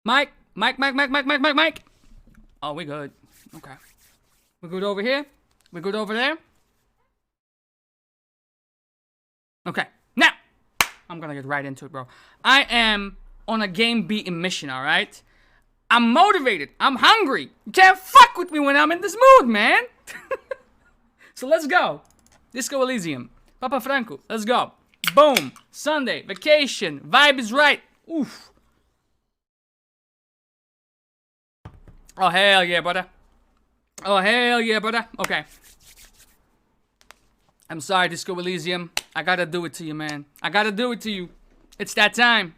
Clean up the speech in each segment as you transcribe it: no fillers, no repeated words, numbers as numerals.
Mike. Mike. Oh, we good. Okay. We good over here? We good over there? Okay. Now, I'm gonna get right into it, bro. I am on a game beating mission, alright? I'm motivated. I'm hungry. You can't fuck with me when I'm in this mood, man. So let's go. Disco Elysium. Papa Franco. Let's go. Boom. Sunday. Vacation. Vibe is right. Oof. Oh, hell yeah, brother. Oh, hell yeah, brother. Okay. I'm sorry, Disco Elysium. I gotta do it to you, man. I gotta do it to you. It's that time.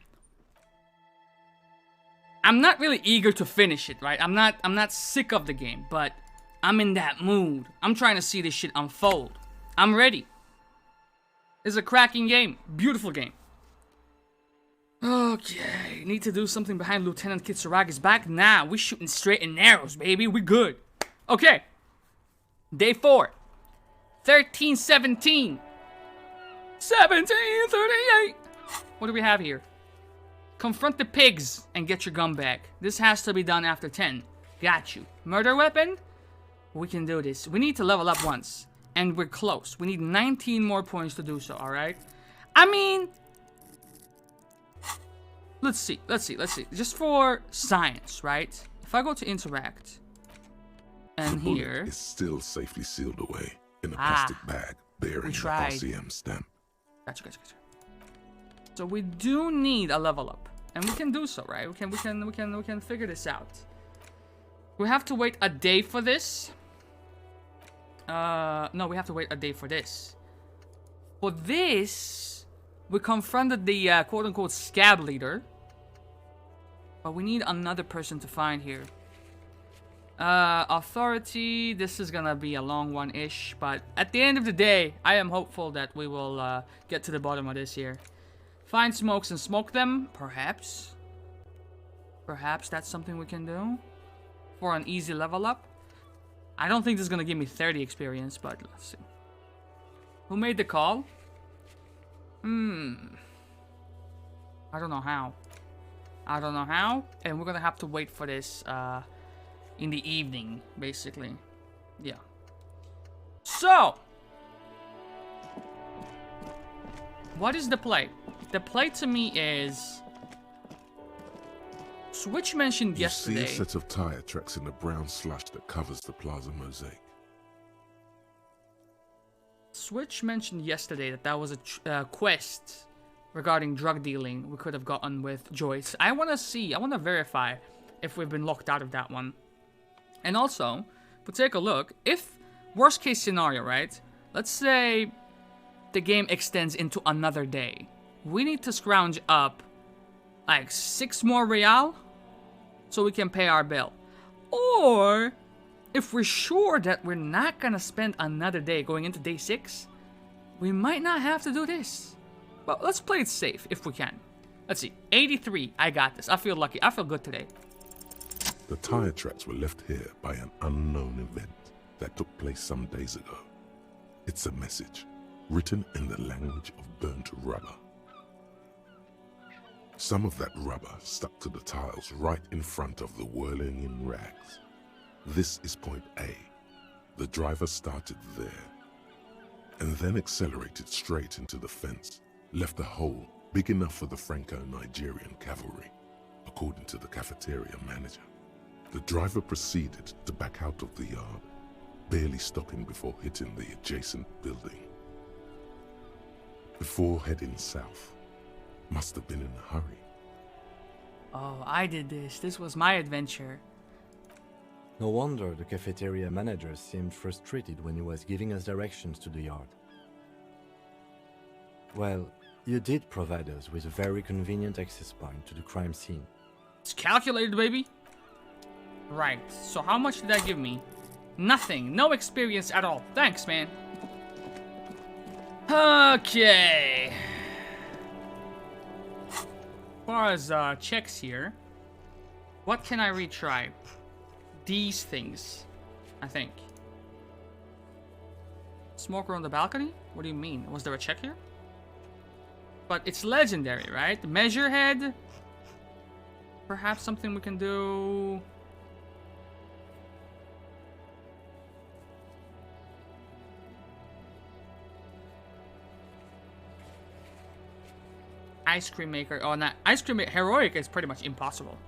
I'm not really eager to finish it, right? I'm not sick of the game, but I'm in that mood. I'm trying to see this shit unfold. I'm ready. It's a cracking game. Beautiful game. Okay, need to do something behind Lieutenant Kitsuragi's back. Nah, we shooting straight and narrows, baby. We good. Okay. Day 4. 13:17. 17:38. What do we have here? Confront the pigs and get your gun back. This has to be done after 10. Got you. Murder weapon? We can do this. We need to level up once. And we're close. We need 19 more points to do so, alright? I mean... Let's see. Just for science, right? If I go to interact... And the here... bullet is still safely sealed away in a plastic bag bearing the RCM stamp. Gotcha. So we do need a level up. And we can do so, right? We can figure this out. We have to wait a day for this. No, we have to wait a day for this. For this, we confronted the quote-unquote scab leader. But we need another person to find here. Authority, this is gonna be a long one-ish. But at the end of the day, I am hopeful that we will get to the bottom of this here. Find smokes and smoke them, perhaps. Perhaps that's something we can do for an easy level up. I don't think this is gonna give me 30 experience, but let's see. Who made the call? I don't know how. And we're gonna have to wait for this in the evening, basically. Yeah. So, what is the play? The play to me is... Switch mentioned yesterday... You see a set of tire tracks in the brown slush that covers the plaza mosaic. Switch mentioned yesterday that that was a quest regarding drug dealing we could have gotten with Joyce. I want to verify if we've been locked out of that one. And also, we'll take a look. If, worst case scenario, right? Let's say the game extends into another day. We need to scrounge up like 6 more real so we can pay our bill. Or, if we're sure that we're not gonna spend another day going into day 6, we might not have to do this. But let's play it safe if we can. Let's see, 83, I got this. I feel lucky, I feel good today. The tire tracks were left here by an unknown event that took place some days ago. It's a message, written in the language of burnt rubber. Some of that rubber stuck to the tiles right in front of the whirling in rags. This is point A. The driver started there, and then accelerated straight into the fence, left a hole big enough for the Franco-Nigerian cavalry, according to the cafeteria manager. The driver proceeded to back out of the yard, barely stopping before hitting the adjacent building. Before heading south, must have been in a hurry. Oh, I did this. This was my adventure. No wonder the cafeteria manager seemed frustrated when he was giving us directions to the yard. Well, you did provide us with a very convenient access point to the crime scene. It's calculated, baby. Right, so how much did that give me? Nothing. No experience at all. Thanks, man. Okay. As far as checks here, what can I retry? These things, I think. Smoker on the balcony? What do you mean? Was there a check here? But it's legendary, right? Measure head. Perhaps something we can do... Ice cream maker. Oh, no. Ice cream heroic is pretty much impossible.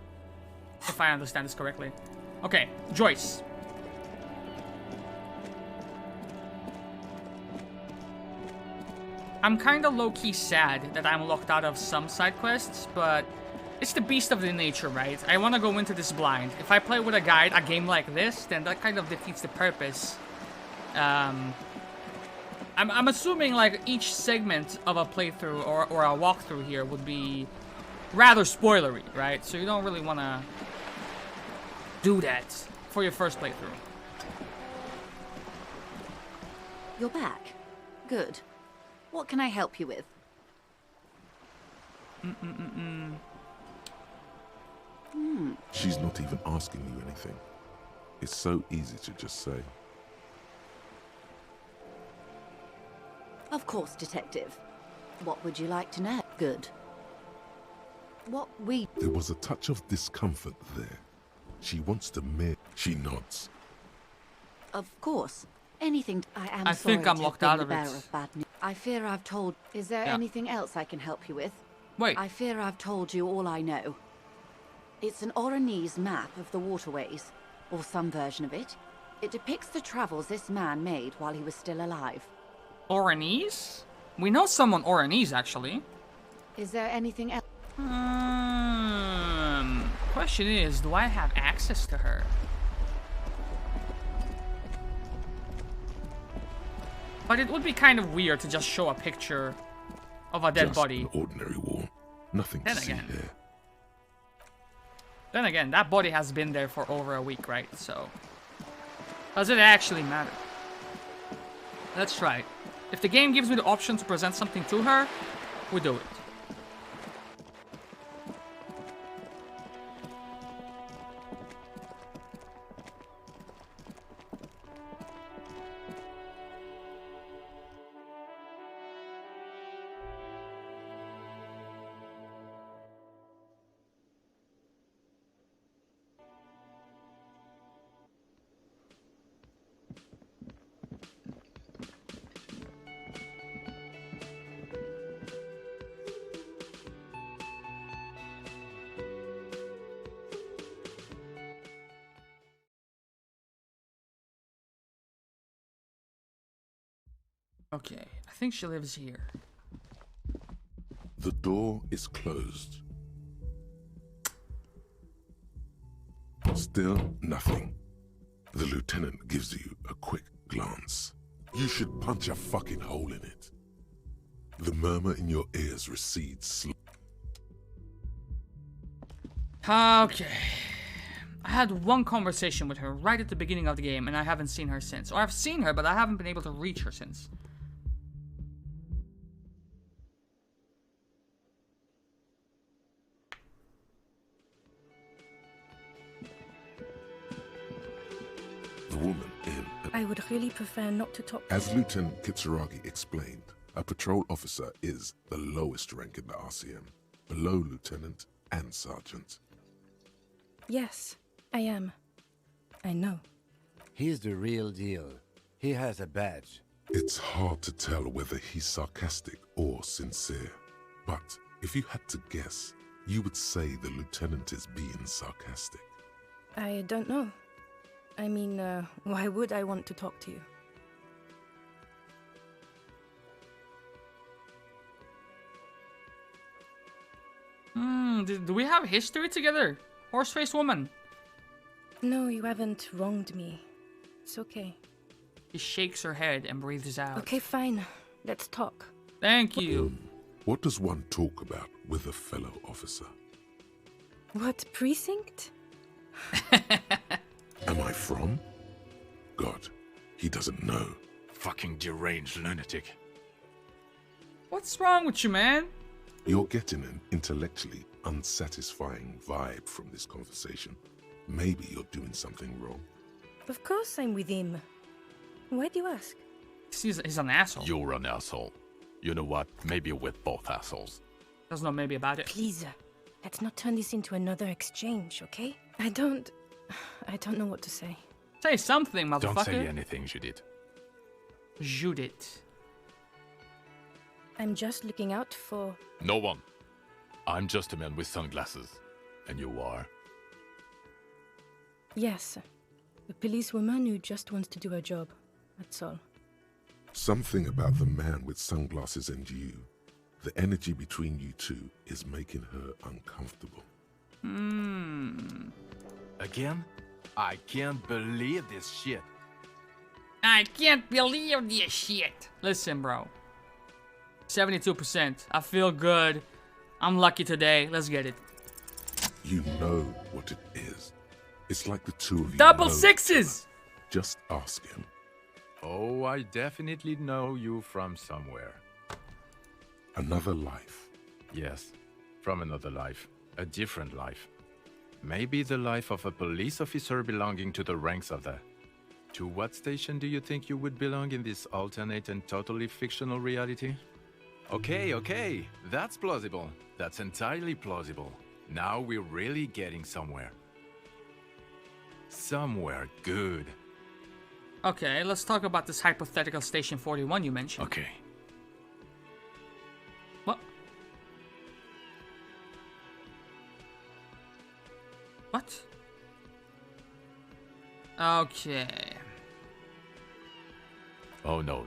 If I understand this correctly. Okay, Joyce. I'm kind of low-key sad that I'm locked out of some side quests, but it's the beast of the nature, right? I want to go into this blind. If I play with a guide, a game like this, then that kind of defeats the purpose. I'm assuming like each segment of a playthrough or a walkthrough here would be rather spoilery, right? So you don't really want to do that for your first playthrough. You're back. Good. What can I help you with? She's not even asking you anything. It's so easy to just say. Of course, Detective. What would you like to know? Good. There was a touch of discomfort there. She wants to She nods. Of course. Anything. I think I'm locked out of it. Bad news. I fear I've told. Is there anything else I can help you with? Wait. I fear I've told you all I know. It's an Oranese map of the waterways, or some version of it. It depicts the travels this man made while he was still alive. Oranese? We know someone Oranese, actually. Is there anything else? Question is, do I have access to her? But it would be kind of weird to just show a picture of a dead body. An ordinary wall. Nothing to see here. Then again, that body has been there for over a week, right? So, does it actually matter? Let's try it. If the game gives me the option to present something to her, we do it. Okay, I think she lives here. The door is closed. Still nothing. The lieutenant gives you a quick glance. You should punch a fucking hole in it. The murmur in your ears recedes slowly. Okay. I had one conversation with her right at the beginning of the game, and I haven't seen her since. Or I've seen her, but I haven't been able to reach her since. The woman in... I would really prefer not to talk to As Lieutenant Kitsuragi explained, a patrol officer is the lowest rank in the RCM, below lieutenant and sergeant. Yes, I am. I know. He's the real deal. He has a badge. It's hard to tell whether he's sarcastic or sincere, but if you had to guess, you would say the lieutenant is being sarcastic. I don't know. I mean, why would I want to talk to you? Do we have history together? Horse-faced woman. No, you haven't wronged me. It's okay. She shakes her head and breathes out. Okay, fine. Let's talk. Thank you. What does one talk about with a fellow officer? What precinct? Am I from? God, he doesn't know. Fucking deranged lunatic. What's wrong with you, man? You're getting an intellectually unsatisfying vibe from this conversation. Maybe you're doing something wrong. Of course I'm with him. Why do you ask? He's an asshole. You're an asshole. You know what? Maybe we're both assholes. There's no maybe about it. Please, Let's not turn this into another exchange, okay? I don't know what to say. Say something, motherfucker. Don't say anything, Judith. Judith. I'm just looking out for... No one. I'm just a man with sunglasses. And you are? Yes, a policewoman who just wants to do her job. That's all. Something about the man with sunglasses and you, the energy between you two is making her uncomfortable. Again? I can't believe this shit. I can't believe this shit. Listen, bro. 72%. I feel good. I'm lucky today. Let's get it. You know what it is. It's like the two of you Double know sixes! Just ask him. Oh, I definitely know you from somewhere. Another life. Yes, from another life. A different life. Maybe the life of a police officer belonging to the ranks of the... To what station do you think you would belong in this alternate and totally fictional reality? Okay, that's plausible. That's entirely plausible. Now we're really getting somewhere. Somewhere good. Okay, let's talk about this hypothetical Station 41 you mentioned. Okay. What? What? Okay. Oh no.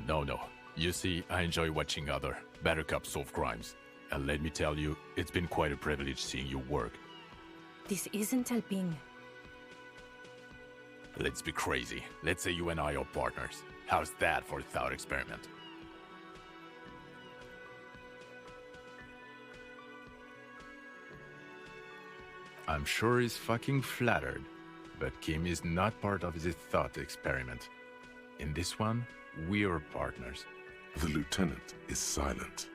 You see, I enjoy watching other better cops solve crimes. And let me tell you, it's been quite a privilege seeing you work. This isn't helping. Let's be crazy. Let's say you and I are partners. How's that for a thought experiment? I'm sure he's fucking flattered, but Kim is not part of this thought experiment. In this one, we're partners. The lieutenant is silent.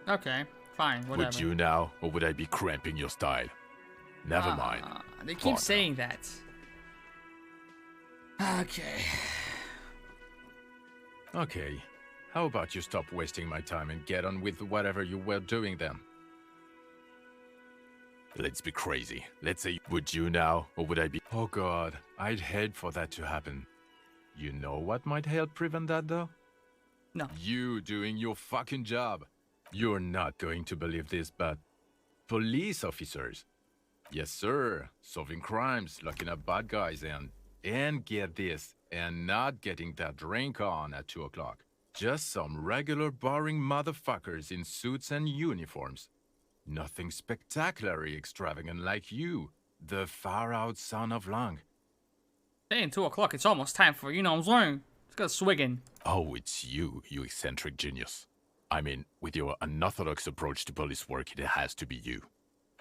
Okay, fine, whatever. Would you now, or would I be cramping your style? Never mind. They keep Partner. saying that. Okay. Okay. How about you stop wasting my time and get on with whatever you were doing then? Let's be crazy. Let's say, would you now, or would I be... Oh god, I'd hate for that to happen. You know what might help prevent that though? No. You doing your fucking job. You're not going to believe this, but... Police officers. Yes sir, solving crimes, locking up bad guys and get this, and not getting that drink on at 2 o'clock. Just some regular boring motherfuckers in suits and uniforms. Nothing spectacularly extravagant like you, the far-out son of Lang. Saying 2 o'clock, it's almost time for, you know what I'm saying? Let's go swigging. Oh, it's you, you eccentric genius. I mean, with your unorthodox approach to police work, it has to be you.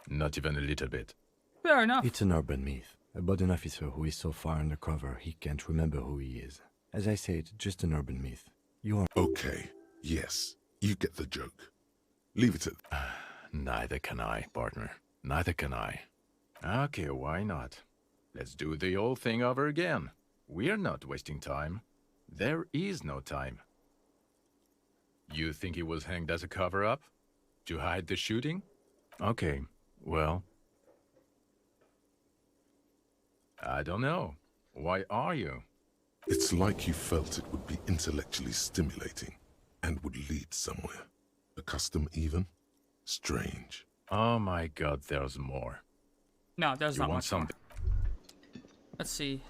Not even a little bit. Fair enough. It's an urban myth about an officer who is so far undercover he can't remember who he is. As I said, just an urban myth. You are... Okay, yes, you get the joke. Leave it at... Neither can I, partner. Neither can I. Okay, why not? Let's do the whole thing over again. We're not wasting time. There is no time. You think he was hanged as a cover-up? To hide the shooting? Okay, well... I don't know. Why are you? It's like you felt it would be intellectually stimulating and would lead somewhere. A custom even? Strange. Oh my god, there's more. No, there's You not want much some... more. Let's see.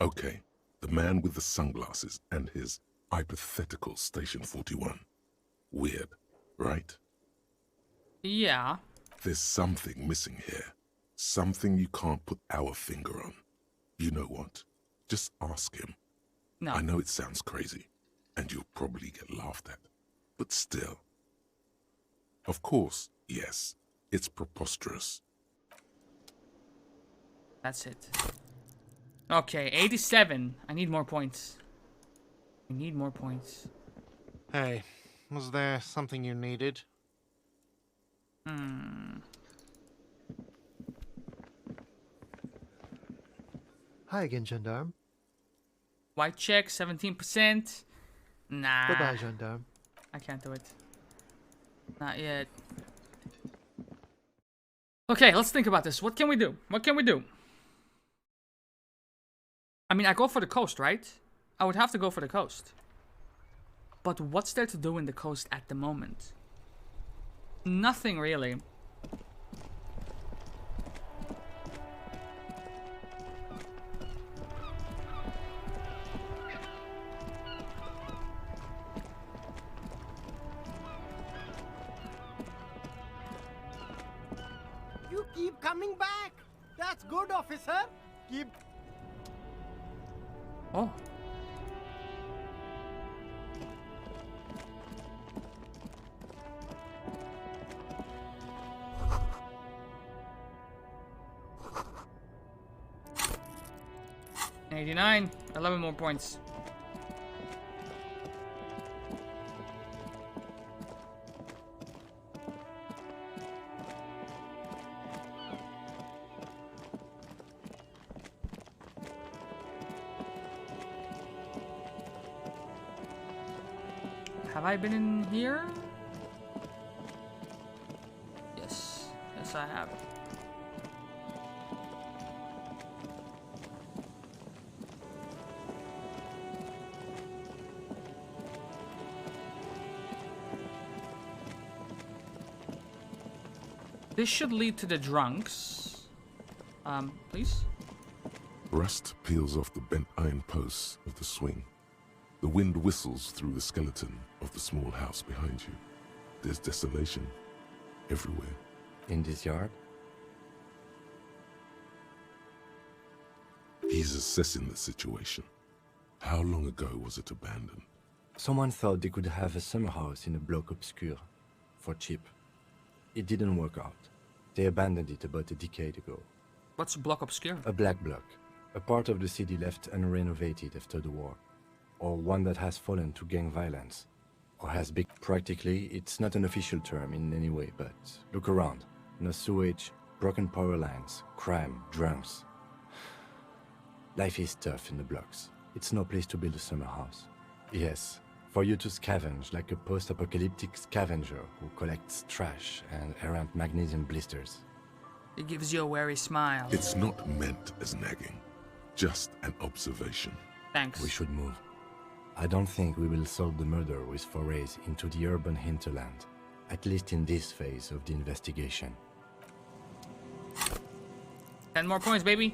Okay, the man with the sunglasses and his hypothetical Station 41. Weird, right? Yeah. There's something missing here. Something you can't put our finger on. You know what? Just ask him. No. I know it sounds crazy, and you'll probably get laughed at. But still. Of course, yes, it's preposterous. That's it. Okay, 87. I need more points. I need more points. Hey, was there something you needed? Hi again, gendarme. White check, 17%. Nah. Bye-bye, gendarme. I can't do it. Not yet. Okay, let's think about this. What can we do? What can we do? I mean, I go for the coast, right? I would have to go for the coast. But what's there to do in the coast at the moment? Nothing really. You keep coming back. That's good, officer. Keep. Oh. $89. 11 more points. Have I been in here? Yes. Yes, I have. This should lead to the drunks. Please? Rust peels off the bent iron posts of the swing. The wind whistles through the skeleton of the small house behind you. There's desolation everywhere. In this yard? He's assessing the situation. How long ago was it abandoned? Someone thought they could have a summer house in a bloc obscur. For cheap. It didn't work out. They abandoned it about a decade ago. What's block obscure? A black bloc. A part of the city left unrenovated after the war. Or one that has fallen to gang violence. Or has big... Practically, it's not an official term in any way, but look around. No sewage, broken power lines, crime, drunks. Life is tough in the blocks. It's no place to build a summer house. Yes, for you to scavenge like a post-apocalyptic scavenger who collects trash and errant magnesium blisters. It gives you a wary smile. It's not meant as nagging, just an observation. Thanks. We should move. I don't think we will solve the murder with forays into the urban hinterland, at least in this phase of the investigation. 10 more points, baby.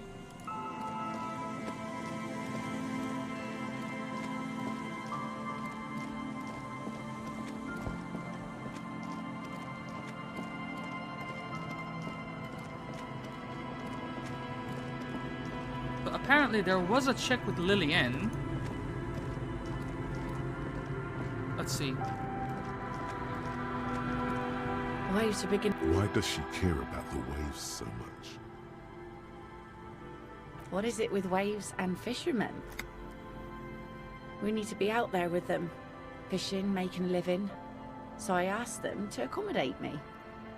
So apparently there was a check with Lillian. Let's see. Way to begin. Why does she care about the waves so much? What is it with waves and fishermen? We need to be out there with them, fishing, making a living. So I asked them to accommodate me.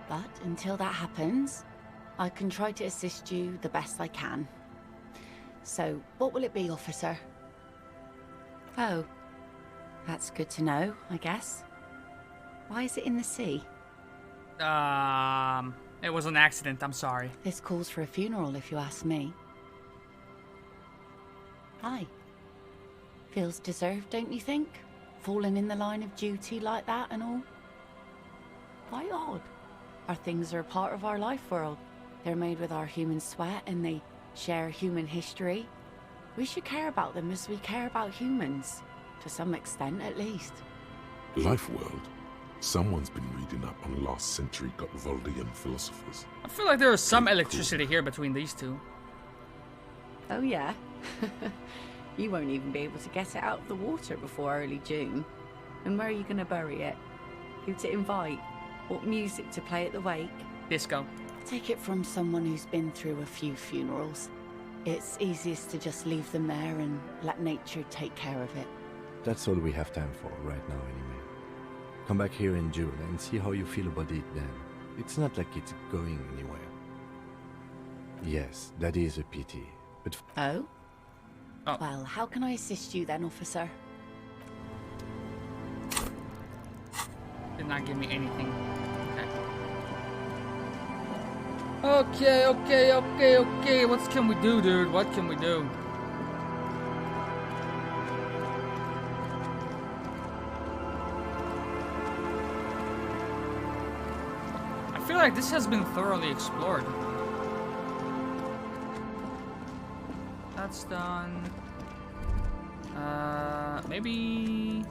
But until that happens, I can try to assist you the best I can. So, what will it be, officer? Oh, that's good to know, I guess. Why is it in the sea? It was an accident, I'm sorry. This calls for a funeral, if you ask me. Hi. Feels deserved, don't you think? Falling in the line of duty like that and all? Quite odd. Our things are a part of our life world. They're made with our human sweat and they share human history. We should care about them as we care about humans. To some extent, at least. Life world? Someone's been reading up on last century Gotwaldian philosophers. I feel like there is some electricity here between these two. Oh yeah? You won't even be able to get it out of the water before early June. And where are you going to bury it? Who to invite? What music to play at the wake? Disco. Take it from someone who's been through a few funerals. It's easiest to just leave them there and let nature take care of it. That's all we have time for right now anyway. Come back here in June and see how you feel about it then. It's not like it's going anywhere. Yes, that is a pity, but... Oh? Oh. Well, how can I assist you then, officer? Did not give me anything. Okay. Okay. What can we do, dude? What can we do? I feel like this has been thoroughly explored. That's done. Maybe...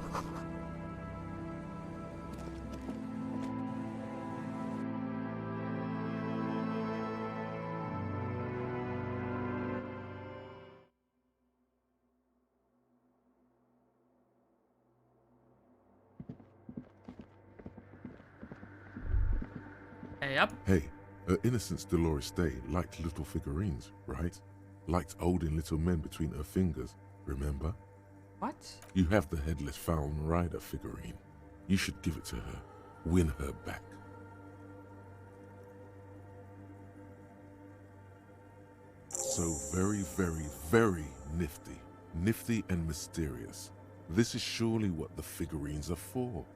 Hey, up. Hey, her Innocence Dolores Day liked little figurines, right? Liked holding little men between her fingers, remember? What? You have the Headless Fallen Rider figurine. You should give it to her. Win her back. So very nifty. Nifty and mysterious. This is surely what the figurines are for.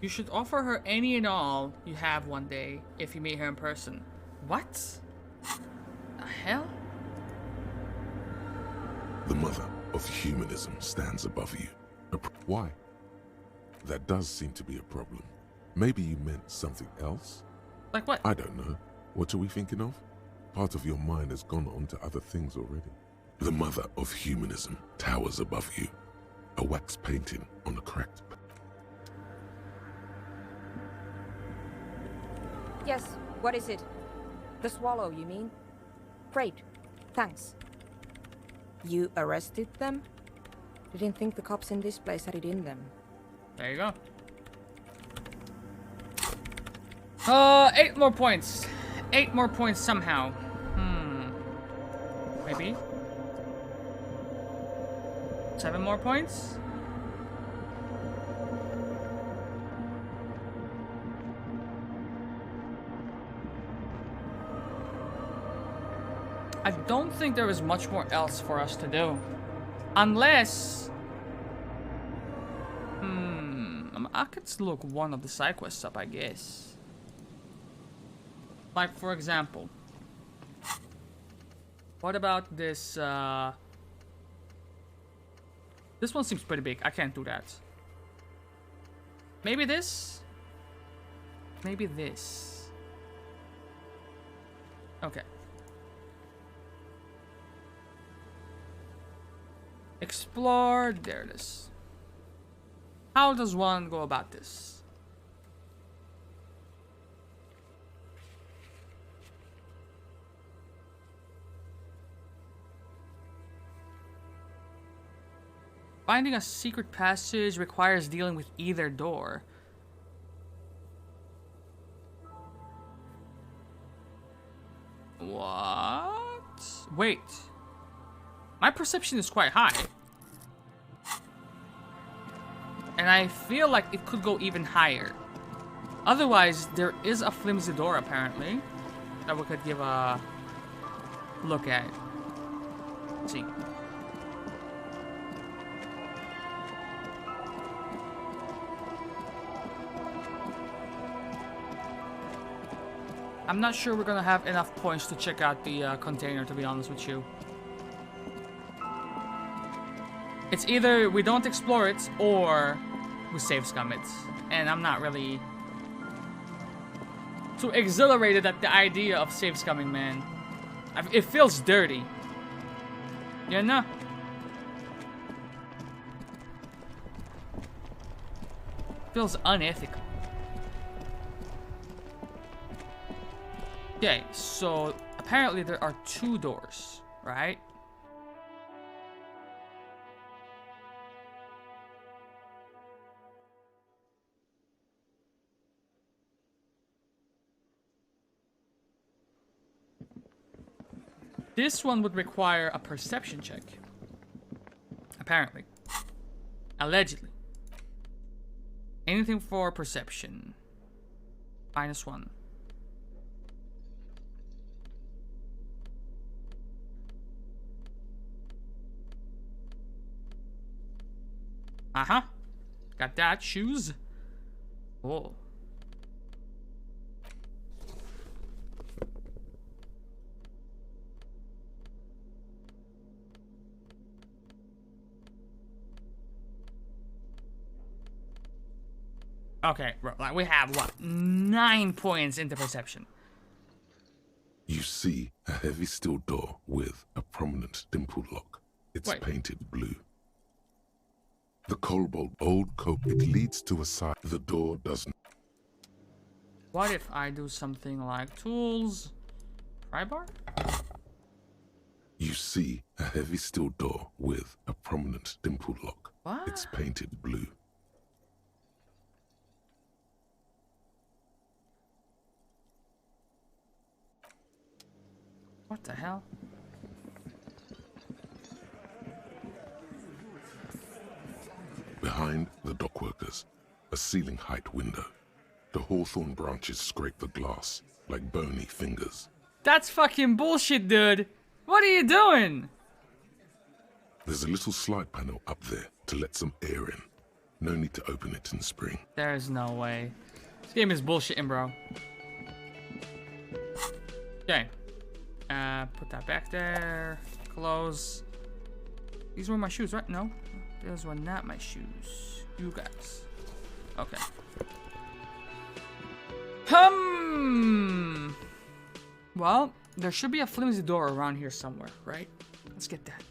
You should offer her any and all you have one day if you meet her in person. What? The hell? The mother of humanism stands above you. Why? That does seem to be a problem. Maybe you meant something else? Like what? I don't know. What are we thinking of? Part of your mind has gone on to other things already. The mother of humanism towers above you. A wax painting on a cracked... Yes, what is it? The Swallow, you mean? Great, thanks. You arrested them? Didn't think the cops in this place had it in them. There you go. 8 more points. 8 more points somehow. Maybe. 7 more points? I don't think there is much more else for us to do. Unless... I could still look one of the side quests up, I guess. Like, for example... What about this, This one seems pretty big. I can't do that. Maybe this? Maybe this. Okay. Explore. There it is. How does one go about this? Finding a secret passage requires dealing with either door. What? Wait. My perception is quite high. And I feel like it could go even higher. Otherwise, there is a flimsy door apparently that we could give a look at. Let's see. I'm not sure we're gonna have enough points to check out the container, to be honest with you. It's either we don't explore it or we save scum it. And I'm not really too exhilarated at the idea of save scumming, man. It feels dirty. You know? Feels unethical. Okay, so apparently there are 2 doors, right? This one would require a perception check. Apparently. Allegedly. Anything for perception. -1. Uh-huh. Got that. Shoes. Oh. Okay, like we have what? 9 points into perception. You see a heavy steel door with a prominent dimple lock. It's Wait. painted blue. The cobalt old coat, it leads to a side. The door doesn't. What if I do something like tools? Pry bar? You see a heavy steel door with a prominent dimple lock. What? It's painted blue. What the hell? Behind the dockworkers, a ceiling height window. The hawthorn branches scrape the glass like bony fingers. That's fucking bullshit, dude. What are you doing? There's a little slide panel up there to let some air in. No need to open it in spring. There is no way. This game is bullshitting, bro. Okay. Put that back there. Close. These were my shoes, right? No. Those were not my shoes. You guys. Okay. Well, there should be a flimsy door around here somewhere, right? Let's get that.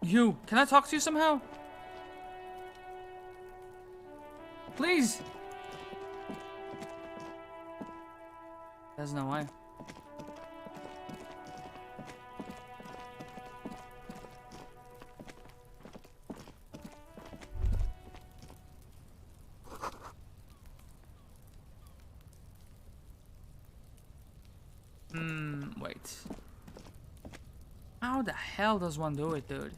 You, can I talk to you somehow? Please. There's no way. Wait. How the hell does one do it, dude?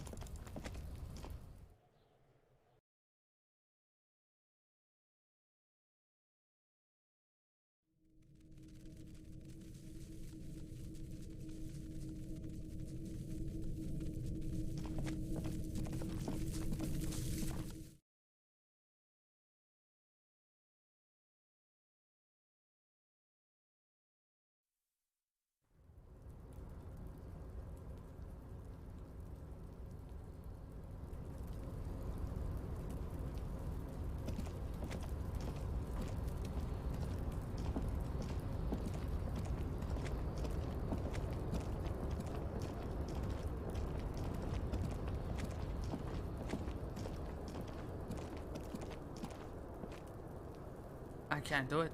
I can't do it.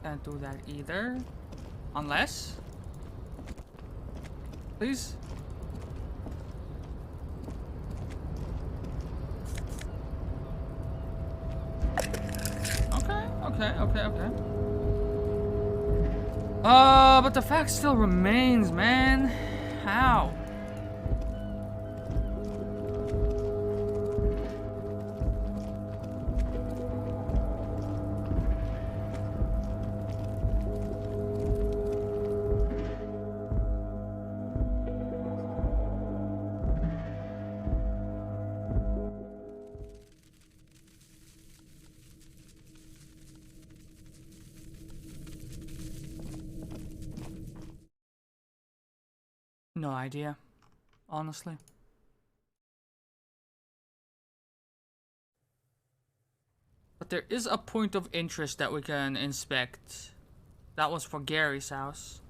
Can't do that either. Unless... Please? Okay. But the fact still remains, man. How? No idea, honestly. But there is a point of interest that we can inspect. That was for Gary's house.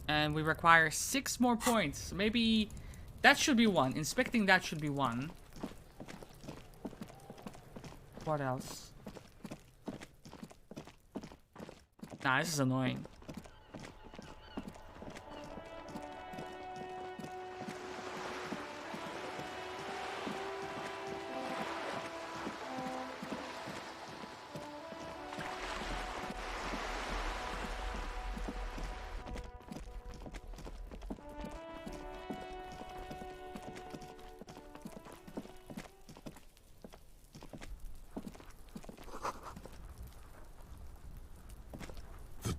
And we require 6 more points. Maybe that should be 1. Inspecting that should be 1. What else? Nah, this is annoying.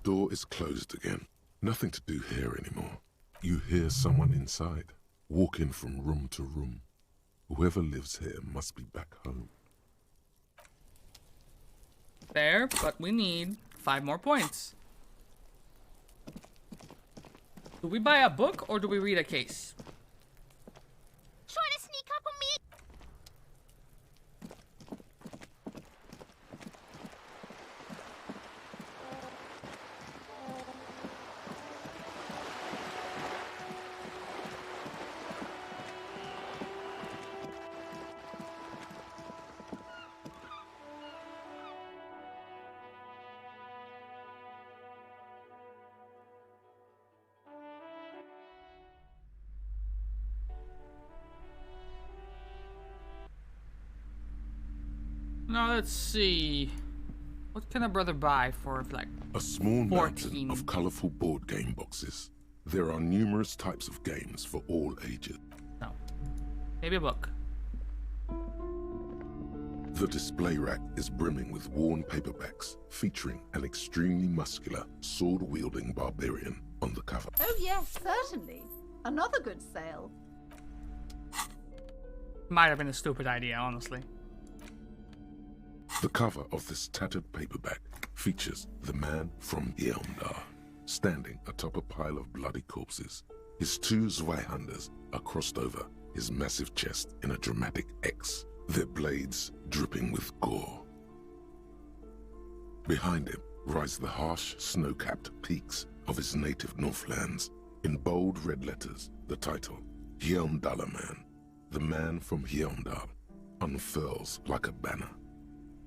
door is closed again. Nothing to do here anymore. You hear someone inside, walking from room to room. Whoever lives here must be back home. Fair, but we need 5 more points. Do we buy a book or do we read a case? Trying to sneak up on me. Now let's see. What can a brother buy for like A small 14? mountain of colorful board game boxes. There are numerous types of games for all ages. No. Maybe a book. The display rack is brimming with worn paperbacks featuring an extremely muscular, sword-wielding barbarian on the cover. Oh yes, certainly. Another good sale. Might have been a stupid idea, honestly. The cover of this tattered paperback features the man from Yeomdar, standing atop a pile of bloody corpses. His 2 Zweihanders are crossed over his massive chest in a dramatic X, their blades dripping with gore. Behind him rise the harsh, snow-capped peaks of his native Northlands. In bold red letters, the title, Yeomdalaman, the man from Yeomdal, unfurls like a banner.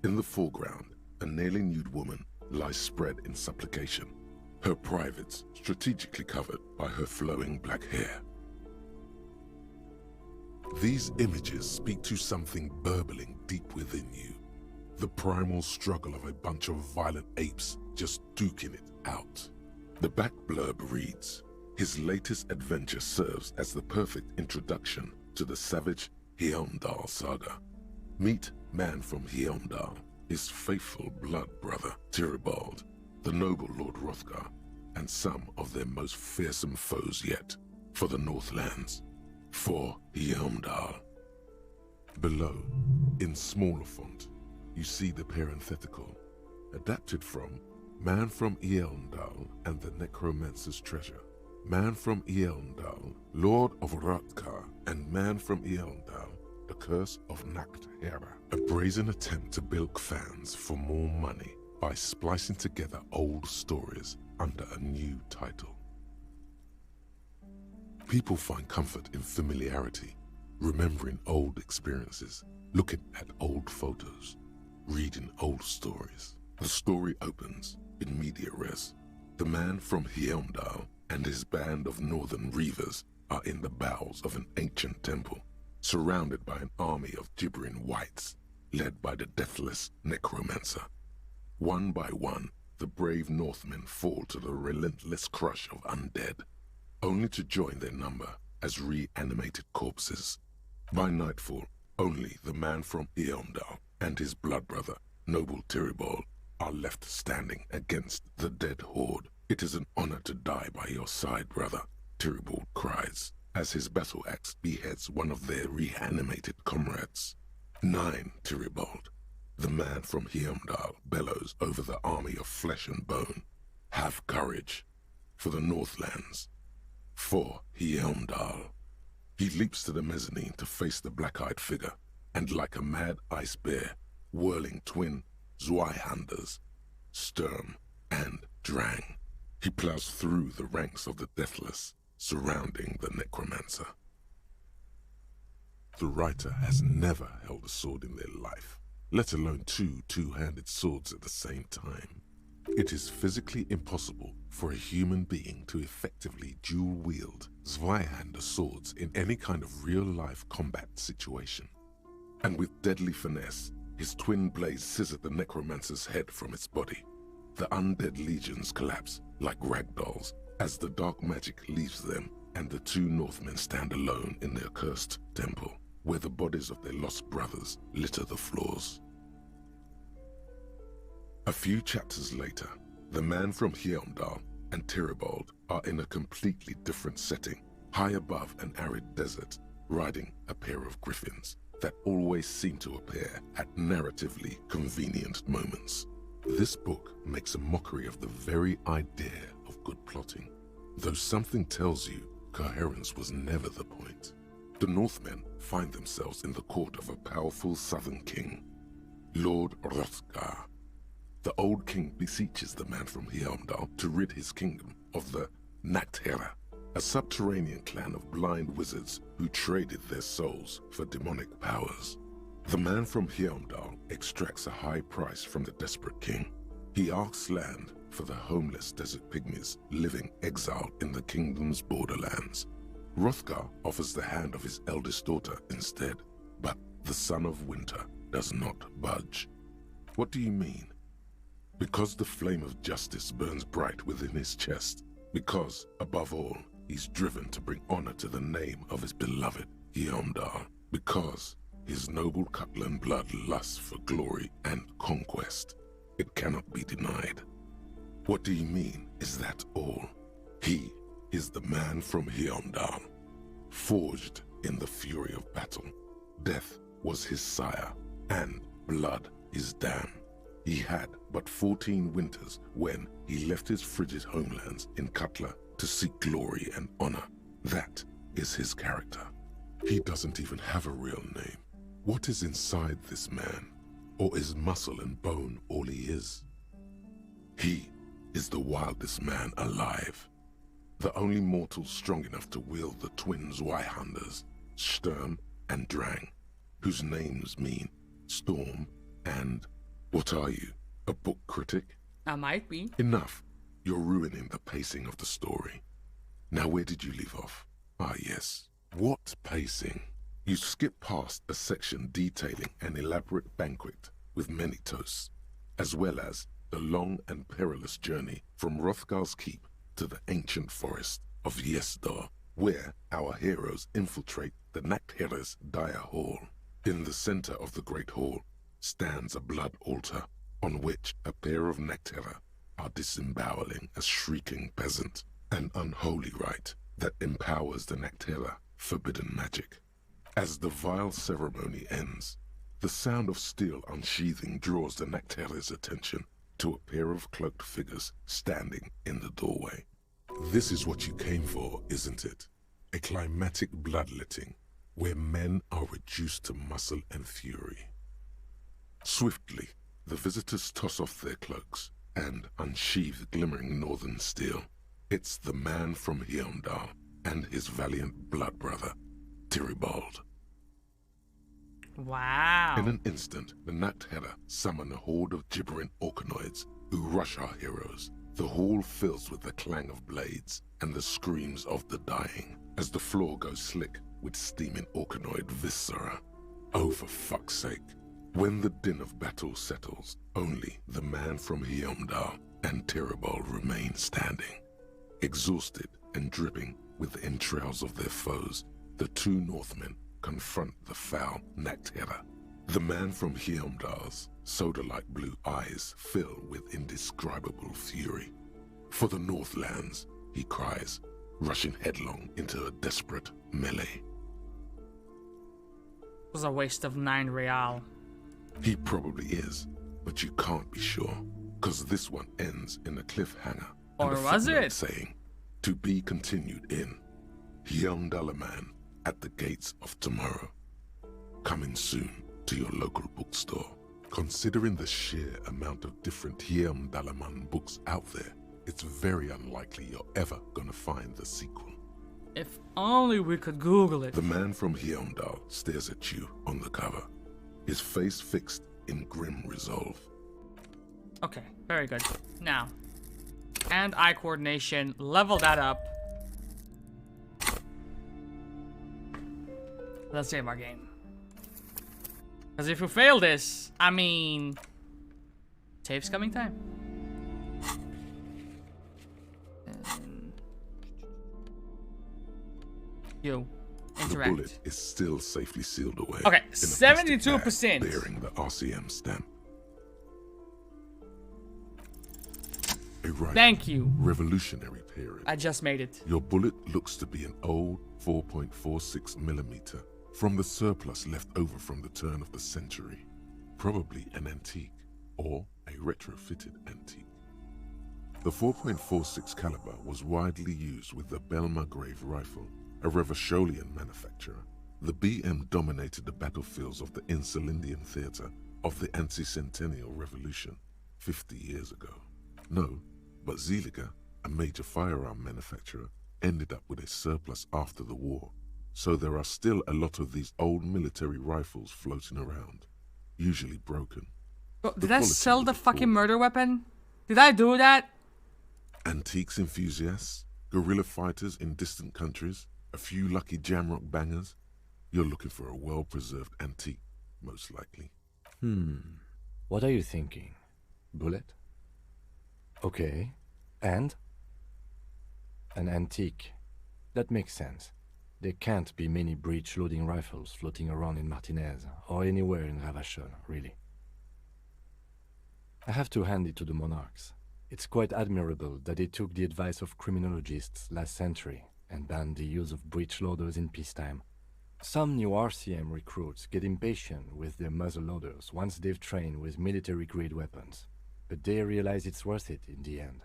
In the foreground, a nearly nude woman lies spread in supplication, her privates strategically covered by her flowing black hair. These images speak to something burbling deep within you, the primal struggle of a bunch of violent apes just duking it out. The back blurb reads, his latest adventure serves as the perfect introduction to the savage Yeomdal saga. Meet man from Yeomdal, his faithful blood brother Tyribald, the noble Lord Hrothgar, and some of their most fearsome foes yet for the Northlands, for Yeomdal. Below, in smaller font, you see the parenthetical, adapted from Man from Yeomdal and the Necromancer's Treasure. Man from Yeomdal, Lord of Hrothgar, and Man from Yeomdal, the Curse of Nacht Hera. A brazen attempt to bilk fans for more money by splicing together old stories under a new title. People find comfort in familiarity, remembering old experiences, looking at old photos, reading old stories. The story opens in media res. The man from Yeomdal and his band of northern reavers are in the bowels of an ancient temple, surrounded by an army of gibbering whites, led by the deathless necromancer. One by one, the brave Northmen fall to the relentless crush of undead, only to join their number as reanimated corpses. By nightfall, only the man from Yeomdal and his blood brother, noble Tyribald, are left standing against the dead horde. It is an honor to die by your side, brother, Tyribald cries, as his battle axe beheads one of their reanimated comrades. 9, Tyribald, the man from Yeomdal, bellows over the army of flesh and bone. Have courage, for the Northlands, for Yeomdal. He leaps to the mezzanine to face the black-eyed figure, and like a mad ice bear, whirling twin Zweihanders, Sturm and Drang, he plows through the ranks of the deathless, surrounding the necromancer. The writer has never held a sword in their life, let alone 2 two-handed swords at the same time. It is physically impossible for a human being to effectively dual-wield Zweihander swords in any kind of real-life combat situation. And with deadly finesse, his twin blades scissor the necromancer's head from its body. The undead legions collapse like ragdolls as the dark magic leaves them, and the 2 Northmen stand alone in their cursed temple, where the bodies of their lost brothers litter the floors. A few chapters later, The man from Heimdall and Tyribald are in a completely different setting, high above an arid desert, riding a pair of griffins that always seem to appear at narratively convenient moments. This book makes a mockery of the very idea of good plotting, though something tells you coherence was never the point. The Northmen find themselves in the court of a powerful southern king, Lord Hrothgar. The old king beseeches the man from Heimdall to rid his kingdom of the Nachtherra, a subterranean clan of blind wizards who traded their souls for demonic powers. The man from Heimdall extracts a high price from the desperate king. He asks land for the homeless desert pygmies living exiled in the kingdom's borderlands. Hrothgar offers the hand of his eldest daughter instead, but the son of winter does not budge. What do you mean? Because the flame of justice burns bright within his chest. Because, above all, he's driven to bring honor to the name of his beloved Heimdall. Because his noble Cutland blood lusts for glory and conquest. It cannot be denied. What do you mean, is that all? He is the man from Heimdall, forged in the fury of battle. Death was his sire, and blood his dam. He had but 14 winters when he left his frigid homelands in Cutla to seek glory and honor. That is his character. He doesn't even have a real name. What is inside this man? Or is muscle and bone all he is? He is the wildest man alive. The only mortal strong enough to wield the twin Zweihanders, Sturm and Drang, whose names mean storm and... What are you, a book critic? I might be. Enough. You're ruining the pacing of the story. Now where did you leave off? Ah yes. What pacing? You skip past a section detailing an elaborate banquet with many toasts, as well as the long and perilous journey from Hrothgar's keep to the ancient forest of Yesdor, where our heroes infiltrate the Nachtherra's dire hall. In the center of the great hall stands a blood altar on which a pair of Nachtherra are disemboweling a shrieking peasant, an unholy rite that empowers the Nachtherra forbidden magic. As the vile ceremony ends, the sound of steel unsheathing draws the Nachtherra's attention to a pair of cloaked figures standing in the doorway. This is what you came for, isn't it? A climatic bloodletting where men are reduced to muscle and fury. Swiftly, the visitors toss off their cloaks and unsheathe glimmering northern steel. It's the man from Heimdall and his valiant blood brother, Tyribald. Wow. In an instant, the Nachtherra summon a horde of gibbering orcanoids who rush our heroes. The hall fills with the clang of blades and the screams of the dying as the floor goes slick with steaming orcanoid viscera. Oh, for fuck's sake. When the din of battle settles, only the man from Heimdall and Tyribald remain standing. Exhausted and dripping with the entrails of their foes, the two Northmen confront the foul Nachtherra. The man from Heimdall's soda-like blue eyes fill with indescribable fury. For the Northlands, he cries, rushing headlong into a desperate melee. It was a waste of 9 real. He probably is, but you can't be sure, because this one ends in a cliffhanger. Or and a was footnote it? Saying, to be continued in Heimdallaman at the gates of tomorrow. Coming soon to your local bookstore. Considering the sheer amount of different Heimdallaman books out there, it's very unlikely you're ever gonna find the sequel. If only we could Google it. The man from Heimdall stares at you on the cover, his face fixed in grim resolve. Okay, very good. Now, hand-eye coordination, level that up. Let's save our game. Because if we fail this, I mean... Save's coming time. You. Interact. The bullet is still safely sealed away. Okay, in a plastic 72%. bag bearing the RCM stamp. A rifle. Thank you. Revolutionary period. I just made it. Your bullet looks to be an old 4.46mm from the surplus left over from the turn of the century. Probably an antique or a retrofitted antique. The 4.46 caliber was widely used with the Belmargrave rifle, a Revacholian manufacturer. The BM dominated the battlefields of the Insulindian theater of the anti-centennial revolution 50 years ago. No, but Zeliger, a major firearm manufacturer, ended up with a surplus after the war. So there are still a lot of these old military rifles floating around, usually broken. Bro, did I sell the fucking murder weapon? Did I do that? Antiques enthusiasts, guerrilla fighters in distant countries, a few lucky jamrock bangers. You're looking for a well-preserved antique, most likely. What are you thinking? Bullet? Okay. And? An antique. That makes sense. There can't be many breech-loading rifles floating around in Martinez, or anywhere in Ravachol, really. I have to hand it to the monarchs. It's quite admirable that they took the advice of criminologists last century and banned the use of breech loaders in peacetime. Some new RCM recruits get impatient with their muzzle loaders once they've trained with military-grade weapons, but they realize it's worth it in the end.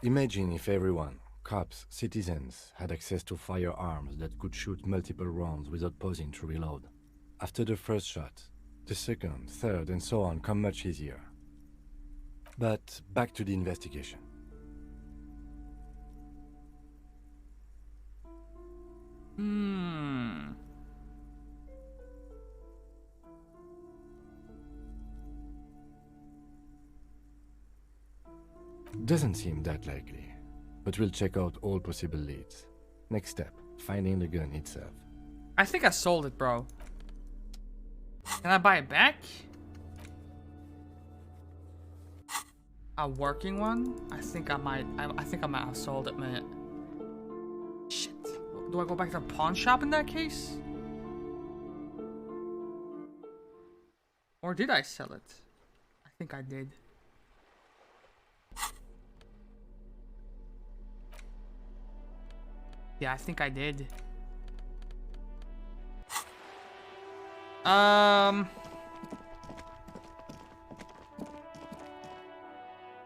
Imagine if everyone, cops, citizens, had access to firearms that could shoot multiple rounds without pausing to reload. After the first shot, the second, third, and so on come much easier. But back to the investigation. Doesn't seem that likely, but we'll check out all possible leads. Next step, finding the gun itself. I think I sold it, bro. Can I buy it back? A working one? I think I might have sold it, man. Shit. Do I go back to the pawn shop in that case? Or did I sell it? I think I did. Yeah, I think I did.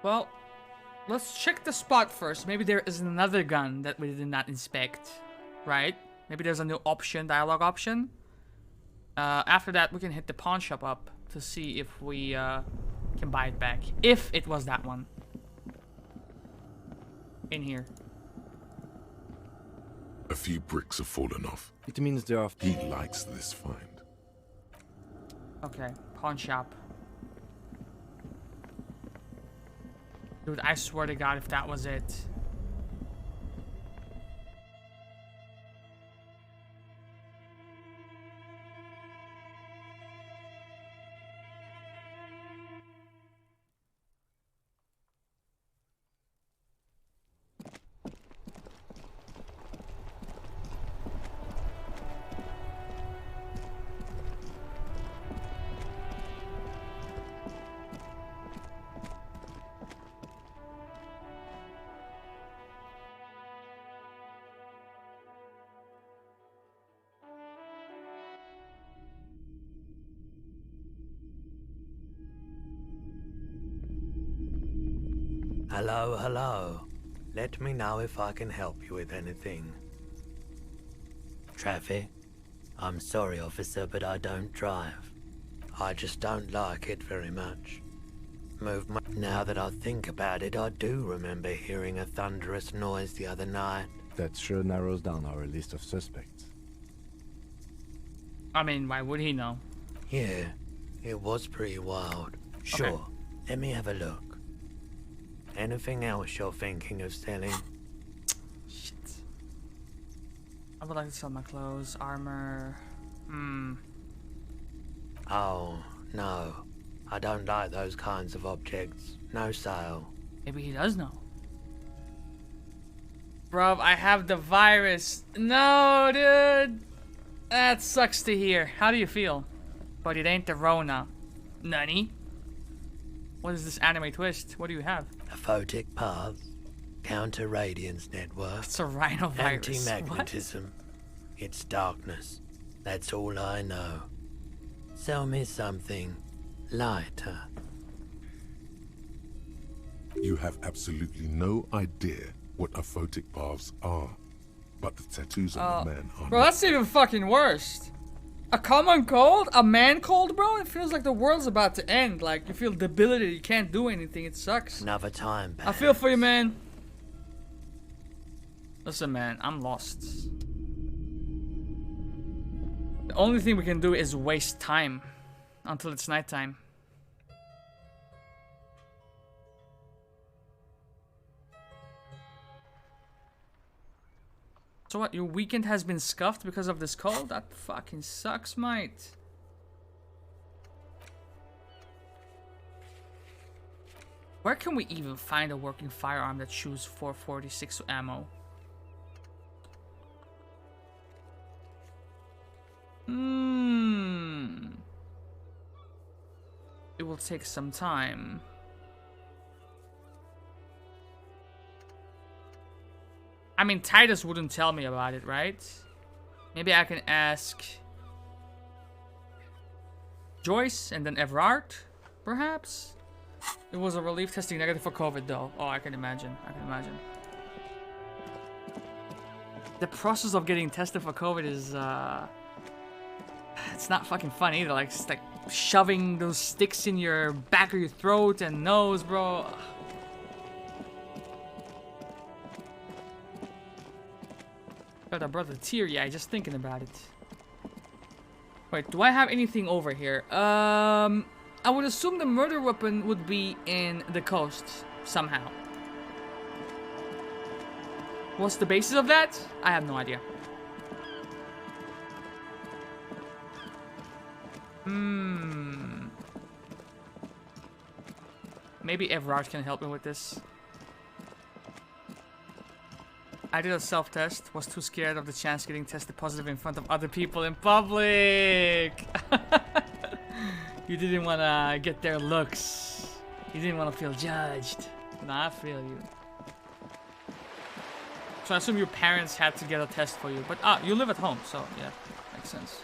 Well, let's check the spot first. Maybe there is another gun that we did not inspect, right? Maybe there's a new option, dialogue option. After that, we can hit the pawn shop up to see if we can buy it back. If it was that one. In here. A few bricks have fallen off. It means there are... He likes this find. Okay, pawn shop. Dude, I swear to God if that was it. Hello, hello. Let me know if I can help you with anything. Traffic? I'm sorry, officer, but I don't drive. I just don't like it very much. Now that I think about it, I do remember hearing a thunderous noise the other night. That sure narrows down our list of suspects. I mean, why would he know? Yeah, it was pretty wild. Sure, Okay. Let me have a look. Anything else you're thinking of selling? Shit. I would like to sell my clothes, armor. Oh, no. I don't like those kinds of objects. No sale. Maybe he does know. Bruv, I have the virus. No, dude. That sucks to hear. How do you feel? But it ain't the Rona. Nani? What is this anime twist? What do you have? A photic path, counter radiance network, It's a rhinovirus. anti-magnetism. It's darkness. That's all I know. Sell me something lighter. You have absolutely no idea what aphotic paths are, but the tattoos on the man are Bro, that's even fucking worse. A common cold? A man cold, bro? It feels like the world's about to end. Like, you feel debilitated, you can't do anything, it sucks. Another time, I feel for you, man. Listen, man, I'm lost. The only thing we can do is waste time until it's nighttime. So what, your weekend has been scuffed because of this cold? That fucking sucks, mate. Where can we even find a working firearm that shoots 446 ammo? It will take some time. I mean, Titus wouldn't tell me about it, right? Maybe I can ask Joyce and then Everard, perhaps? It was a relief testing negative for COVID, though. Oh, I can imagine. I can imagine. The process of getting tested for COVID is, it's not fucking fun either. Like, it's like shoving those sticks in your back of your throat and nose, bro. God, I brought a teary eye just thinking about it. Wait, do I have anything over here? I would assume the murder weapon would be in the coast somehow. What's the basis of that? I have no idea. Maybe Everard can help me with this. I did a self-test, was too scared of the chance getting tested positive in front of other people in public. You didn't want to get their looks. You didn't want to feel judged. Nah, I feel you. So I assume your parents had to get a test for you. But, you live at home, so yeah, makes sense.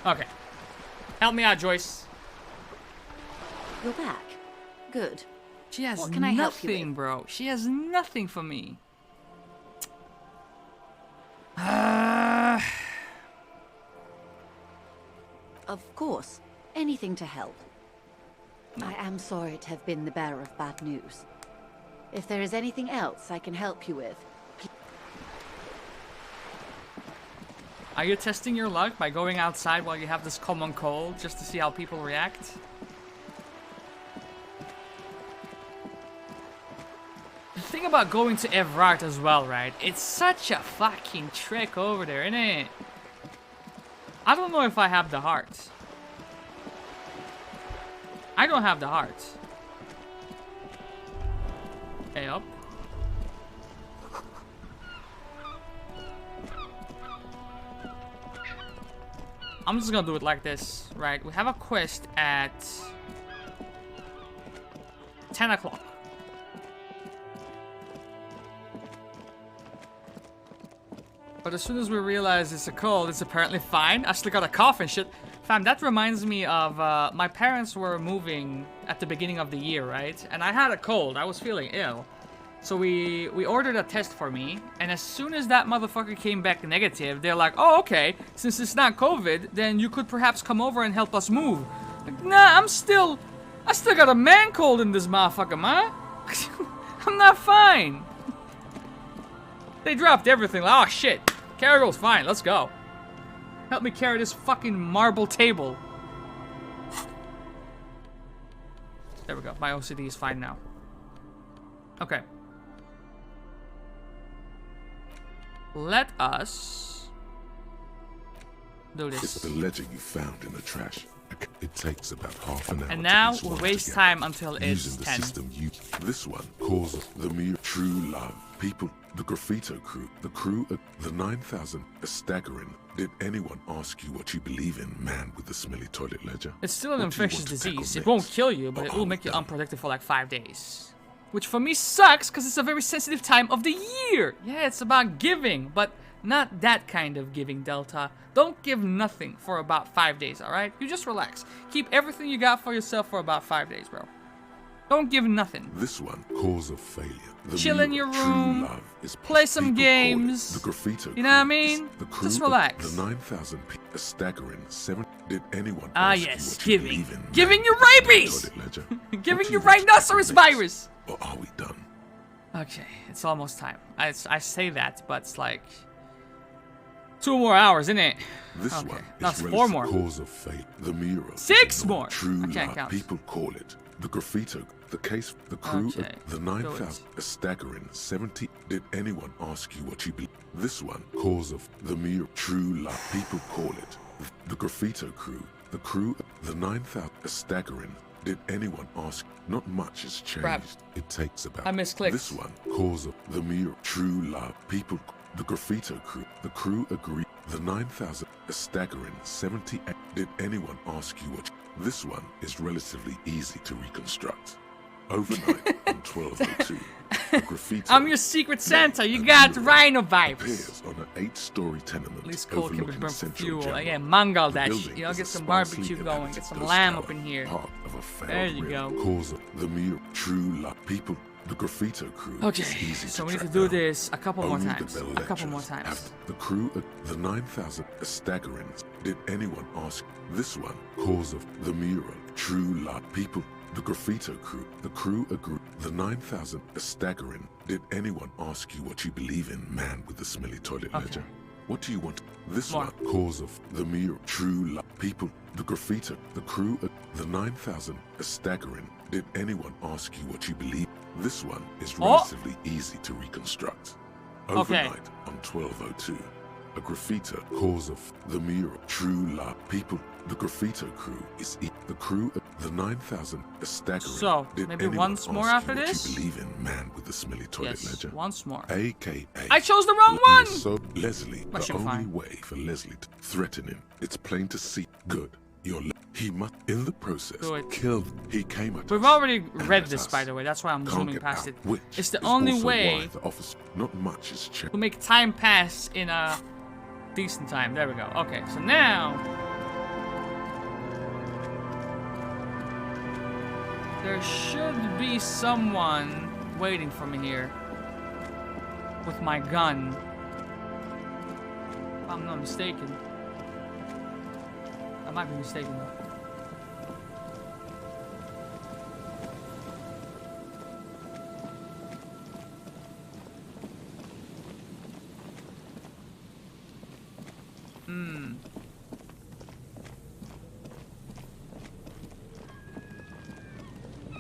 Okay. Help me out, Joyce. You're back. Good. She has What can I help you nothing, with? bro. She has nothing for me. Of course. Anything to help. I am sorry to have been the bearer of bad news. If there is anything else I can help you with, Are you testing your luck by going outside while you have this common cold just to see how people react? The thing about going to Everard as well, right? It's such a fucking trek over there, isn't it? I don't know if I have the heart. I don't have the heart. Okay, up. I'm just gonna do it like this, right? We have a quest at 10 o'clock. But as soon as we realize it's a cold, it's apparently fine. I still got a cough and shit. Fam, that reminds me of my parents were moving at the beginning of the year, right? And I had a cold. I was feeling ill. So we ordered a test for me, and as soon as that motherfucker came back negative, they're like, oh, okay, since it's not COVID, then you could perhaps come over and help us move. Like, nah, I still got a man cold in this motherfucker, man. I'm not fine. They dropped everything, like, oh shit, Caragol's fine, let's go. Help me carry this fucking marble table. There we go, my OCD is fine now. Okay. Let us do It's this. the ledger you found in the trash. It takes about half an hour. And now to we'll piece one waste together. time until it's Using the 10. system this one calls the mere true love. People, the graffito crew, the crew, the 9,000, a staggering. Did anyone ask you what you believe in, man with the smelly toilet ledger? It's still an What do you infectious want to tackle disease. It next? won't kill you, but it will make you unproductive for like 5 days. Which for me sucks, because it's a very sensitive time of the year. Yeah, it's about giving, but not that kind of giving, Delta. Don't give nothing for about 5 days, alright? You just relax. Keep everything you got for yourself for about 5 days, bro. Don't give nothing. This one, cause of failure. The Chill in mirror, your true room, love is play some people call it games. The graffito You know what I crew is mean? the crew Just of relax. The 9,000 a staggering 7. Did anyone Ah, ask yes, you what giving. you believe in, Giving man you with the smelly rabies! toilet ledger? Giving What do you want to tackle rhinoceros next? virus! Or are we done? Okay, it's almost time. I say that, but it's like 2 more hours, isn't it? This Okay, one that's is 4 more. cause of fate. The mirror. 6 the more. True I can't love. count. People call it the graffito. The case. The crew. Okay, The do 9,000. it. A staggering 70. Did anyone ask you what you believe? This one. Cause of the mirror. True love. People call it the graffito crew. The crew. The 9,000. A staggering. Did anyone ask? Not much has changed. Crap. It takes about. I misclicked. This one. Cause of the mirror. True love. People. The graffito crew. The crew agree. The 9,000. A staggering 70. Did anyone ask you what? This one is relatively easy to reconstruct. Overnight on 1202, the graffiti. I'm your secret Santa. You got rhino vibes. Appears on an 8-story tenement At least coal can be overlooking burnt for central fuel. General. Yeah, mangal The that building shit. You know, is get a some sparsely barbecue going, inhabited get some ghost lamb tower, up in here. Part of a failed There you rail. go. Cause of the mere true love. People, the graffito crew. Okay, is easy so to we need to track do down. this a couple more Only the times. bell A couple more lectures times. have the crew, the 9,000, a staggering. Did anyone ask? This one, cause of the mirror, true love. People, the graffito crew, the crew agree. The 9,000, a staggering. Did anyone ask you what you believe in, man with the smelly toilet ledger? What do you want? This More. one, cause of the mirror, true love. People, the graffito, the crew, the 9,000, a staggering. Did anyone ask you what you believe? This one is relatively easy to reconstruct. Overnight on 1202, a graffito, cause of the mirror, true love. People, the graffito crew is the crew, the 9,000, a staggering. So, Did maybe anyone once more ask after you what this? You believe in, man with the smelly toilet Yes, ledger. once more. AKA. I chose the wrong one! So Leslie, That the should be only fine. way for Leslie to threaten him, it's plain to see. Good. He must, in the process, Good. kill. He came at We've us, already and read at this, us. by the way. That's why I'm Can't zooming get past out, it. which It's the is only also way why the office, not much has changed. to make time pass in a decent time. There we go. Okay, so now there should be someone waiting for me here with my gun. If I'm not mistaken. I might be mistaken though.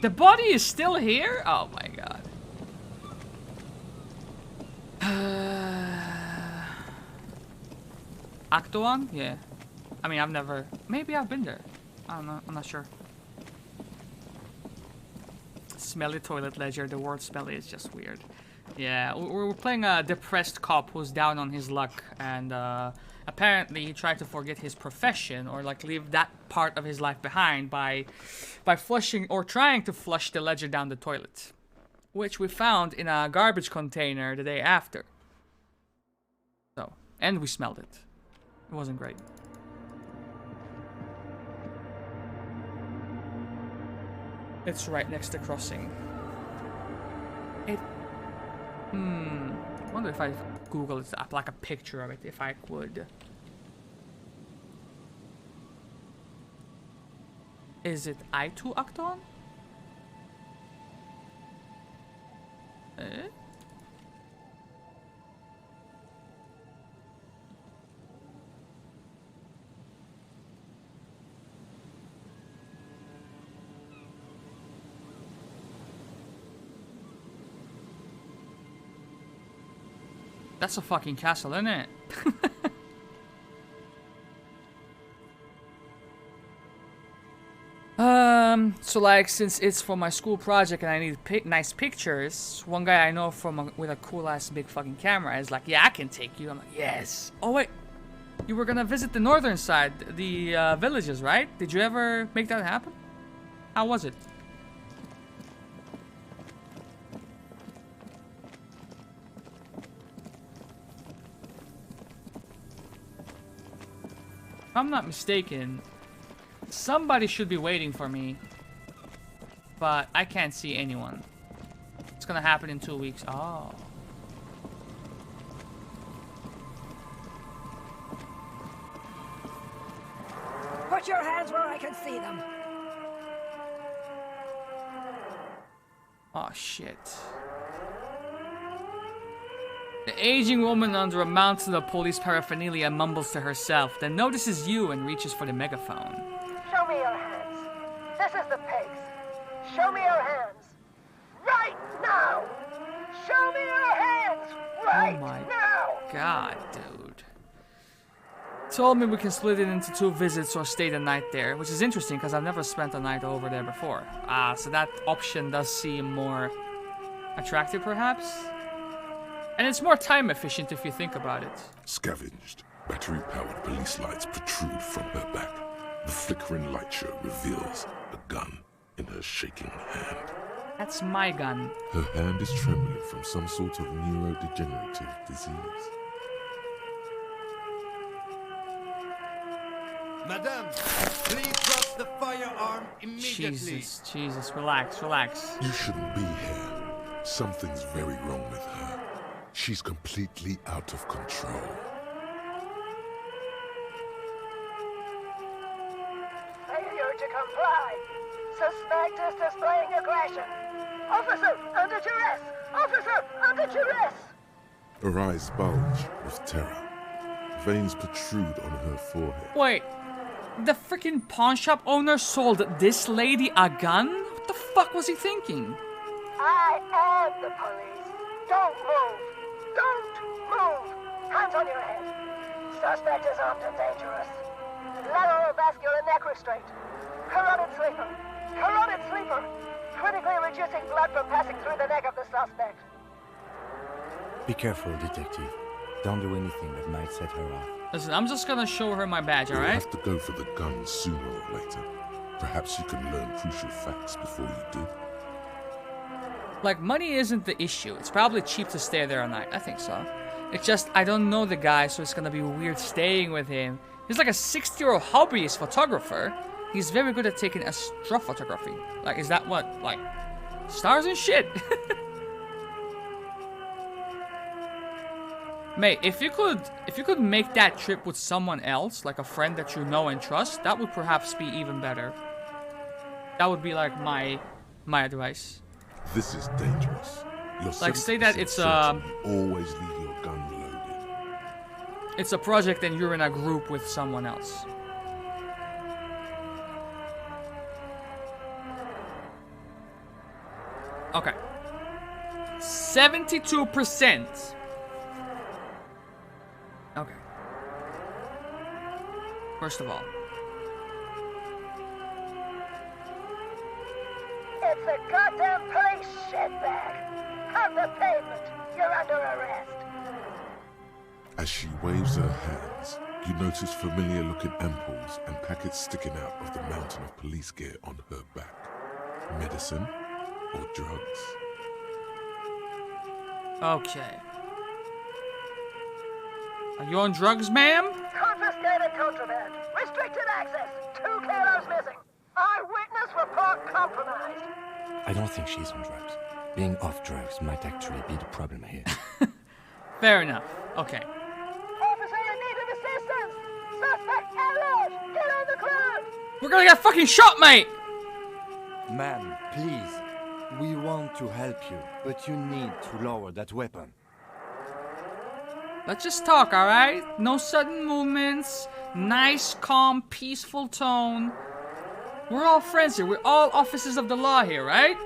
The body is still here? Oh my god. Aktuan? Yeah. I mean, I've never... Maybe I've been there. I don't know. I'm not sure. Smelly toilet ledger. The word smelly is just weird. Yeah, we're playing a depressed cop who's down on his luck. And apparently he tried to forget his profession or like leave that part of his life behind by flushing or trying to flush the ledger down the toilet. Which we found in a garbage container the day after. So, and we smelled it. It wasn't great. It's right next to crossing. It... wonder if I Google it, like a picture of it, if I could. Is it I2 Acton? Eh? That's a fucking castle, isn't it? So like, since it's for my school project and I need nice pictures, one guy I know with a cool ass big fucking camera is like, yeah, I can take you. I'm like, yes. Oh wait, you were gonna visit the northern side, the villages, right? Did you ever make that happen? How was it? If I'm not mistaken, somebody should be waiting for me, but I can't see anyone. It's gonna happen in 2 weeks. Oh. Put your hands where I can see them. Oh shit. The aging woman under a mountain of police paraphernalia mumbles to herself, then notices you and reaches for the megaphone. Show me your hands. This is the pigs. Show me your hands. Right now! Show me your hands! Right oh my now! God, dude. Told me we can split it into 2 visits or stay the night there, which is interesting because I've never spent a night over there before. So that option does seem more attractive, perhaps? And it's more time efficient if you think about it. Scavenged, battery-powered police lights protrude from her back. The flickering light show reveals a gun in her shaking hand. That's my gun. Her hand is trembling from some sort of neurodegenerative disease. Madame, please drop the firearm immediately. Jesus, relax. You shouldn't be here. Something's very wrong with her. She's completely out of control. Failure to comply. Suspect is displaying aggression. Officer, under duress! Officer, under duress! Her eyes bulge with terror. Veins protrude on her forehead. Wait, the freaking pawn shop owner sold this lady a gun? What the fuck was he thinking? I am the police. Don't move. Don't move. Hands on your head. Suspect is armed and dangerous. Lateral vascular neck restraint. Carotid sleeper. Carotid sleeper. Critically reducing blood from passing through the neck of the suspect. Be careful, detective. Don't do anything that might set her off. Listen, I'm just gonna show her my badge, alright? You'll have to go for the gun sooner or later. Perhaps you can learn crucial facts before you do. Like, money isn't the issue. It's probably cheap to stay there a night. I think so. It's just, I don't know the guy, so it's gonna be weird staying with him. He's like a 60-year-old hobbyist photographer. He's very good at taking astrophotography. Like, is that what? Like, stars and shit? Mate, if you could make that trip with someone else, like a friend that you know and trust, that would perhaps be even better. That would be like my advice. This is dangerous. Like, say that it's always leave your gun loaded. It's a project and you're in a group with someone else. Okay. 72%. Okay. First of all. It's a goddamn police shitbag. Have the pavement. You're under arrest. As she waves her hands, you notice familiar-looking ampoules and packets sticking out of the mountain of police gear on her back. Medicine or drugs? Okay. Are you on drugs, ma'am? Confiscated contraband. Restricted access. 2 kilos missing. Eyewitness report compromised. I don't think she's on drugs. Being off drugs might actually be the problem here. Fair enough. Okay. Officer in need of assistance. Suspect alert. Get on the ground. We're gonna get fucking shot, mate! Ma'am, please. We want to help you, but you need to lower that weapon. Let's just talk, alright? No sudden movements. Nice, calm, peaceful tone. We're all friends here. We're all officers of the law here, right?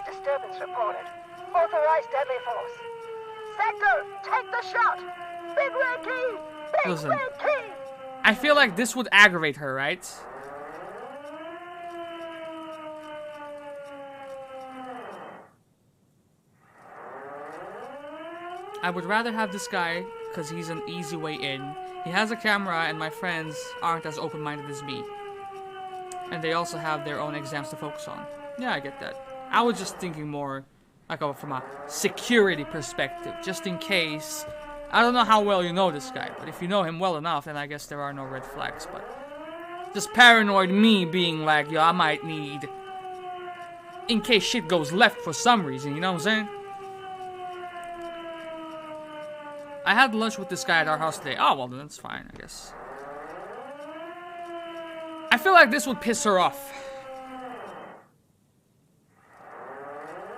Disturbance reported. Authorized deadly force. Sector, take the shot. Big red key. Big Listen, red key. I feel like this would aggravate her, right? I would rather have this guy because he's an easy way in. He has a camera and my friends aren't as open-minded as me. And they also have their own exams to focus on. Yeah, I get that. I was just thinking more like from a security perspective, just in case. I don't know how well you know this guy, but if you know him well enough, then I guess there are no red flags. But just paranoid me being like, yo, I might need, in case shit goes left for some reason, you know what I'm saying? I had lunch with this guy at our house today. Oh, well, then that's fine, I guess. I feel like this would piss her off.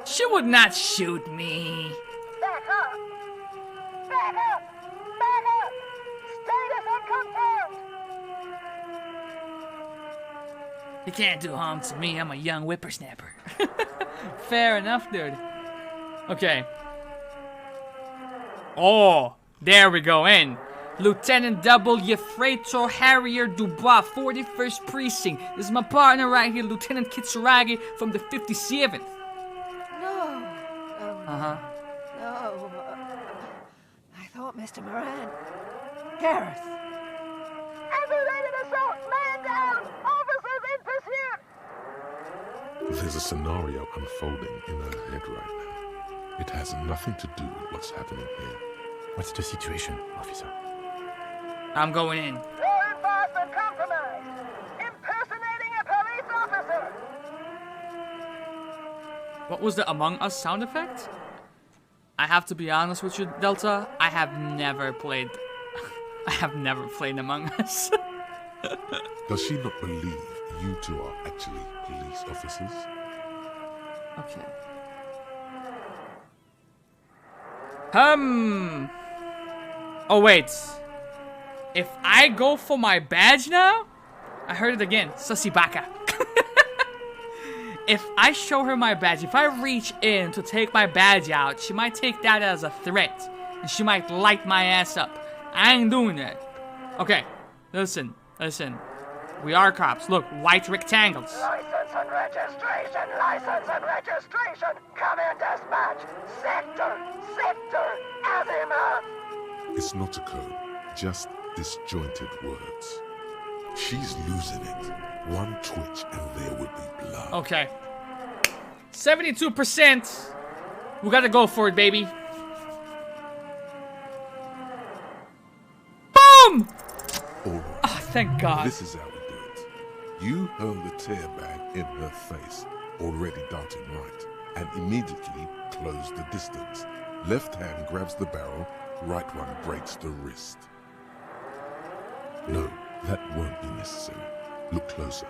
She would not shoot me. Back up! Back up! Back up! Status unconfirmed! He can't do harm to me. I'm a young whippersnapper. Fair enough, dude. Okay. Oh, there we go in. Lieutenant W. Freighter Harrier Dubois, 41st Precinct. This is my partner right here, Lieutenant Kitsuragi from the 57th. No. Uh-huh. No. I thought Mr. Moran. Gareth. Aggravated assault! Man down! Officers in pursuit! There's a scenario unfolding in her head right now. It has nothing to do with what's happening here. What's the situation, officer? I'm going in. Law enforcement compromised! Impersonating a police officer! What was the Among Us sound effect? I have to be honest with you, Delta. I have never played Among Us. Does she not believe you two are actually police officers? Okay. Oh wait. If I go for my badge now? I heard it again. Sussy baka. If I show her my badge, if I reach in to take my badge out, she might take that as a threat. And she might light my ass up. I ain't doing that. Okay. Listen. We are cops. Look, white rectangles. License and registration! License and registration! Come in, dispatch! Sector! Azimuth! It's not a code, just disjointed words. She's losing it. One twitch and there would be blood. Okay. 72%. We gotta go for it, baby. Boom! Alright. Oh, thank God. This is how we do it. You hurl the tear bag in her face, already darting right, and immediately close the distance. Left hand grabs the barrel, right one breaks the wrist. No, that won't be necessary. Look closer.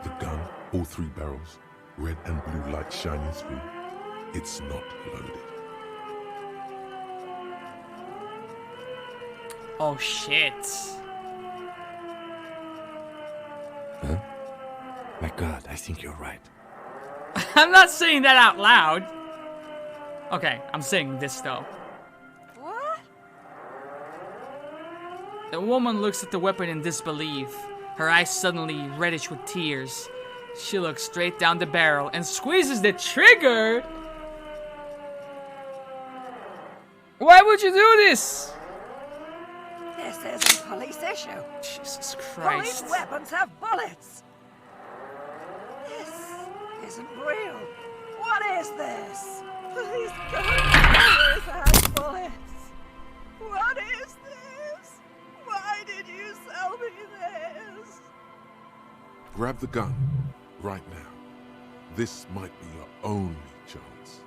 The gun, all three barrels, red and blue light shining through. It's not loaded. Oh, shit. Huh? My God, I think you're right. I'm not saying that out loud. Okay, I'm saying this, though. What? The woman looks at the weapon in disbelief. Her eyes suddenly reddish with tears. She looks straight down the barrel and squeezes the trigger. Why would you do this? This isn't a police issue. Jesus Christ. Police weapons have bullets. This isn't real. What is this? Police guns have bullets. What is this? Why did you sell me this? Grab the gun, right now. This might be your only chance.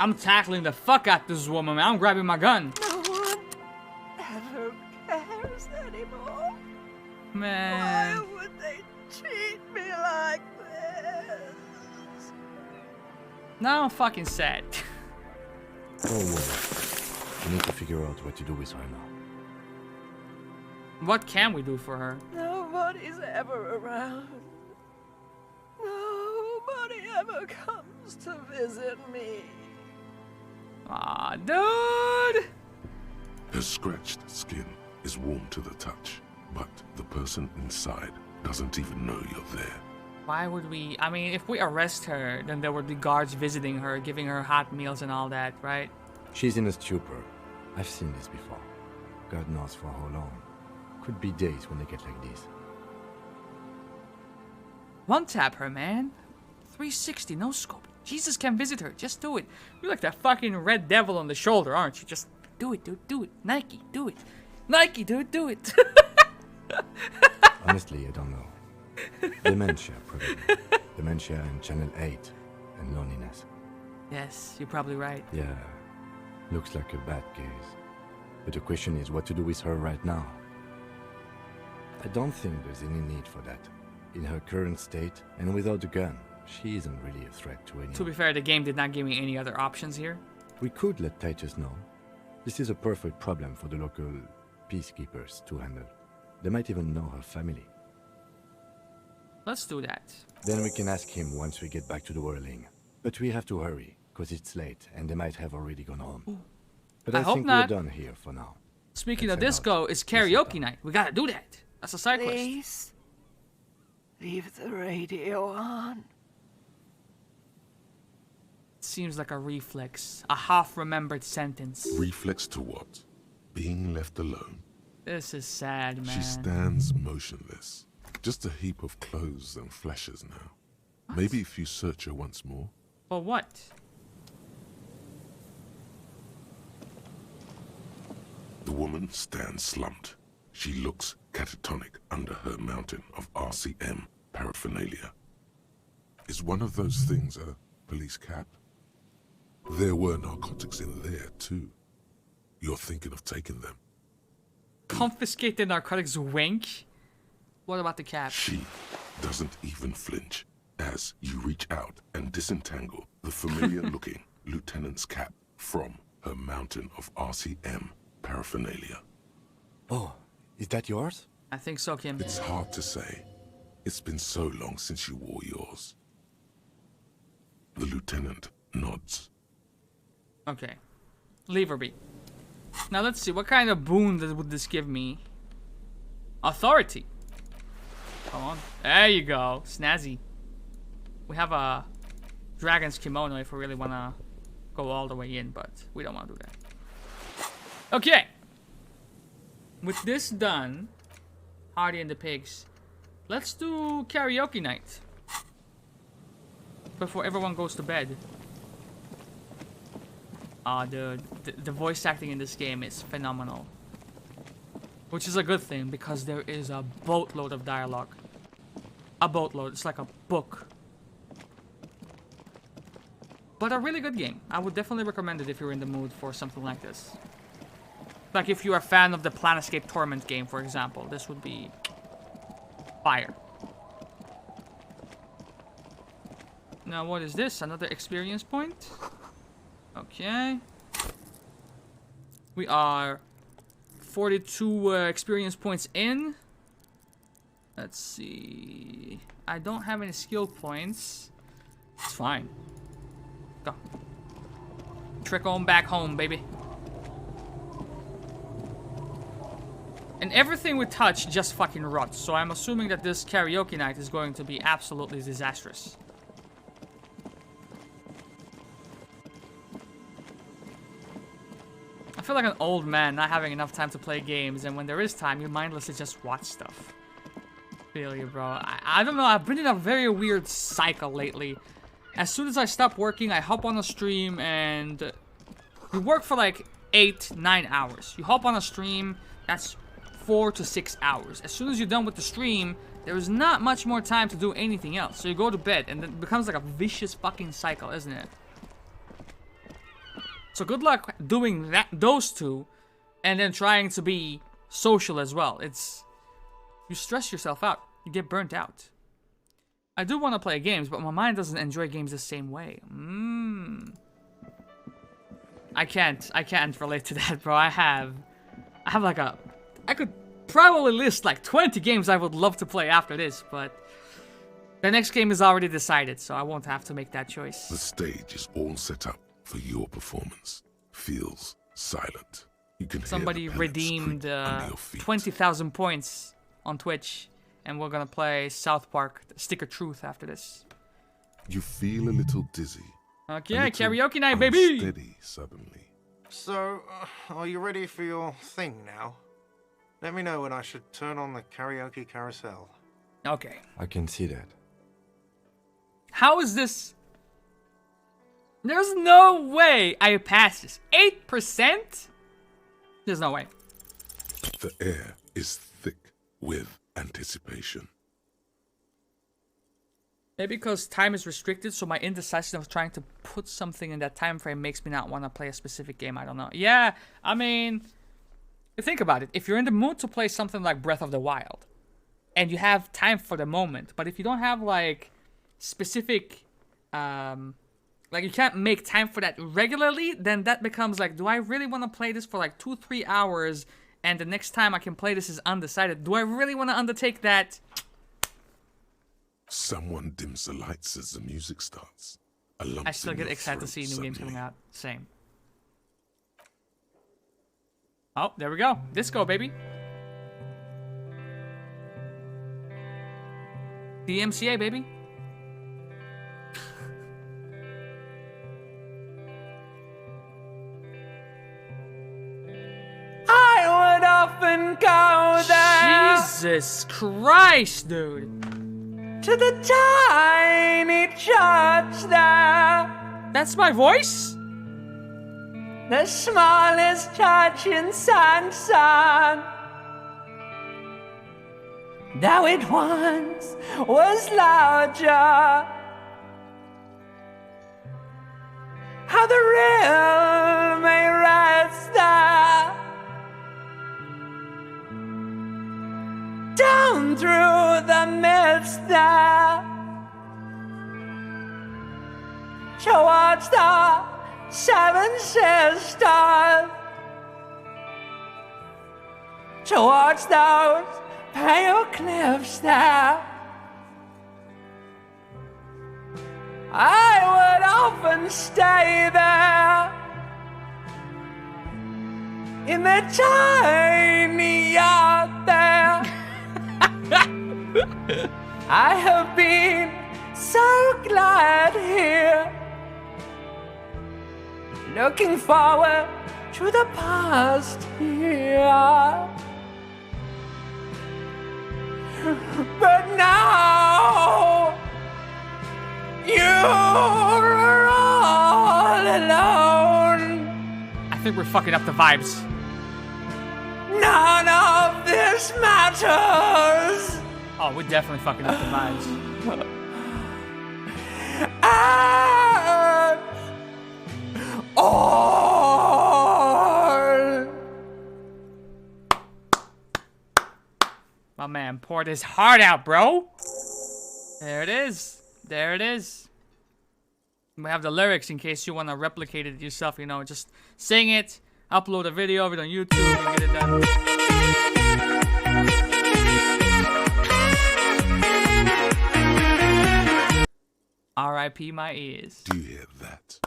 I'm tackling the fuck out this woman, man. I'm grabbing my gun. No one ever cares anymore. Man. Why would they treat me like this? Now I'm fucking sad. Poor woman. We need to figure out what to do with her now. What can we do for her? Nobody's ever around. Nobody ever comes to visit me. Aw, dude! Her scratched skin is warm to the touch, but the person inside doesn't even know you're there. Why would we? I mean, if we arrest her, then there would be guards visiting her, giving her hot meals and all that, right? She's in a stupor. I've seen this before. God knows for how long. Could be days when they get like this. One tap her, man. 360, no scope. Jesus can visit her. Just do it. You're like that fucking red devil on the shoulder, aren't you? Just do it, dude. Do it. Nike, do it. Nike, dude, do it. Honestly, I don't know. Dementia, probably. Dementia and Channel 8 and loneliness. Yes, you're probably right. Yeah, looks like a bad case. But the question is what to do with her right now. I don't think there's any need for that. In her current state, and without the gun, she isn't really a threat to anyone. To be fair, the game did not give me any other options here. We could let Titus know. This is a perfect problem for the local peacekeepers to handle. They might even know her family. Let's do that. Then we can ask him once we get back to the whirling. But we have to hurry, because it's late, and they might have already gone home. Ooh. But I I hope think not. we're done here for now. Speaking Let's of head disco, it's karaoke night. We gotta do that. That's a side quest. Please, leave the radio on. Seems like a reflex. A half-remembered sentence. Reflex to what? Being left alone. This is sad, man. She stands motionless. Just a heap of clothes and fleshes now. What? Maybe if you search her once more. For what? The woman stands slumped. She looks catatonic under her mountain of RCM paraphernalia. Is one of those things a police cap? There were narcotics in there too. You're thinking of taking them. Confiscate the narcotics, wink? What about the cap? She doesn't even flinch as you reach out and disentangle the familiar-looking lieutenant's cap from her mountain of RCM paraphernalia. Oh, is that yours? I think so, Kim. It's hard to say. It's been so long since you wore yours. The lieutenant nods. Okay. Leave her be. Now let's see, what kind of boon would this give me? Authority. Come on. There you go. Snazzy. We have a dragon's kimono if we really want to go all the way in, but we don't want to do that. Okay. With this done, Hardy and the Pigs, let's do karaoke night. Before everyone goes to bed. Ah, dude, the voice acting in this game is phenomenal. Which is a good thing, because there is a boatload of dialogue. A boatload, it's like a book. But a really good game. I would definitely recommend it if you're in the mood for something like this. Like if you're a fan of the Planescape Torment game, for example, this would be fire. Now what is this? Another experience point? Okay. We are 42 experience points in. Let's see. I don't have any skill points. It's fine. Go. Trick on back home, baby. And everything we touch just fucking rots. So I'm assuming that this karaoke night is going to be absolutely disastrous. I feel like an old man not having enough time to play games, and when there is time, you mindlessly just watch stuff. Feel you, bro. I don't know, I've been in a very weird cycle lately. As soon as I stop working, I hop on a stream, and you work for like 8-9 hours. You hop on a stream, that's 4 to 6 hours. As soon as you're done with the stream, there is not much more time to do anything else. So you go to bed, and it becomes like a vicious fucking cycle, isn't it? So good luck doing those two, and then trying to be social as well. You stress yourself out. You get burnt out. I do want to play games, but my mind doesn't enjoy games the same way. I can't relate to that, bro. I have like I could probably list like 20 games I would love to play after this, but the next game is already decided, so I won't have to make that choice. The stage is all set up for your performance. Feels silent. You can Somebody hear the redeemed pellets creep under your feet. 20,000 points on Twitch, and we're gonna play South Park Stick of Truth after this. You feel a little dizzy. Okay, a little karaoke night, baby! unsteady suddenly. So, are you ready for your thing now? Let me know when I should turn on the karaoke carousel. Okay. I can see that. How is this? There's no way I pass this. 8%? There's no way. The air is thick with anticipation. Maybe because time is restricted, so my indecisiveness of trying to put something in that time frame makes me not want to play a specific game. I don't know. Yeah, I mean, think about it. If you're in the mood to play something like Breath of the Wild, and you have time for the moment, but if you don't have like specific, like you can't make time for that regularly, then that becomes like, do I really want to play this for like 2-3 hours, and the next time I can play this is undecided? Do I really want to undertake that? Someone dims the lights as the music starts. A lump I still in get your excited to throat see new games suddenly. coming out. Same. Oh, there we go. Disco, baby. DMCA, baby. I would often go there. Jesus Christ, dude. To the tiny church there. That's my voice? The smallest church in Sanson. Though it once was larger. How the real may rest there. Down through the mist there. Towards the Seven Sisters. Towards those pale cliffs there. I would often stay there. In the tiny yard there. I have been so glad here. Looking forward to the past here. But now you're all alone. I think we're fucking up the vibes. None of this matters. Oh, we're definitely fucking up the vibes. And all. My man poured his heart out, bro. There it is. There it is. We have the lyrics in case you want to replicate it yourself, you know. Just sing it, upload a video of it on YouTube, and get it done. R.I.P. my ears. Do you hear that?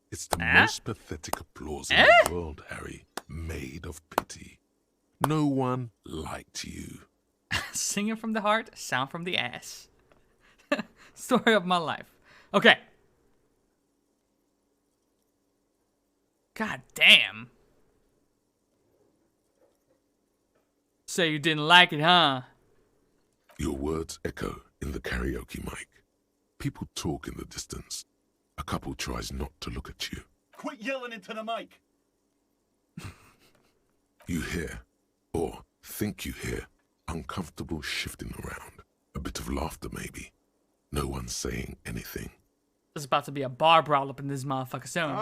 It's the most pathetic applause in the world, Harry. Made of pity. No one liked you. Singing from the heart, sound from the ass. Story of my life. Okay. God damn. So you didn't like it, huh? Your words echo in the karaoke mic. People talk in the distance. A couple tries not to look at you. Quit yelling into the mic. You hear, or think you hear, uncomfortable shifting around. A bit of laughter, maybe. No one saying anything. There's about to be a bar brawl up in this motherfucker soon.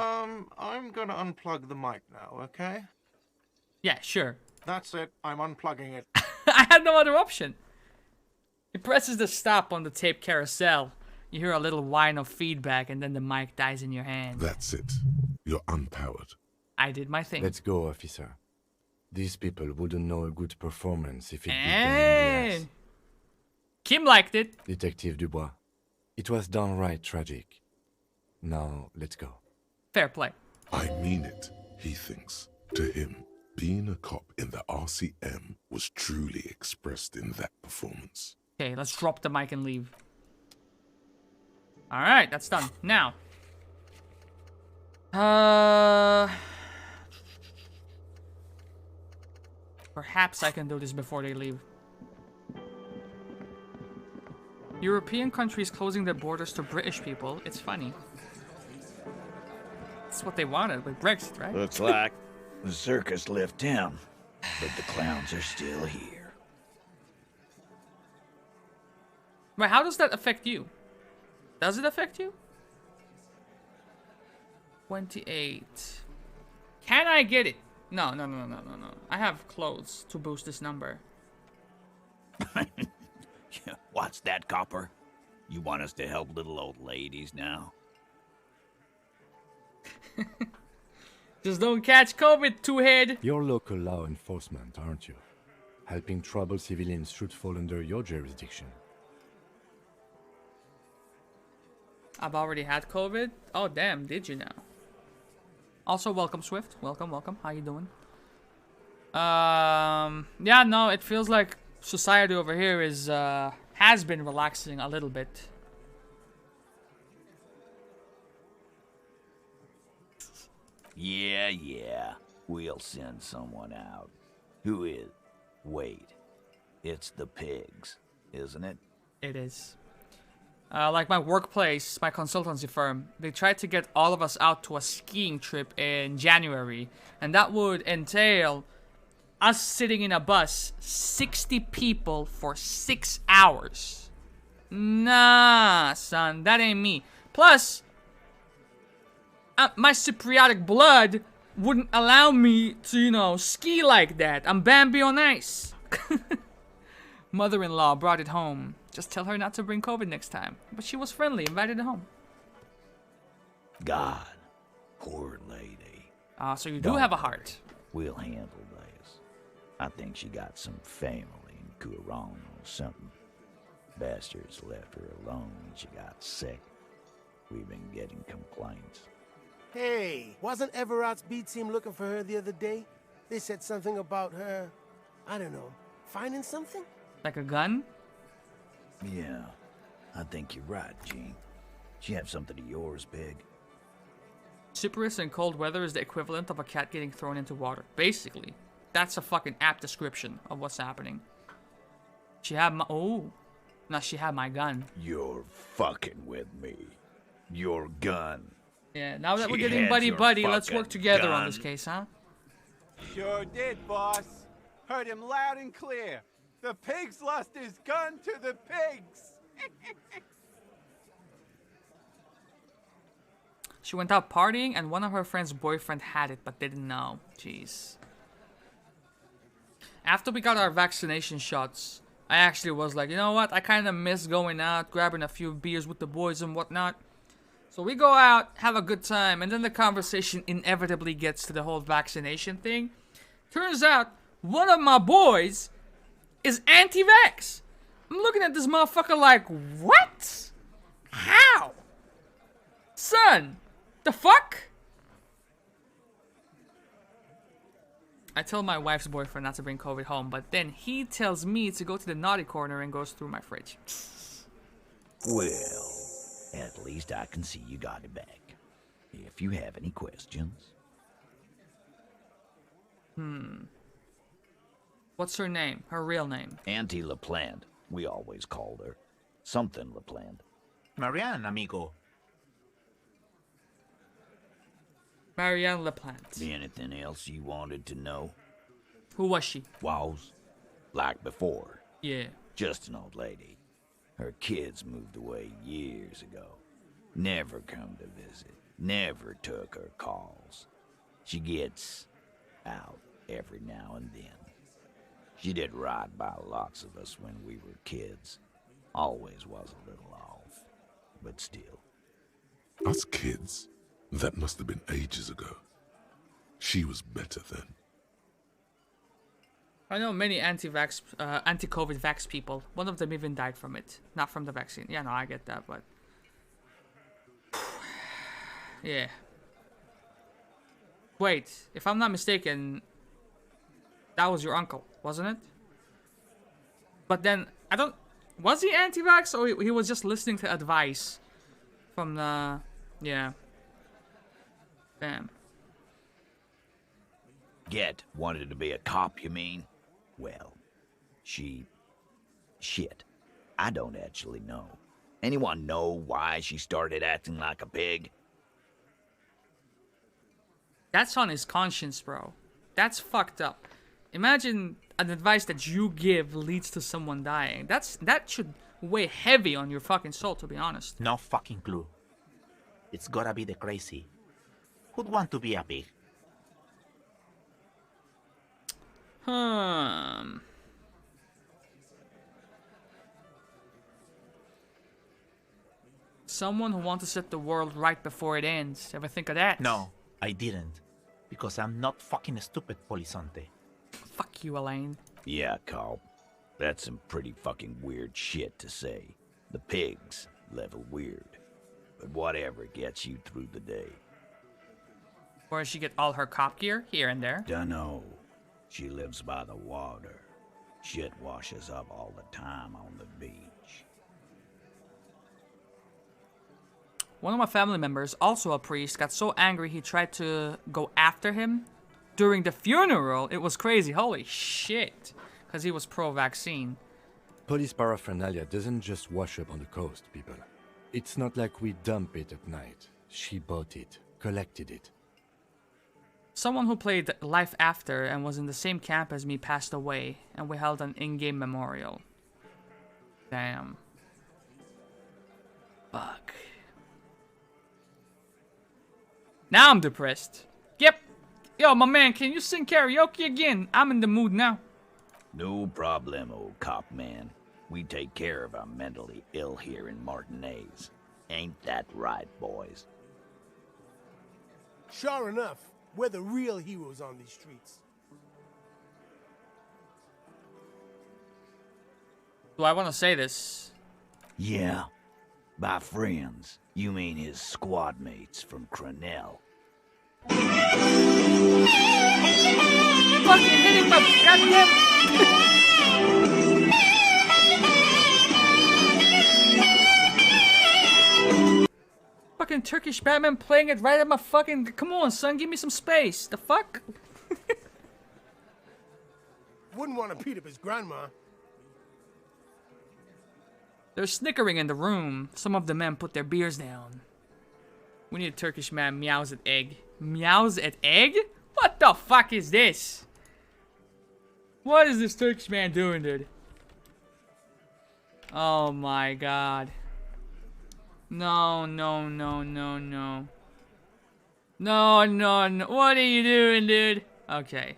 I'm gonna unplug the mic now, okay? Yeah, sure. That's it. I'm unplugging it. I had no other option. He presses the stop on the tape carousel. You hear a little whine of feedback, and then the mic dies in your hand. That's it. You're unpowered. I did my thing. Let's go, officer. These people wouldn't know a good performance if it beat them in the Hey! ass. Kim liked it. Detective Dubois, it was downright tragic. Now, let's go. Fair play. I mean it, he thinks. To him, being a cop in the RCM was truly expressed in that performance. Okay, let's drop the mic and leave. Alright, that's done. Now. Perhaps I can do this before they leave. European countries closing their borders to British people. It's funny. That's what they wanted with Brexit, right? Looks like the circus left town, but the clowns are still here. Wait, how does that affect you? Does it affect you? 28. Can I get it? No. I have clothes to boost this number. What's that, Copper? You want us to help little old ladies now? Just don't catch COVID, two-head. You're local law enforcement, aren't you? Helping troubled civilians should fall under your jurisdiction. I've already had COVID. Oh, damn, did you now? Also, welcome, Swift. Welcome. How you doing? Yeah, no, it feels like society over here is, has been relaxing a little bit. Yeah. We'll send someone out. Who is? Wait. It's the pigs, isn't it? It is. Like my workplace, my consultancy firm, they tried to get all of us out to a skiing trip in January. And that would entail us sitting in a bus, 60 people for 6 hours. Nah, son, that ain't me. Plus, my Cypriotic blood wouldn't allow me to, ski like that. I'm Bambi on ice. Mother-in-law brought it home. Just tell her not to bring COVID next time. But she was friendly, invited it home. God, poor lady. So you do have a heart. We'll handle this. I think she got some family in Kuron or something. Bastards left her alone when she got sick. We've been getting complaints. Hey, wasn't Everard's B team looking for her the other day? They said something about her, I don't know, finding something? Like a gun? Yeah, I think you're right, Gene. She have something of yours, Big. Cyprus in cold weather is the equivalent of a cat getting thrown into water. Basically. That's a fucking apt description of what's happening. She had my... Oh. No, she had my gun. You're fucking with me. Your gun. Yeah, now that we're getting buddy-buddy, let's work together on this case, huh? Sure did, boss. Heard him loud and clear. The pigs lost his gun to the pigs. She went out partying and one of her friend's boyfriend had it but didn't know. Jeez. After we got our vaccination shots, I actually was like, you know what? I kind of miss going out, grabbing a few beers with the boys and whatnot. So we go out, have a good time, and then the conversation inevitably gets to the whole vaccination thing. Turns out, one of my boys is anti-vax. I'm looking at this motherfucker like, what? How? Son, the fuck? I tell my wife's boyfriend not to bring COVID home, but then he tells me to go to the naughty corner and goes through my fridge. Well, at least I can see you got it back. If you have any questions. What's her name? Her real name? Auntie LaPlante. We always called her. Something LaPlante. Marianne, amigo. Marianne LaPlante. Anything else you wanted to know? Who was she? Was. Like before. Yeah. Just an old lady. Her kids moved away years ago. Never come to visit. Never took her calls. She gets out every now and then. She did right by lots of us when we were kids. Always was a little off, but still. Us kids? That must have been ages ago. She was better then. I know many anti-vax, anti-COVID vax people. One of them even died from it. Not from the vaccine. Yeah, no, I get that, but... yeah. Wait, if I'm not mistaken, that was your uncle, wasn't it? But then, I don't... Was he anti-vax or he was just listening to advice from the... Yeah. Damn. Wanted to be a cop, you mean? Well, shit. I don't actually know. Anyone know why she started acting like a pig? That's on his conscience, bro. That's fucked up. Imagine an advice that you give leads to someone dying. That should weigh heavy on your fucking soul, to be honest. No fucking clue. It's gotta be the crazy. Who'd want to be a pig? Someone who wants to set the world right before it ends. Ever think of that? No, I didn't. Because I'm not fucking stupid, Polizonte. Fuck you, Elaine. Yeah, Carl. That's some pretty fucking weird shit to say. The pigs level weird. But whatever gets you through the day. Where does she get all her cop gear? Here and there. Dunno. She lives by the water. Shit washes up all the time on the beach. One of my family members, also a priest, got so angry he tried to go after him during the funeral. It was crazy. Holy shit. Because he was pro-vaccine. Police paraphernalia doesn't just wash up on the coast, people. It's not like we dump it at night. She bought it, collected it. Someone who played Life After and was in the same camp as me passed away, and we held an in-game memorial. Damn. Fuck. Now I'm depressed. Yep. Yo, my man, can you sing karaoke again? I'm in the mood now. No problem, old cop man. We take care of our mentally ill here in Martinez. Ain't that right, boys? Sure enough, we're the real heroes on these streets. Do I want to say this? Yeah. By friends, you mean his squad mates from Crenell. Fucking hitting my goddamn... Fucking Turkish Batman playing it right at my fucking... Come on, son, give me some space. The fuck? Wouldn't want to beat up his grandma. There's snickering in the room. Some of the men put their beers down. We need a Turkish man meows at egg. Meows at egg? What the fuck is this? What is this Turkish man doing, dude? Oh my god. No, no, no, no, no. No, no, no. What are you doing, dude? Okay.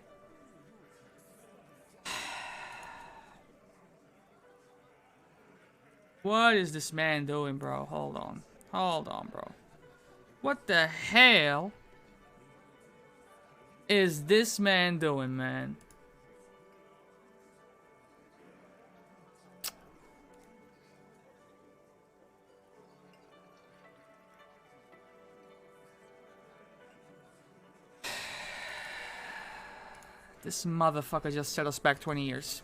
What is this man doing, bro? Hold on. Hold on, bro. What the hell is this man doing, man? This motherfucker just set us back 20 years.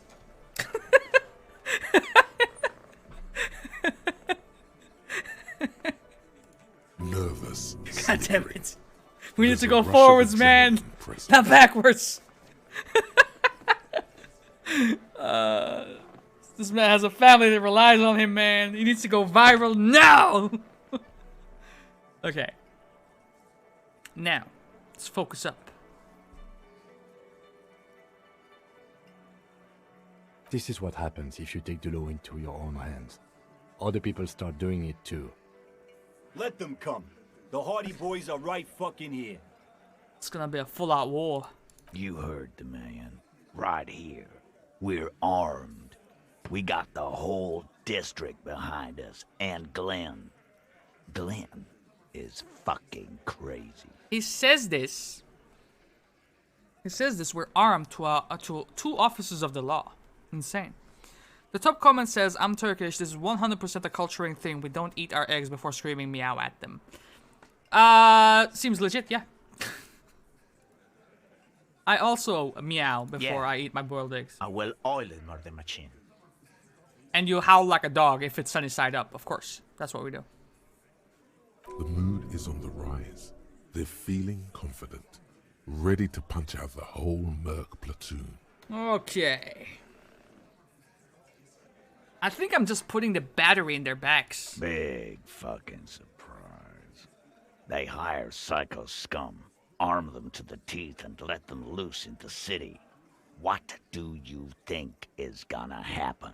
Nervous. God damn it. We need to go forwards, man. Not backwards. This man has a family that relies on him, man. He needs to go viral now. Okay. Now, let's focus up. This is what happens if you take the law into your own hands. Other people start doing it too. Let them come. The Hardy Boys are right fucking here. It's gonna be a full-out war. You heard the man. Right here. We're armed. We got the whole district behind us. And Glenn. Glenn is fucking crazy. He says this. He says this. We're armed to two officers of the law. Insane. The top comment says, I'm Turkish. This is 100% a culturing thing. We don't eat our eggs before screaming meow at them. Seems legit, yeah. I also meow before I eat my boiled eggs. A well-oiled murder machine. And you howl like a dog if it's sunny side up, of course. That's what we do. The mood is on the rise. They're feeling confident, ready to punch out the whole Merc platoon. Okay. I think I'm just putting the battery in their backs. Big fucking surprise. They hire psycho scum, arm them to the teeth, and let them loose in the city. What do you think is gonna happen?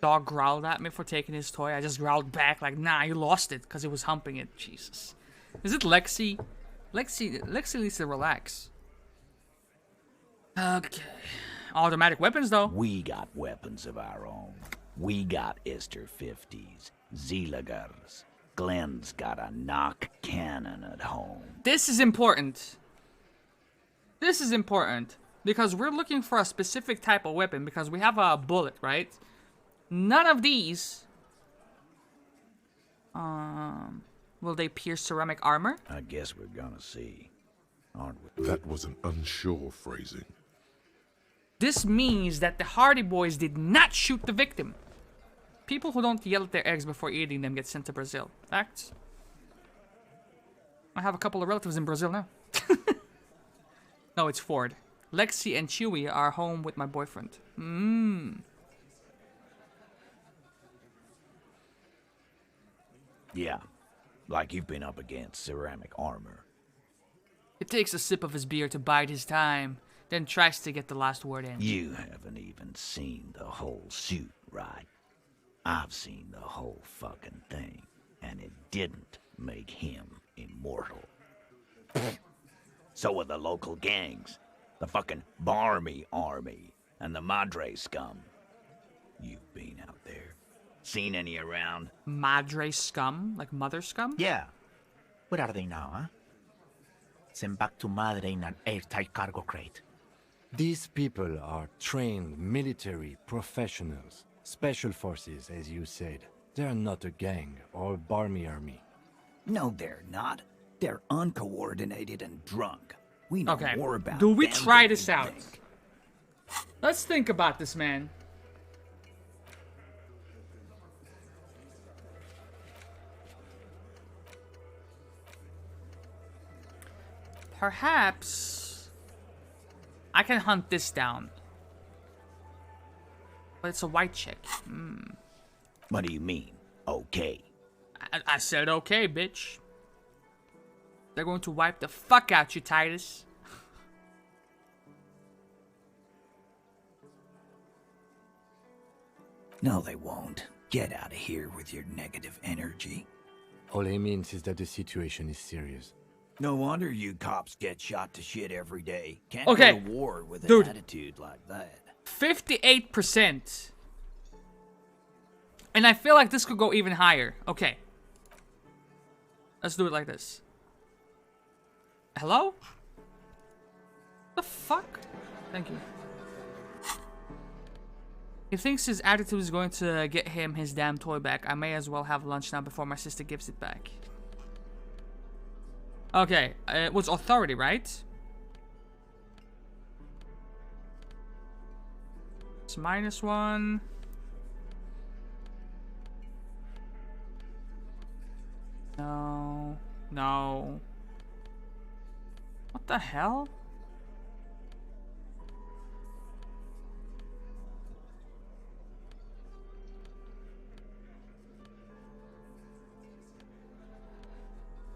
Dog growled at me for taking his toy. I just growled back like, nah, you lost it, because he was humping it. Jesus. Is it Lexi? Lexi needs to relax. Okay. Automatic weapons, though. We got weapons of our own. We got Ister 50s, Zeelagers. Glenn's got a knock cannon at home. This is important. This is important. Because we're looking for a specific type of weapon. Because we have a bullet, right? None of these... will they pierce ceramic armor? I guess we're gonna see, aren't we? That was an unsure phrasing. This means that the Hardy Boys did not shoot the victim. People who don't yell at their eggs before eating them get sent to Brazil. Facts. I have a couple of relatives in Brazil now. No, it's Ford. Lexi and Chewie are home with my boyfriend. Yeah, like you've been up against ceramic armor. He takes a sip of his beer to bide his time, then tries to get the last word in. You haven't even seen the whole suit, right? I've seen the whole fucking thing, and it didn't make him immortal. So are the local gangs, the fucking Barmy Army, and the Madre scum. You've been out there. Seen any around? Madre scum? Like mother scum? Yeah. Where are they now, huh? Sent back to Madre in an airtight cargo crate. These people are trained military professionals. Special forces, as you said. They're not a gang or a Barmy army. No, they're not. They're uncoordinated and drunk. We know Okay, more about do we them try than this you out? think. Let's think about this, man. Perhaps I can hunt this down. But it's a white chick. What do you mean, okay? I said okay, bitch. They're going to wipe the fuck out you, Titus. No, they won't. Get out of here with your negative energy. All he means is that the situation is serious. No wonder you cops get shot to shit every day. Can't Okay, go to war with dude. an attitude like that. 58%. And I feel like this could go even higher. Okay. Let's do it like this. Hello? The fuck? Thank you. He thinks his attitude is going to get him his damn toy back. I may as well have lunch now before my sister gives it back. Okay, it was authority, right? It's -1. No. No. What the hell?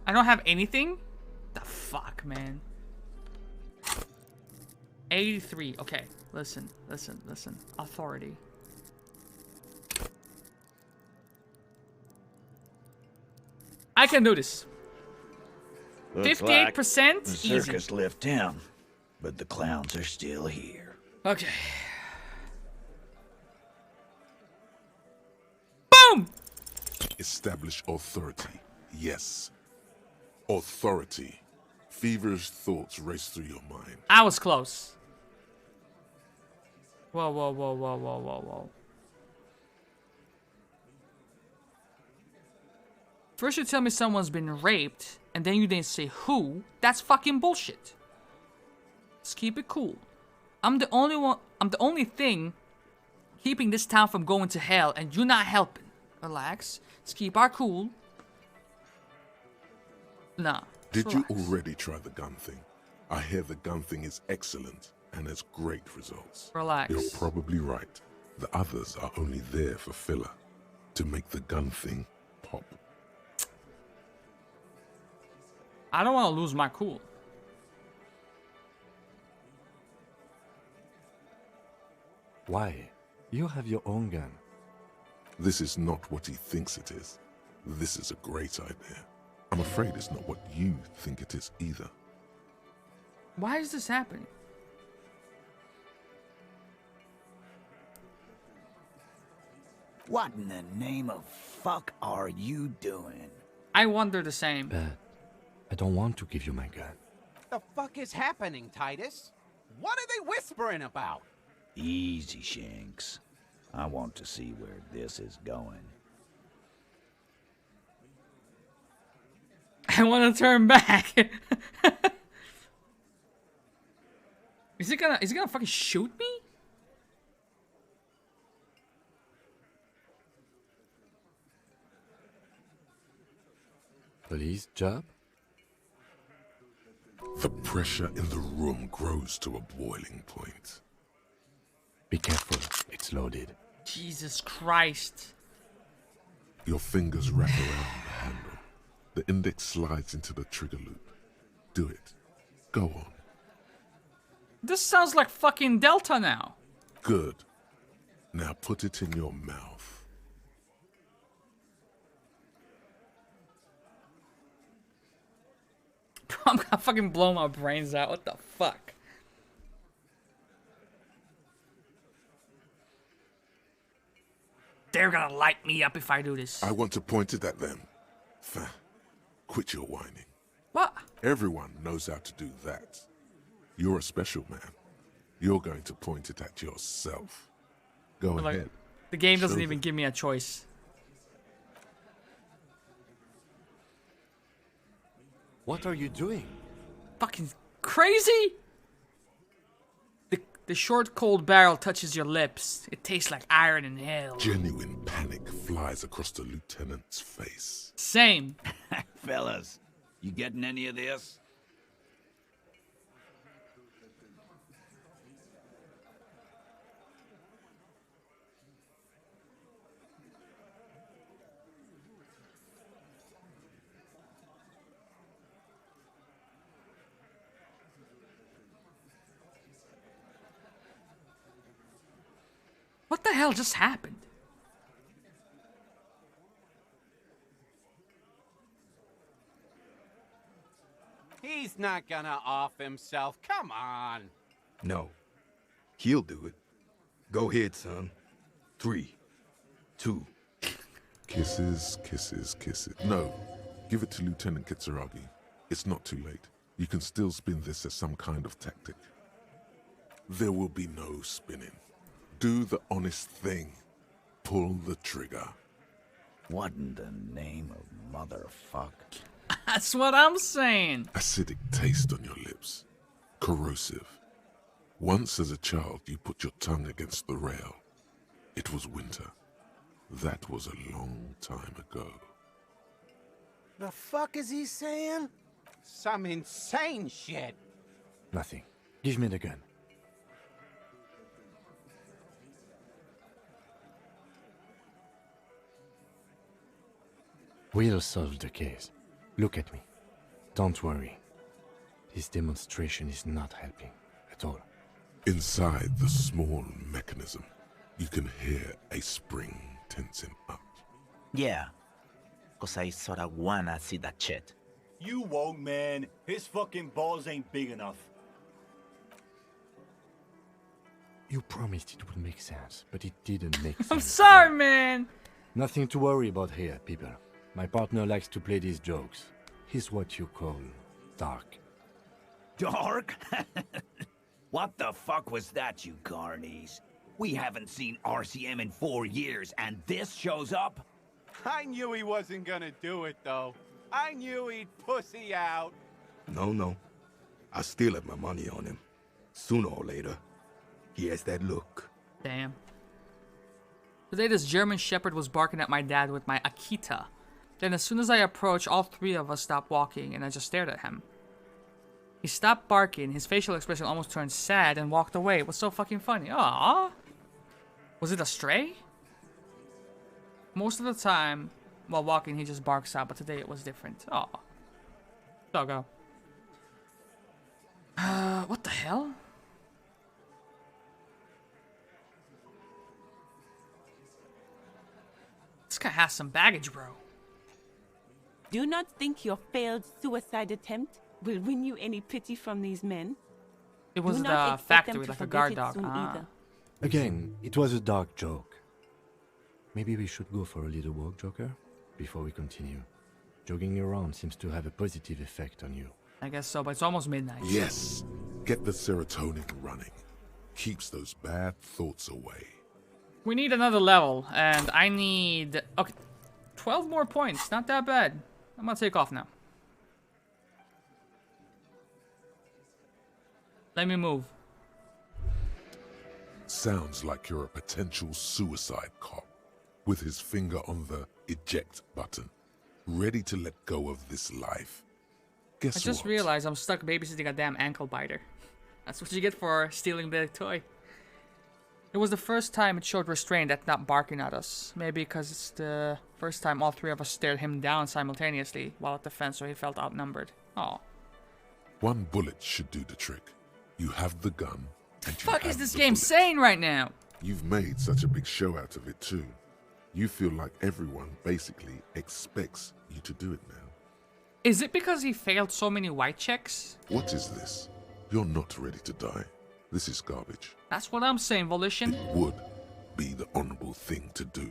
I don't have anything? The fuck, man. 83. Okay, listen. Authority. I can do this. 58% The easy. circus left town, but the clowns are still here. Okay. Boom! Establish authority. Yes. Authority. Feverish thoughts race through your mind. I was close. Whoa. First you tell me someone's been raped, and then you didn't say who. That's fucking bullshit. Let's keep it cool. I'm the only thing keeping this town from going to hell, and you're not helping. Relax. Let's keep our cool. Nah. Did you relax. already try the gun thing? I hear the gun thing is excellent and has great results. Relax. You're probably right. The others are only there for filler, to make the gun thing pop. I don't want to lose my cool. Why? You have your own gun. This is not what he thinks it is. This is a great idea. I'm afraid it's not what you think it is either. Why is this happening? What in the name of fuck are you doing? I wonder the same. But I don't want to give you my gun. The fuck is happening, Titus? What are they whispering about? Easy, Shanks. I want to see where this is going. I want to turn back. Is he gonna fucking shoot me? Police job? The pressure in the room grows to a boiling point. Be careful, it's loaded. Jesus Christ. Your fingers wrap around the handle. The index slides into the trigger loop. Do it. Go on. This sounds like fucking Delta now. Good. Now put it in your mouth. I'm gonna fucking blow my brains out. What the fuck? They're gonna light me up if I do this. I want to point it at them. Quit your whining. What? Everyone knows how to do that. You're a special man. You're going to point it at yourself. Go ahead. The game doesn't Show even them. give me a choice. What are you doing? Fucking crazy? The short cold barrel touches your lips. It tastes like iron in hell. Genuine panic flies across the lieutenant's face. Same. Fellas, you getting any of this? What the hell just happened? He's not gonna off himself. Come on. No. He'll do it. Go ahead, son. 3, 2. Kisses, kisses, kisses. No. Give it to Lieutenant Kitsuragi. It's not too late. You can still spin this as some kind of tactic. There will be no spinning. Do the honest thing. Pull the trigger. What in the name of motherfuck? That's what I'm saying. Acidic taste on your lips. Corrosive. Once as a child you put your tongue against the rail. It was winter. That was a long time ago. The fuck is he saying? Some insane shit. Nothing. Give me the gun. We'll solve the case. Look at me. Don't worry. This demonstration is not helping at all. Inside the small mechanism, you can hear a spring tensing up. Yeah. Cause I sorta wanna see that shit. You won't, man. His fucking balls ain't big enough. You promised it would make sense, but it didn't make sense. I'm sorry, man. Nothing to worry about here, people. My partner likes to play these jokes. He's what you call dark. Dark? What the fuck was that, you carnies? We haven't seen RCM in 4 years, and this shows up? I knew he wasn't gonna do it, though. I knew he'd pussy out. No. I still have my money on him. Sooner or later, he has that look. Damn. Today this German shepherd was barking at my dad with my Akita. Then as soon as I approached, all three of us stopped walking and I just stared at him. He stopped barking. His facial expression almost turned sad and walked away. It was so fucking funny. Aww. Was it a stray? Most of the time, while walking, he just barks out, but today it was different. Aww. Doggo. What the hell? This guy has some baggage, bro. Do not think your failed suicide attempt will win you any pity from these men. It was Do not the expect them factory, to like a forget guard it dog. soon either. Again, it was a dark joke. Maybe we should go for a little walk, Joker, before we continue. Jogging around seems to have a positive effect on you. I guess so, but it's almost midnight. Yes. Get the serotonin running. Keeps those bad thoughts away. We need another level, and I need... Okay, 12 more points. Not that bad. I'm gonna take off now. Let me move. Sounds like you're a potential suicide cop, with his finger on the eject button, ready to let go of this life. Guess I just what? realized I'm stuck babysitting a damn ankle biter. That's what you get for stealing the toy. It was the first time it showed restraint at not barking at us. Maybe because it's the first time all three of us stared him down simultaneously while at the fence, so he felt outnumbered. Oh. One bullet should do the trick. You have the gun, and you Fuck have is this the game bullet. saying right now? You've made such a big show out of it too. You feel like everyone basically expects you to do it now. Is it because he failed so many white checks? What is this? You're not ready to die. This is garbage. That's what I'm saying, Volition. It would be the honorable thing to do.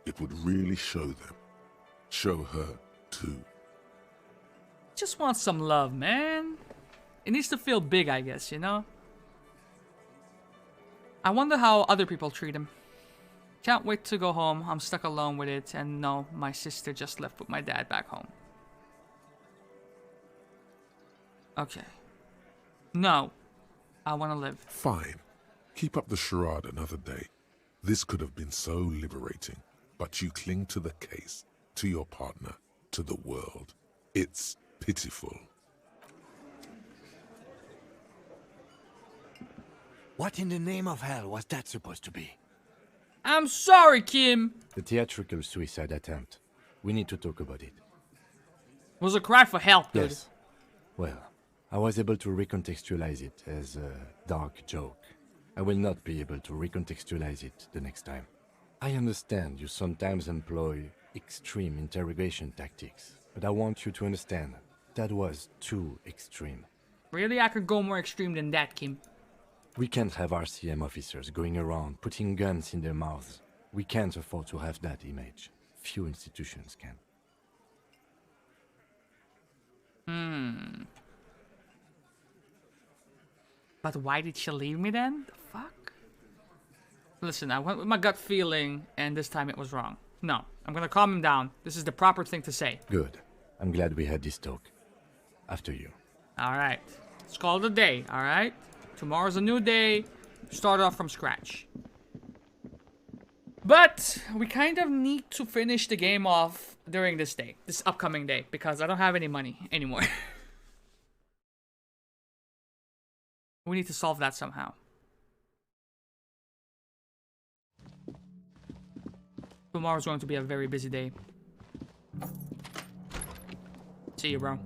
It would really show them. Show her too. Just want some love, man. It needs to feel big, I guess, you know? I wonder how other people treat him. Can't wait to go home. I'm stuck alone with it, and no, my sister just left with my dad back home. Okay. No. I want to live. Fine. Keep up the charade another day. This could have been so liberating, but you cling to the case, to your partner, to the world. It's pitiful. What in the name of hell was that supposed to be? I'm sorry, Kim. The theatrical suicide attempt. We need to talk about it. It was a cry for help, dude. Yes. Well, I was able to recontextualize it as a dark joke. I will not be able to recontextualize it the next time. I understand you sometimes employ extreme interrogation tactics, but I want you to understand that was too extreme. Really? I could go more extreme than that, Kim. We can't have RCM officers going around putting guns in their mouths. We can't afford to have that image. Few institutions can. But why did she leave me then? The fuck? Listen, I went with my gut feeling, and this time it was wrong. No, I'm gonna calm him down. This is the proper thing to say. Good. I'm glad we had this talk. After you. Alright. Let's call it a day, alright? Tomorrow's a new day. Start off from scratch. But we kind of need to finish the game off during this day. This upcoming day. Because I don't have any money anymore. We need to solve that somehow. Tomorrow's going to be a very busy day. See you, bro.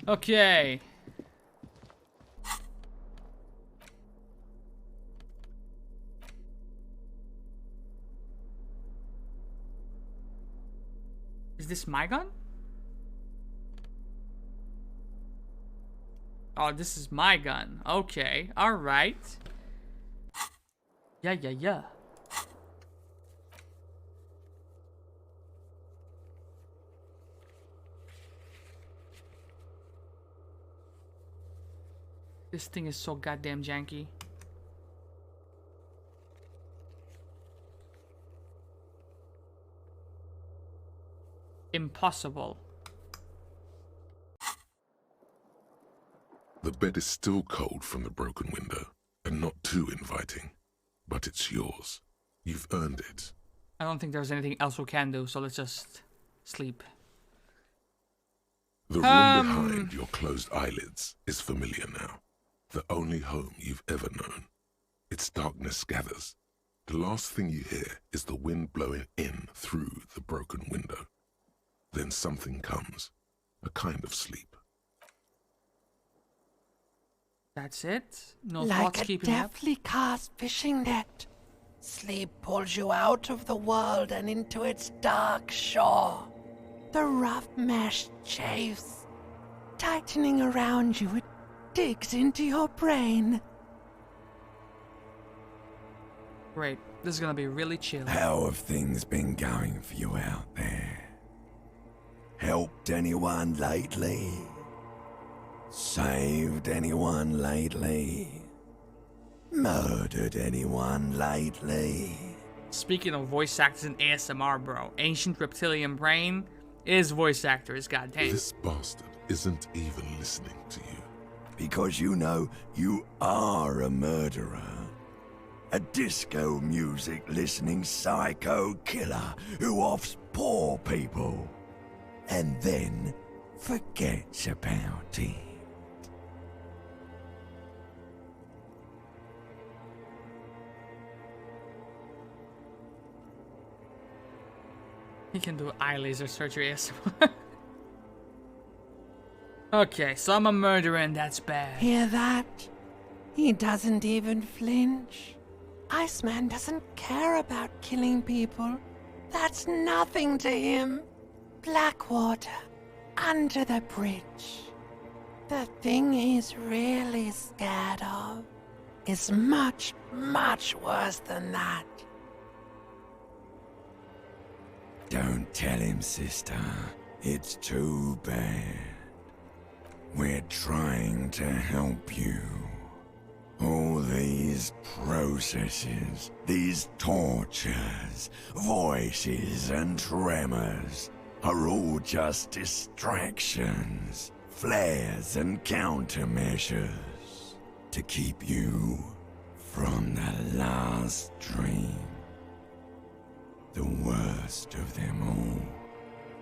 Okay. Is this my gun? Oh, this is my gun. Okay, alright. Yeah. This thing is so goddamn janky. Impossible. The bed is still cold from the broken window, and not too inviting. But it's yours. You've earned it. I don't think there's anything else we can do, so let's just sleep. The room behind behind your closed eyelids is familiar now. The only home you've ever known. Its darkness gathers. The last thing you hear is the wind blowing in through the broken window. Then something comes, a kind of sleep. That's it? No Like thoughts a keeping up? deftly cast fishing net. Sleep pulls you out of the world and into its dark shore. The rough mesh chafes. Tightening around you, it digs into your brain. Great. This is gonna be really chill. How have things been going for you out there? Helped anyone lately? Saved anyone lately? Murdered anyone lately? Speaking of voice actors in ASMR, bro, Ancient Reptilian Brain is voice actors, goddamn. This bastard isn't even listening to you. Because you know you are a murderer. A disco music listening psycho killer who offs poor people and then forgets about it. He can do eye laser surgery ASMR. Okay, so I'm a murderer and that's bad. Hear that? He doesn't even flinch. Iceman doesn't care about killing people. That's nothing to him. Blackwater, under the bridge. The thing he's really scared of is much, much worse than that. Don't tell him, sister. It's too bad. We're trying to help you. All these processes, these tortures, voices and tremors are all just distractions, flares and countermeasures to keep you from the last dream. The worst of them all.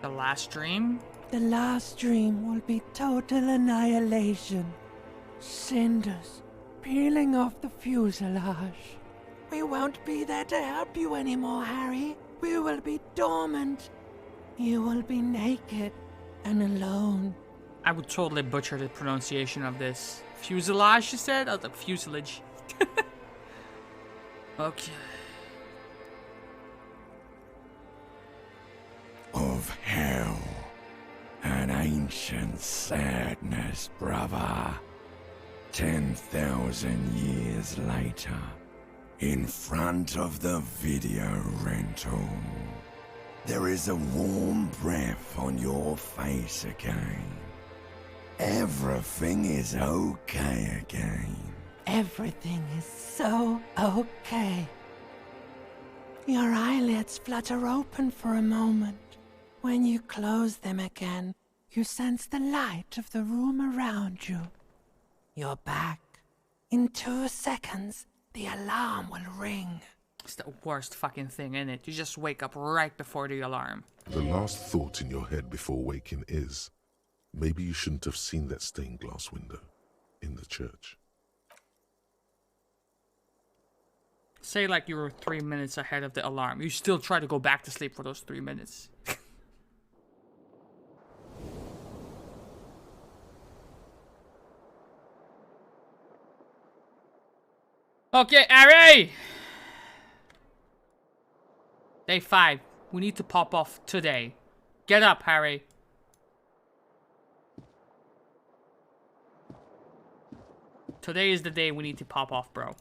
The last dream? The last dream will be total annihilation. Cinders peeling off the fuselage. We won't be there to help you anymore, Harry. We will be dormant. You will be naked and alone. I would totally butcher the pronunciation of this. Fuselage, you said? Oh, the fuselage. Okay. Of hell. An ancient sadness, brother. 10,000 years later, in front of the video rental, there is a warm breath on your face again. Everything is okay again. Everything is so okay. Your eyelids flutter open for a moment. When you close them again, you sense the light of the room around you. You're back. In 2 seconds, the alarm will ring. It's the worst fucking thing, isn't it? You just wake up right before the alarm. The last thought in your head before waking is, maybe you shouldn't have seen that stained glass window in the church. Say like you were 3 minutes ahead of the alarm. You still try to go back to sleep for those 3 minutes. Okay, Harry! Day 5. We need to pop off today. Get up, Harry. Today is the day we need to pop off, bro.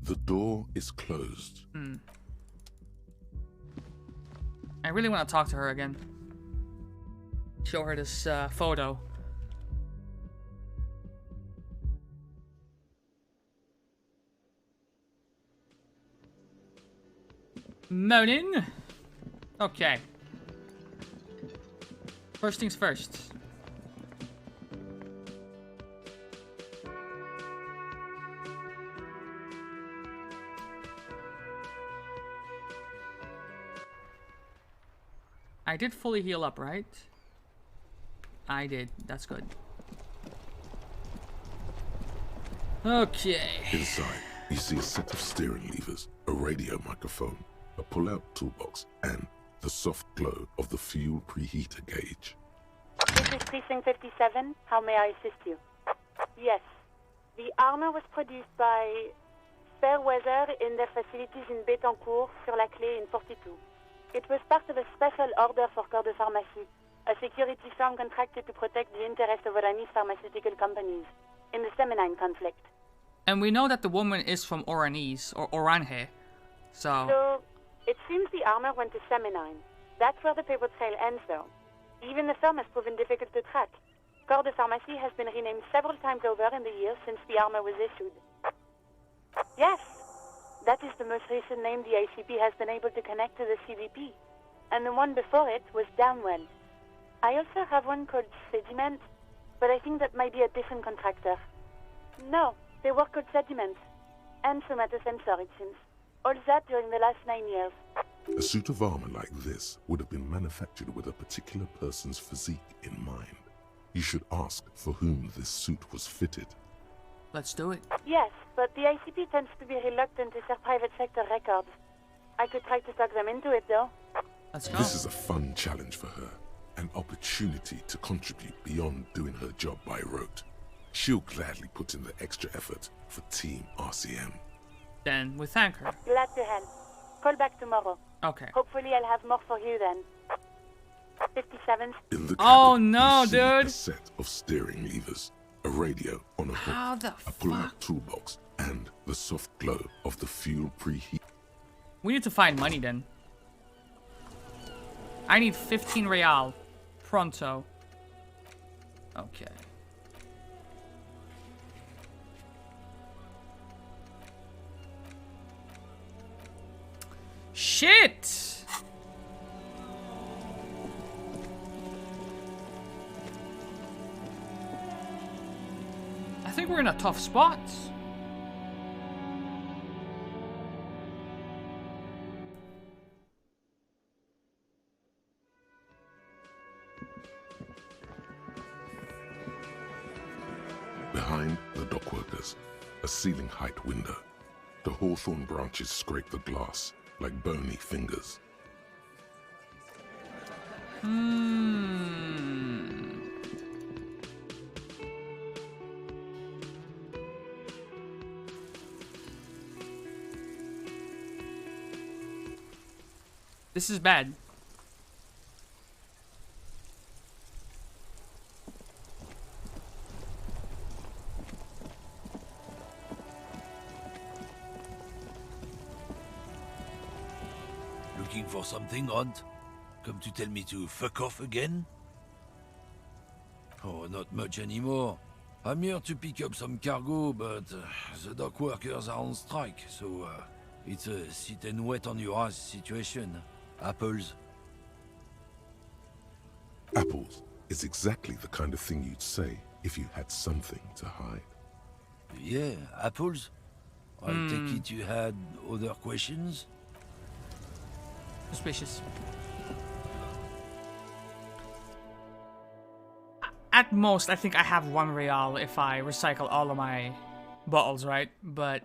The door is closed. I really want to talk to her again. Show her this photo. Morning. Okay. First things first. I did fully heal up, right? I did. That's good. Okay. Inside, you see a set of steering levers, a radio microphone, a pull-out toolbox, and the soft glow of the fuel preheater gauge. This is Precinct 57. How may I assist you? Yes. The armor was produced by Fairweather in their facilities in Betancourt, sur la Clé in 42. It was part of a special order for Corps de Pharmacie, a security firm contracted to protect the interests of Oranese pharmaceutical companies in the Seminine conflict. And we know that the woman is from Oranese, or Oranhe, so... So, it seems the armor went to Seminine. That's where the paper trail ends, though. Even the firm has proven difficult to track. Corps de Pharmacie has been renamed several times over in the years since the armor was issued. Yes, that is the most recent name the ACP has been able to connect to the CVP. And the one before it was Downwell. I also have one called Sediment, but I think that might be a different contractor. No, they work called Sediment. And somatosensor, it seems. All that during the last 9 years. A suit of armor like this would have been manufactured with a particular person's physique in mind. You should ask for whom this suit was fitted. Let's do it. Yes, but the ICP tends to be reluctant to share private sector records. I could try to talk them into it, though. Let's go. This is a fun challenge for her. An opportunity to contribute beyond doing her job by rote. She'll gladly put in the extra effort for Team RCM. Then we thank her. Glad to help. Call back tomorrow. Okay. Hopefully I'll have more for you then. 57. In the cabin, oh no, you see dude! A set of steering levers, a radio on a hook, How the a pull-out toolbox, and the soft glow of the fuel preheat. We need to find money then. I need 15 real. Pronto. Okay. Shit! I think we're in a tough spot. Behind the dockworkers, a ceiling-height window. The hawthorn branches scrape the glass like bony fingers. This is bad. Looking for something, Hunt? Come to tell me to fuck off again? Oh, not much anymore. I'm here to pick up some cargo, but the dock workers are on strike, so it's a sit and wait on your ass situation. Apples? Apples is exactly the kind of thing you'd say if you had something to hide. Yeah, apples? I take it you had other questions? Suspicious. At most, I think I have 1 real if I recycle all of my bottles, right? But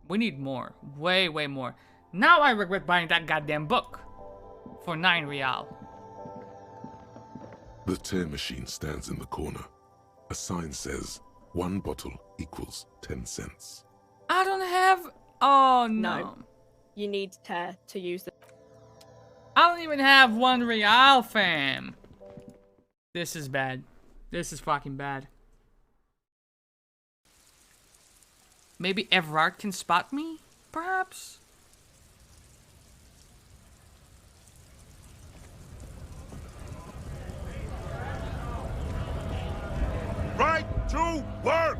we need more. Way, way more. Now I regret buying that goddamn book for 9 real. The tear machine stands in the corner. A sign says, 1 bottle equals 10 cents. I don't have... Oh, no. You need tear to use the... I don't even have 1 real, fam. This is bad. This is fucking bad. Maybe Everard can spot me? Perhaps? Right to work!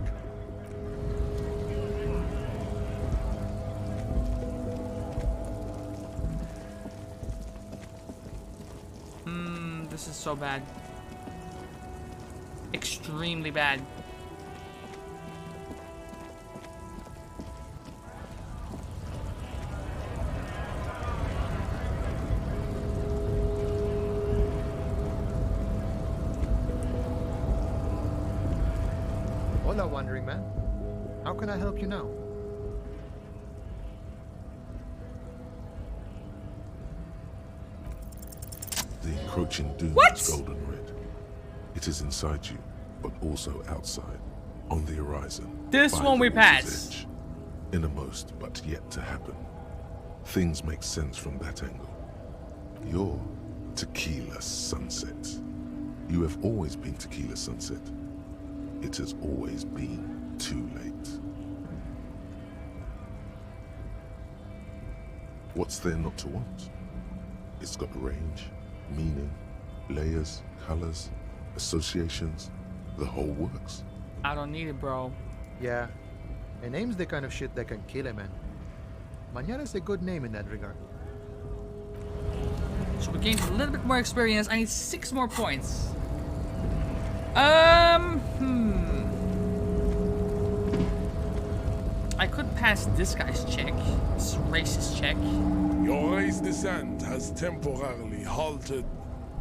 This is so bad. Extremely bad. Hola, wandering man. How can I help you now? The encroaching doom is golden red. It is inside you, but also outside, on the horizon. This by one the we water's pass. edge. Innermost, but yet to happen. Things make sense from that angle. You're Tequila Sunset. You have always been Tequila Sunset. It has always been too late. What's there not to want? It's got range, meaning, layers, colors, associations, the whole works. I don't need it, bro. Yeah, a name's the kind of shit that can kill a man. Mañana's a good name in that regard. So we gained a little bit more experience. I need 6 more points. I could pass this guy's check. This racist check. Your race descent has temporarily halted,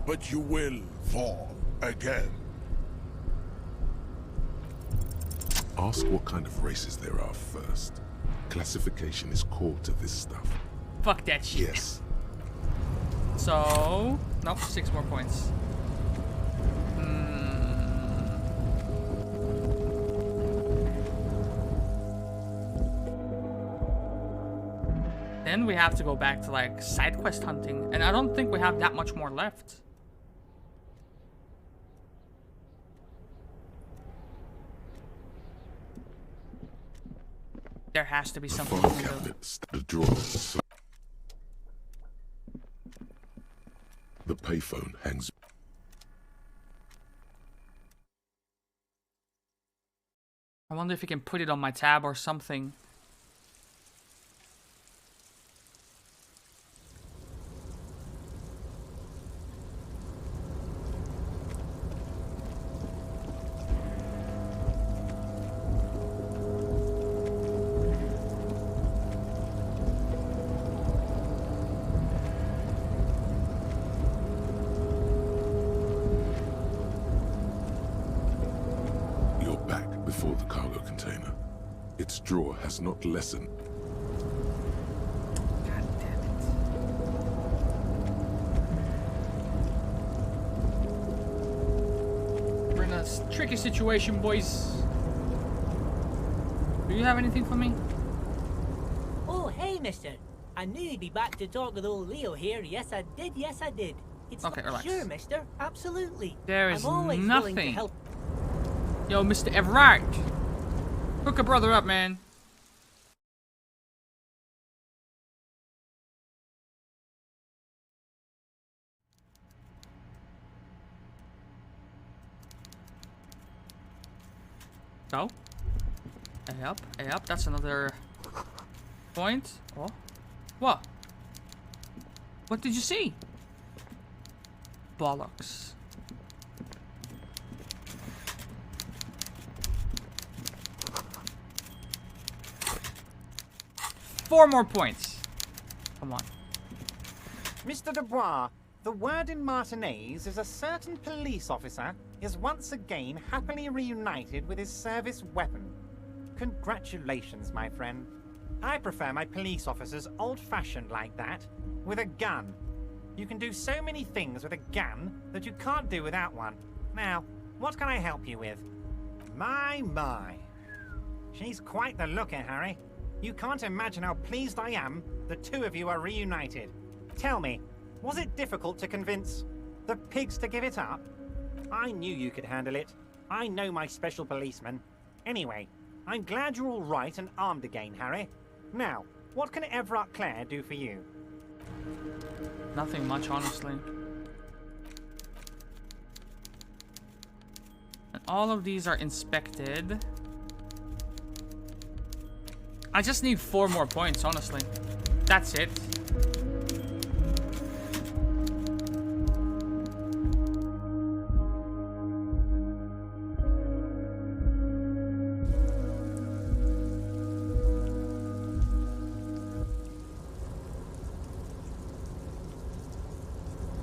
but you will fall again. Ask what kind of races there are first. Classification is core to this stuff. Fuck that shit. Yes. So, nope, 6 more points. Then we have to go back to like side quest hunting, and I don't think we have that much more left. There has to be something. The file cabinets, the drawers. The payphone hangs. I wonder if you can put it on my tab or something. Before the cargo container. Its drawer has not lessened. God damn it. We're in a tricky situation, boys. Do you have anything for me? Oh, hey, mister. I knew you'd be back to talk with old Leo here. Yes, I did. Yes, I did. It's okay, relax. Sure, mister. Absolutely. There is I'm always willing to nothing. help. Yo, Mr. Everard. Hook a brother up, man. Go. A up, A up. That's another point. Oh. What? What did you see? Bollocks. Four more points. Come on. Mr. Dubois, the word in Martinez is a certain police officer is once again happily reunited with his service weapon. Congratulations, my friend. I prefer my police officers old-fashioned like that, with a gun. You can do so many things with a gun that you can't do without one. Now, what can I help you with? My. She's quite the looker, Harry. You can't imagine how pleased I am the two of you are reunited. Tell me, was it difficult to convince the pigs to give it up? I knew you could handle it. I know my special policeman. Anyway, I'm glad you're all right and armed again, Harry. Now, what can Everard Clare do for you? Nothing much, honestly. And all of these are inspected. I just need 4 more points, honestly. That's it.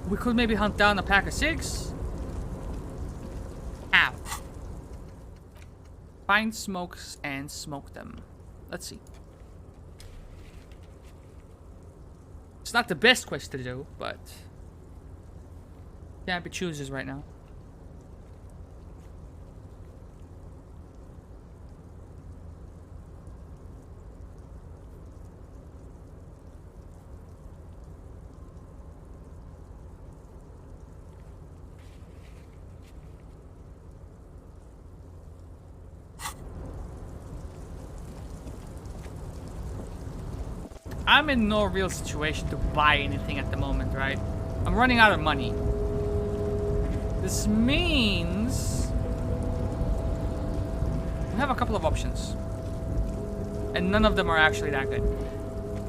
We could maybe hunt down a pack of 6. Ow. Find smokes and smoke them. Let's see. It's not the best quest to do, but can't be choosers right now. I'm in no real situation to buy anything at the moment, right? I'm running out of money. This means we have a couple of options. And none of them are actually that good.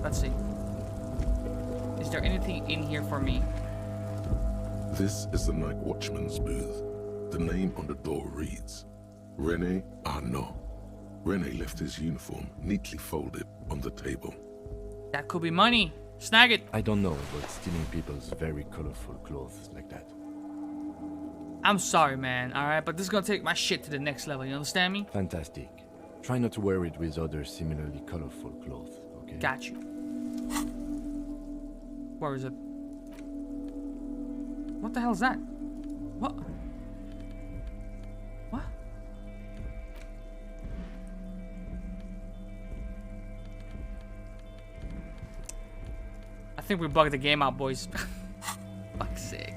Let's see. Is there anything in here for me? This is the night watchman's booth. The name on the door reads, René Arnaud. René left his uniform neatly folded on the table. That could be money. Snag it. I don't know about stealing people's very colorful clothes like that. I'm sorry, man, alright? But this is gonna take my shit to the next level, you understand me? Fantastic. Try not to wear it with other similarly colorful clothes, okay? Got you. Where is it? What the hell is that? What? What? I think we bugged the game out, boys. Fuck's sake.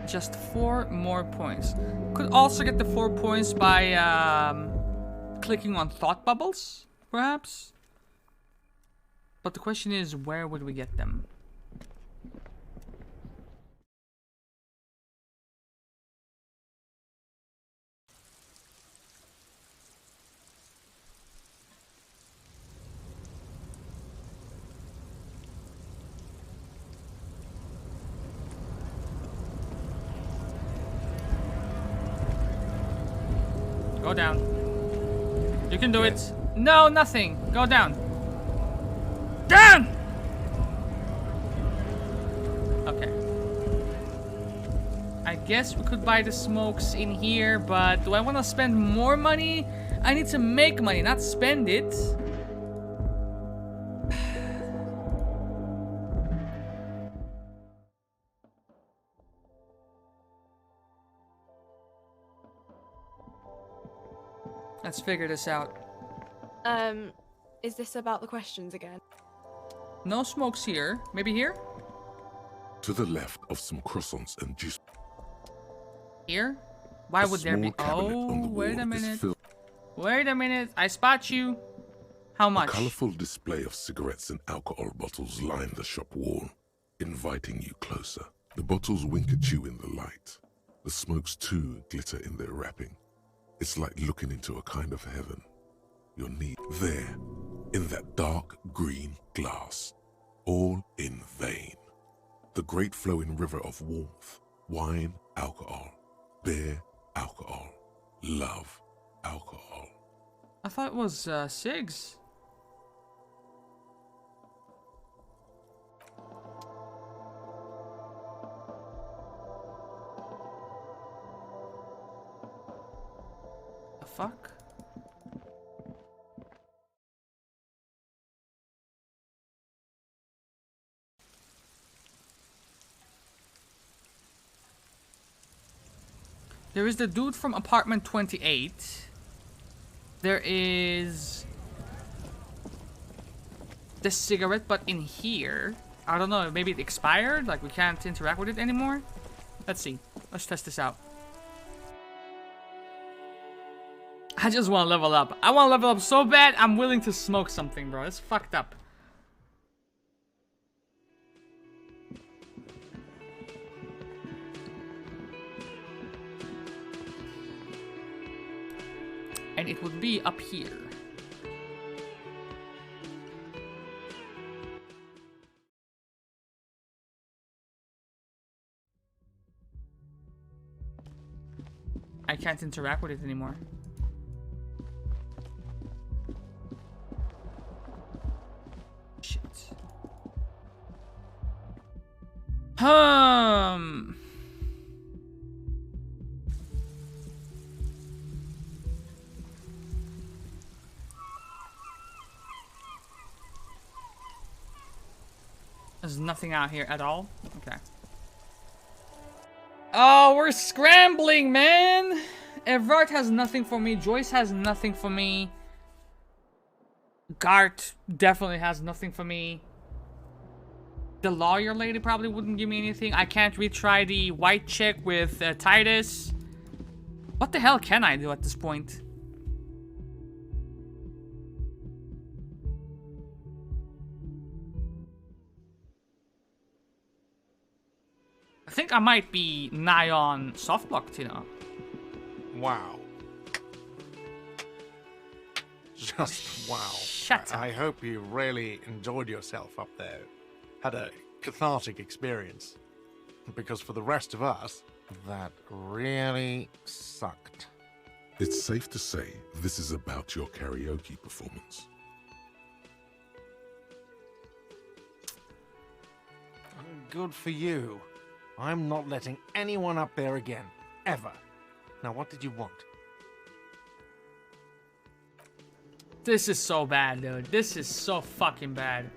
Just 4 more points. Could also get the 4 points by clicking on thought bubbles, perhaps? But the question is, where would we get them? Go down. You can do it. No, nothing. Go down. Down! Okay. I guess we could buy the smokes in here, but do I want to spend more money? I need to make money, not spend it. Let's figure this out. Is this about the questions again? No smokes here. Maybe here? To the left of some croissants and juice. Here? Why would there be? Oh, wait a minute. Wait a minute. I spot you. How much? A colorful display of cigarettes and alcohol bottles line the shop wall, inviting you closer. The bottles wink at you in the light. The smokes too glitter in their wrapping. It's like looking into a kind of heaven. Your need there, in that dark green glass, all in vain. The great flowing river of warmth, wine, alcohol, beer, alcohol, love, alcohol. I thought it was cigs. The fuck? There is the dude from apartment 28. There is the cigarette, but in here. I don't know, maybe it expired? Like we can't interact with it anymore? Let's see. Let's test this out. I just want to level up. I want to level up so bad, I'm willing to smoke something, bro. It's fucked up. And it would be up here. I can't interact with it anymore. There's nothing out here at all? Okay. Oh, we're scrambling, man! Evrart has nothing for me. Joyce has nothing for me. Gart definitely has nothing for me. The lawyer lady probably wouldn't give me anything. I can't retry the white chick with Titus. What the hell can I do at this point? I think I might be nigh on softlocked, you know. Wow. Just wow. Shut up. I hope you really enjoyed yourself up there. Had a cathartic experience. Because for the rest of us, that really sucked. It's safe to say this is about your karaoke performance. Good for you. I'm not letting anyone up there again. Ever. Now, what did you want? This is so bad, dude. This is so fucking bad.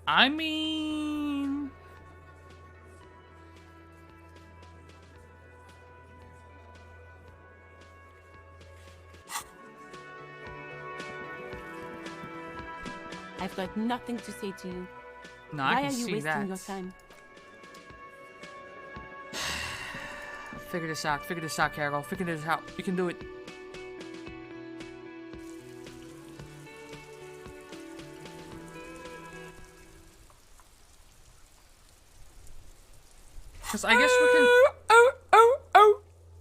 I mean... I've got nothing to say to you. No, Why I can are you see wasting that. your time? Figure this out. Figure this out, Carol. Figure this out. You can do it. Because I guess we can...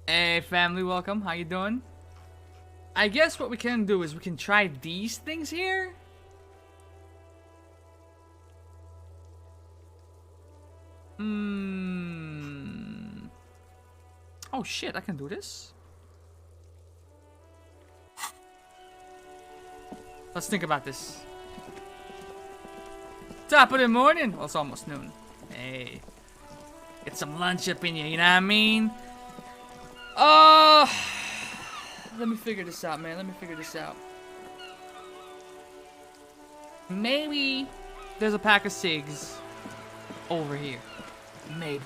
Hey, family, welcome. How you doing? I guess what we can do is we can try these things here. Oh shit, I can do this. Let's think about this. Top of the morning. Well, it's almost noon. Hey. Get some lunch up in you, you know what I mean? Let me figure this out, man. Let me figure this out. Maybe there's a pack of cigs over here. Maybe.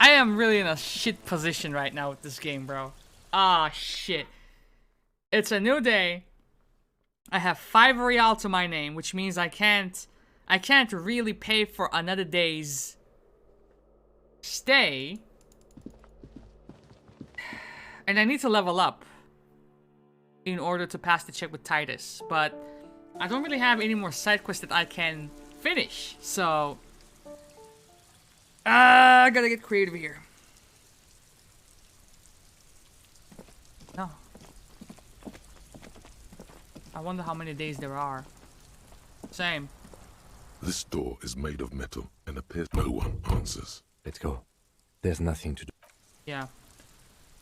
I am really in a shit position right now with this game, bro. Ah, shit. It's a new day. I have 5 real to my name, which means I can't really pay for another day's stay. And I need to level up in order to pass the check with Titus. But I don't really have any more side quests that I can finish. So I gotta get creative here. No. I wonder how many days there are. Same. This door is made of metal and appears no one answers. Let's go. There's nothing to do. Yeah.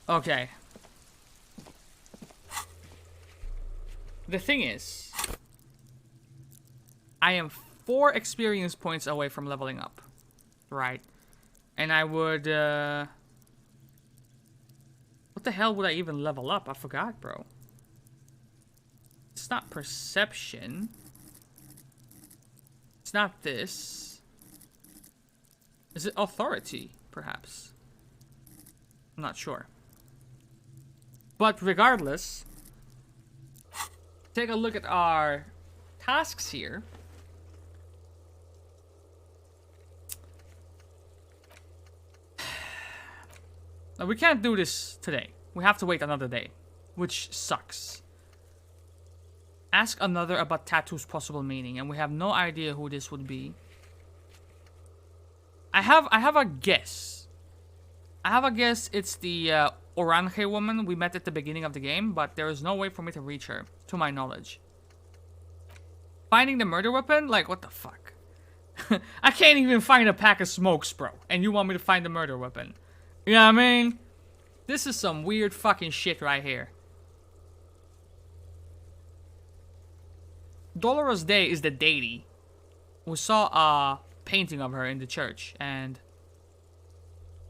Okay. The thing is, I am 4 experience points away from leveling up. Right. And I would, what the hell would I even level up? I forgot, bro. It's not perception. It's not this. Is it authority, perhaps? I'm not sure. But regardless, take a look at our tasks here. Now, we can't do this today. We have to wait another day, which sucks. Ask another about tattoo's possible meaning, and we have no idea who this would be. I have a guess. I have a guess it's the Orange woman we met at the beginning of the game, but there is no way for me to reach her, to my knowledge. Finding the murder weapon? Like, what the fuck? I can't even find a pack of smokes, bro. And you want me to find the murder weapon? You know what I mean? This is some weird fucking shit right here. Dolores Day is the deity. We saw a painting of her in the church, and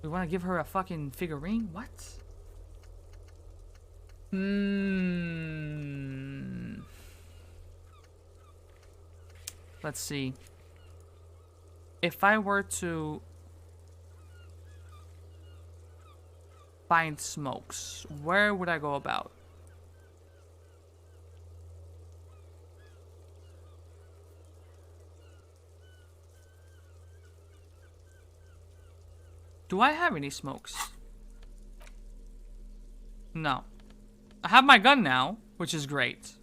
we want to give her a fucking figurine? What? Let's see. If I were to find smokes, where would I go about? Do I have any smokes? No. I have my gun now, which is great.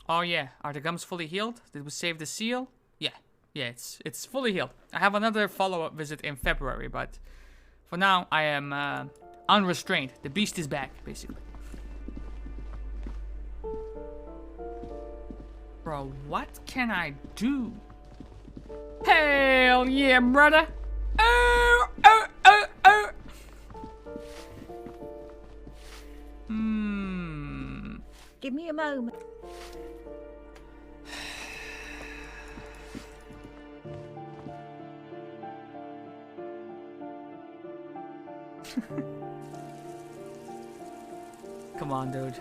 Oh yeah, are the gums fully healed? Did we save the seal? Yeah, it's fully healed. I have another follow-up visit in February, but for now I am unrestrained. The beast is back, basically. Bro, what can I do? Hell yeah, brother! Oh, oh, oh, oh! Give me a moment. Come on, dude.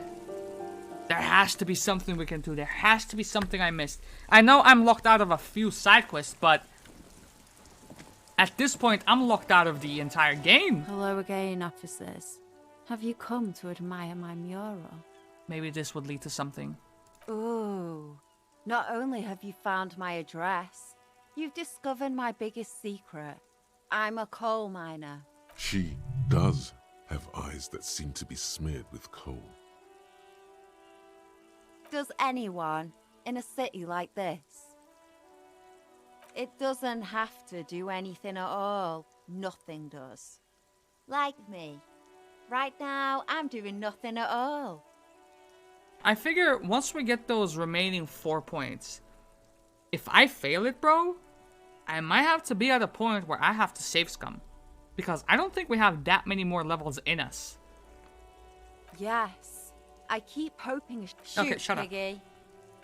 There has to be something we can do. There has to be something I missed. I know I'm locked out of a few side quests, but at this point, I'm locked out of the entire game. Hello again, officers. Have you come to admire my mural? Maybe this would lead to something. Ooh. Not only have you found my address, you've discovered my biggest secret. I'm a coal miner. She does have eyes that seem to be smeared with coal. Does anyone in a city like this? It doesn't have to do anything at all. Nothing does. Like me. Right now, I'm doing nothing at all. I figure once we get those remaining 4 points, if I fail it, bro, I might have to be at a point where I have to save scum. Because I don't think we have that many more levels in us. Yes. I keep hoping... Okay, shut up. Piggy.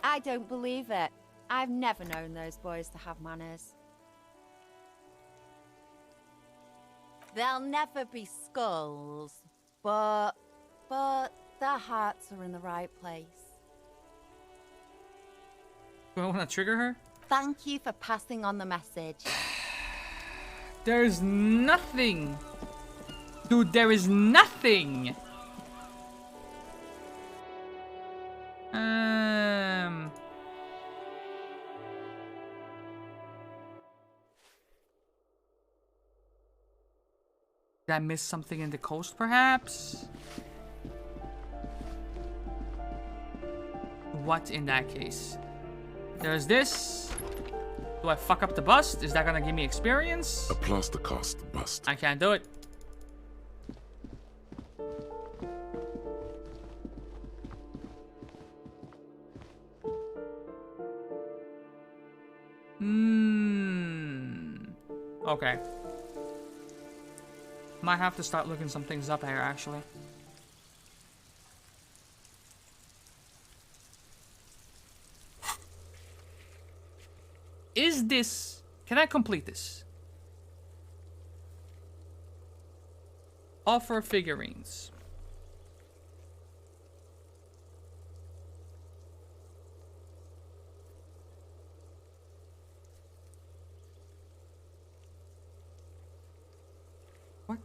I don't believe it. I've never known those boys to have manners. They'll never be skulls, but their hearts are in the right place. Do I want to trigger her? Thank you for passing on the message. There's nothing. Dude, there is nothing. Did I miss something in the coast, perhaps? What in that case? There's this. Do I fuck up the bust? Is that gonna give me experience? A plaster cast bust. I can't do it. Okay. Might have to start looking some things up here, actually. Is this... Can I complete this? Offer figurines. What?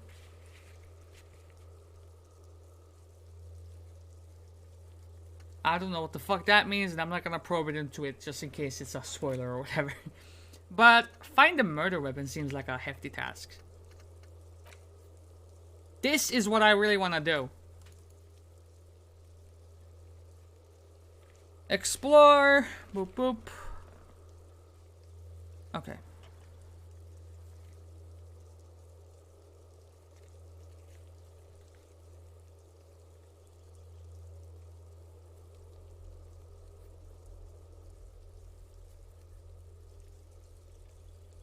I don't know what the fuck that means, and I'm not gonna probe it into it just in case it's a spoiler or whatever. But find the murder weapon seems like a hefty task. This is what I really want to do. Explore. Boop boop. Okay.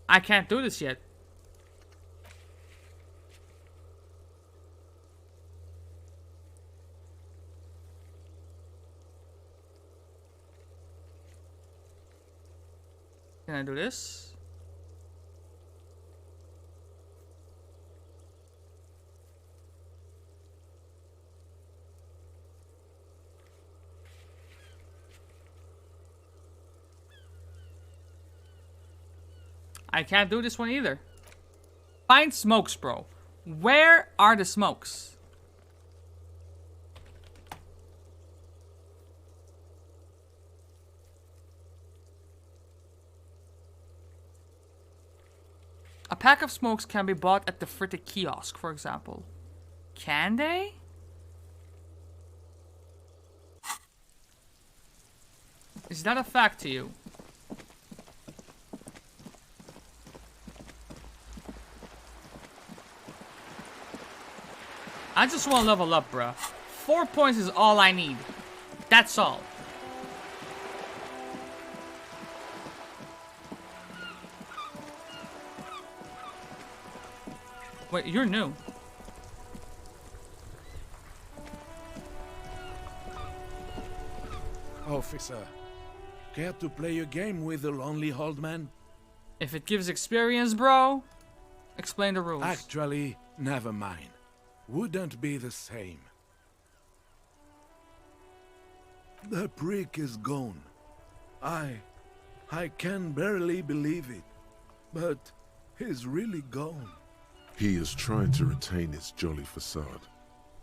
I can't do this yet. Can I do this? I can't do this one either. Find smokes, bro. Where are the smokes? A pack of smokes can be bought at the Fritte kiosk, for example. Can they? Is that a fact to you? I just want to level up, bruh. 4 points is all I need. That's all. Wait, you're new. Officer, care to play a game with the lonely old man? If it gives experience, bro, explain the rules. Actually, never mind. Wouldn't be the same. The prick is gone. I can barely believe it. But he's really gone. He is trying to retain his jolly facade,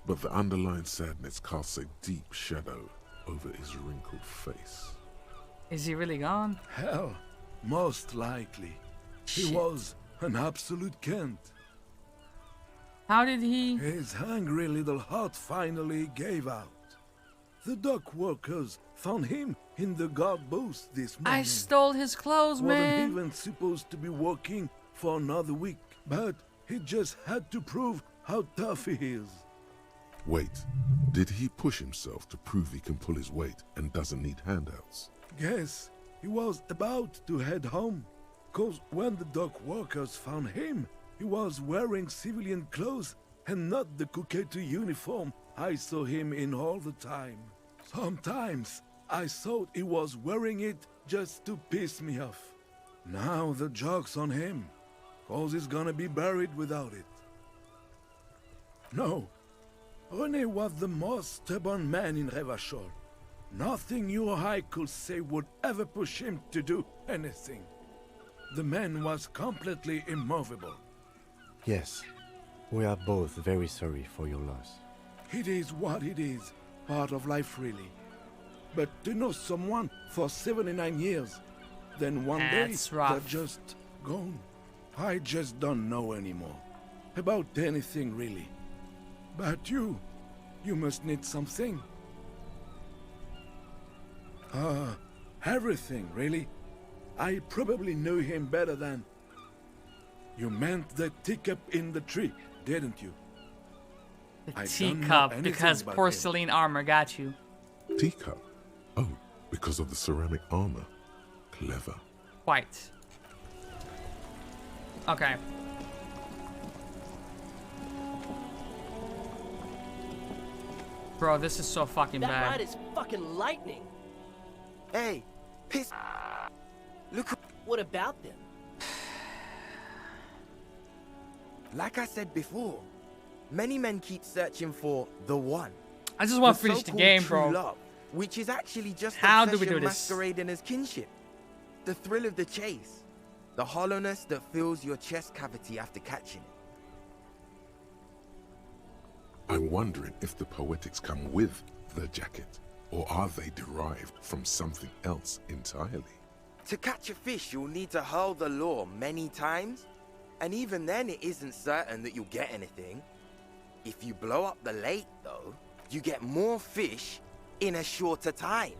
but the underlying sadness casts a deep shadow over his wrinkled face. Is he really gone? Hell, most likely. Shit. He was an absolute Kent. How did he? His hungry little heart finally gave out. The dock workers found him in the guard booth this morning. I stole his clothes, man. Wasn't even supposed to be working for another week, but he just had to prove how tough he is. Wait, did he push himself to prove he can pull his weight and doesn't need handouts? Guess he was about to head home, 'cause when the dock workers found him, he was wearing civilian clothes and not the Kuketu uniform I saw him in all the time. Sometimes I thought he was wearing it just to piss me off. Now the joke's on him, 'cause he's gonna be buried without it. No, René was the most stubborn man in Revachol. Nothing you or I could say would ever push him to do anything. The man was completely immovable. Yes, we are both very sorry for your loss. It is what it is, part of life really. But to know someone for 79 years, then one day they're just gone. I just don't know anymore. About anything really. But you must need something. Everything really. I probably knew him better than... You meant the teacup in the tree, didn't you? The teacup, because porcelain armor got you. Teacup? Oh, because of the ceramic armor. Clever. Quite. Okay. Bro, this is so fucking that bad. That ride is fucking lightning. Hey, piss. Look. What about them? Like I said before, Many men keep searching for the one. I just want to the finish the so-called game, true bro. Love, which is actually just How do we obsession do this? masquerading as kinship. The thrill of the chase. The hollowness that fills your chest cavity after catching it. I'm wondering if the poetics come with the jacket, or are they derived from something else entirely? To catch a fish, you'll need to hurl the lure many times, and even then it isn't certain that you'll get anything. If you blow up the lake, though, you get more fish in a shorter time.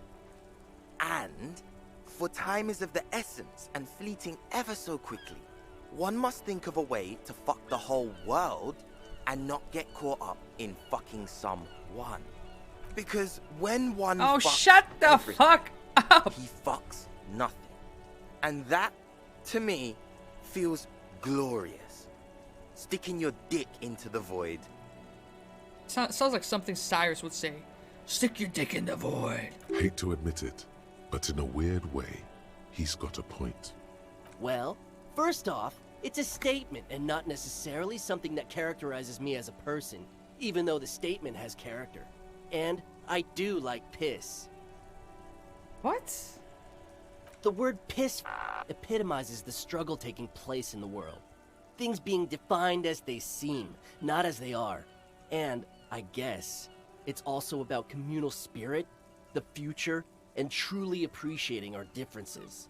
And, for time is of the essence and fleeting ever so quickly, one must think of a way to fuck the whole world and not get caught up in fucking someone. Because when one Oh, fucks shut the everything, fuck up! he fucks nothing. And that, to me, feels glorious. Sticking your dick into the void. Sounds like something Cyrus would say. Stick your dick in the void. Hate to admit it, but in a weird way, he's got a point. Well, first off, it's a statement and not necessarily something that characterizes me as a person, even though the statement has character. And I do like piss. What? The word piss epitomizes the struggle taking place in the world. Things being defined as they seem, not as they are. And, I guess, it's also about communal spirit, the future, and truly appreciating our differences.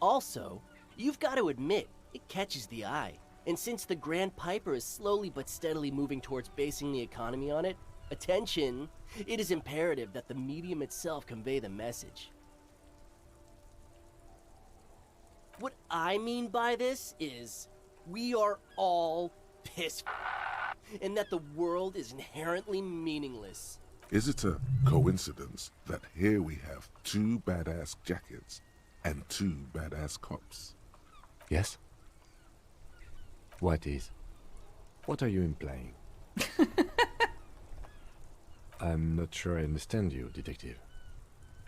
Also, you've got to admit, it catches the eye. And since the Grand Piper is slowly but steadily moving towards basing the economy on it, attention, it is imperative that the medium itself convey the message. What I mean by this is, we are all pissed, and that the world is inherently meaningless. Is it a coincidence that here we have 2 badass jackets and 2 badass cops? Yes? What is? What are you implying? I'm not sure I understand you, detective.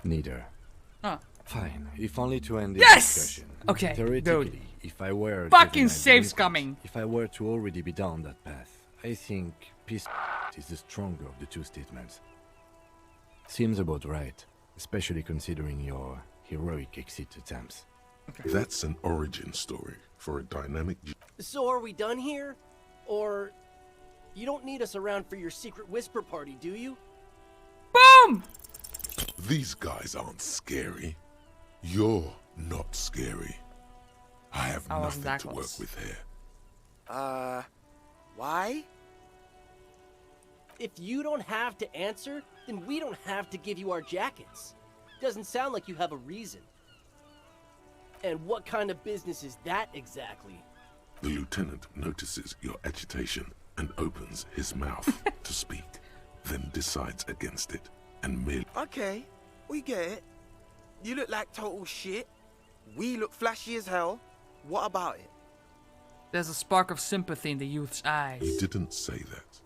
Neither. Huh. Fine, if only to end this Yes! discussion. Okay, Theoretically, dude. if I were Fucking juvenile safe's delinquent, coming. If I were to already be down that path, I think peace is the stronger of the two statements. Seems about right, especially considering your heroic exit attempts. That's an origin story for a dynamic... So are we done here? Or you don't need us around for your secret whisper party, do you? Boom! These guys aren't scary. You're not scary. I have I wasn't nothing that to work close. with here. Why? If you don't have to answer, then we don't have to give you our jackets. Doesn't sound like you have a reason. And what kind of business is that exactly? The lieutenant notices your agitation and opens his mouth to speak, then decides against it and merely... Okay, we get it. You look like total shit. We look flashy as hell. What about it? There's a spark of sympathy in the youth's eyes. He didn't say that.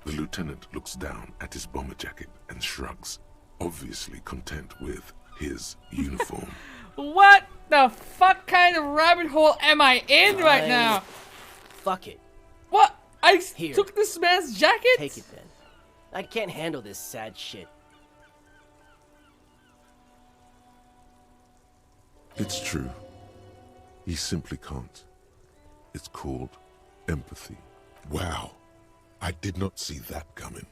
The lieutenant looks down at his bomber jacket and shrugs, obviously content with his uniform. What the fuck kind of rabbit hole am I in right now? Fuck it. What? I Here. took this man's jacket? Take it then. I can't handle this sad shit. It's true. He simply can't. It's called empathy. Wow. I did not see that coming.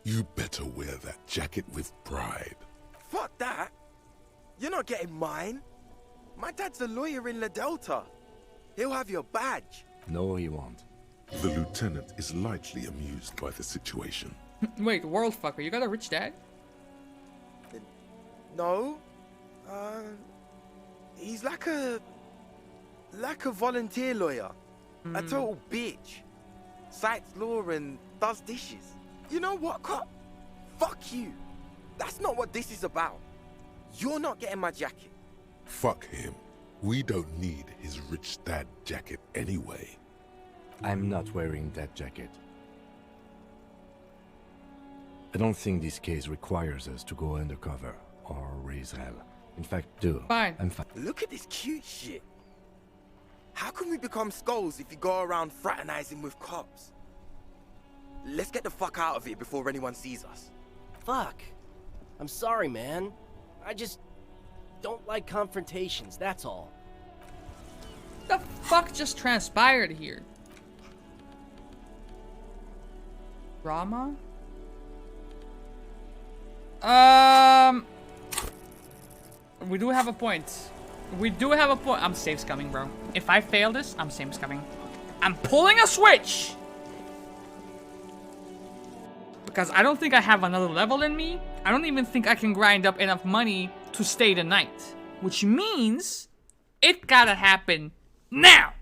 You better wear that jacket with pride. Fuck that. You're not getting mine. My dad's a lawyer in La Delta. He'll have your badge. No, he won't. The lieutenant is lightly amused by the situation. Wait, world fucker, you got a rich dad? No. He's like a volunteer lawyer. A total bitch. Cites law and does dishes. You know what, cop? Fuck you. That's not what this is about. You're not getting my jacket. Fuck him. We don't need his rich dad jacket anyway. I'm not wearing that jacket. I don't think this case requires us to go undercover, or raise hell. In fact, do. Fine. I'm fine. Look at this cute shit. How can we become skulls if you go around fraternizing with cops? Let's get the fuck out of here before anyone sees us. Fuck. I'm sorry, man. I just don't like confrontations, that's all. What the fuck just transpired here? Drama? We do have a point. We do have a point. I'm safe scumming, bro. If I fail this, I'm safe scumming. I'm pulling a switch! Because I don't think I have another level in me. I don't even think I can grind up enough money to stay the night. Which means it gotta happen now!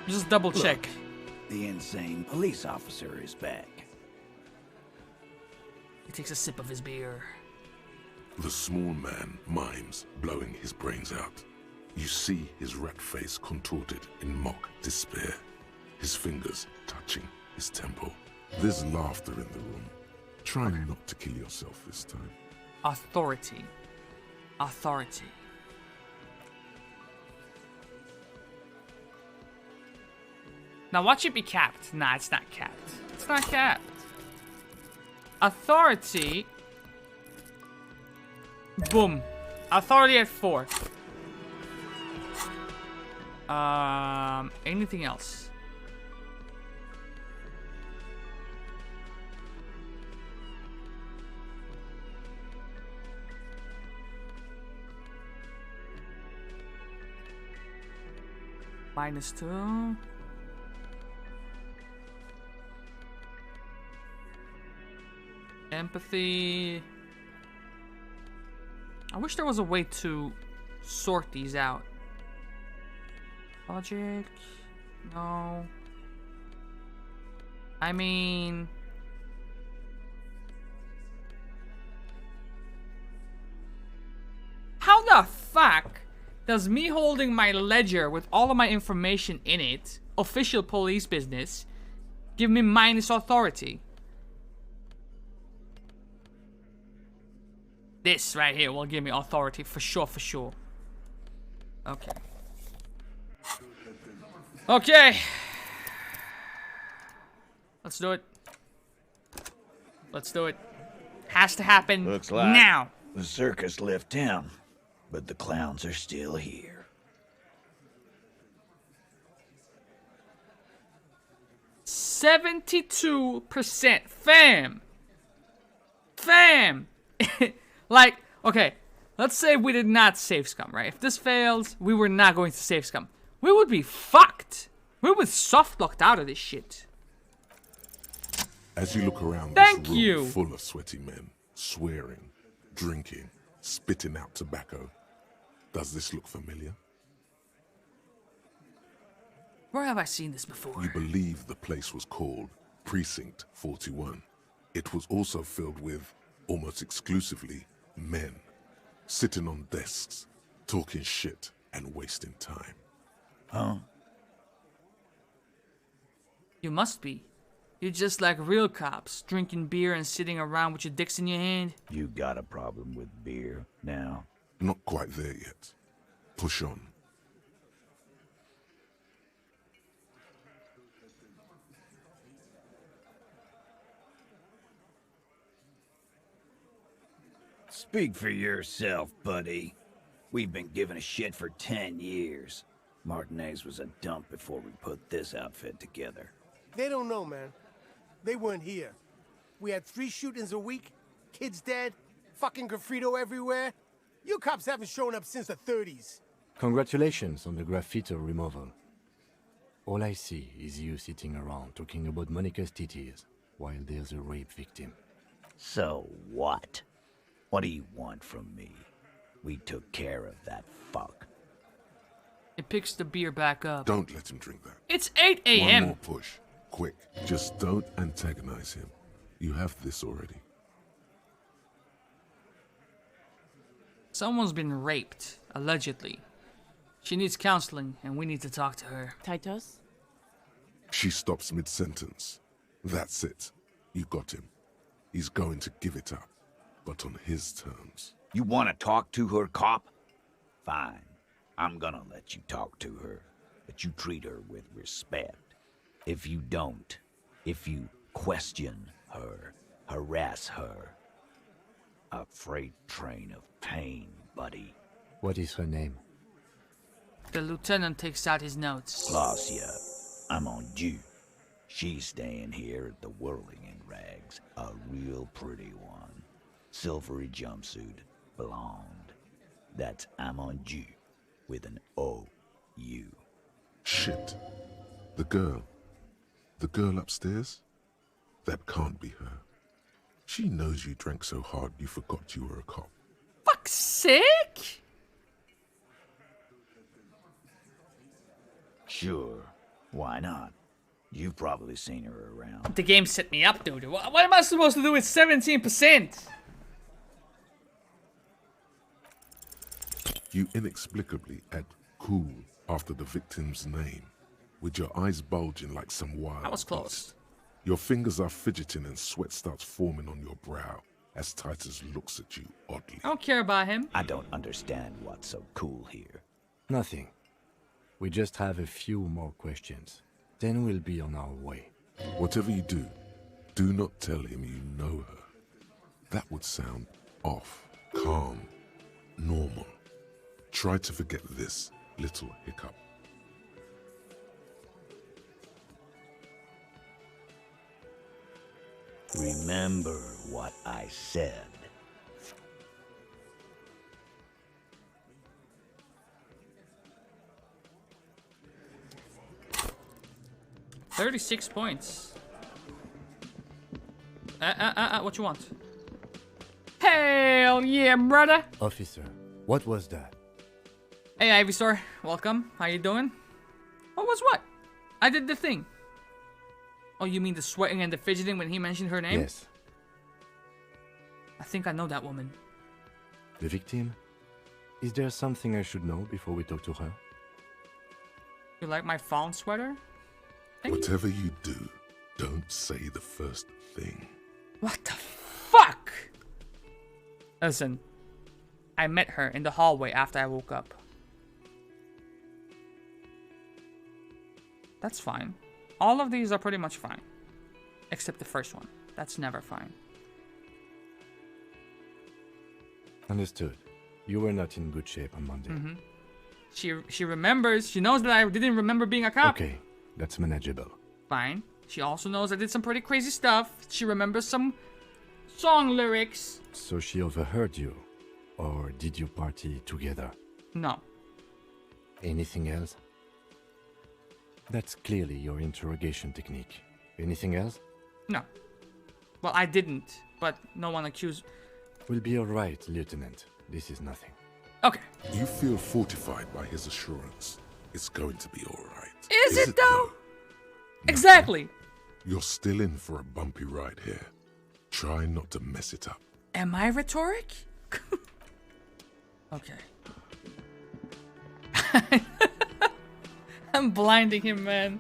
Just double check. Look, the insane police officer is back. He takes a sip of his beer. The small man mimes, blowing his brains out. You see his rat face contorted in mock despair, his fingers touching his temple. There's laughter in the room. Try not to kill yourself this time. Authority. Authority. Now watch it be capped. Nah, it's not capped. It's not capped. Authority. Boom. Authority at 4. Anything else? -2. Empathy. I wish there was a way to sort these out. Logic. No. I mean... How the fuck does me holding my ledger with all of my information in it, official police business, give me -authority? This right here will give me authority for sure, for sure. Okay. Okay. Let's do it. Let's do it. Has to happen Looks like now. The circus left town, but the clowns are still here. 72%. Fam. Fam. Like, okay, let's say we did not save scum, right? If this fails, we were not going to save scum. We would be fucked. We would soft locked out of this shit. As you look around Thank this room you. full of sweaty men, swearing, drinking, spitting out tobacco, does this look familiar? Where have I seen this before? You believe the place was called Precinct 41. It was also filled with, almost exclusively, men, sitting on desks, talking shit and wasting time. Huh? You must be. You're just like real cops, drinking beer and sitting around with your dicks in your hand. You got a problem with beer now? Not quite there yet. Push on. Speak for yourself, buddy. We've been giving a shit for 10 years. Martinez was a dump before we put this outfit together. They don't know, man. They weren't here. We had 3 shootings a week, kids dead, fucking graffito everywhere. You cops haven't shown up since the 30s. Congratulations on the graffiti removal. All I see is you sitting around talking about Monica's titties while there's a rape victim. So what? What do you want from me? We took care of that fuck. It picks the beer back up. Don't let him drink that. It's 8 One a.m. more push. Quick. Just don't antagonize him. You have this already. Someone's been raped, allegedly. She needs counseling, and we need to talk to her. Titus? She stops mid-sentence. That's it. You got him. He's going to give it up, but on his terms. You want to talk to her, cop? Fine. I'm gonna let you talk to her, but you treat her with respect. If you don't, if you question her, harass her, a freight train of pain, buddy. What is her name? The lieutenant takes out his notes. Glacia, I'm on due. She's staying here at the Whirling in Rags, a real pretty one. Silvery jumpsuit, blonde. That's I'm on due, with an O-U. Shit. The girl. The girl upstairs? That can't be her. She knows you drank so hard you forgot you were a cop. Fuck's sake! Sure, why not? You've probably seen her around. The game set me up, dude. What am I supposed to do with 17%? You inexplicably add cool after the victim's name, with your eyes bulging like some wild That was close. beast. Your fingers are fidgeting and sweat starts forming on your brow as Titus looks at you oddly. I don't care about him. I don't understand what's so cool here. Nothing. We just have a few more questions. Then we'll be on our way. Whatever you do not tell him you know her. That would sound off, calm, normal. Try to forget this little hiccup. Remember what I said. $36 points. What you want? Hell yeah, brother! Officer, what was that? Hey, Ivysaur. Welcome. How you doing? What was what? I did the thing. Oh, you mean the sweating and the fidgeting when he mentioned her name? Yes. I think I know that woman. The victim? Is there something I should know before we talk to her? You like my fawn sweater? Whatever you do, don't say the first thing. What the fuck? Listen, I met her in the hallway after I woke up. That's fine. All of these are pretty much fine. Except the first one. That's never fine. Understood. You were not in good shape on Monday. She remembers. She knows that I didn't remember being a cop. Okay, that's manageable. Fine. She also knows I did some pretty crazy stuff. She remembers some song lyrics. So she overheard you? Or did you party together? No. Anything else? That's clearly your interrogation technique. Anything else? No. Well, I didn't, but no one accused. We'll be alright, Lieutenant. This is nothing. Okay. You feel fortified by his assurance. It's going to be alright. Is it though? Exactly. You're still in for a bumpy ride here. Try not to mess it up. Am I rhetoric? Okay. I'm blinding him, man.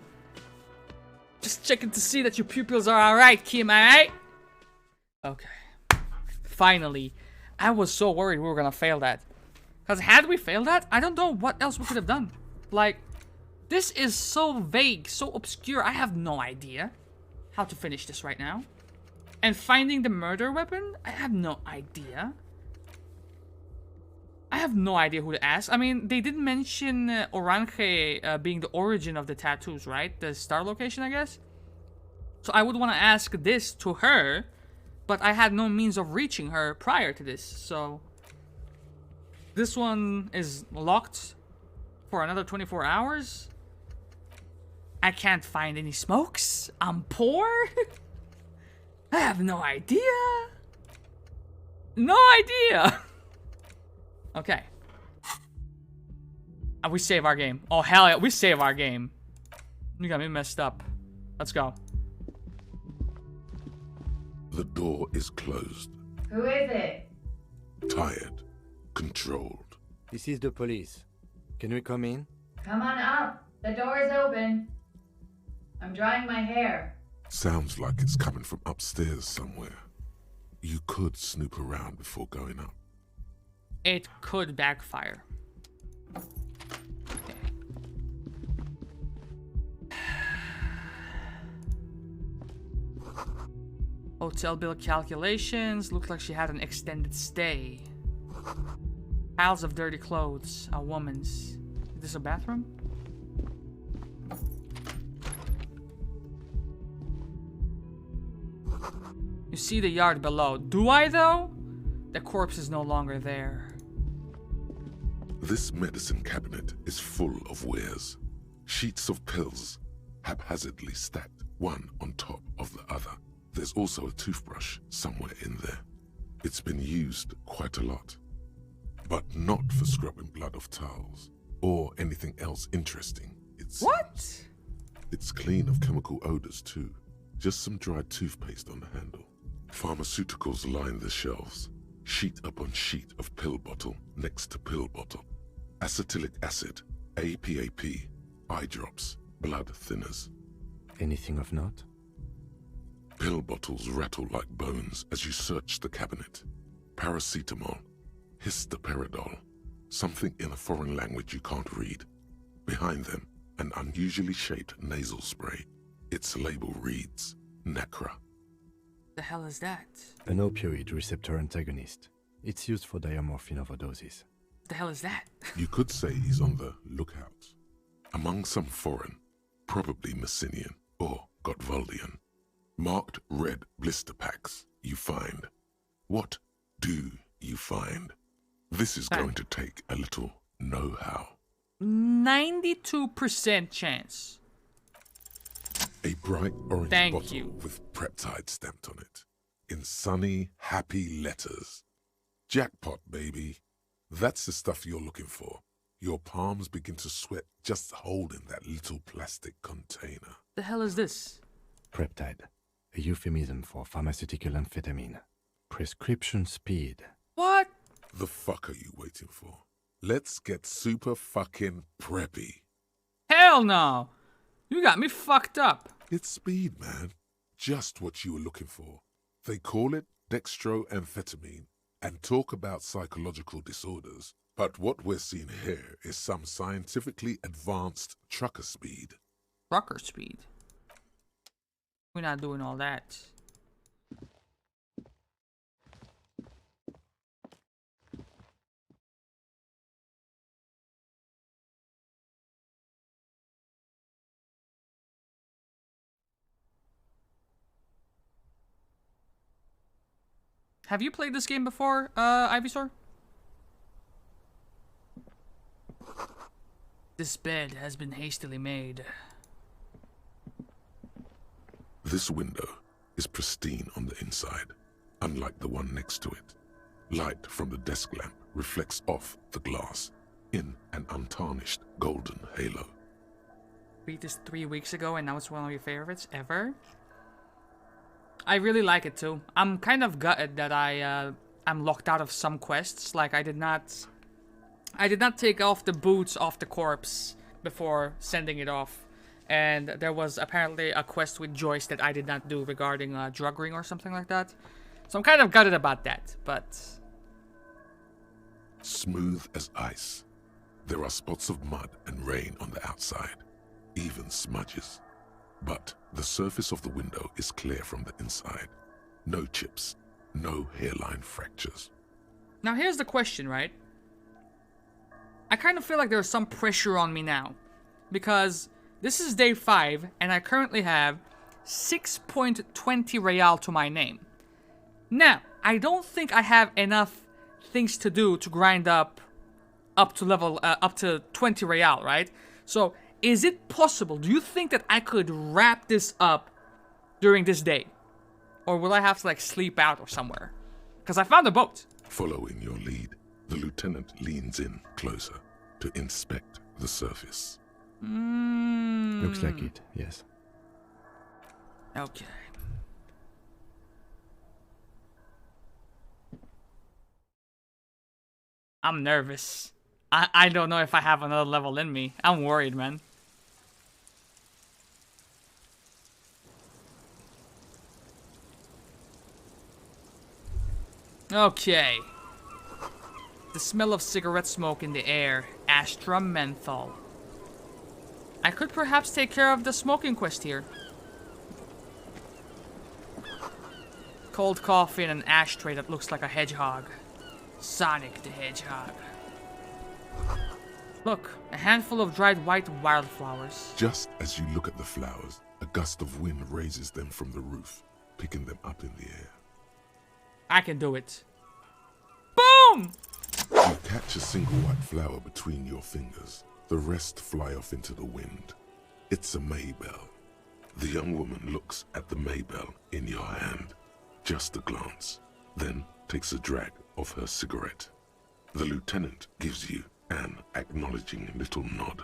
Just checking to see that your pupils are alright, Kim, alright? Okay. Finally. I was so worried we were gonna fail that. Because had we failed that, I don't know what else we could have done. Like, this is so vague, so obscure. I have no idea how to finish this right now. And finding the murder weapon, I have no idea. I have no idea who to ask. I mean, they did mention Orange being the origin of the tattoos, right? The star location, I guess. So I would want to ask this to her, but I had no means of reaching her prior to this. So this one is locked for another 24 hours. I can't find any smokes. I'm poor. I have no idea. No idea. Okay. We save our game. Oh, hell yeah. We save our game. You got me messed up. Let's go. The door is closed. Who is it? Tired. Controlled. This is the police. Can we come in? Come on up. The door is open. I'm drying my hair. Sounds like it's coming from upstairs somewhere. You could snoop around before going up. It could backfire. Hotel bill calculations. Looks like she had an extended stay. Piles of dirty clothes. A woman's. Is this a bathroom? You see the yard below. Do I though? The corpse is no longer there. This medicine cabinet is full of wares. Sheets of pills, haphazardly stacked, one on top of the other. There's also a toothbrush somewhere in there. It's been used quite a lot. But not for scrubbing blood off towels, or anything else interesting. What? It's clean of chemical odors too. Just some dried toothpaste on the handle. Pharmaceuticals line the shelves. Sheet upon sheet of pill bottle next to pill bottle. Acetylic acid, APAP, eye drops, blood thinners. Anything of note? Pill bottles rattle like bones as you search the cabinet. Paracetamol, histoperidol, something in a foreign language you can't read. Behind them, an unusually shaped nasal spray. Its label reads, Nacra. The hell is that? An opioid receptor antagonist. It's used for diamorphine overdoses. The hell is that? You could say he's on the lookout. Among some foreign, probably Messinian or Gotwaldian, marked red blister packs you find. What do you find? This is going to take a little know-how. 92% chance. A bright orange Thank bottle you. with Preptide stamped on it. In sunny, happy letters. Jackpot, baby. That's the stuff you're looking for. Your palms begin to sweat just holding that little plastic container. The hell is this? Preptide, a euphemism for pharmaceutical amphetamine. Prescription speed. What? The fuck are you waiting for? Let's get super fucking preppy. Hell no! You got me fucked up. It's speed, man. Just what you were looking for. They call it dextroamphetamine and talk about psychological disorders. But what we're seeing here is some scientifically advanced trucker speed. Trucker speed? We're not doing all that. Have you played this game before, Ivysaur? This bed has been hastily made. This window is pristine on the inside, unlike the one next to it. Light from the desk lamp reflects off the glass in an untarnished golden halo. Beat this 3 weeks ago and now it's one of your favorites ever? I really like it too. I'm kind of gutted that I'm locked out of some quests. Like I did not take off the boots off the corpse before sending it off. And there was apparently a quest with Joyce that I did not do regarding drug ring or something like that. So I'm kind of gutted about that, but... Smooth as ice. There are spots of mud and rain on the outside, even smudges. But the surface of the window is clear from the inside. No chips, no hairline fractures. Now here's the question, right? I kind of feel like there's some pressure on me now. Because this is day 5, and I currently have 6.20 real to my name. Now, I don't think I have enough things to do to grind up to level, up to 20 real, right? So, is it possible? Do you think that I could wrap this up during this day? Or will I have to, like, sleep out or somewhere? Because I found a boat. Following your lead, the lieutenant leans in closer to inspect the surface. Looks like it, yes. Okay. I'm nervous. I don't know if I have another level in me. I'm worried, man. Okay. The smell of cigarette smoke in the air. Astra menthol. I could perhaps take care of the smoking quest here. Cold coffee and an ashtray that looks like a hedgehog. Sonic the Hedgehog. Look, a handful of dried white wildflowers. Just as you look at the flowers, a gust of wind raises them from the roof, picking them up in the air. I can do it. Boom! You catch a single white flower between your fingers. The rest fly off into the wind. It's a Maybell. The young woman looks at the Maybell in your hand. Just a glance, then takes a drag of her cigarette. The lieutenant gives you an acknowledging little nod.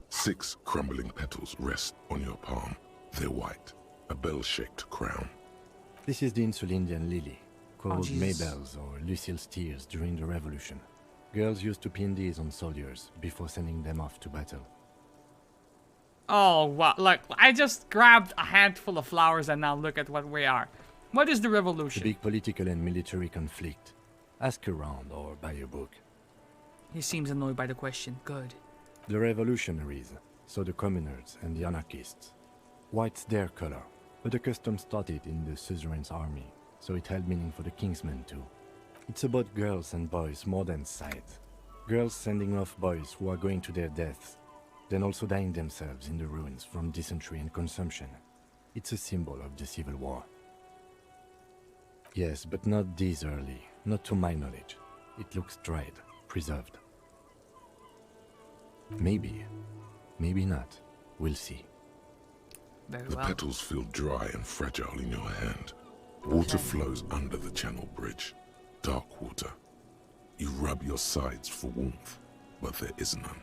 Six crumbling petals rest on your palm. They're white, a bell-shaped crown. This is the Insulindian lily, called Jesus. Maybells or Lucille's tears during the Revolution. Girls used to pin these on soldiers before sending them off to battle. Oh, wow. Look, I just grabbed a handful of flowers and now look at what we are. What is the revolution? The big political and military conflict. Ask around or buy a book. He seems annoyed by the question. Good. The revolutionaries, so the communards and the anarchists. White's their color, but the custom started in the suzerain's army, so it held meaning for the kingsmen too. It's about girls and boys more than sight. Girls sending off boys who are going to their deaths, then also dying themselves in the ruins from dysentery and consumption. It's a symbol of the Civil War. Yes, but not this early, not to my knowledge. It looks dried, preserved. Maybe, maybe not. We'll see. Very The well. petals feel dry and fragile in your hand. Water flows under the channel bridge. Dark water. You rub your sides for warmth, but there is none.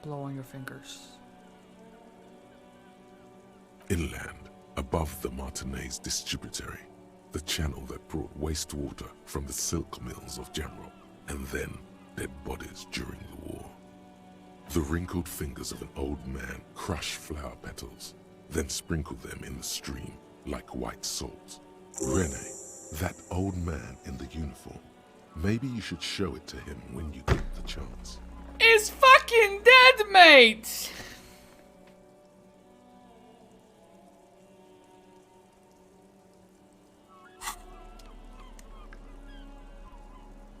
Blow on your fingers. Inland, above the Martinez distributary, the channel that brought wastewater from the silk mills of Jamrot, and then dead bodies during the war. The wrinkled fingers of an old man crush flower petals, then sprinkle them in the stream like white salt. Rene, that old man in the uniform, maybe you should show it to him when you get the chance. He's fucking dead, mate!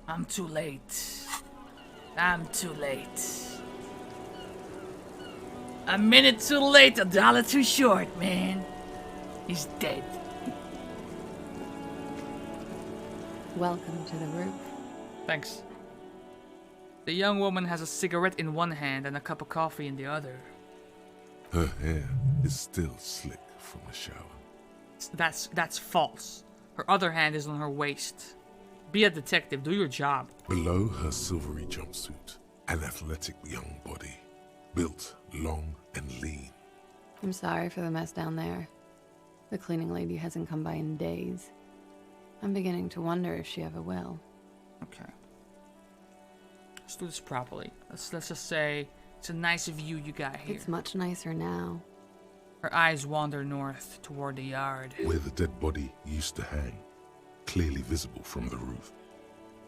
I'm too late. I'm too late. A minute too late, a dollar too short, man. He's dead. Welcome to the roof. Thanks. The young woman has a cigarette in one hand and a cup of coffee in the other. Her hair is still slick from the shower. That's false. Her other hand is on her waist. Be a detective, do your job. Below her silvery jumpsuit, an athletic young body, built long and lean. I'm sorry for the mess down there. The cleaning lady hasn't come by in days. I'm beginning to wonder if she ever will. Okay. Let's do this properly. Let's just say it's a nice view you got here. It's much nicer now. Her eyes wander north toward the yard. Where the dead body used to hang, clearly visible from the roof,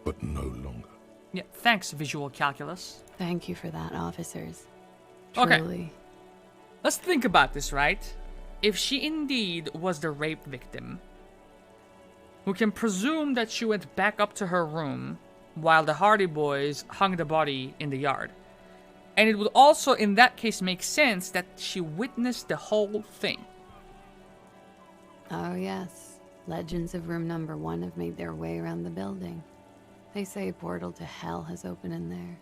but no longer. Yeah, thanks, visual calculus. Thank you for that, officers. Okay. Truly. Let's think about this, right? If she indeed was the rape victim, we can presume that she went back up to her room while the Hardy Boys hung the body in the yard. And it would also, in that case, make sense that she witnessed the whole thing. Oh, yes. Legends of room number 1 have made their way around the building. They say a portal to hell has opened in there.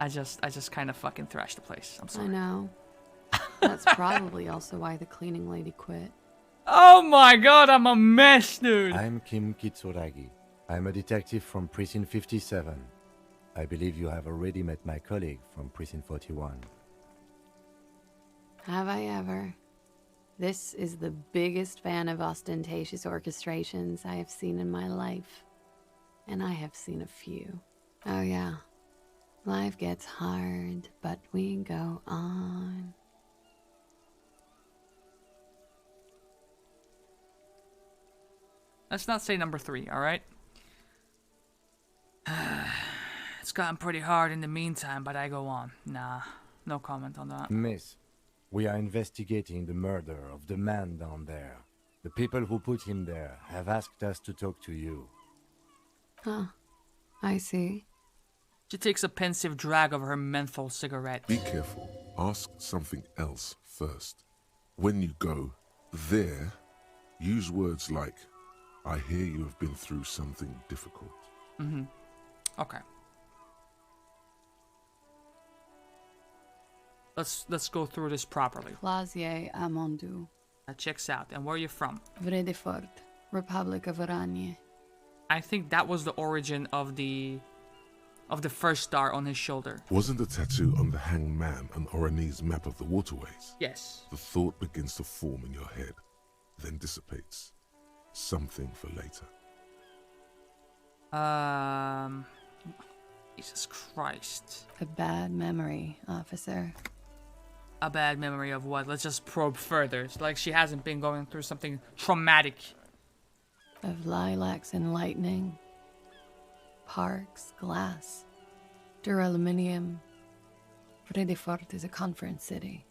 I just kind of fucking thrashed the place. I'm sorry. I know. That's probably also why the cleaning lady quit. Oh my god, I'm a mess, dude. I'm Kim Kitsuragi, I'm a detective from Precinct 57. I believe you have already met my colleague from Precinct 41. Have I ever? This is the biggest fan of ostentatious orchestrations I have seen in my life. And I have seen a few. Oh yeah. Life gets hard, but we go on. Let's not say number 3, alright? It's gotten pretty hard in the meantime, but I go on. Nah, no comment on that. Miss, we are investigating the murder of the man down there. The people who put him there have asked us to talk to you. Huh. I see. She takes a pensive drag of her menthol cigarette. Be careful. Ask something else first. When you go there, use words like, I hear you have been through something difficult. Mm-hmm. Okay. Let's go through this properly. Clausier Amondu. That checks out. And where are you from? Vredefort, Republic of Oranje. I think that was the origin of the first star on his shoulder. Wasn't the tattoo on the hanged man an Oranese map of the waterways? Yes. The thought begins to form in your head, then dissipates. Something for later. Jesus Christ. A bad memory, officer. A bad memory of what? Let's just probe further. It's like she hasn't been going through something traumatic. Of lilacs and lightning. Parks, glass, duraluminium. Vredefort is a conference city.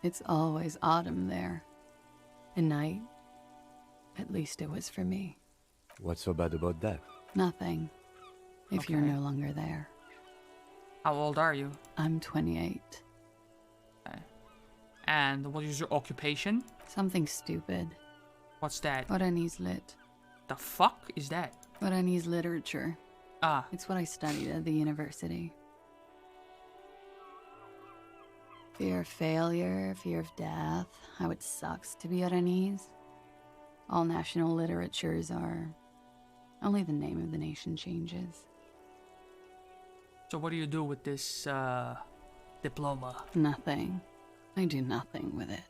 It's always autumn there. A night. At least it was for me. What's so bad about that? Nothing. If Okay. you're no longer there. How old are you? I'm 28. Okay. And what is your occupation? Something stupid. What's that? Oranese lit. The fuck is that? Oranese literature. Ah. It's what I studied at the university. Fear of failure, fear of death, how it sucks to be Oranese. All national literatures are. Only the name of the nation changes. So what do you do with this, diploma? Nothing. I do nothing with it.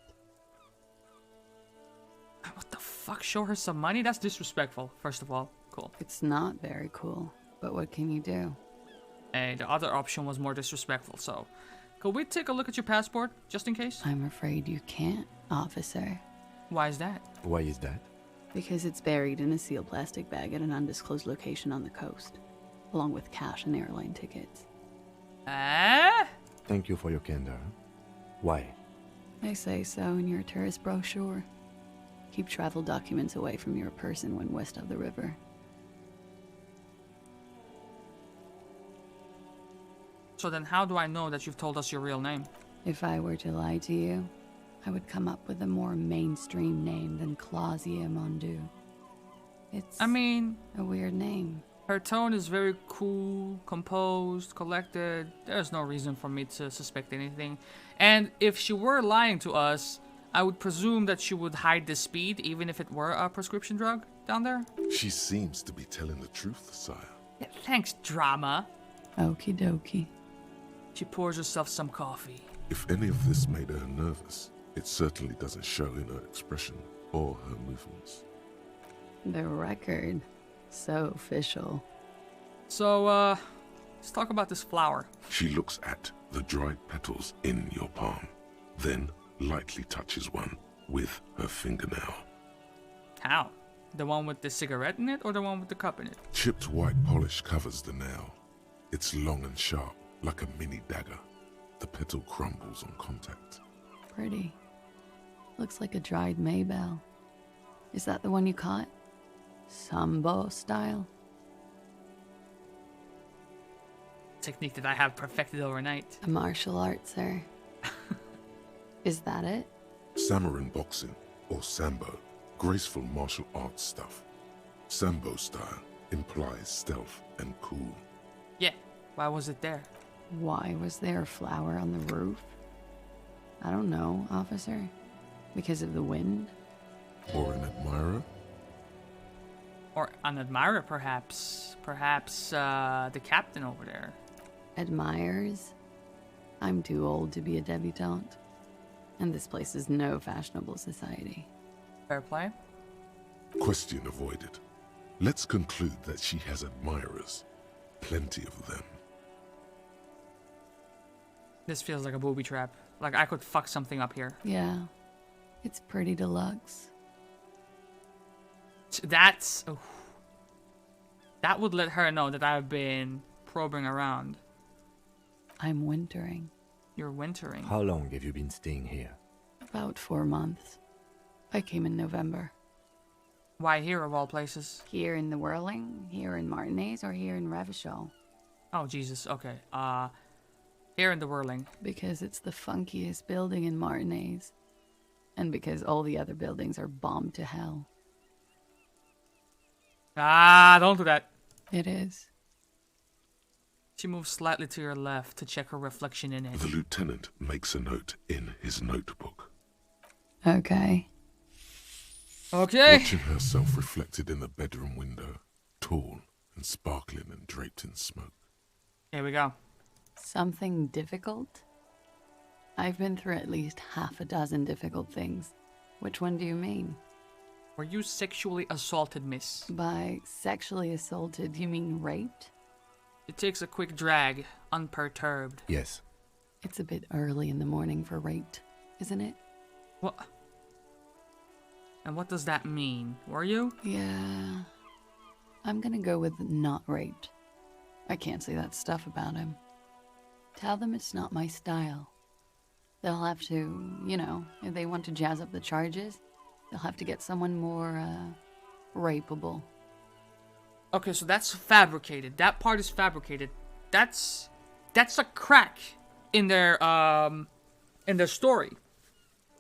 What the fuck? Show her some money? That's disrespectful, first of all. Cool. It's not very cool, but what can you do? Hey, the other option was more disrespectful, so... Could we take a look at your passport, just in case? I'm afraid you can't, officer. Why is that? Why is that? Because it's buried in a sealed plastic bag at an undisclosed location on the coast, along with cash and airline tickets. Thank you for your candor. Why? They say so in your tourist brochure. Keep travel documents away from your person when west of the river. So then how do I know that you've told us your real name? If I were to lie to you, I would come up with a more mainstream name than Clausia Mondu. It's I mean... a weird name. Her tone is very cool, composed, collected. There's no reason for me to suspect anything. And if she were lying to us, I would presume that she would hide the speed, even if it were a prescription drug down there. She seems to be telling the truth, sire. Yeah, thanks, drama. Okie dokie. She pours herself some coffee. If any of this made her nervous, it certainly doesn't show in her expression or her movements. The record. So official. So, let's talk about this flower. She looks at the dried petals in your palm, then lightly touches one with her fingernail. How? The one with the cigarette in it or the one with the cup in it? Chipped white polish covers the nail. It's long and sharp, like a mini dagger. The petal crumbles on contact. Pretty. Looks like a dried maybell. Is that the one you caught? Sambo style? Technique that I have perfected overnight. A martial art, sir. Is that it? Samurai boxing, or sambo, graceful martial arts stuff. Sambo style implies stealth and cool. Yeah, why was it there? Why was there a flower on the roof? I don't know, officer. Because of the wind? Or an admirer? Or an admirer, perhaps. Perhaps the captain over there. Admires? I'm too old to be a debutante. And this place is no fashionable society. Fair play. Question avoided. Let's conclude that she has admirers. Plenty of them. This feels like a booby trap. Like I could fuck something up here. Yeah. It's pretty deluxe. That's... oof. That would let her know that I've been probing around. I'm wintering. You're wintering? How long have you been staying here? About 4 months. I came in November. Why here of all places? Here in the Whirling, here in Martinez, or here in Revachol? Oh, Jesus. Okay. Here in the Whirling. Because it's the funkiest building in Martinez. And because all the other buildings are bombed to hell. Ah, don't do that. It is. She moves slightly to your left to check her reflection in it. The lieutenant makes a note in his notebook. Okay. Okay. Watching herself reflected in the bedroom window, tall and sparkling and draped in smoke. Here we go. Something difficult? I've been through at least half a dozen difficult things. Which one do you mean? Were you sexually assaulted, miss? By sexually assaulted, you mean raped? It takes a quick drag, unperturbed. Yes. It's a bit early in the morning for raped, isn't it? What? And what does that mean? Were you? Yeah. I'm gonna go with not raped. I can't say that stuff about him. Tell them it's not my style. They'll have to, you know, if they want to jazz up the charges, they'll have to get someone more, rapeable. Okay, so that's fabricated. That part is fabricated. That's a crack in their story.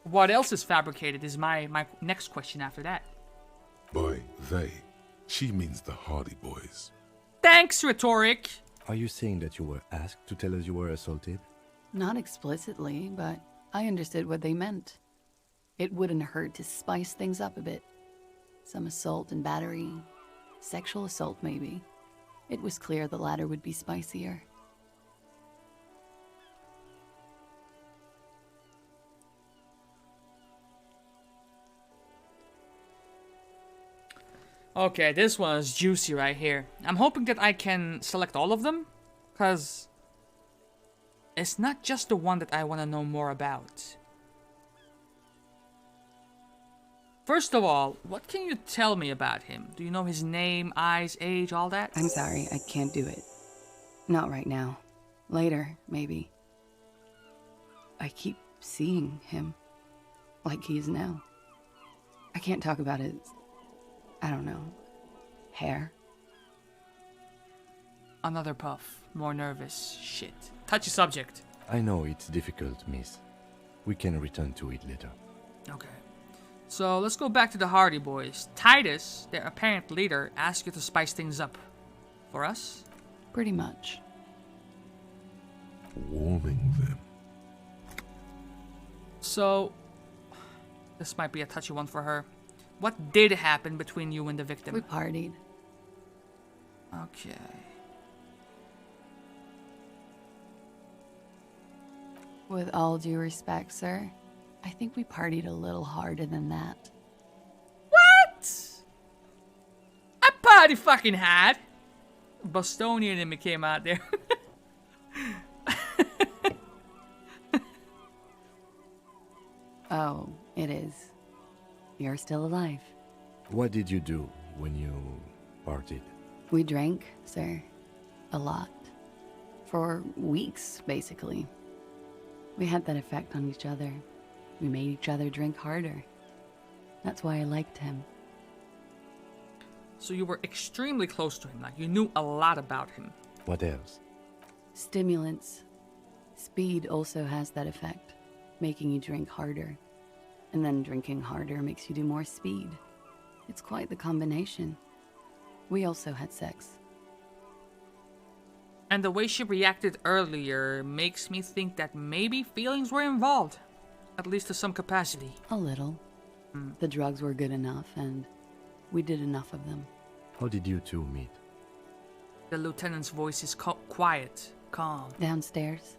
What else is fabricated is my next question after that. By they, she means the Hardy Boys. Thanks, rhetoric. Are you saying that you were asked to tell us you were assaulted? Not explicitly, but I understood what they meant. It wouldn't hurt to spice things up a bit. Some assault and battery. Sexual assault, maybe. It was clear the latter would be spicier. Okay, this one is juicy right here. I'm hoping that I can select all of them, because it's not just the one that I want to know more about. First of all, what can you tell me about him? Do you know his name, eyes, age, all that? I'm sorry, I can't do it. Not right now. Later, maybe. I keep seeing him. Like he is now. I can't talk about his... I don't know. Hair. Another puff. More nervous. Shit. Touchy subject. I know it's difficult, miss. We can return to it later. Okay. So let's go back to the Hardy Boys. Titus, their apparent leader, asked you to spice things up. For us? Pretty much. Warning them. So, this might be a touchy one for her. What did happen between you and the victim? We partied. Okay. With all due respect, sir, I think we partied a little harder than that. What? I party fucking had. Bostonian in me came out there. Oh, it is. You're still alive. What did you do when you partied? We drank, sir. A lot. For weeks, basically. We had that effect on each other. We made each other drink harder. That's why I liked him. So you were extremely close to him, like you knew a lot about him. What else? Stimulants. Speed also has that effect, making you drink harder. And then drinking harder makes you do more speed. It's quite the combination. We also had sex. And the way she reacted earlier makes me think that maybe feelings were involved. At least to some capacity. A little. The drugs were good enough, and we did enough of them. How did you two meet? The lieutenant's voice is quiet, calm. Downstairs,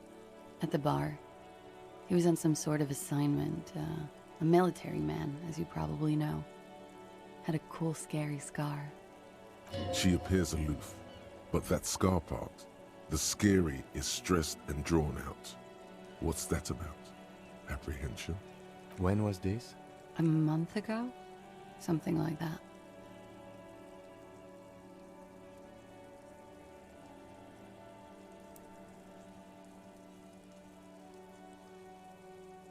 at the bar. He was on some sort of assignment. A military man, as you probably know. Had a cool, scary scar. She appears aloof, but that scar part, the scary, is stressed and drawn out. What's that about? Apprehension? When was this? A month ago? Something like that.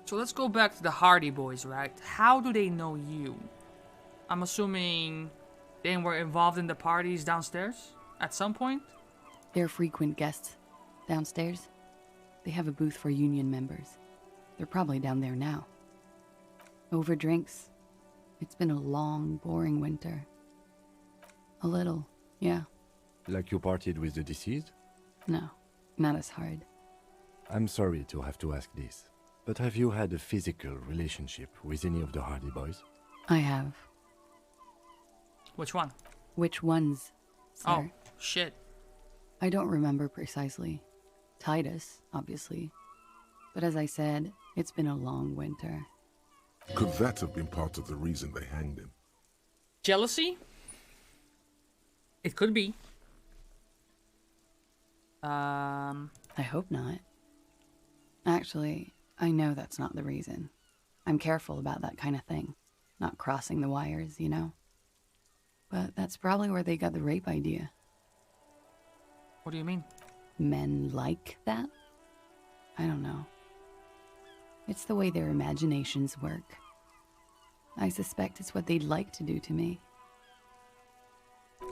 So let's go back to the Hardy Boys, right? How do they know you? I'm assuming they were involved in the parties downstairs at some point? They're frequent guests downstairs. They have a booth for union members. They're probably down there now. Over drinks. It's been a long, boring winter. A little, yeah. Like you partied with the deceased? No, not as hard. I'm sorry to have to ask this, but have you had a physical relationship with any of the Hardy Boys? I have. Which one? Which ones, sir? Oh, shit. I don't remember precisely. Titus, obviously. But as I said, it's been a long winter. Could that have been part of the reason they hanged him? Jealousy? It could be. I hope not. Actually, I know that's not the reason. I'm careful about that kind of thing. Not crossing the wires, you know? But that's probably where they got the rape idea. What do you mean? Men like that? I don't know. It's the way their imaginations work. I suspect it's what they'd like to do to me.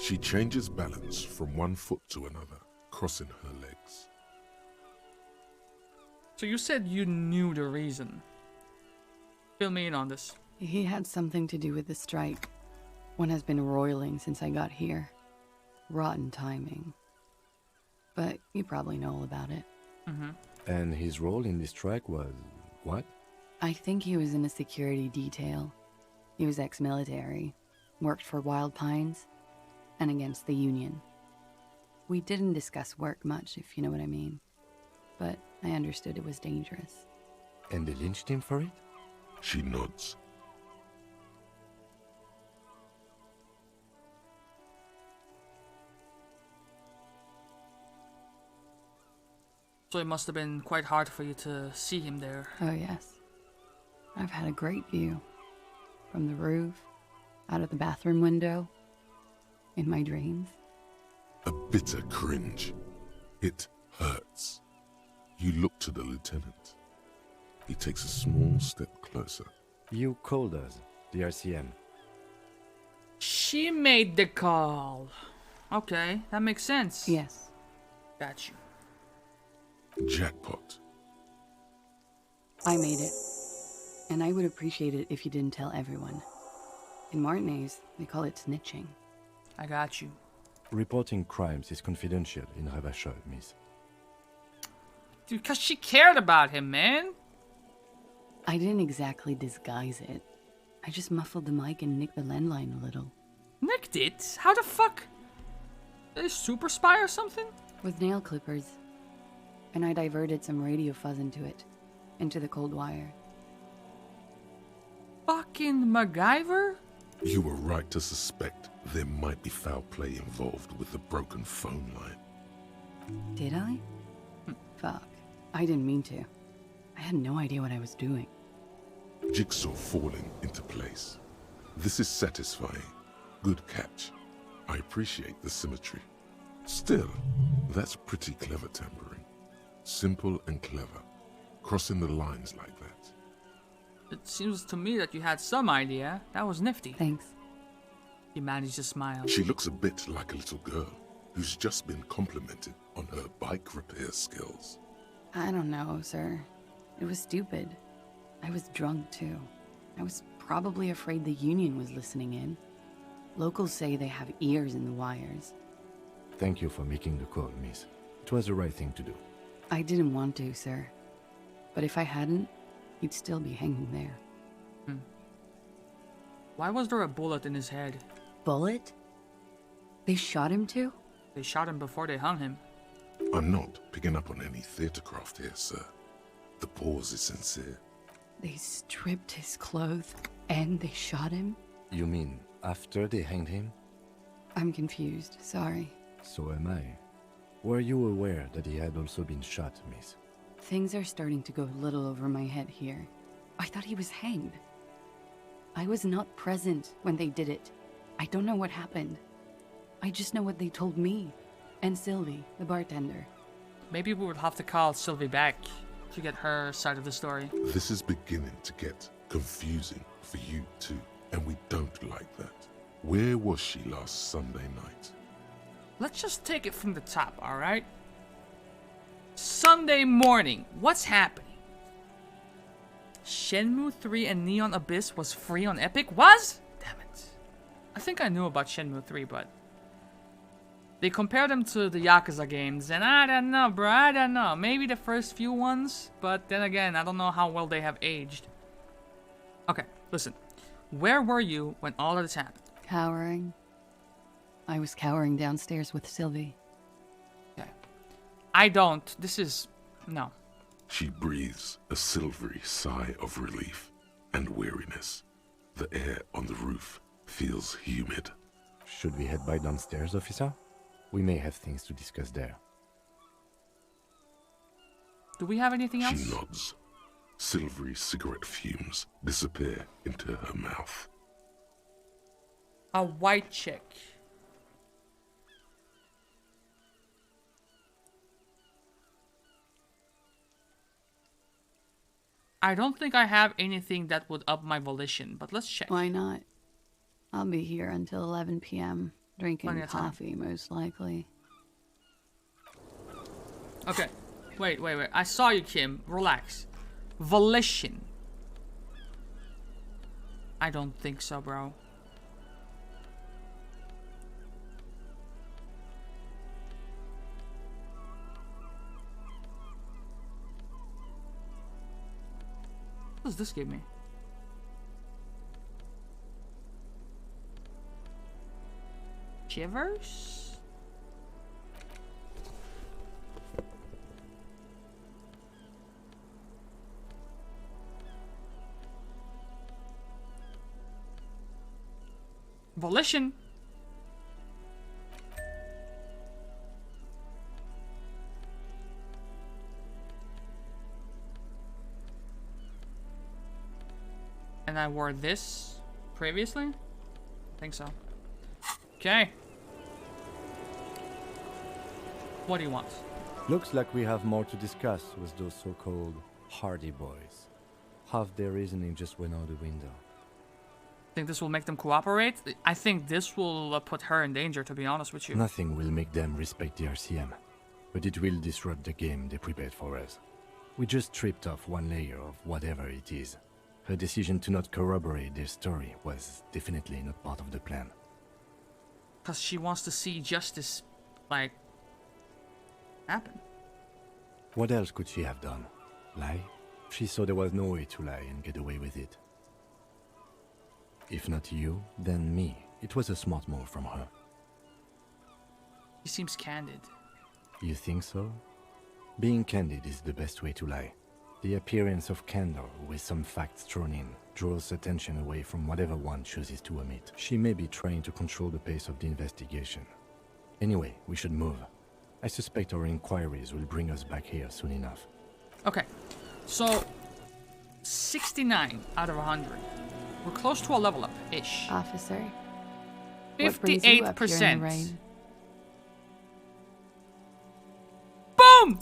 She changes balance from one foot to another, crossing her legs. So you said you knew the reason. Fill me in on this. He had something to do with the strike. One has been roiling since I got here. Rotten timing. But you probably know all about it. Mm-hmm. And his role in this strike was what? I think he was in a security detail. He was ex-military, worked for Wild Pines, and against the Union. We didn't discuss work much, if you know what I mean. But I understood it was dangerous. And they lynched him for it? She nods. So it must have been quite hard for you to see him there. Oh, yes. I've had a great view. From the roof, out of the bathroom window, in my dreams. A bitter cringe. It hurts. You look to the lieutenant. He takes a small step closer. You called us, the RCM. She made the call. Okay, that makes sense. Yes. Got you. Jackpot. I made it. And I would appreciate it if you didn't tell everyone. In Martinez, they call it snitching. I got you. Reporting crimes is confidential in Ravachol, miss. Dude, because she cared about him, man. I didn't exactly disguise it. I just muffled the mic and nicked the landline a little. Nicked it? How the fuck? A super spy or something? With nail clippers. And I diverted some radio fuzz into it. Into the cold wire. Fucking MacGyver? You were right to suspect there might be foul play involved with the broken phone line. Did I? Fuck. I didn't mean to. I had no idea what I was doing. Jigsaw falling into place. This is satisfying. Good catch. I appreciate the symmetry. Still, that's pretty clever tampering. Simple and clever. Crossing the lines like that. It seems to me that you had some idea. That was nifty. Thanks. He managed to smile. She looks a bit like a little girl who's just been complimented on her bike repair skills. I don't know, sir. It was stupid. I was drunk, too. I was probably afraid the Union was listening in. Locals say they have ears in the wires. Thank you for making the call, miss. It was the right thing to do. I didn't want to, sir. But if I hadn't, he'd still be hanging there. Why was there a bullet in his head? Bullet? They shot him too? They shot him before they hung him. I'm not picking up on any theatercraft here, sir. The pause is sincere. They stripped his clothes and they shot him? You mean after they hanged him? I'm confused, sorry. So am I. Were you aware that he had also been shot, miss? Things are starting to go a little over my head here. I thought he was hanged. I was not present when they did it. I don't know what happened. I just know what they told me. And Sylvie, the bartender. Maybe we would have to call Sylvie back to get her side of the story. This is beginning to get confusing for you too, and we don't like that. Where was she last Sunday night? Let's just take it from the top, alright? Sunday morning, what's happening? Shenmue 3 and Neon Abyss was free on Epic? Was? Damn it. I think I knew about Shenmue 3, but they compared them to the Yakuza games, and I don't know, bro, I don't know. Maybe the first few ones, but then again, I don't know how well they have aged. Okay, listen. Where were you when all of this happened? Cowering. I was cowering downstairs with Sylvie. Okay. I don't. This is... no. She breathes a silvery sigh of relief and weariness. The air on the roof feels humid. Should we head by downstairs, officer? We may have things to discuss there. Do we have anything else? She nods. Silvery cigarette fumes disappear into her mouth. A white chick. I don't think I have anything that would up my volition, but let's check. Why not? I'll be here until 11 p.m. Drinking coffee, most likely. Okay. Wait. I saw you, Kim. Relax. Volition. I don't think so, bro. What does this give me? Shivers? Volition? And I wore this previously? I think so. Okay. What do you want? Looks like we have more to discuss with those so-called Hardy Boys. Half their reasoning just went out the window. Think this will make them cooperate? I think this will put her in danger, to be honest with you. Nothing will make them respect the RCM, but it will disrupt the game they prepared for us. We just stripped off one layer of whatever it is. Her decision to not corroborate their story was definitely not part of the plan. Because she wants to see justice, like, happen. What else could she have done? Lie? She saw there was no way to lie and get away with it. If not you, then me. It was a smart move from her. She seems candid. You think so? Being candid is the best way to lie. The appearance of candor with some facts thrown in draws attention away from whatever one chooses to omit. She may be trying to control the pace of the investigation. Anyway, we should move. I suspect our inquiries will bring us back here soon enough. Okay, so 69 out of 100. We're close to a level up-ish. Officer, 58%. Boom!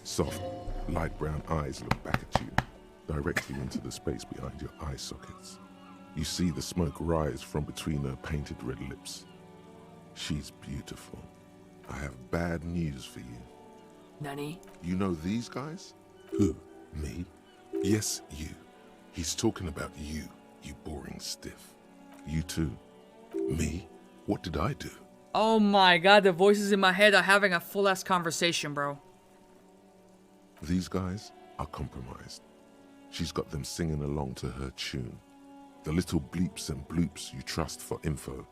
Soft, light brown eyes look back at you, directly into the space behind your eye sockets. You see the smoke rise from between her painted red lips. She's beautiful. I have bad news for you. Nani? You know these guys? Who? Me? Yes, you. He's talking about you, you boring stiff. You too. Me? What did I do? Oh my god, the voices in my head are having a full-ass conversation, bro. These guys are compromised. She's got them singing along to her tune. The little bleeps and bloops you trust for info.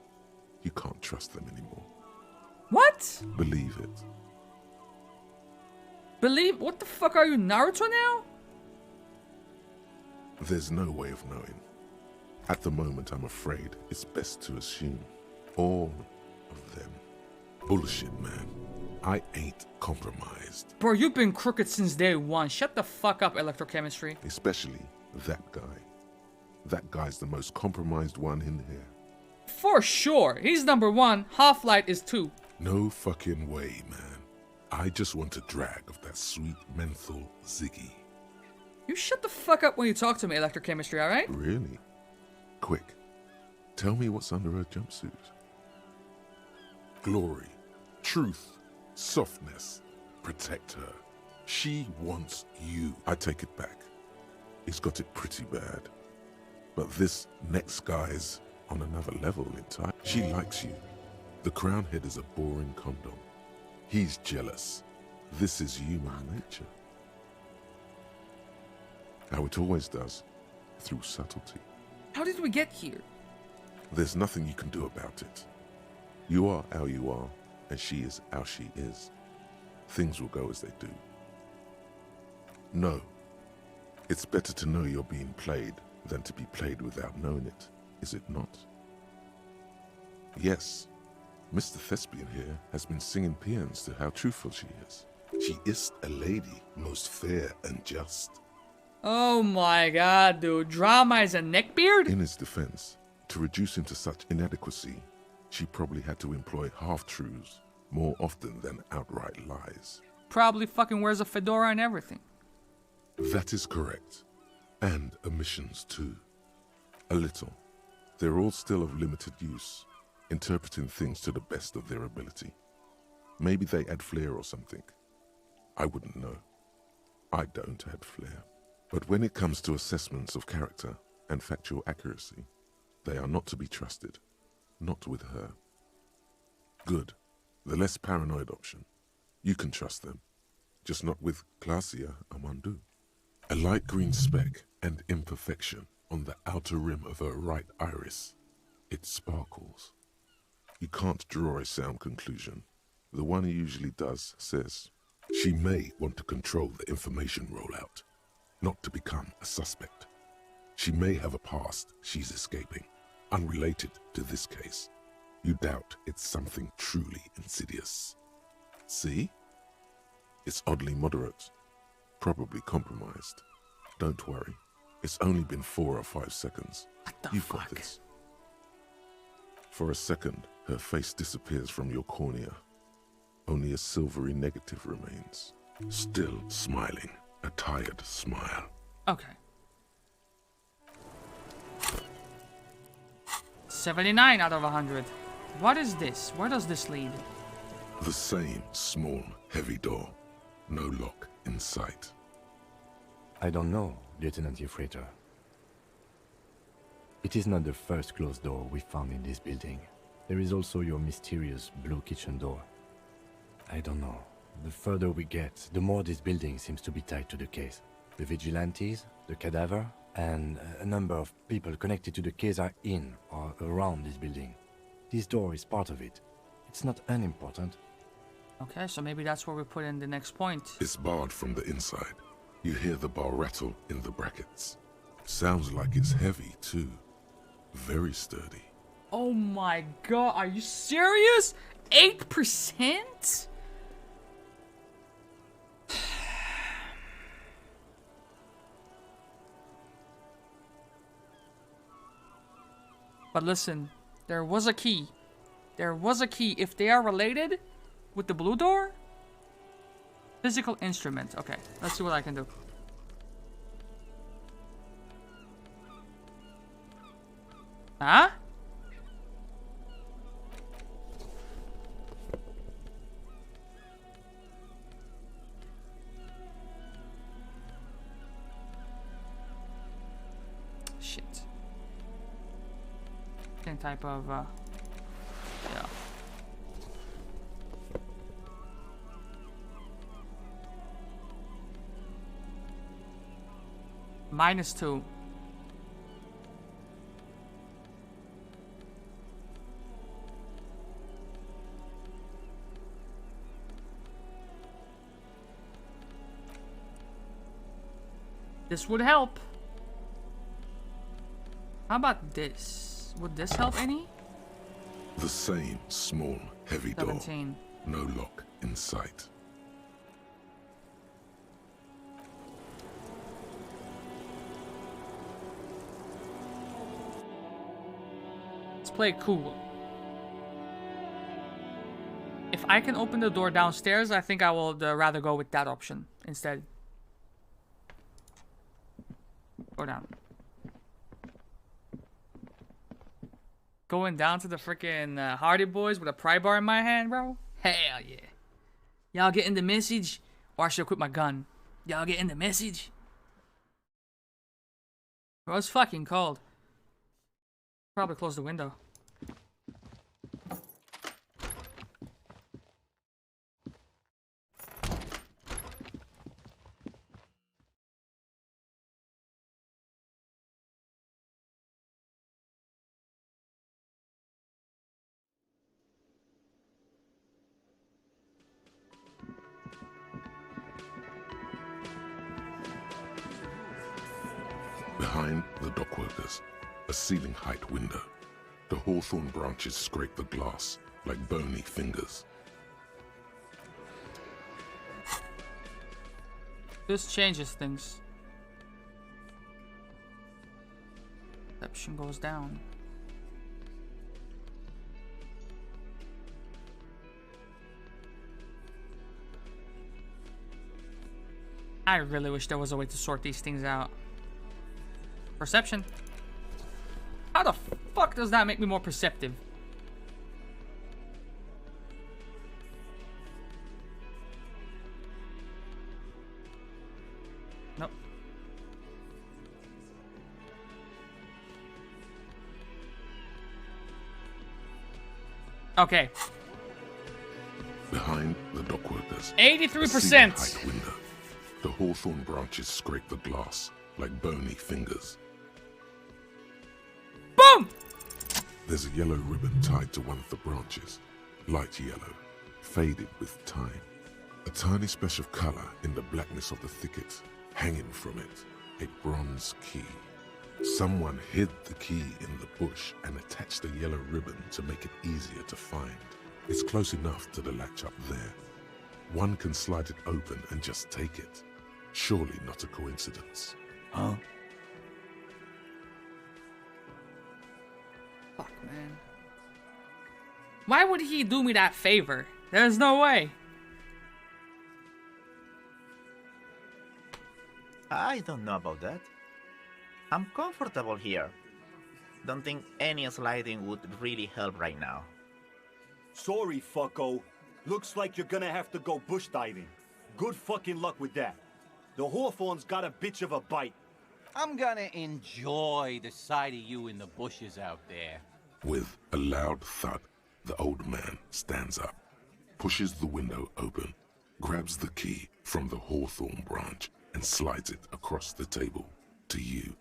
You can't trust them anymore. What? Believe it. Believe? What the fuck are you, Naruto now? There's no way of knowing. At the moment, I'm afraid it's best to assume all of them. Bullshit, man. I ain't compromised. Bro, you've been crooked since day one. Shut the fuck up, electrochemistry. Especially that guy. That guy's the most compromised one in here. For sure. He's number one. Half-Light is 2. No fucking way, man. I just want a drag of that sweet menthol Ziggy. You shut the fuck up when you talk to me, electrochemistry, alright? Really? Quick. Tell me what's under her jumpsuit. Glory. Truth. Softness. Protect her. She wants you. I take it back. He's got it pretty bad. But this next guy's on another level in time. She likes you. The crown head is a boring condom. He's jealous. This is human nature. How it always does, through subtlety. How did we get here? There's nothing you can do about it. You are how you are, and she is how she is. Things will go as they do. No. It's better to know you're being played than to be played without knowing it, is it not? Yes, Mr. Thespian here has been singing paeans to how truthful she is. She is a lady, most fair and just. Oh my god, dude. Drama is a neckbeard? In his defense, to reduce him to such inadequacy, she probably had to employ half-truths more often than outright lies. Probably fucking wears a fedora and everything. That is correct. And omissions too. A little. They're all still of limited use, interpreting things to the best of their ability. Maybe they add flair or something. I wouldn't know. I don't add flair. But when it comes to assessments of character and factual accuracy, they are not to be trusted. Not with her. Good. The less paranoid option. You can trust them. Just not with Glacia Amandu. A light green speck and imperfection on the outer rim of her right iris. It sparkles. You can't draw a sound conclusion. The one who usually does says, she may want to control the information rollout, not to become a suspect. She may have a past she's escaping, unrelated to this case. You doubt it's something truly insidious. See? It's oddly moderate, probably compromised. Don't worry, it's only been 4 or 5 seconds. You've got this. For a second, her face disappears from your cornea. Only a silvery negative remains. Still smiling, a tired smile. Okay. 79 out of 100. What is this? Where does this lead? The same small, heavy door. No lock in sight. I don't know, Lieutenant Euphrator. It is not the first closed door we found in this building. There is also your mysterious blue kitchen door. I don't know. The further we get, the more this building seems to be tied to the case. The vigilantes, the cadaver, and a number of people connected to the case are in or around this building. This door is part of it. It's not unimportant. Okay, so maybe that's where we put in the next point. It's barred from the inside. You hear the bar rattle in the brackets. Sounds like it's heavy, too. Very sturdy. Oh my god, are you serious? 8%? But listen, there was a key. There was a key. If they are related with the blue door? Physical instrument. Okay, let's see what I can do. Huh? Shit. Same type of, yeah. -2. This would help. How about this? Would this help any? The same small, heavy door. 17. No lock in sight. Let's play it cool. If I can open the door downstairs, I think I will rather go with that option instead. Go down. Going down to the freaking Hardy Boys with a pry bar in my hand, bro? Hell yeah. Y'all getting the message? Or I should quit my gun. Y'all getting the message? Bro, it's fucking cold. Probably close the window. Behind the dockworkers, a ceiling height window. The hawthorn branches scrape the glass like bony fingers. This changes things. Perception goes down. I really wish there was a way to sort these things out. Perception. How the fuck does that make me more perceptive? Nope. Okay. Behind the dockworkers, 83%. window. The hawthorn branches scrape the glass like bony fingers. Boom! There's a yellow ribbon tied to one of the branches. Light yellow, faded with time. A tiny splash of color in the blackness of the thicket. Hanging from it, a bronze key. Someone hid the key in the bush and attached a yellow ribbon to make it easier to find. It's close enough to the latch up there. One can slide it open and just take it. Surely not a coincidence. Huh? Fuck, man. Why would he do me that favor? There's no way. I don't know about that. I'm comfortable here. Don't think any sliding would really help right now. Sorry, fucko. Looks like you're gonna have to go bush diving. Good fucking luck with that. The hawthorn's got a bitch of a bite. I'm gonna enjoy the sight of you in the bushes out there. With a loud thud, the old man stands up, pushes the window open, grabs the key from the hawthorn branch, and slides it across the table to you.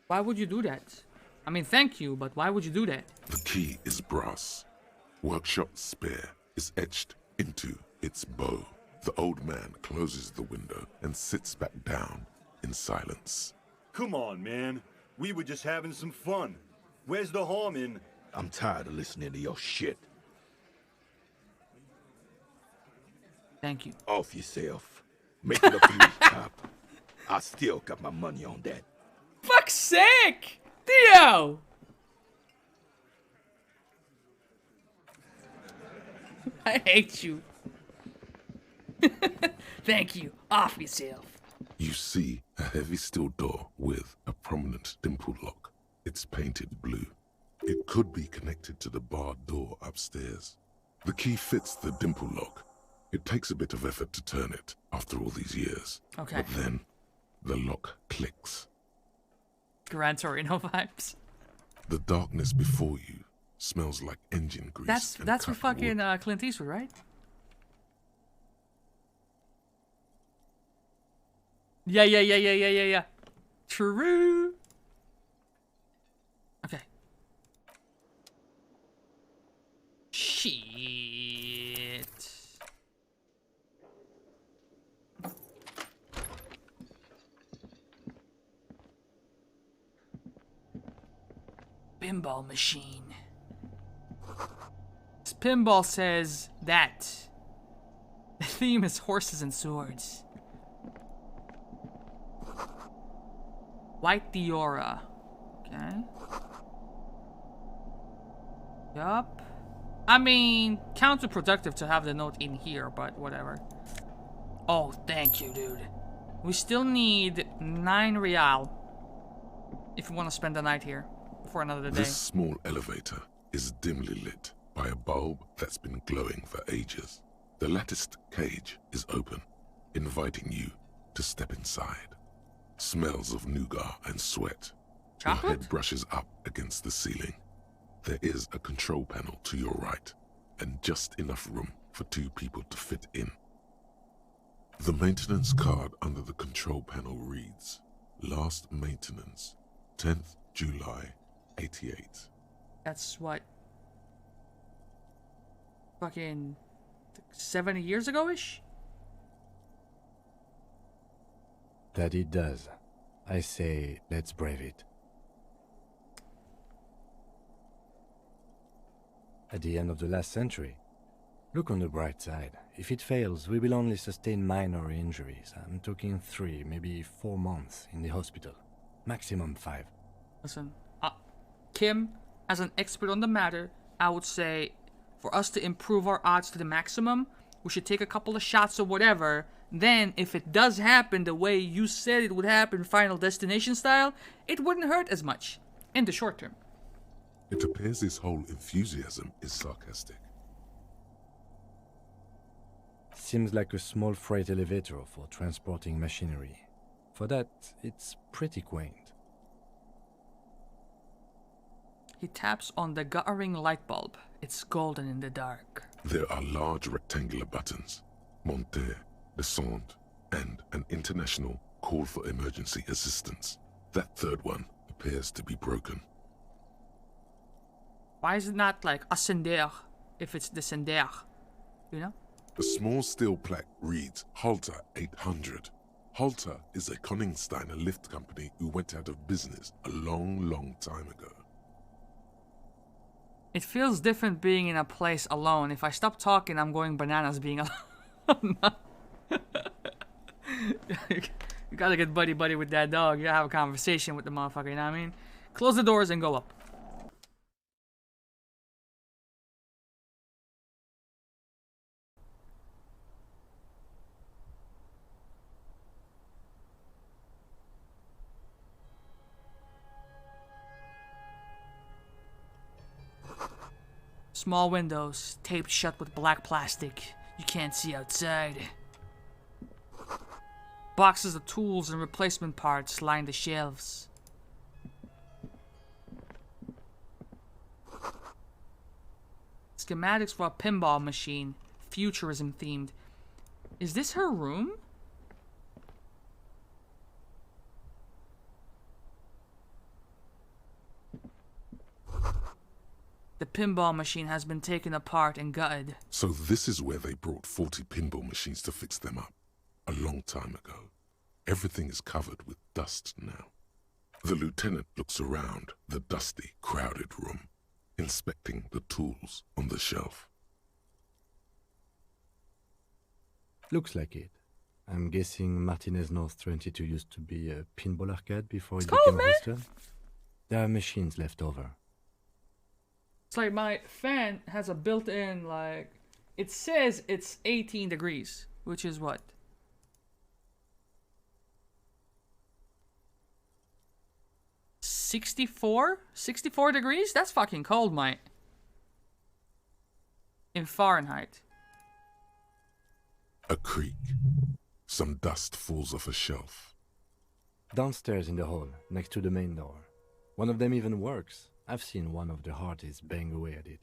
Why would you do that? I mean, thank you, but why would you do that? The key is brass. Workshop spare is etched into its bow. The old man closes the window and sits back down in silence. Come on, man. We were just having some fun. Where's the harm in... I'm tired of listening to your shit. Thank you. Off yourself. Make it up to me, cop. I still got my money on that. Fuck's sake! Theo! I hate you. Thank you. Off yourself. You see a heavy steel door with a prominent dimple lock. It's painted blue. It could be connected to the barred door upstairs. The key fits the dimple lock. It takes a bit of effort to turn it after all these years. Okay. But then the lock clicks. Gran Torino vibes. The darkness before you smells like engine grease. That's for fucking Clint Eastwood, right? Yeah. True. Okay. Shit. pinball machine. This pinball says that. The theme is horses and swords. White Diora. Okay. Yup. I mean, counterproductive to have the note in here, but whatever. Oh, thank you, dude. We still need 9 real if we want to spend the night here for another day. This small elevator is dimly lit by a bulb that's been glowing for ages. The latticed cage is open, inviting you to step inside. Smells of nougat and sweat. Chocolate? Your head brushes up against the ceiling. There is a control panel to your right, and just enough room for 2 people to fit in. The maintenance card under the control panel reads, Last maintenance, 10th July, 88. That's what? Fucking 70 years ago-ish? That it does. I say, let's brave it. At the end of the last century. Look on the bright side. If it fails, we will only sustain minor injuries. I'm talking 3, maybe 4 months in the hospital. Maximum 5. Listen, Kim, as an expert on the matter, I would say for us to improve our odds to the maximum, we should take a couple of shots or whatever. Then, if it does happen the way you said it would happen, Final Destination style, it wouldn't hurt as much in the short term. It appears his whole enthusiasm is sarcastic. Seems like a small freight elevator for transporting machinery. For that, it's pretty quaint. He taps on the guttering light bulb. It's golden in the dark. There are large rectangular buttons. Monter, descend, and an international call for emergency assistance. That third one appears to be broken. Why is it not like ascender if it's descender? You know? The small steel plaque reads Halter 800. Halter is a Koningsteiner lift company who went out of business a long time ago. It feels different being in a place alone. If I stop talking, I'm going bananas being alone. You gotta get buddy with that dog. You gotta have a conversation with the motherfucker, you know what I mean? Close the doors and go up. Small windows, taped shut with black plastic. You can't see outside. Boxes of tools and replacement parts line the shelves. Schematics for a pinball machine, futurism themed. Is this her room? The pinball machine has been taken apart and gutted. So this is where they brought 40 pinball machines to fix them up. A long time ago. Everything is covered with dust now. The lieutenant looks around the dusty, crowded room, inspecting the tools on the shelf. Looks like it. I'm guessing Martinez North 22 used to be a pinball arcade before it cold, became a man. hostel. There are machines left over. It's like my fan has a built-in, like, it says it's 18 degrees, which is what? 64? 64 degrees? That's fucking cold, mate. In Fahrenheit. A creak. Some dust falls off a shelf. Downstairs in the hall, next to the main door. One of them even works. I've seen one of the Hardys bang away at it.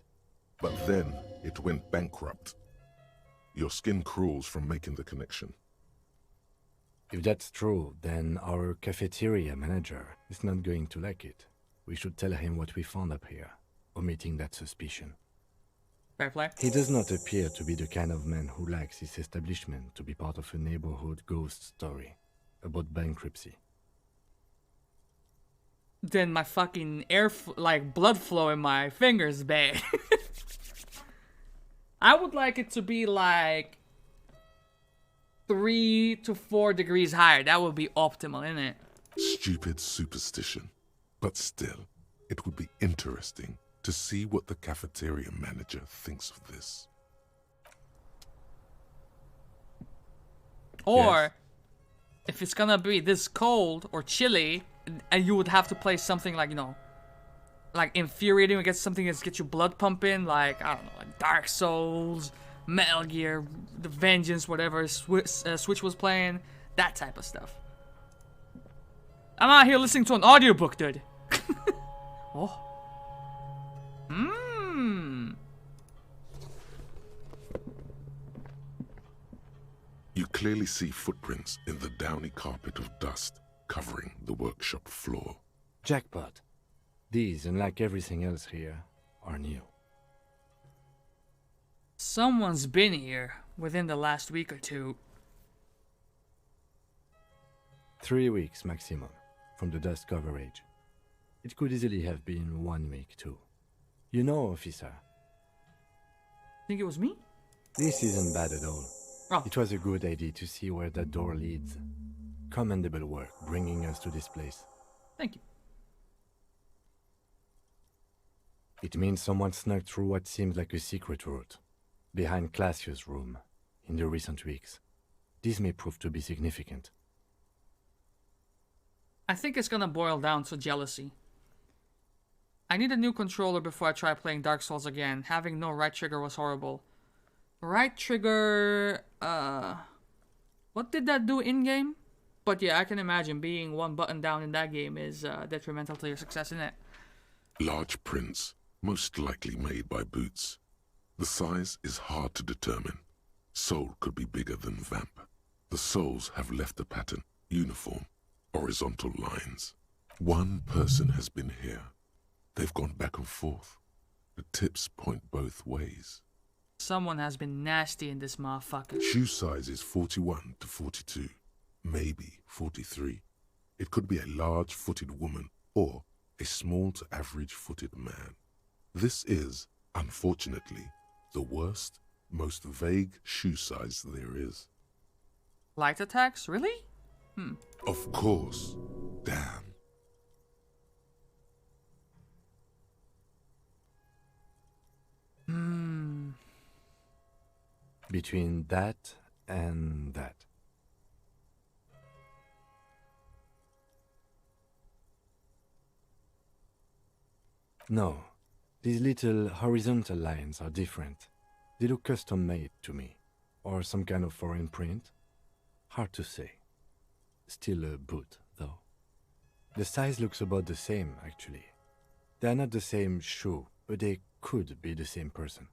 But then it went bankrupt. Your skin crawls from making the connection. If that's true, then our cafeteria manager is not going to like it. We should tell him what we found up here, omitting that suspicion. Fair play. He does not appear to be the kind of man who likes his establishment to be part of a neighborhood ghost story about bankruptcy. then my fucking like blood flow in my fingers bad. I would like it to be like 3 to 4 degrees higher. That would be optimal, isn't it? Stupid superstition. But still, it would be interesting to see what the cafeteria manager thinks of this. Or, if it's gonna be this cold or chilly, and you would have to play something like, you know, like infuriating, or get something that gets your blood pumping, like, I don't know, like Dark Souls, Metal Gear, The Vengeance, whatever Switch was playing, that type of stuff. I'm out here listening to an audiobook, dude. Oh. You clearly see footprints in the downy carpet of dust covering the workshop floor. Jackpot. These, unlike everything else here, are new. Someone's been here within the last week or two. 3 weeks maximum from the dust coverage. It could easily have been 1 week too. You know, officer. Think it was me? This isn't bad at all. Oh. It was a good idea to see where that door leads. Commendable work bringing us to this place. Thank you. It means someone snuck through what seems like a secret route, behind Classius' room, in the recent weeks. This may prove to be significant. I think it's gonna boil down to jealousy. I need a new controller before I try playing Dark Souls again. Having no right trigger was horrible. Right trigger, what did that do in-game? But yeah, I can imagine being one button down in that game is detrimental to your success, isn't it? Large prints, most likely made by Boots. The size is hard to determine. Soul could be bigger than Vamp. The soles have left a pattern, uniform, horizontal lines. One person has been here. They've gone back and forth. The tips point both ways. Someone has been nasty in this motherfucker. Shoe size is 41 to 42, maybe 43. It could be a large-footed woman or a small to average-footed man. This is, unfortunately, the worst, most vague shoe size there is. Light attacks? Really? Of course. Damn. Between that and that. No, these little horizontal lines are different. They look custom-made to me. Or some kind of foreign print. Hard to say. Still a boot, though. The size looks about the same, actually. They are not the same shoe, but they could be the same person.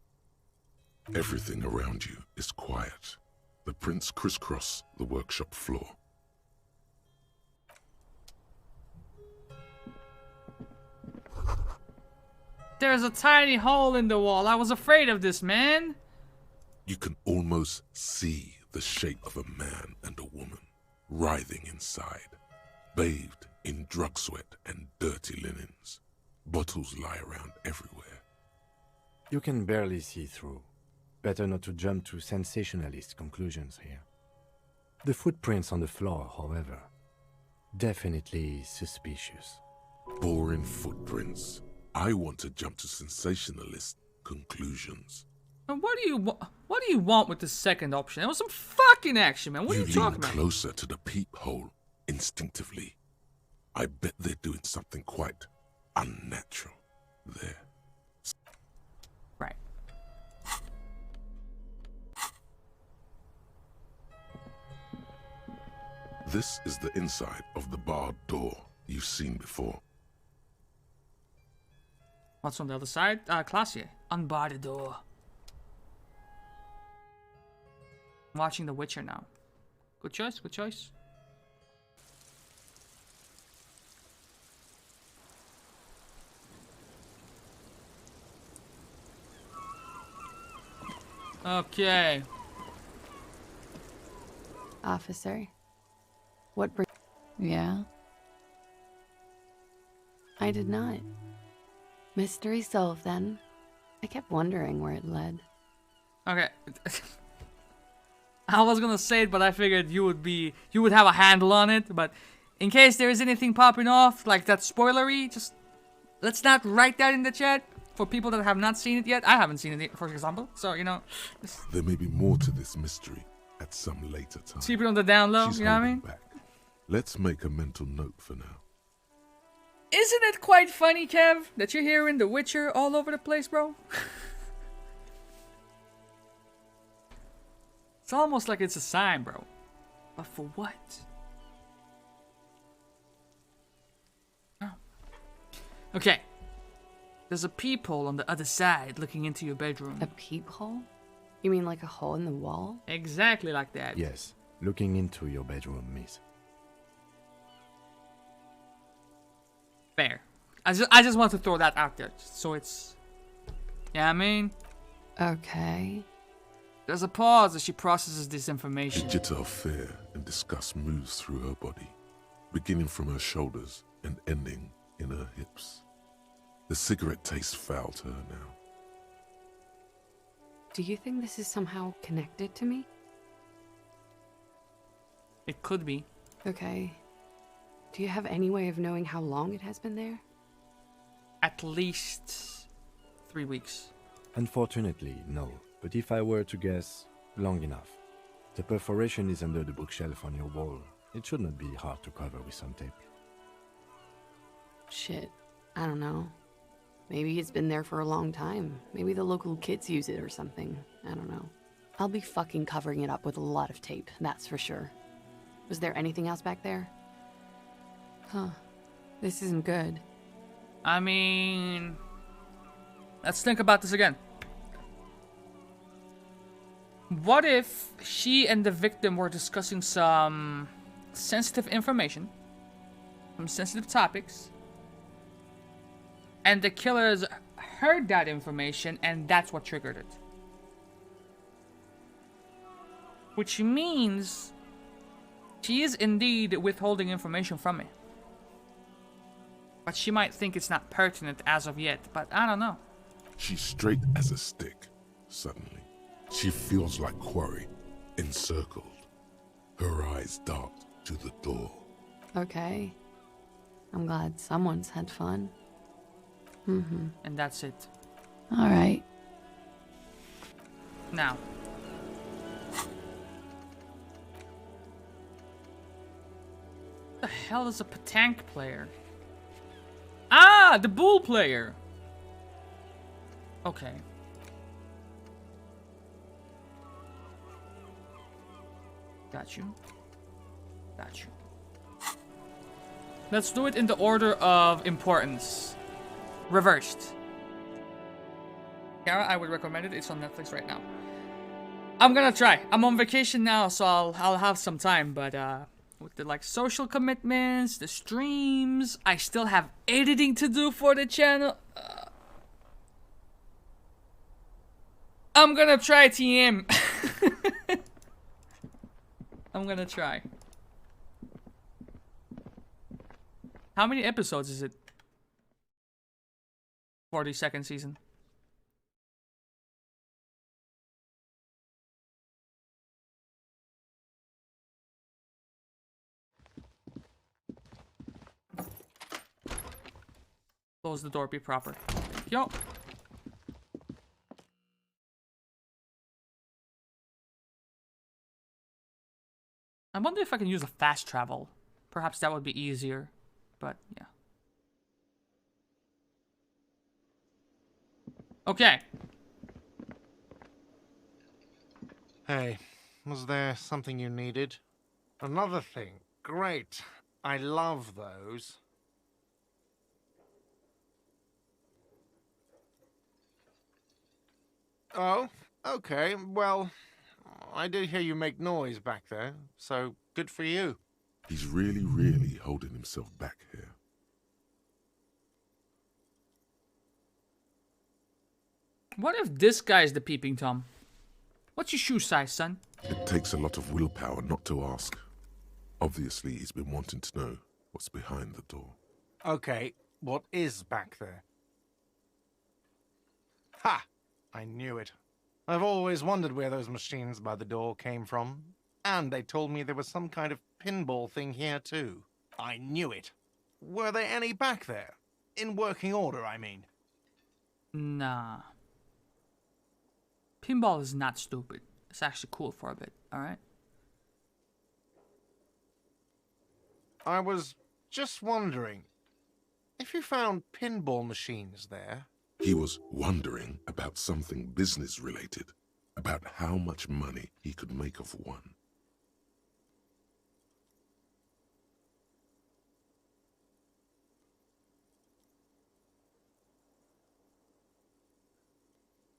Everything around you is quiet. The prints crisscross the workshop floor. There's a tiny hole in the wall. I was afraid of this, man. You can almost see the shape of a man and a woman writhing inside, bathed in drug sweat and dirty linens. Bottles lie around everywhere. You can barely see through. Better not to jump to sensationalist conclusions here. The footprints on the floor, however, definitely suspicious. Boring footprints. I want to jump to sensationalist conclusions. And what do you want with the second option? It was some fucking action, man. What are you talking about? You lean closer to the peephole instinctively. I bet they're doing something quite unnatural there. Right. This is the inside of the barred door you've seen before. What's on the other side? Classier. Unbar the door. I'm watching The Witcher now. Good choice, good choice. Okay. Officer. What Yeah? I did not. Mystery solved then. I kept wondering where it led. Okay. I was gonna say it, but I figured you would have a handle on it. But in case there is anything popping off, like that spoilery, just let's not write that in the chat for people that have not seen it yet. I haven't seen it, for example. So, you know. There may be more to this mystery at some later time. Keep it on the down low, She's you know what I holding mean? back. Let's make a mental note for now. Isn't it quite funny, Kev, that you're hearing The Witcher all over the place, bro? It's almost like it's a sign, bro. But for what? Oh. Okay. There's a peephole on the other side looking into your bedroom. A peephole? You mean like a hole in the wall? Exactly like that. Yes, looking into your bedroom, miss. Fair. I just want to throw that out there, so it's... Yeah, I mean... Okay. There's a pause as she processes this A information. jitter of fear and disgust moves through her body, beginning from her shoulders and ending in her hips. The cigarette tastes foul to her now. Do you think this is somehow connected to me? It could be. Okay. Do you have any way of knowing how long it has been there? At least 3 weeks. Unfortunately, no. But if I were to guess, long enough. The perforation is under the bookshelf on your wall. It should not be hard to cover with some tape. Shit. I don't know. Maybe it's been there for a long time. Maybe the local kids use it or something. I don't know. I'll be fucking covering it up with a lot of tape, that's for sure. Was there anything else back there? Huh. This isn't good. I mean... Let's think about this again. What if she and the victim were discussing some sensitive information, some sensitive topics, and the killers heard that information and that's what triggered it? Which means she is indeed withholding information from me. But she might think it's not pertinent as of yet, but I don't know. She's straight as a stick, suddenly. She feels like quarry, encircled. Her eyes dart to the door. Okay. I'm glad someone's had fun. And that's it. Alright. Now. What the hell is a petanque player? Ah, the bull player. Okay. Got you. Got you. Let's do it in the order of importance. Reversed. Kara, I would recommend it. It's on Netflix right now. I'm gonna try. I'm on vacation now, so I'll have some time, but with the like social commitments, the streams, I still have editing to do for the channel. I'm gonna try TM. I'm gonna try. How many episodes is it? 42nd season. Close the door, be proper. Yo. I wonder if I can use a fast travel. Perhaps that would be easier. But, yeah. Okay. Hey, was there something you needed? Another thing. Great. I love those. Oh, okay. Well, I did hear you make noise back there, so good for you. He's really, really holding himself back here. What if this guy's the peeping Tom? What's your shoe size, son? It takes a lot of willpower not to ask. Obviously, he's been wanting to know what's behind the door. Okay, what is back there. Ha! I knew it. I've always wondered where those machines by the door came from. And they told me there was some kind of pinball thing here too. I knew it. Were there any back there? In working order, I mean. Nah. Pinball is not stupid. It's actually cool for a bit, alright? I was just wondering, if you found pinball machines there... He was wondering about something business-related, about how much money he could make of one.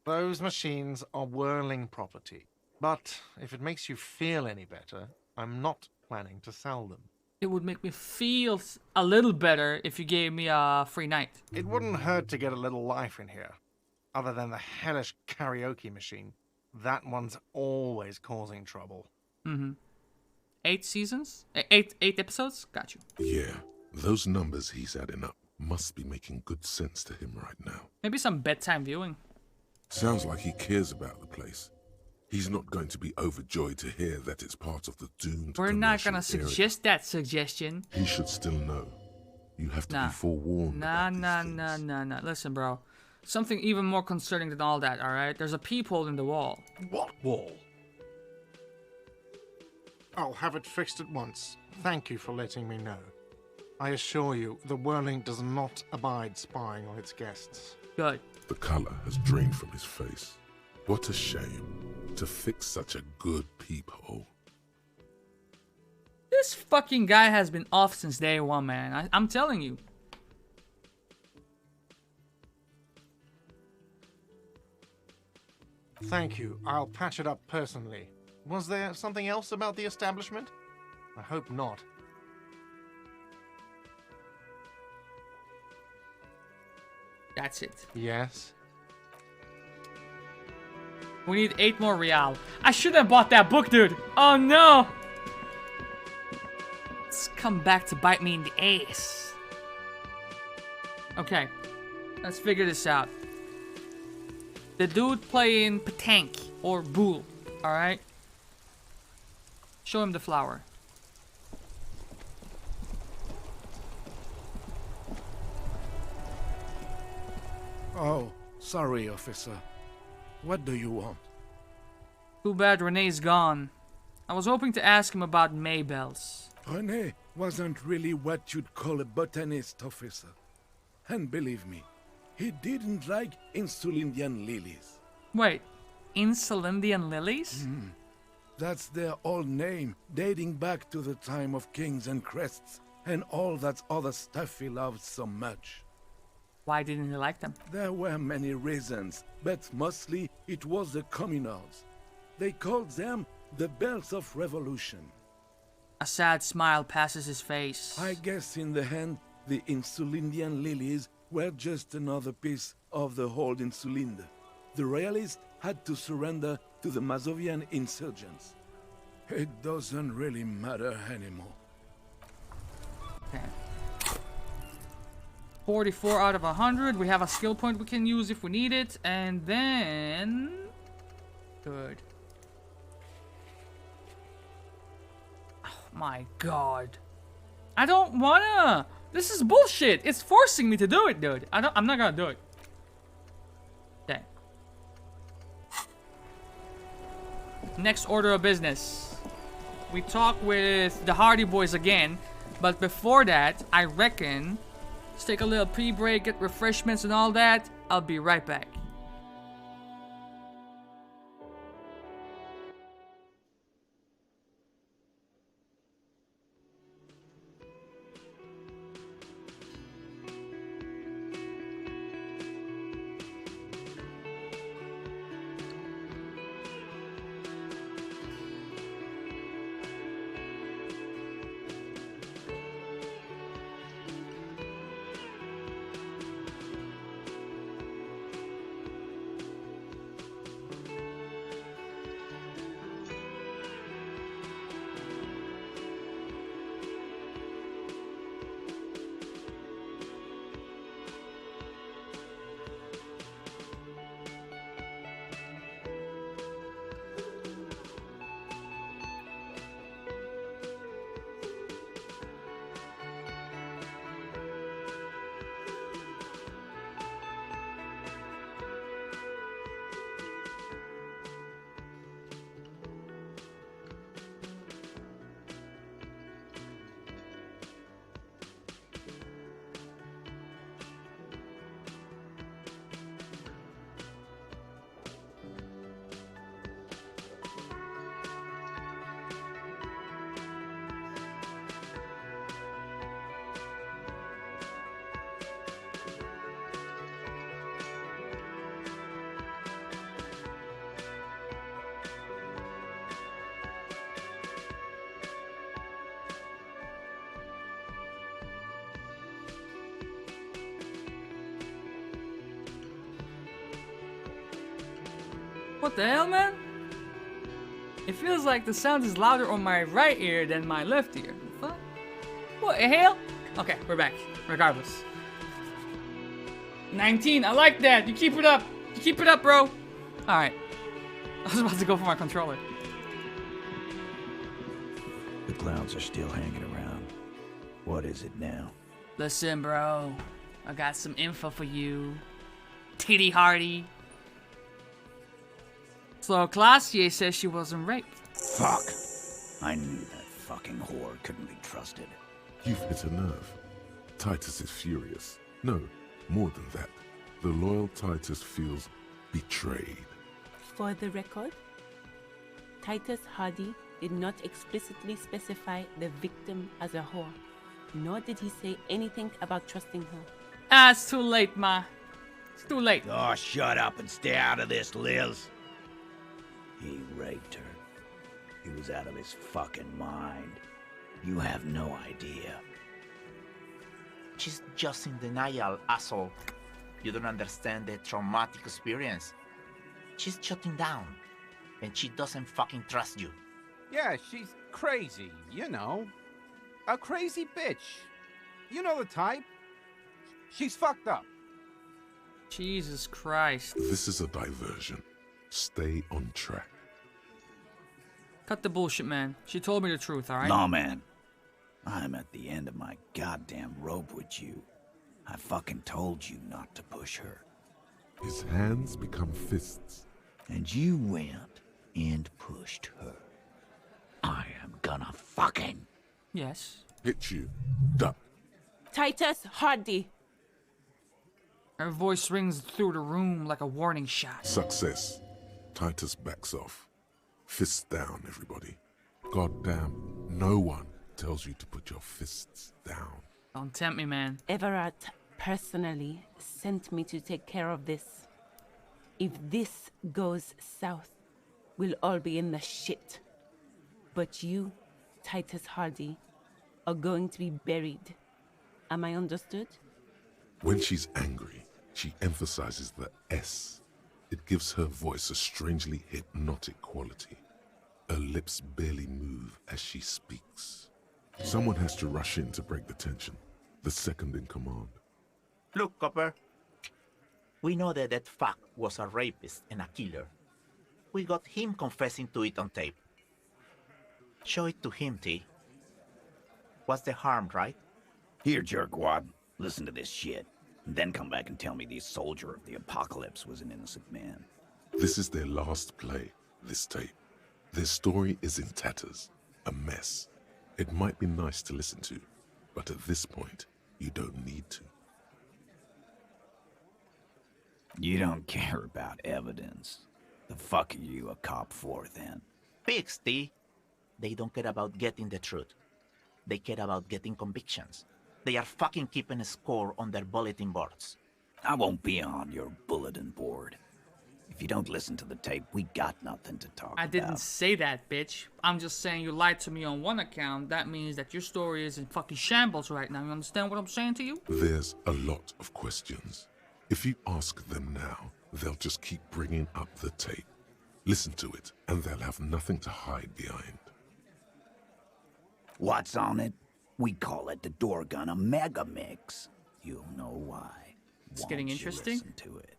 Those machines are whirling property. But if it makes you feel any better, I'm not planning to sell them. It would make me feel a little better if you gave me a free night. It wouldn't hurt to get a little life in here. Other than the hellish karaoke machine. That one's always causing trouble. Mm-hmm. 8 seasons? 8 episodes? Got you. Yeah, those numbers he's adding up must be making good sense to him right now. Maybe some bedtime viewing. Sounds like he cares about the place. He's not going to be overjoyed to hear that it's part of the doomed We're not gonna commercial area. suggest that suggestion. He should still know. You have to be forewarned. Nah. Listen, bro. Something even more concerning than all that, alright? There's a peephole in the wall. What wall? I'll have it fixed at once. Thank you for letting me know. I assure you, the whirling does not abide spying on its guests. Good. The color has drained from his face. What a shame to fix such a good peephole. This fucking guy has been off since day one, man. I'm telling you. Thank you. I'll patch it up personally. Was there something else about the establishment? I hope not. That's it. Yes. We need 8 more real. I should have bought that book, dude. Oh no. It's come back to bite me in the ass. Okay. Let's figure this out. The dude playing petanque or boule. Alright? Show him the flower. Oh, sorry, officer. What do you want? Too bad Renee's gone. I was hoping to ask him about Maybells. Renee wasn't really what you'd call a botanist, officer. And believe me, he didn't like Insulindian lilies. Wait, Insulindian lilies? That's their old name, dating back to the time of kings and crests, and all that other stuff he loved so much. Why didn't he like them? There were many reasons, but mostly it was the communards. They called them the Bells of Revolution. A sad smile passes his face. I guess in the end, the Insulindian lilies were just another piece of the whole Insulinde. The royalists had to surrender to the Mazovian insurgents. It doesn't really matter anymore. Okay. 44 out of 100. We have a skill point we can use if we need it. And then... Good. Oh my god. I don't wanna! This is bullshit! It's forcing me to do it, dude. I'm not gonna do it. Okay. Next order of business. We talk with the Hardy Boys again. But before that, I reckon... Let's take a little pre-break, get refreshments and all that. I'll be right back. What the hell, man? It feels like the sound is louder on my right ear than my left ear. What? What the hell? Okay, we're back. Regardless. 19. I like that. You keep it up. You keep it up, bro. Alright. I was about to go for my controller. The clouds are still hanging around. What is it now? Listen, bro. I got some info for you. Titty Hardy. So, Classier says she wasn't raped. Fuck! I knew that fucking whore couldn't be trusted. You've hit a nerve. Titus is furious. No, more than that. The loyal Titus feels betrayed. For the record, Titus Hardy did not explicitly specify the victim as a whore, nor did he say anything about trusting her. Ah, it's too late, ma. It's too late. Oh, shut up and stay out of this, Liz. He raped her. He was out of his fucking mind. You have no idea. She's just in denial, asshole. You don't understand the traumatic experience. She's shutting down, and she doesn't fucking trust you. Yeah, she's crazy, you know. A crazy bitch. You know the type. She's fucked up. Jesus Christ. This is a diversion. Stay on track. Cut the bullshit, man. She told me the truth, alright? No, man. I'm at the end of my goddamn rope with you. I fucking told you not to push her. His hands become fists. And you went and pushed her. I am gonna fucking... Yes. Hit you. Duck. Titus Hardy. Her voice rings through the room like a warning shot. Success. Titus backs off. Fists down, everybody. Goddamn, no one tells you to put your fists down. Don't tempt me, man. Everard personally sent me to take care of this. If this goes south, we'll all be in the shit. But you, Titus Hardy, are going to be buried. Am I understood? When she's angry, she emphasizes the S. It gives her voice a strangely hypnotic quality. Her lips barely move as she speaks. Someone has to rush in to break the tension. The second in command. Look, Copper. We know that that fuck was a rapist and a killer. We got him confessing to it on tape. Show it to him, T. What's the harm, right? Here, jerkwad. Listen to this shit. And then come back and tell me the soldier of the apocalypse was an innocent man. This is their last play, this tape. Their story is in tatters, a mess. It might be nice to listen to, but at this point, you don't need to. You don't care about evidence. The fuck are you a cop for, then? Pigs, T. They don't care about getting the truth. They care about getting convictions. They are fucking keeping a score on their bulletin boards. I won't be on your bulletin board. If you don't listen to the tape, we got nothing to talk about. I didn't say that, bitch. I'm just saying you lied to me on one account. That means that your story is in fucking shambles right now. You understand what I'm saying to you? There's a lot of questions. If you ask them now, they'll just keep bringing up the tape. Listen to it, and they'll have nothing to hide behind. What's on it? We call it the door gun a mega mix. You'll know why. It's getting interesting. Listen to it.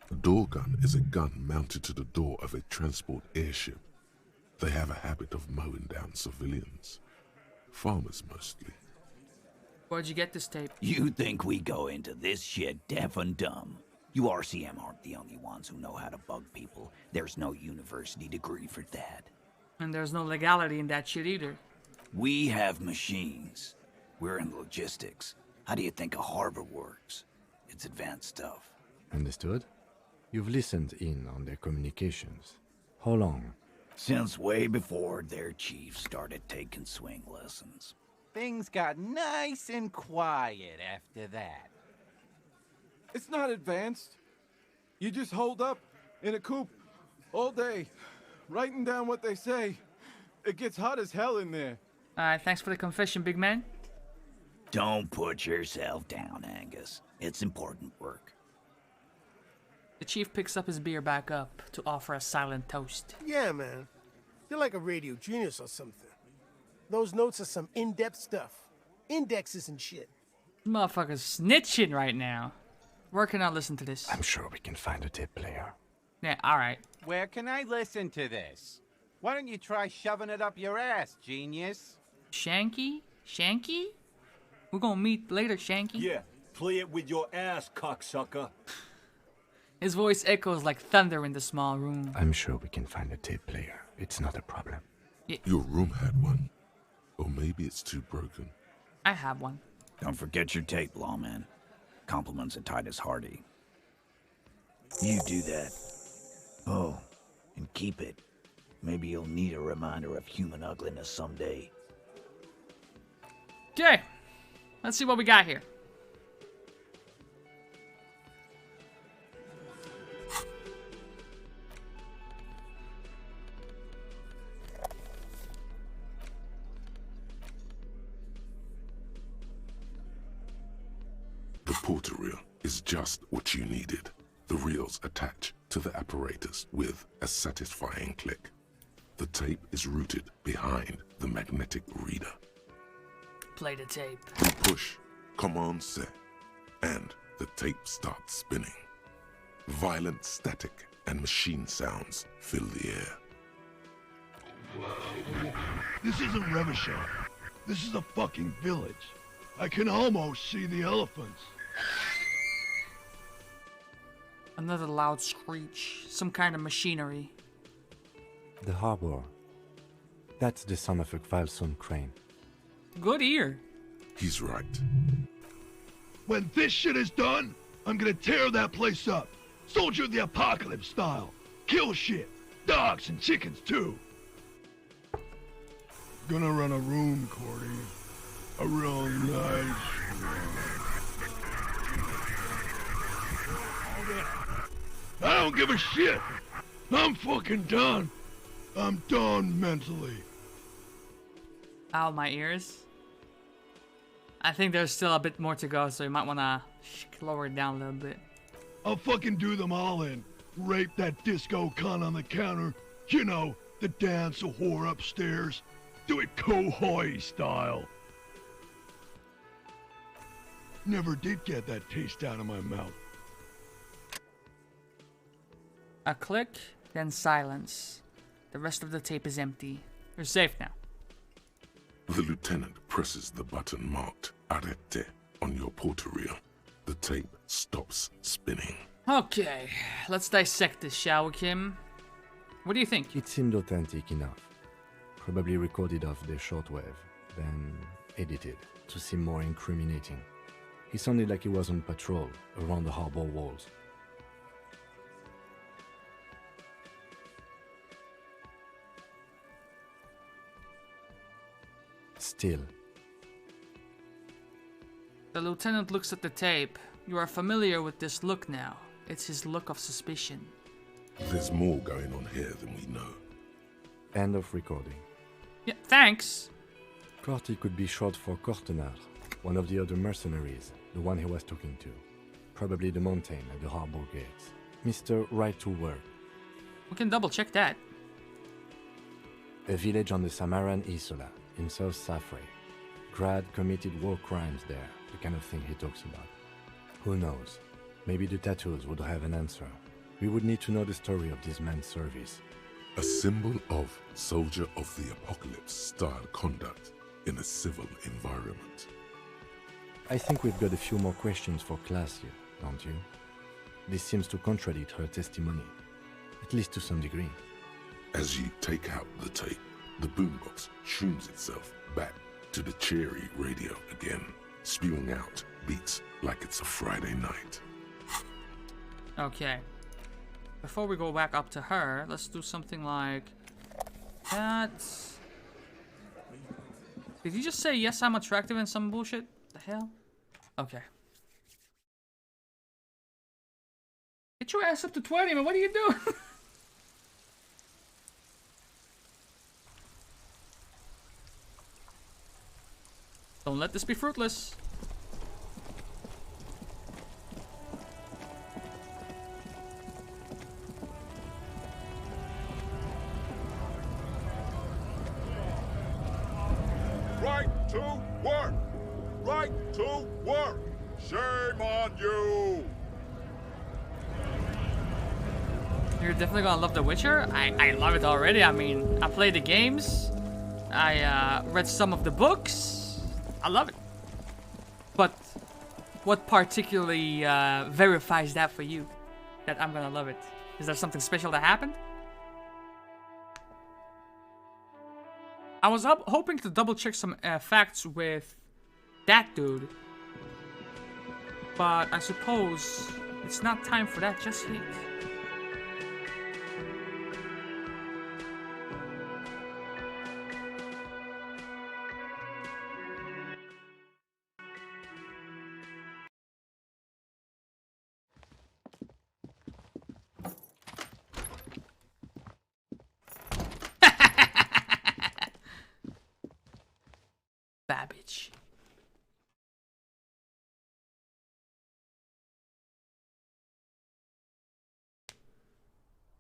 A door gun is a gun mounted to the door of a transport airship. They have a habit of mowing down civilians. Farmers mostly. Where'd you get this tape? You think we go into this shit deaf and dumb? You RCM aren't the only ones who know how to bug people. There's no university degree for that. And there's no legality in that shit either. We have machines. We're in logistics. How do you think a harbor works? It's advanced stuff. Understood? You've listened in on their communications. How long? Since way before their chief started taking swing lessons. Things got nice and quiet after that. It's not advanced. You just hold up in a coop all day, writing down what they say. It gets hot as hell in there. Alright, thanks for the confession, big man. Don't put yourself down, Angus. It's important work. The chief picks up his beer back up to offer a silent toast. Yeah, man. You're like a radio genius or something. Those notes are some in-depth stuff. Indexes and shit. Motherfucker's snitching right now. Where can I listen to this? I'm sure we can find a tape player. Yeah, alright. Where can I listen to this? Why don't you try shoving it up your ass, genius? Shanky? Shanky? We're gonna meet later, Shanky. Yeah, play it with your ass, cocksucker. His voice echoes like thunder in the small room. I'm sure we can find a tape player. It's not a problem. Yeah. Your room had one. Or maybe it's too broken. I have one. Don't forget your tape, lawman. Compliments of Titus Hardy. You do that. Oh, and keep it. Maybe you'll need a reminder of human ugliness someday. Okay. Let's see what we got here. The porter reel is just what you needed. The reels attach to the apparatus with a satisfying click. The tape is routed behind the magnetic reader. Play the tape. Push, command set, and the tape starts spinning. Violent static and machine sounds fill the air. This isn't Revachol. This is a fucking village. I can almost see the elephants. Another loud screech. Some kind of machinery. The harbor. That's the sound of a Kvalson crane. Good ear. He's right. When this shit is done, I'm gonna tear that place up. Soldier of the Apocalypse style. Kill shit. Dogs and chickens too. Gonna run a room, Cordy. A real nice I don't give a shit. I'm fucking done. I'm done mentally. Ow, my ears. I think there's still a bit more to go, so you might want to lower it down a little bit. I'll fucking do them all in. Rape that disco cunt on the counter. You know, the dance a whore upstairs. Do it Kohoi style. Never did get that taste out of my mouth. A click, then silence. The rest of the tape is empty. You're safe now. The lieutenant presses the button marked Arrête on your porter reel. The tape stops spinning. Okay, let's dissect this, shall we, Kim? What do you think? It seemed authentic enough. Probably recorded off the shortwave, then edited to seem more incriminating. He sounded like he was on patrol around the harbor walls. Still. The lieutenant looks at the tape. You are familiar with this look now. It's his look of suspicion. There's more going on here than we know. End of recording. Yeah, thanks. Corty could be short for Cortenard, one of the other mercenaries, the one he was talking to. Probably the mountain at the harbor gates. Mr. Right to Work. We can double check that. A village on the Samaran Isola, in South Safre. Grad committed war crimes there, the kind of thing he talks about. Who knows? Maybe the tattoos would have an answer. We would need to know the story of this man's service. A symbol of soldier of the apocalypse style conduct in a civil environment. I think we've got a few more questions for class here, don't you? This seems to contradict her testimony, at least to some degree. As you take out the tape, the boombox tunes itself back to the cheery radio again, spewing out beats like it's a Friday night. Okay. Before we go back up to her, let's do something like that. Did you just say yes, I'm attractive and some bullshit? The hell? Okay. Get your ass up to 20, man. What are you doing? Don't let this be fruitless. work! Right to work! Shame on you! You're definitely gonna love The Witcher. I love it already. I mean, I played the games. I read some of the books. I love it. But what particularly verifies that for you? That I'm gonna love it? Is there something special that happened? I was hoping to double check some facts with that dude. But I suppose it's not time for that just yet. Babbage.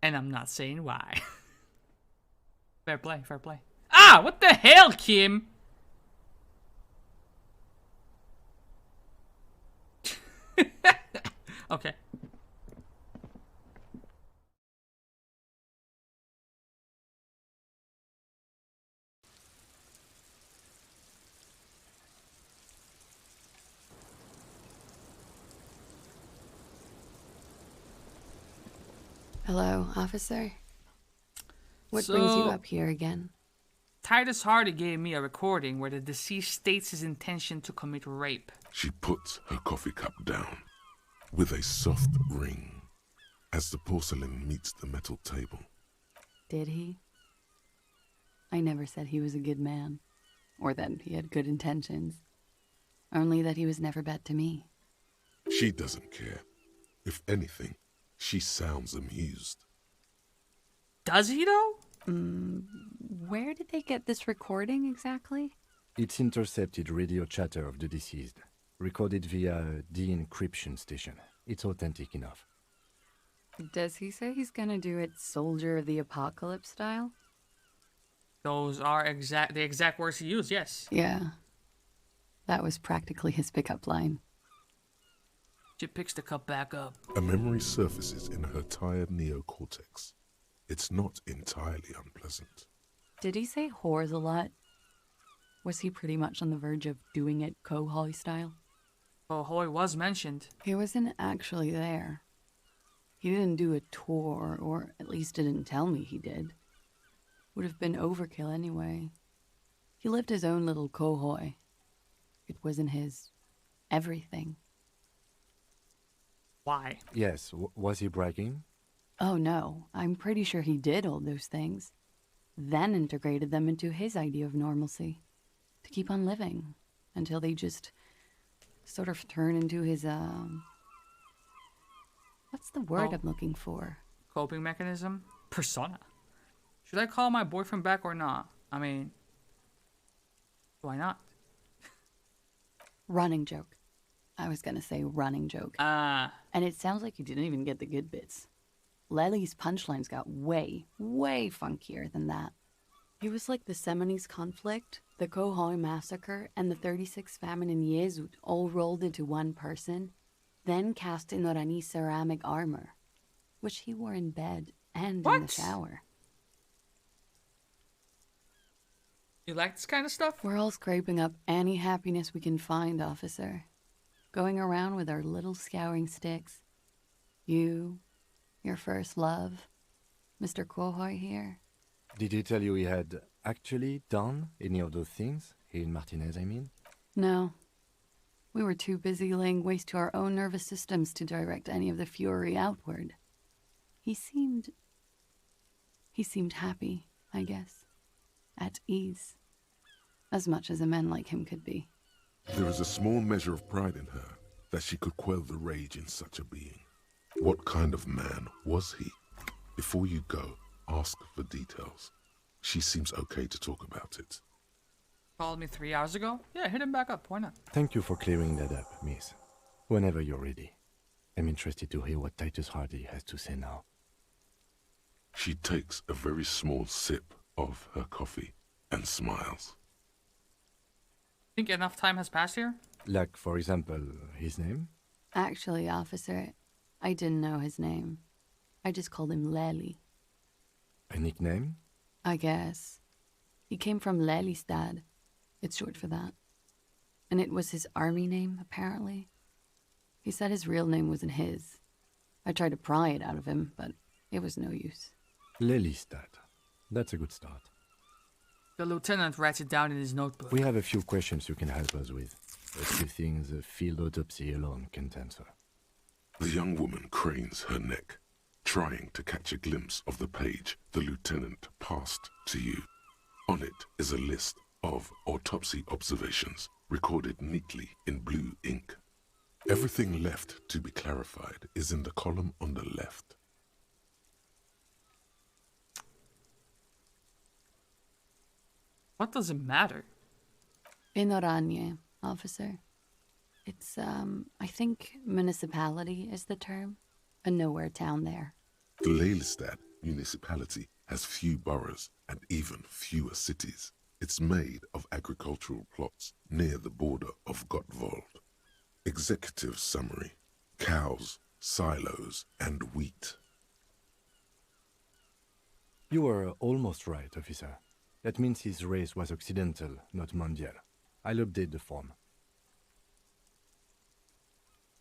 And I'm not saying why. Fair play, fair play. Ah, what the hell, Kim? Okay. Hello, officer. What brings you up here again? Titus Hardy gave me a recording where the deceased states his intention to commit rape. She puts her coffee cup down with a soft ring as the porcelain meets the metal table. Did he? I never said he was a good man, or that he had good intentions. Only that he was never bad to me. She doesn't care. If anything, she sounds amused. Does he, though? Where did they get this recording exactly? It's intercepted radio chatter of the deceased, recorded via a de-encryption station. It's authentic enough. Does he say he's gonna do it Soldier of the Apocalypse style? Those are the exact words he used, yes. Yeah. That was practically his pickup line. She picks the cup back up. A memory surfaces in her tired neocortex. It's not entirely unpleasant. Did he say whores a lot? Was he pretty much on the verge of doing it Kohoi style? Oh, Hoy was mentioned. He wasn't actually there. He didn't do a tour, or at least didn't tell me he did. Would have been overkill anyway. He lived his own little Kohoi. It wasn't his everything. Why? Yes, was he bragging? Oh no, I'm pretty sure he did all those things. Then integrated them into his idea of normalcy. To keep on living. Until they just sort of turn into his, what's the word I'm looking for? Coping mechanism? Persona. Should I call my boyfriend back or not? I mean, why not? Running joke. I was gonna say running joke. And it sounds like you didn't even get the good bits. Lely's punchlines got way, way funkier than that. He was like the Seminoles conflict, the Kohoi massacre, and the 36 famine in Yezut all rolled into one person, then cast in Orani ceramic armor, which he wore in bed and in the shower. You like this kind of stuff? We're all scraping up any happiness we can find, officer. Going around with our little scouring sticks. You, your first love, Mr. Kohoi here. Did he tell you he had actually done any of those things? He and Martinez, I mean? No. We were too busy laying waste to our own nervous systems to direct any of the fury outward. He seemed happy, I guess. At ease. As much as a man like him could be. There is a small measure of pride in her that she could quell the rage in such a being. What kind of man was he? Before you go, ask for details. She seems okay to talk about it. Called me 3 hours ago? Yeah, hit him back up. Why not? Thank you for clearing that up, miss. Whenever you're ready. I'm interested to hear what Titus Hardy has to say now. She takes a very small sip of her coffee and smiles. Think enough time has passed here? Like, for example, his name? Actually, officer, I didn't know his name. I just called him Lely. A nickname? I guess. He came from Lelystad. It's short for that. And it was his army name, apparently. He said his real name wasn't his. I tried to pry it out of him, but it was no use. Lelystad. That's a good start. The lieutenant writes it down in his notebook. We have a few questions you can help us with. A few things a field autopsy alone can't answer. The young woman cranes her neck, trying to catch a glimpse of the page the lieutenant passed to you. On it is a list of autopsy observations recorded neatly in blue ink. Everything left to be clarified is in the column on the left. What does it matter? In Oranje, officer. It's, I think municipality is the term. A nowhere town there. The Lelystad municipality has few boroughs and even fewer cities. It's made of agricultural plots near the border of Gottwald. Executive summary: cows, silos, and wheat. You were almost right, officer. That means his race was occidental, not mondial. I'll update the form.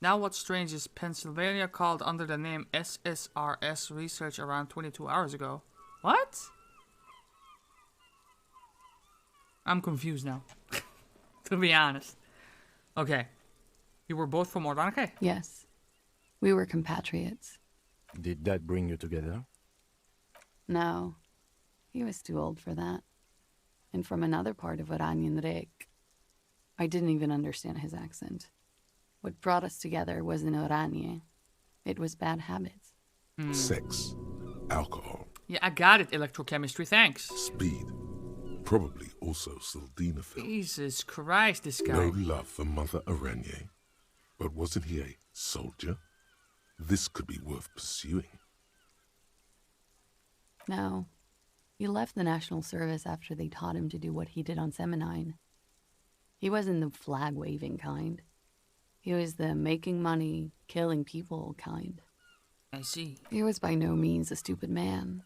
Now what's strange is Pennsylvania called under the name SSRS Research around 22 hours ago. What? I'm confused now, to be honest. Okay. You were both from Oranje? Yes. We were compatriots. Did that bring you together? No. He was too old for that. And from another part of Oranjenrijk. I didn't even understand his accent. What brought us together wasn't Oranje. It was bad habits. Sex, alcohol. Yeah, I got it, electrochemistry, thanks. Speed. Probably also sildenafil. Jesus Christ, this guy. No love for Mother Oranje. But wasn't he a soldier? This could be worth pursuing. No. He left the National Service after they taught him to do what he did on Seminine. He wasn't the flag-waving kind. He was the making money, killing people kind. I see. He was by no means a stupid man.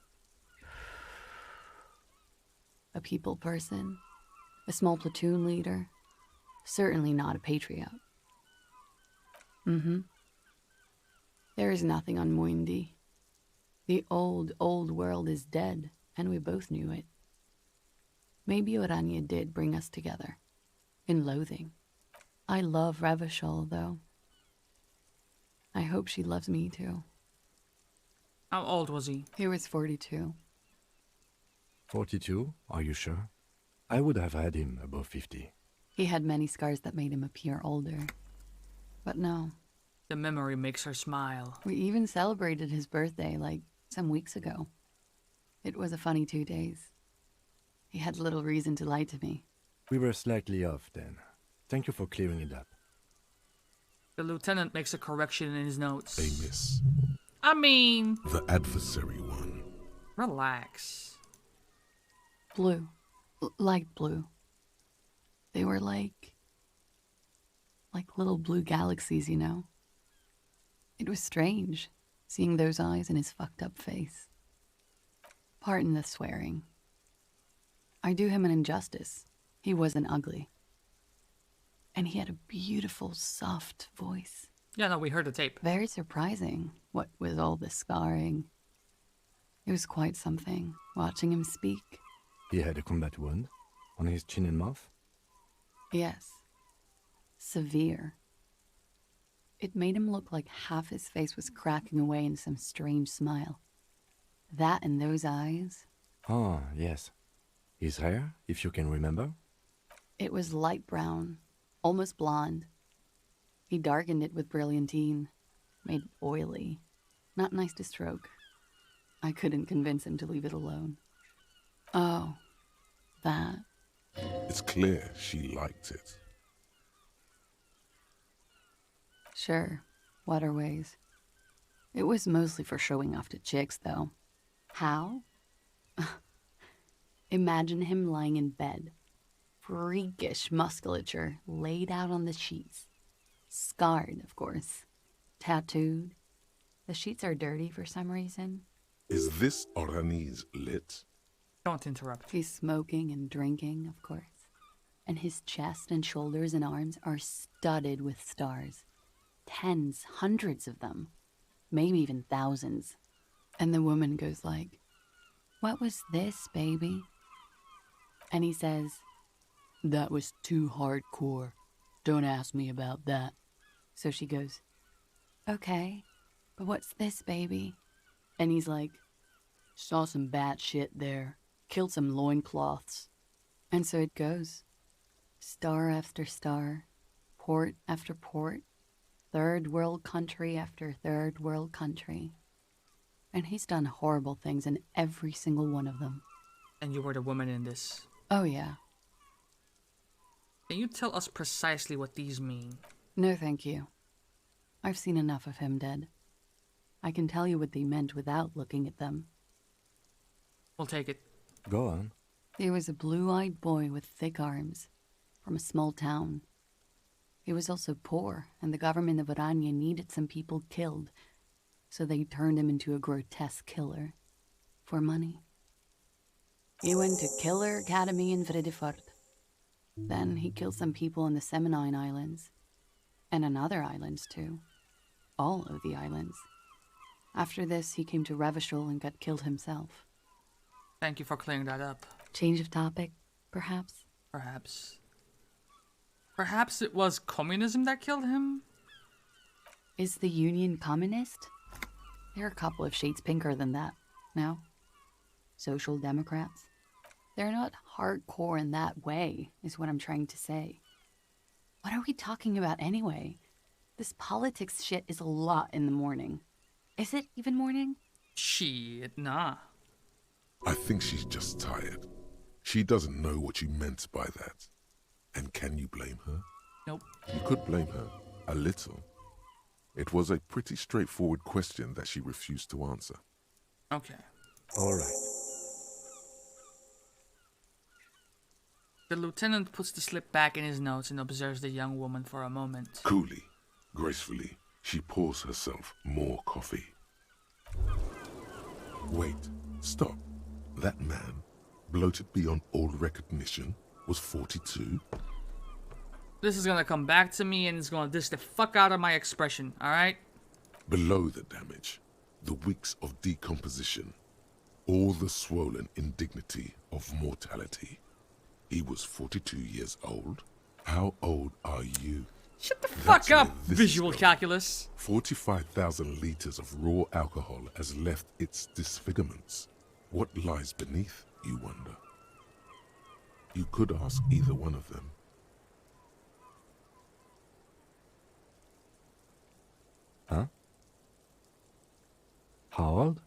A people person. A small platoon leader. Certainly not a patriot. There is nothing on Muindi. The old, old world is dead, and we both knew it. Maybe Oranje did bring us together. In loathing. I love Revachol, though. I hope she loves me, too. How old was he? He was 42. 42? Are you sure? I would have had him above 50. He had many scars that made him appear older. But no. The memory makes her smile. We even celebrated his birthday, like, some weeks ago. It was a funny 2 days. He had little reason to lie to me. We were slightly off then. Thank you for clearing it up. The lieutenant makes a correction in his notes. A miss. I mean... The adversary one. Relax. Blue. Light blue. They were like little blue galaxies, you know? It was strange, seeing those eyes in his fucked up face. Pardon the swearing. I do him an injustice. He wasn't ugly. And he had a beautiful, soft voice. Yeah, no, we heard the tape. Very surprising, what with all the scarring. It was quite something, watching him speak. He had a combat wound on his chin and mouth? Yes. Severe. It made him look like half his face was cracking away in some strange smile. That and those eyes. Ah, yes. His hair, if you can remember? It was light brown, almost blonde. He darkened it with brilliantine, made it oily. Not nice to stroke. I couldn't convince him to leave it alone. Oh, that. It's clear she liked it. Sure, waterways. It was mostly for showing off to chicks, though. How? Imagine him lying in bed, freakish musculature laid out on the sheets. Scarred, of course. Tattooed. The sheets are dirty for some reason. Is this Orani's lit? Don't interrupt. He's smoking and drinking, of course. And his chest and shoulders and arms are studded with stars. Tens, hundreds of them. Maybe even thousands. And the woman goes like, "What was this, baby?" And he says, "That was too hardcore. Don't ask me about that." So she goes, "Okay, but what's this, baby?" And he's like, "Saw some bat shit there. Killed some loincloths." And so it goes. Star after star, port after port, third world country after third world country. And he's done horrible things in every single one of them. And you were the woman in this. Oh, yeah. Can you tell us precisely what these mean? No, thank you. I've seen enough of him dead. I can tell you what they meant without looking at them. We'll take it. Go on. He was a blue-eyed boy with thick arms, from a small town. He was also poor, and the government of Orania needed some people killed, so they turned him into a grotesque killer. For money. He went to Killer Academy in Vredefort. Then he killed some people in the Seminine Islands. And on other islands, too. All of the islands. After this, he came to Revachol and got killed himself. Thank you for clearing that up. Change of topic, perhaps? Perhaps. Perhaps it was communism that killed him? Is the Union communist? They're a couple of shades pinker than that, no? Social Democrats? They're not hardcore in that way, is what I'm trying to say. What are we talking about anyway? This politics shit is a lot in the morning. Is it even morning? Shit, nah. I think she's just tired. She doesn't know what you meant by that. And can you blame her? Nope. You could blame her, a little. It was a pretty straightforward question that she refused to answer. Okay. All right. The lieutenant puts the slip back in his notes and observes the young woman for a moment. Coolly, gracefully, she pours herself more coffee. Wait, stop. That man, bloated beyond all recognition, was 42? This is gonna come back to me and it's gonna dish the fuck out of my expression, alright? Below the damage, the weeks of decomposition, all the swollen indignity of mortality. He was 42 years old. How old are you? Shut the fuck up, visual calculus. 45,000 liters of raw alcohol has left its disfigurements. What lies beneath, you wonder? You could ask either one of them. Huh? How old?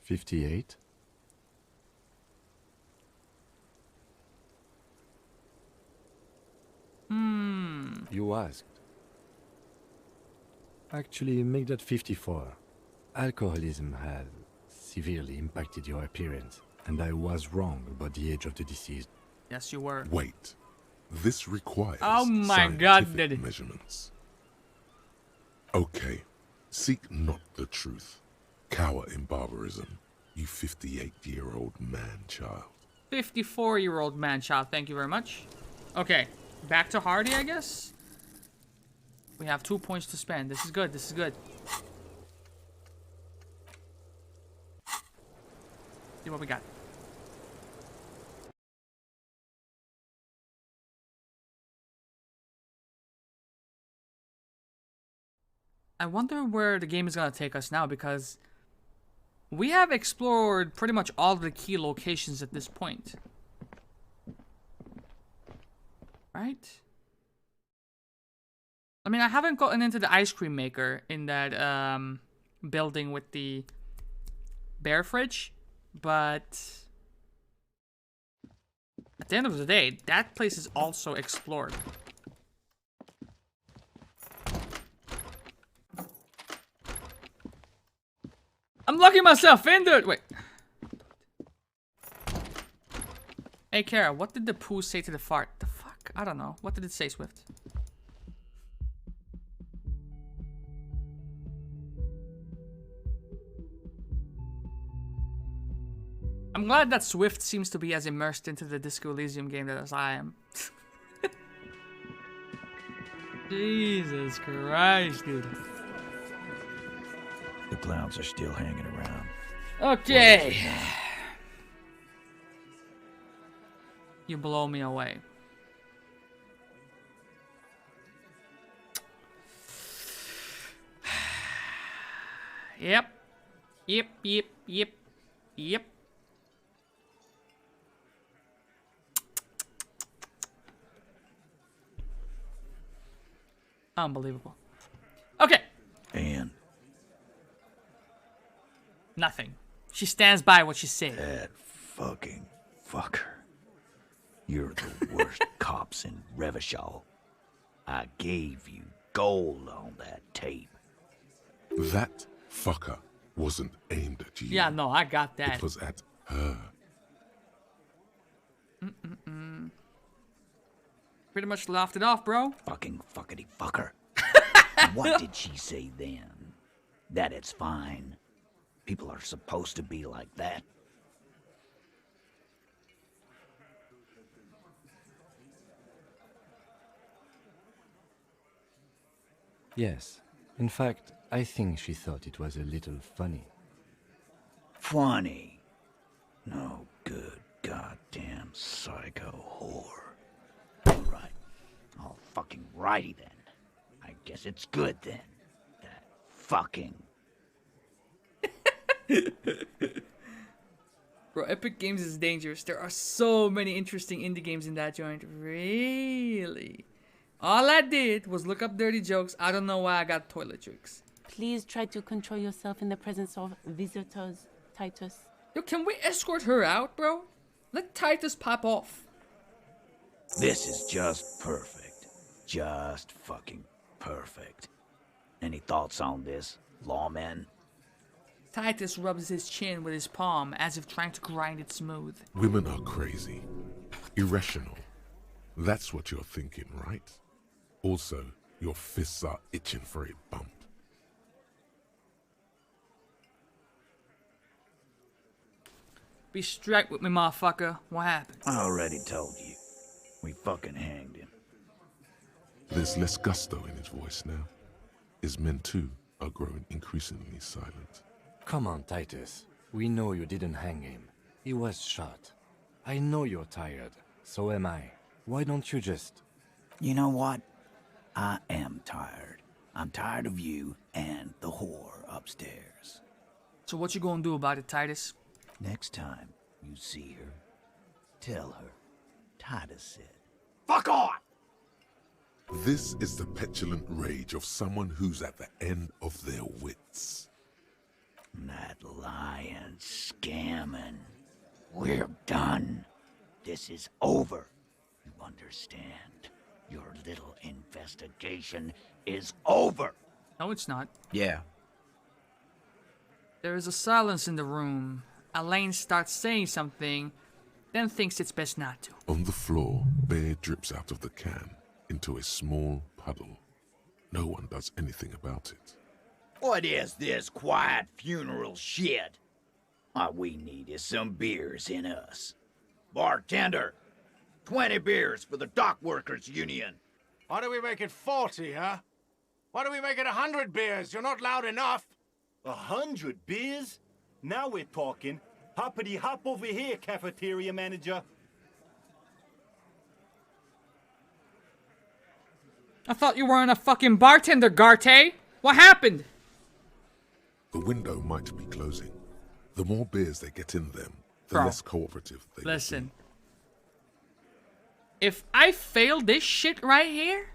58. You asked. Actually, make that 54. Alcoholism has severely impacted your appearance, and I was wrong about the age of the deceased. Yes, you were. Wait. This requires oh my god, scientific measurements. Okay. Seek not the truth. Cower in barbarism, you 58-year-old man-child. 54-year-old man-child, thank you very much. Okay, back to Hardy, I guess? We have 2 points to spend. This is good, this is good. See what we got. I wonder where the game is gonna take us now, because we have explored pretty much all of the key locations at this point. Right? I mean, I haven't gotten into the ice cream maker in that building with the bear fridge, but at the end of the day, that place is also explored. I'm locking myself in, dude! Wait. Hey, Kara, what did the poo say to the fart? The fuck? I don't know. What did it say, Swift? I'm glad that Swift seems to be as immersed into the Disco Elysium game as I am. Jesus Christ, dude. The clowns are still hanging around. Okay. You blow me away. Yep. Yep, yep, yep, yep. Unbelievable. Okay. And nothing. She stands by what she said. That fucking fucker. You're the worst cops in Revachol. I gave you gold on that tape. That fucker wasn't aimed at you. Yeah, no, I got that. It was at her. Pretty much laughed it off, bro. Fucking fuckity fucker. What did she say then? That it's fine. People are supposed to be like that. Yes. In fact, I think she thought it was a little funny. Funny? No good goddamn psycho whore. Right. All fucking righty then. I guess it's good then. That fucking... Bro, Epic Games is dangerous. There are so many interesting indie games in that joint. Really? All I did was look up dirty jokes. I don't know why I got toilet jokes. Please try to control yourself in the presence of visitors, Titus. Yo, can we escort her out, bro? Let Titus pop off. This is just perfect. Just fucking perfect. Any thoughts on this, lawman? Titus rubs his chin with his palm as if trying to grind it smooth. Women are crazy. Irrational. That's what you're thinking, right? Also, your fists are itching for a bump. Be straight with me, motherfucker. What happened? I already told you. We fucking hanged him. There's less gusto in his voice now. His men too are growing increasingly silent. Come on, Titus. We know you didn't hang him. He was shot. I know you're tired. So am I. Why don't you just... You know what? I am tired. I'm tired of you and the whore upstairs. So what you gonna do about it, Titus? Next time you see her, tell her Titus said, "Fuck off!" This is the petulant rage of someone who's at the end of their wits. That lying, scamming. We're done. This is over. You understand? Your little investigation is over. No, it's not. Yeah. There is a silence in the room. Elaine starts saying something, then thinks it's best not to. On the floor, beer drips out of the can into a small puddle. No one does anything about it. What is this quiet funeral shit? All we need is some beers in us. Bartender, 20 beers for the Dock Workers Union. Why do we make it 40, huh? Why do we make it 100 beers? You're not loud enough. 100 beers? Now we're talking. Hoppity hop over here, cafeteria manager. I thought you weren't a fucking bartender, Garte. What happened? The window might be closing. The more beers they get in them, the Bro, less cooperative they listen. If I fail this shit right here...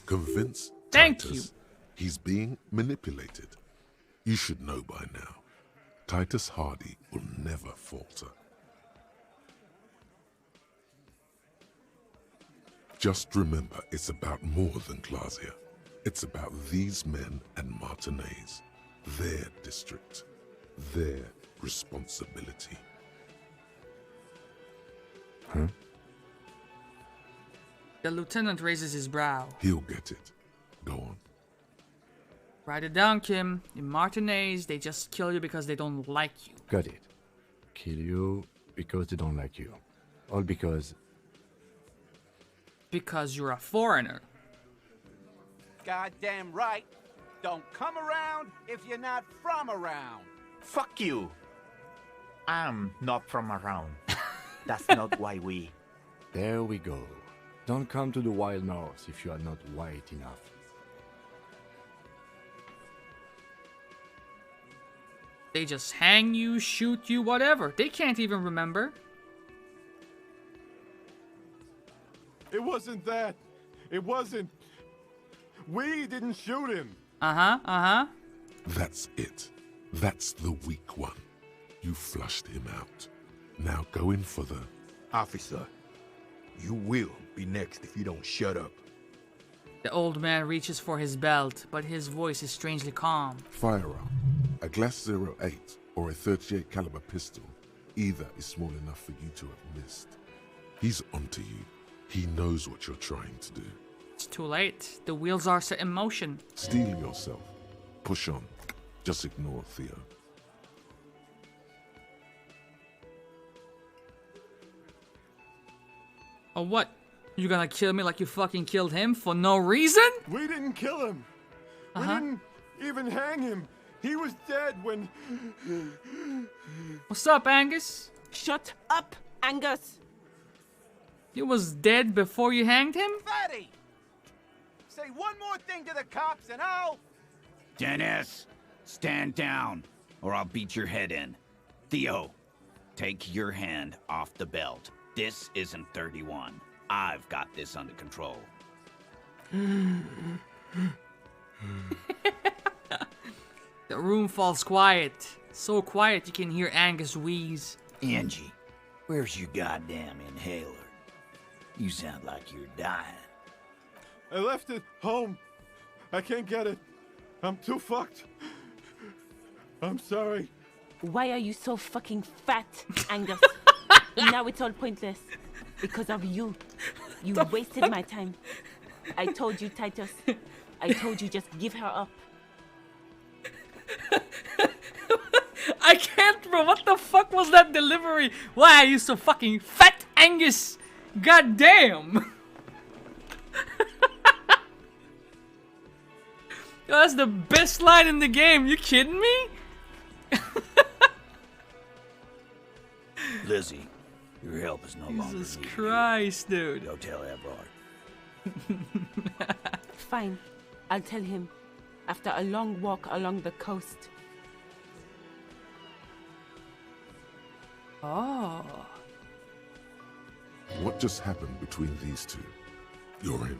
Convince Thank Titus you. He's being manipulated. You should know by now. Titus Hardy will never falter. Just remember, it's about more than Glasia. It's about these men and Martinez, their district, their responsibility. Huh? The lieutenant raises his brow. He'll get it. Go on. Write it down, Kim. In Martinez, they just kill you because they don't like you. Got it. Kill you because they don't like you. All because... Because you're a foreigner. Goddamn right. Don't come around if you're not from around. Fuck you. I'm not from around. That's not why we... There we go. Don't come to the Wild North if you are not white enough. They just hang you, shoot you, whatever. They can't even remember. It wasn't that. It wasn't. We didn't shoot him. That's it. That's the weak one. You flushed him out. Now go in for the... Officer, you will be next if you don't shut up. The old man reaches for his belt, but his voice is strangely calm. Firearm. A Glass 08 or a 38 caliber pistol. Either is small enough for you to have missed. He's onto you. He knows what you're trying to do. It's too late. The wheels are set in motion. Steel yourself. Push on. Just ignore Theo. Oh, what? You gonna kill me like you fucking killed him for no reason? We didn't kill him. We didn't even hang him. He was dead when... What's up, Angus? Shut up, Angus. He was dead before you hanged him? Fatty! Say one more thing to the cops and I'll... Dennis, stand down, or I'll beat your head in. Theo, take your hand off the belt. This isn't 31. I've got this under control. The room falls quiet. So quiet you can hear Angus wheeze. Angie, where's your goddamn inhaler? You sound like you're dying. I left it home. I can't get it. I'm too fucked. I'm sorry. Why are you so fucking fat, Angus? Now it's all pointless. Because of you. You wasted my time. I told you, Titus. I told you just give her up. I can't, bro. What the fuck was that delivery? Why are you so fucking fat, Angus? God damn. That's the best line in the game. You kidding me? Lizzie, your help is no longer Jesus needed. Christ, dude. Go tell Everard. Fine. I'll tell him. After a long walk along the coast. Oh. What just happened between these two? You're in.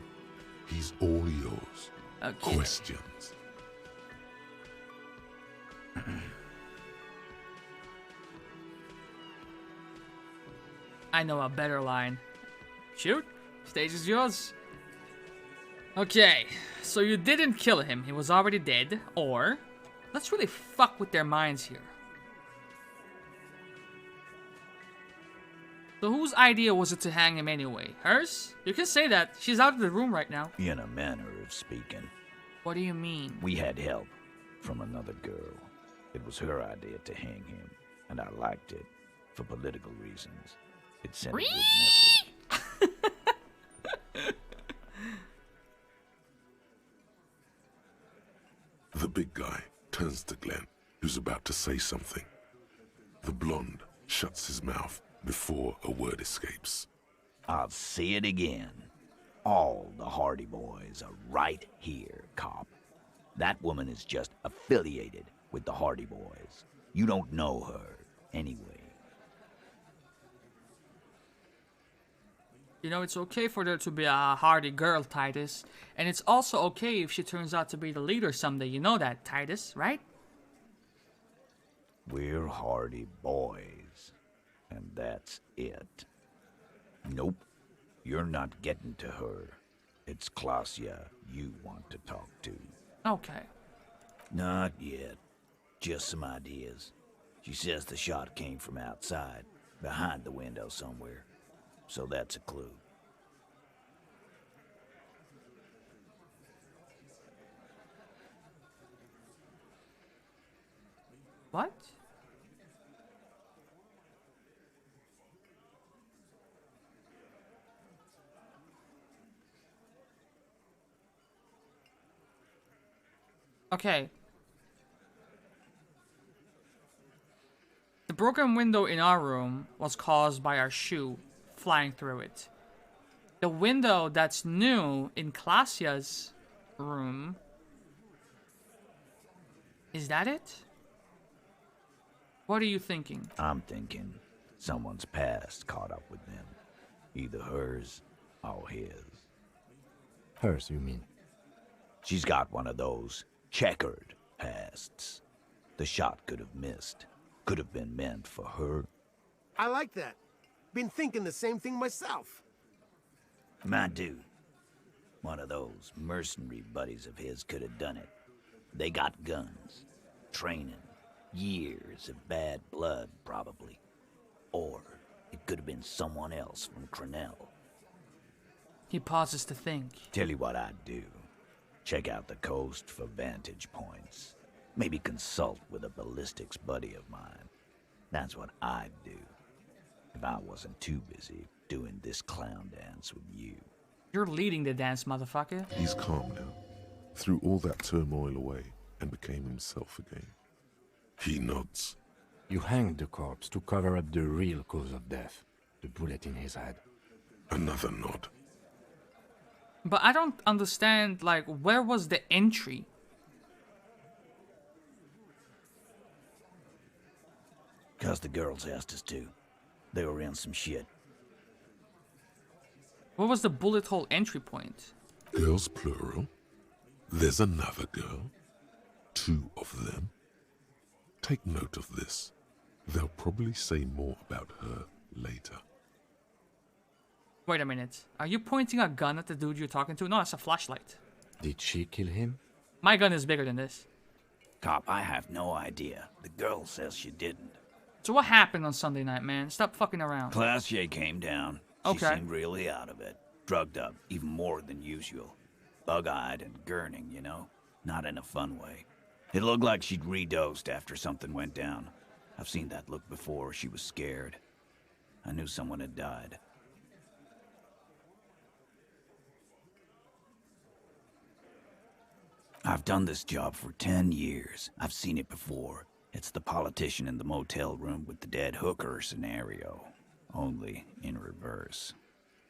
He's all yours. Okay. Questions. I know a better line. Shoot. Stage is yours. Okay, so you didn't kill him. He was already dead. Or, let's really fuck with their minds here. So whose idea was it to hang him anyway? Hers? You can say that. She's out of the room right now. In a manner of speaking. What do you mean? We had help from another girl. It was her idea to hang him, and I liked it for political reasons. It sent a good message. The big guy turns to Glenn, who's about to say something. The blonde shuts his mouth before a word escapes. I'll say it again. All the Hardy Boys are right here, cop. That woman is just affiliated with the Hardy Boys. You don't know her, anyway. You know, it's okay for there to be a hardy girl, Titus. And it's also okay if she turns out to be the leader someday. You know that, Titus, right? We're Hardy Boys. And that's it. Nope. You're not getting to her. It's Klasia you want to talk to. Okay. Not yet. Just some ideas. She says the shot came from outside, behind the window somewhere. so that's a clue. What? Okay. The broken window in our room was caused by our shoe flying through it. The window that's new in Classia's room. Is that it? What are you thinking? I'm thinking someone's past caught up with them. Either hers or his. Hers, you mean? She's got one of those checkered pasts. The shot could have missed. Could have been meant for her. I like that. Been thinking the same thing myself. My dude. One of those mercenary buddies of his could have done it. They got guns. Training. Years of bad blood, probably. Or it could have been someone else from Crenell. He pauses to think. Tell you what I'd do. Check out the coast for vantage points. Maybe consult with a ballistics buddy of mine. That's what I'd do. If I wasn't too busy doing this clown dance with you. You're leading the dance, motherfucker. He's calm now. Threw all that turmoil away and became himself again. He nods. You hanged the corpse to cover up the real cause of death. The bullet in his head. Another nod. But I don't understand, like, where was the entry? Cause the girls asked us to. They were in some shit. Where was the bullet hole entry point? Girls plural. There's another girl. 2 of them. Take note of this. They'll probably say more about her later. Wait a minute. Are you pointing a gun at the dude you're talking to? No, it's a flashlight. Did she kill him? My gun is bigger than this. Cop, I have no idea. The girl says she didn't. So what happened on Sunday night, man? Stop fucking around. Classier came down. She Okay. seemed really out of it. Drugged up, even more than usual. Bug-eyed and gurning, you know? Not in a fun way. It looked like she'd redosed after something went down. I've seen that look before. She was scared. I knew someone had died. I've done this job for 10 years. I've seen it before. It's the politician in the motel room with the dead hooker scenario. Only in reverse.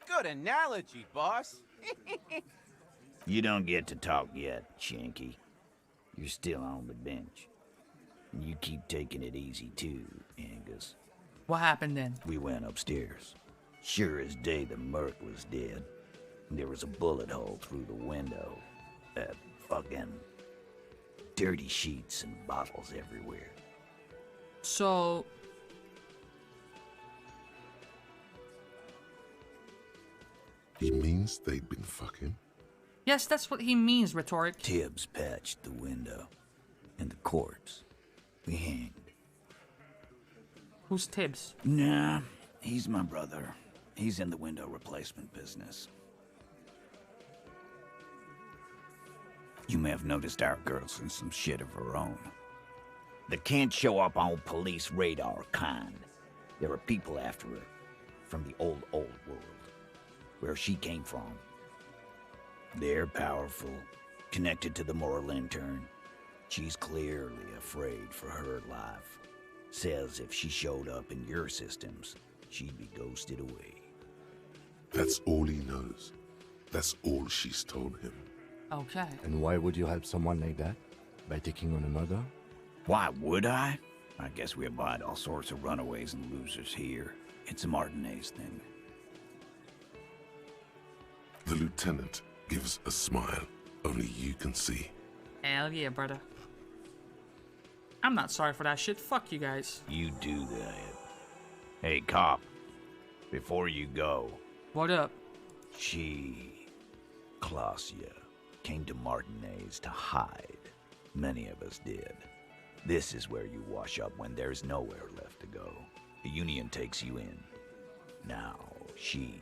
Good analogy, boss. You don't get to talk yet, Shanky. You're still on the bench. And you keep taking it easy too, Angus. What happened then? We went upstairs. Sure as day the merc was dead. There was a bullet hole through the window. Fucking dirty sheets and bottles everywhere. So... He means they'd been fucking? Yes, that's what he means, rhetoric. Tibbs patched the window. And the corpse. We hanged. Who's Tibbs? Nah, he's my brother. He's in the window replacement business. You may have noticed our girl's in some shit of her own. They can't show up on police radar kind. There are people after her. From the old world. Where she came from. They're powerful. Connected to the Morlintern. She's clearly afraid for her life. Says if she showed up in your systems, she'd be ghosted away. That's all he knows. That's all she's told him. Okay. And why would you help someone like that? By taking on another? Why would I? I guess we abide all sorts of runaways and losers here. It's a Martinez thing. The lieutenant gives a smile only you can see. Hell yeah, brother. I'm not sorry for that shit. Fuck you guys. You do that. Hey, cop. Before you go. What up? Clausia, came to Martinez to hide. Many of us did. This is where you wash up when there's nowhere left to go. The Union takes you in. Now, She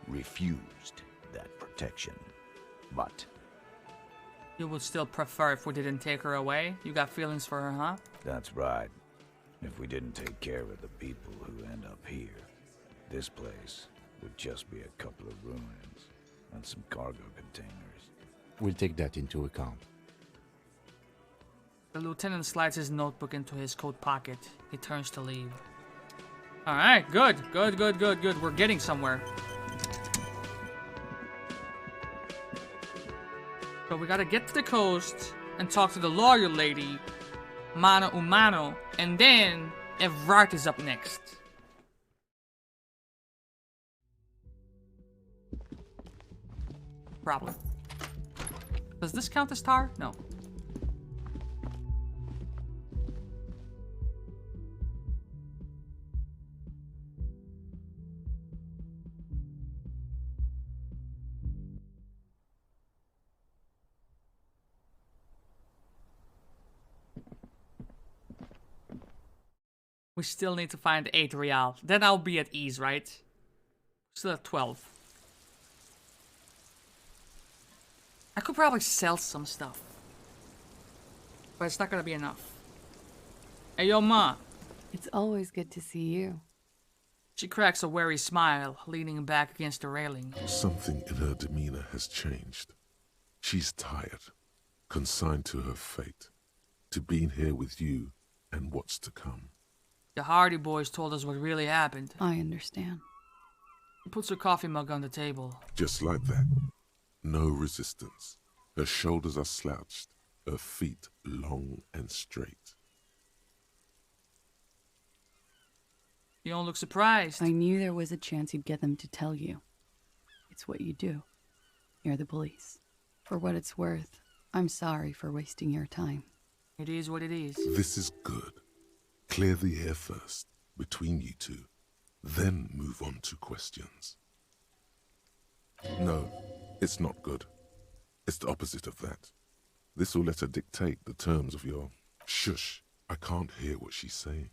refused that protection. But You would still prefer if we didn't take her away? You got feelings for her, huh? that's right. If we didn't take care of the people who end up here, this place would just be a couple of ruins and some cargo containers. We'll take that into account. The lieutenant slides his notebook into his coat pocket. He turns to leave. Alright, good. We're getting somewhere. So we gotta get to the coast and talk to the lawyer lady, mano a mano, and then Evrart is up next. Problem. Does this count as tar? No. We still need to find 8 real. Then I'll be at ease, right? Still at 12. I could probably sell some stuff. But it's not gonna be enough. Hey, yo, Ma. It's always good to see you. She cracks a wary smile, leaning back against the railing. Something in her demeanor has changed. She's tired, consigned to her fate, to being here with you and what's to come. The Hardy Boys told us what really happened. I understand. She puts her coffee mug on the table. Just like that. No resistance. Her shoulders are slouched, her feet long and straight. You don't look surprised. I knew there was a chance you'd get them to tell you. It's what you do. You're the police. For what it's worth, I'm sorry for wasting your time. It is what it is. This is good. Clear the air first, between you two. Then move on to questions. No, it's not good. It's the opposite of that. This will let her dictate the terms of your... Shush, I can't hear what she's saying.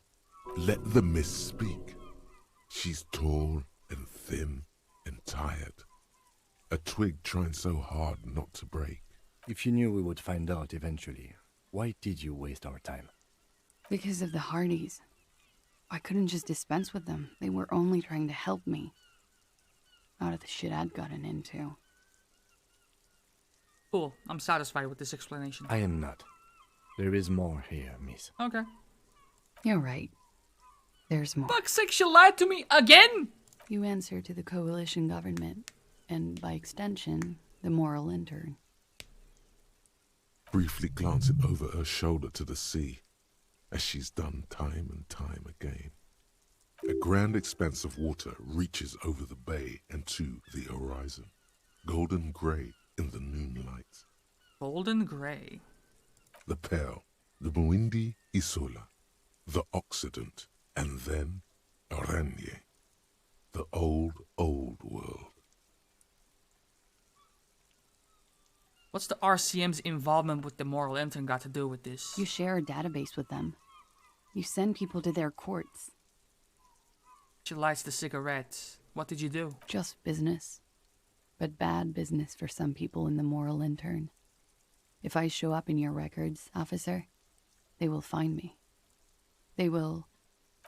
Let the miss speak. She's tall and thin and tired. A twig trying so hard not to break. If you knew we would find out eventually, why did you waste our time? Because of the Hardys. I couldn't just dispense with them. They were only trying to help me. Out of the shit I'd gotten into. Cool. I'm satisfied with this explanation. I am not. There is more here, miss. Okay. You're right. There's more. Fuck's sake, she lied to me again! You answer to the coalition government, and by extension, the moral intern. Briefly glancing over her shoulder to the sea, as she's done time and time again. A grand expanse of water reaches over the bay and to the horizon, golden grey in the noonlight. Golden grey. The Pearl, the Muindi Isola, the Occident, and then Oranje, the old world. What's the RCM's involvement with the moral intern got to do with this? You share a database with them. You send people to their courts. She lights the cigarettes. What did you do? Just business. But bad business for some people in the moral intern. If I show up in your records, officer, they will find me. They will...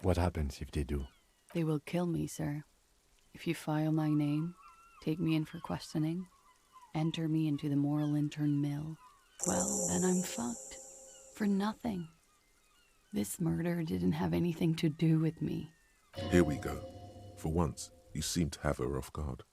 What happens if they do? They will kill me, sir. If you file my name, take me in for questioning, enter me into the moral intern mill, well, then I'm fucked. For nothing. This murder didn't have anything to do with me. Here we go. For once, you seem to have her off guard.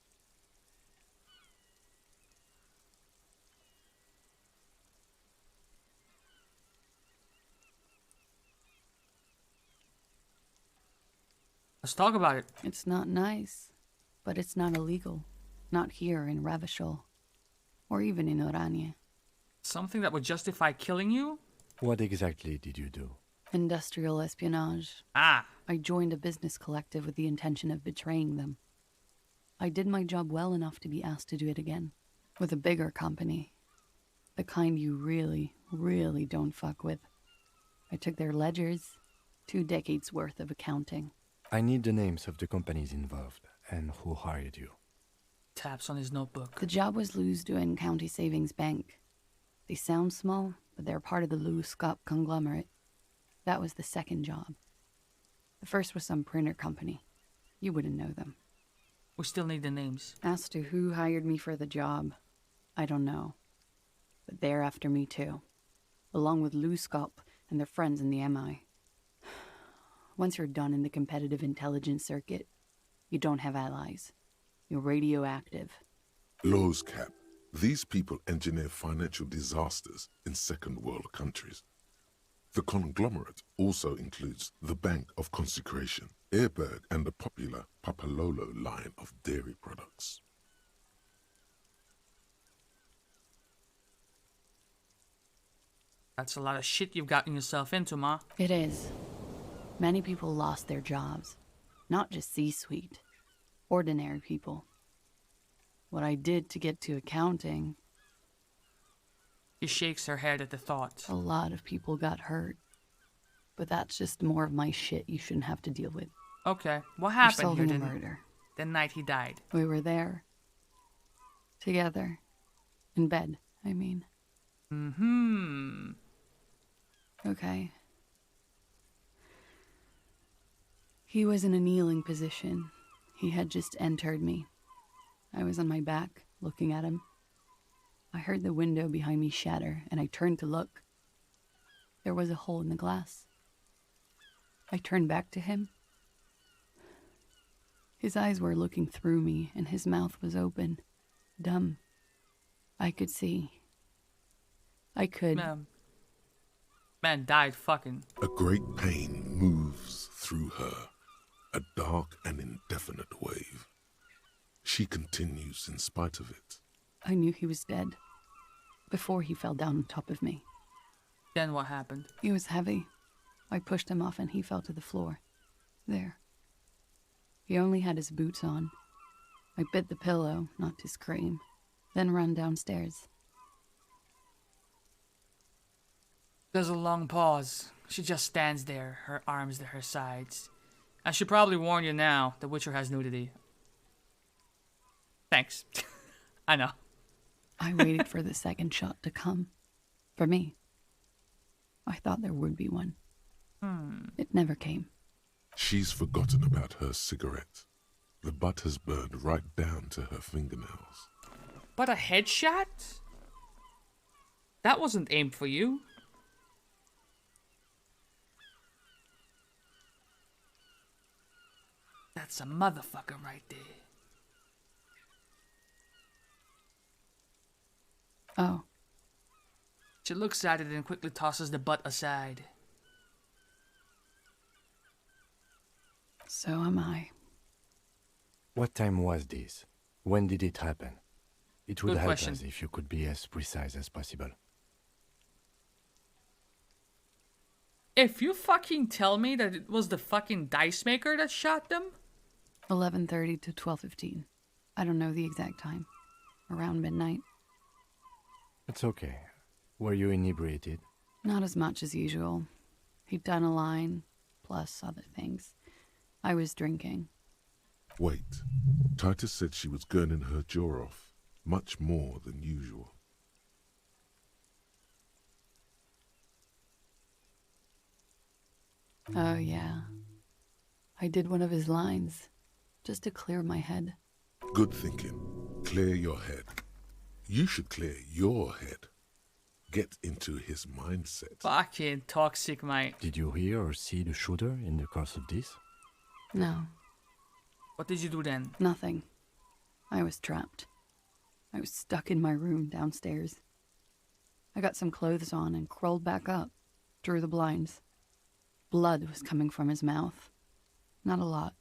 Let's talk about it. It's not nice, but it's not illegal. Not here in Ravishol, or even in Oranje. Something that would justify killing you? What exactly did you do? Industrial espionage. Ah. I joined a business collective with the intention of betraying them. I did my job well enough to be asked to do it again. With a bigger company. The kind you really, really don't fuck with. I took their ledgers, 2 decades worth of accounting. I need the names of the companies involved, and who hired you? Taps on his notebook. The job was Lou's doing County Savings Bank. They sound small, but they're part of the Lou Scott conglomerate. That was the second job. The first was some printer company. You wouldn't know them. We still need the names. As to who hired me for the job, I don't know. But they're after me too. Along with Lou Scott and their friends in the MI. Once you're done in the competitive intelligence circuit, you don't have allies. You're radioactive. Laws Cap. These people engineer financial disasters in second world countries. The conglomerate also includes the Bank of Consecration, Airberg, and the popular Papalolo line of dairy products. That's a lot of shit you've gotten yourself into, Ma. It is. Many people lost their jobs. Not just C-suite. Ordinary people. What I did to get to accounting... She shakes her head at the thought. A lot of people got hurt. But that's just more of my shit you shouldn't have to deal with. Okay, what You're happened here solving a then? murder. The night he died. We were there. Together. In bed, I mean. Mm-hmm. Okay. He was in a kneeling position. He had just entered me. I was on my back, looking at him. I heard the window behind me shatter, and I turned to look. There was a hole in the glass. I turned back to him. His eyes were looking through me, and his mouth was open. Dumb. I could see. I could... Man died fucking. A great pain moves through her, a dark and indefinite wave. She continues in spite of it. I knew he was dead. Before he fell down on top of me. Then what happened? He was heavy. I pushed him off and he fell to the floor. There. He only had his boots on. I bit the pillow, not to scream, then ran downstairs. There's a long pause. She just stands there, her arms to her sides. I should probably warn you now, The Witcher has nudity. Thanks. I know. I waited for the second shot to come. For me. I thought there would be one. It never came. She's forgotten about her cigarette. The butt has burned right down to her fingernails. But a headshot? That wasn't aimed for you. That's a motherfucker right there. Oh. She looks at it and quickly tosses the butt aside. So am I. What time was this? When did it happen? It would Good help question. us if you could be as precise as possible. If you fucking tell me that it was the fucking dice maker that shot them? 11:30 to 12:15. I don't know the exact time. Around midnight. It's okay. Were you inebriated? Not as much as usual. He'd done a line, plus other things. I was drinking. Wait. Titus said she was gurning her jaw off, much more than usual. Oh, yeah. I did one of his lines, just to clear my head. Good thinking. Clear your head. You should clear your head. Get into his mindset. Fucking toxic, mate. Did you hear or see the shooter in the course of this? No, What did you do then? nothing. I was trapped. I was stuck in my room downstairs. I got some clothes on and crawled back up, drew the blinds. Blood was coming from his mouth. Not a lot,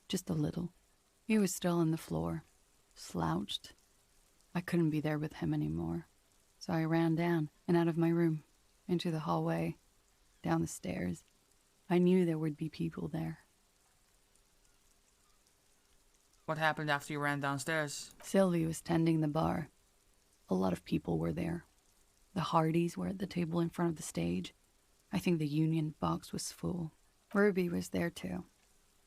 just a little. He was still on the floor, slouched. I couldn't be there with him anymore, so I ran down and out of my room, into the hallway, down the stairs. I knew there would be people there. What happened after you ran downstairs? Sylvie was tending the bar. A lot of people were there. The Hardys were at the table in front of the stage. I think the Union box was full. Ruby was there too.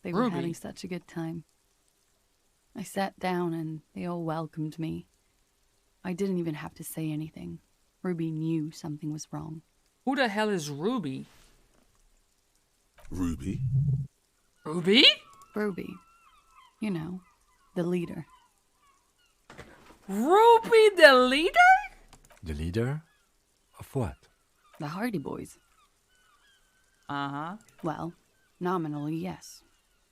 They were Ruby? having such a good time. I sat down and they all welcomed me. I didn't even have to say anything. Ruby knew something was wrong. Who the hell is Ruby? Ruby? Ruby? Ruby. You know, the leader. Ruby the leader? The leader? Of what? The Hardy Boys. Uh-huh. Well, nominally, yes.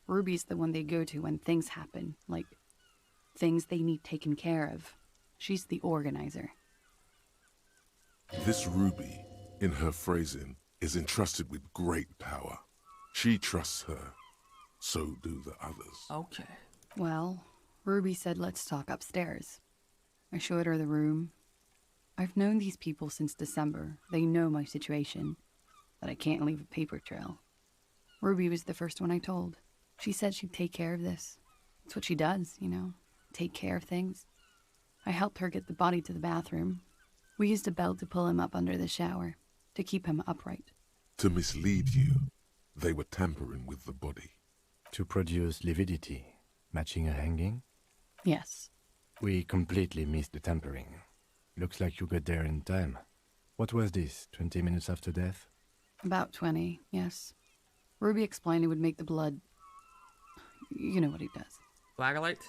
Ruby's the one they go to when things happen, like things they need taken care of. She's the organizer. This Ruby, in her phrasing, is entrusted with great power. She trusts her. So do the others. Okay. Well, Ruby said let's talk upstairs. I showed her the room. I've known these people since December. They know my situation, that I can't leave a paper trail. Ruby was the first one I told. She said she'd take care of this. It's what she does, you know, take care of things. I helped her get the body to the bathroom. We used a belt to pull him up under the shower, to keep him upright. To mislead you, they were tampering with the body. To produce lividity, matching a hanging? Yes. We completely missed the tampering. Looks like you got there in time. What was this, 20 minutes after death? About 20, yes. Ruby explained it would make the blood... You know what he does. Flagellate?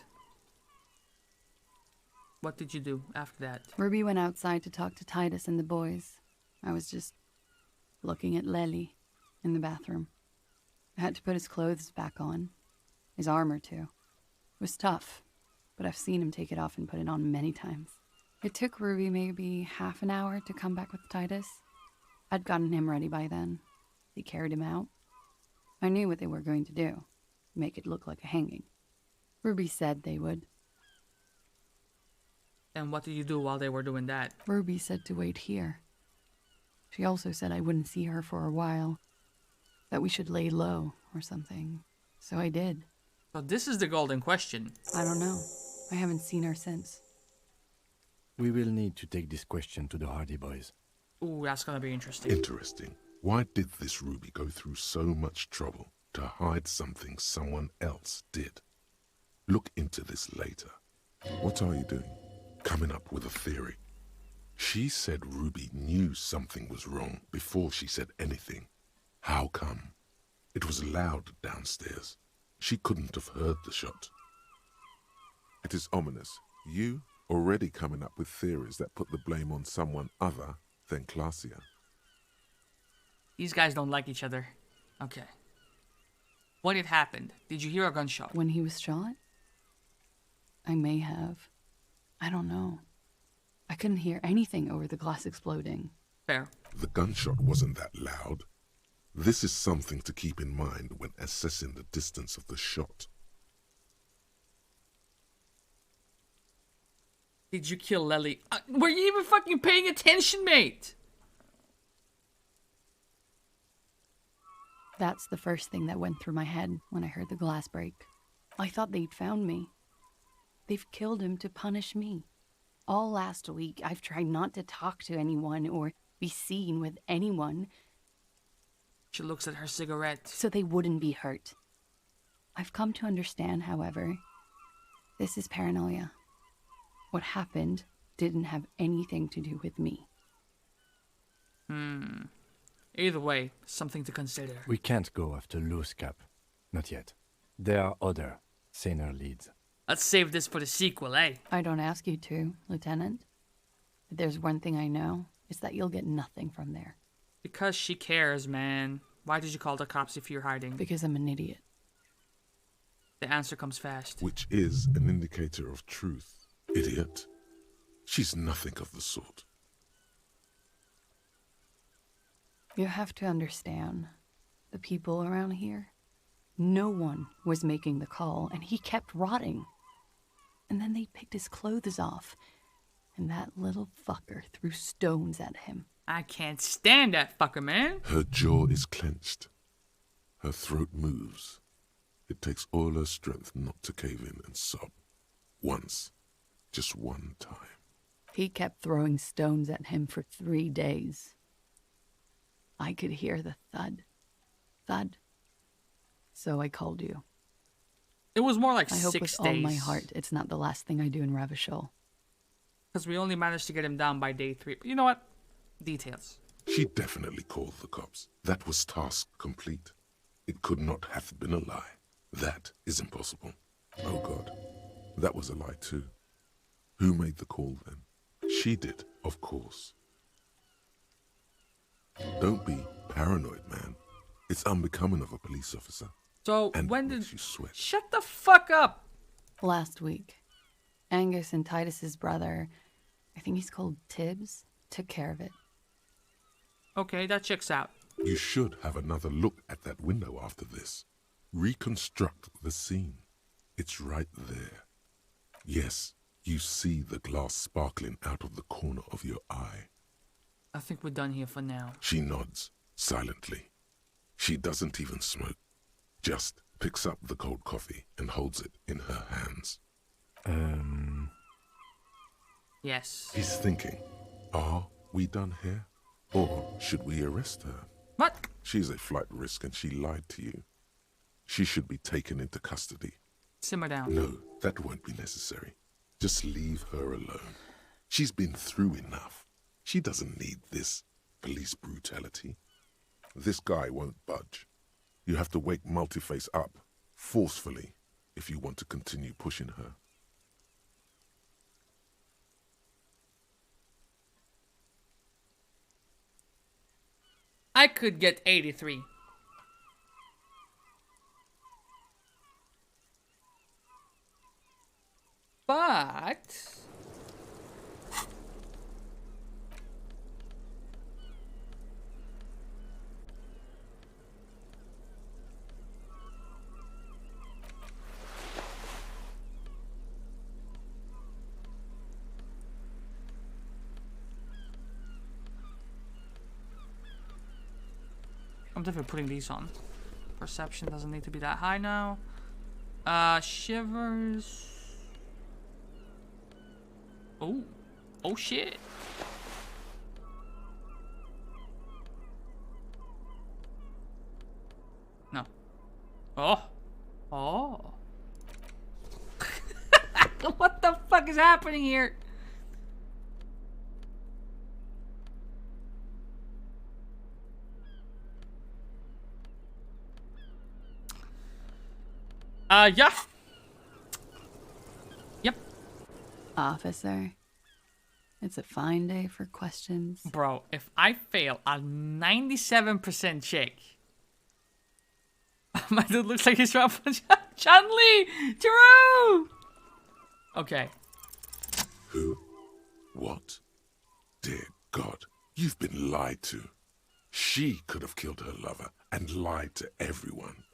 What did you do after that? Ruby went outside to talk to Titus and the boys. I was just looking at Lely in the bathroom. I had to put his clothes back on. His armor, too. It was tough, but I've seen him take it off and put it on many times. It took Ruby maybe half an hour to come back with Titus. I'd gotten him ready by then. They carried him out. I knew what they were going to do. Make it look like a hanging. Ruby said they would. And what did you do while they were doing that? Ruby said to wait here. She also said I wouldn't see her for a while. That we should lay low or something. So I did. So this is the golden question. I don't know. I haven't seen her since. We will need to take this question to the Hardy Boys. Ooh, that's gonna be interesting. Interesting. Why did this Ruby go through so much trouble to hide something someone else did? Look into this later. What are you doing? Coming up with a theory. She said Ruby knew something was wrong before she said anything. How come? It was loud downstairs. She couldn't have heard the shot. It is ominous. You already coming up with theories that put the blame on someone other than Glacia. These guys don't like each other. Okay. What had happened? Did you hear a gunshot? When he was shot? I may have. I don't know. I couldn't hear anything over the glass exploding. Fair. The gunshot wasn't that loud. This is something to keep in mind when assessing the distance of the shot. Did you kill Lely? Were you even fucking paying attention, mate? That's the first thing that went through my head when I heard the glass break. I thought they'd found me. They've killed him to punish me. All last week, I've tried not to talk to anyone or be seen with anyone. She looks at her cigarette. So they wouldn't be hurt. I've come to understand, however, this is paranoia. What happened didn't have anything to do with me. Either way, something to consider. We can't go after Loose Cap. Not yet. There are other, saner leads. Let's save this for the sequel, eh? I don't ask you to, Lieutenant. But there's one thing I know, is that you'll get nothing from there. Because she cares, man. Why did you call the cops if you're hiding? Because I'm an idiot. The answer comes fast. Which is an indicator of truth. Idiot. She's nothing of the sort. You have to understand, the people around here, no one was making the call, and he kept rotting. And then they picked his clothes off, and that little fucker threw stones at him. I can't stand that fucker, man. Her jaw is clenched. Her throat moves. It takes all her strength not to cave in and sob. Once. Just one time. He kept throwing stones at him for 3 days. I could hear the thud. Thud. So I called you. It was more like I hope 6 with days. all my heart it's not the last thing I do in Ravishol. Because we only managed to get him down by day 3. But you know what? Details. She definitely called the cops. That was task complete. It could not have been a lie. That is impossible. Oh God, that was a lie too. Who made the call then? She did, of course. Don't be paranoid, man. It's unbecoming of a police officer. So and when did makes you sweat. Shut the fuck up. Last week, Angus and Titus's brother, I think he's called Tibbs, took care of it. Okay, that checks out. You should have another look at that window after this. Reconstruct the scene. It's right there. Yes, you see the glass sparkling out of the corner of your eye. I think we're done here for now. She nods, silently. She doesn't even smoke. Just picks up the cold coffee and holds it in her hands. Yes. He's thinking, are we done here? Or should we arrest her? What? She's a flight risk and she lied to you. She should be taken into custody. Simmer down. No, that won't be necessary. Just leave her alone. She's been through enough. She doesn't need this police brutality. This guy won't budge. You have to wake Multiface up, forcefully, if you want to continue pushing her. I could get 83. But I'm definitely putting these on. Perception doesn't need to be that high now. Shivers. Oh. Oh shit. No. Oh. Oh. What the fuck is happening here? Yeah. Yep. Officer, it's a fine day for questions. Bro, if I fail a 97% check, my dude looks like he's trying to punch Chun-Li! Drew! Okay. Who? What? Dear God, you've been lied to. She could have killed her lover and lied to everyone.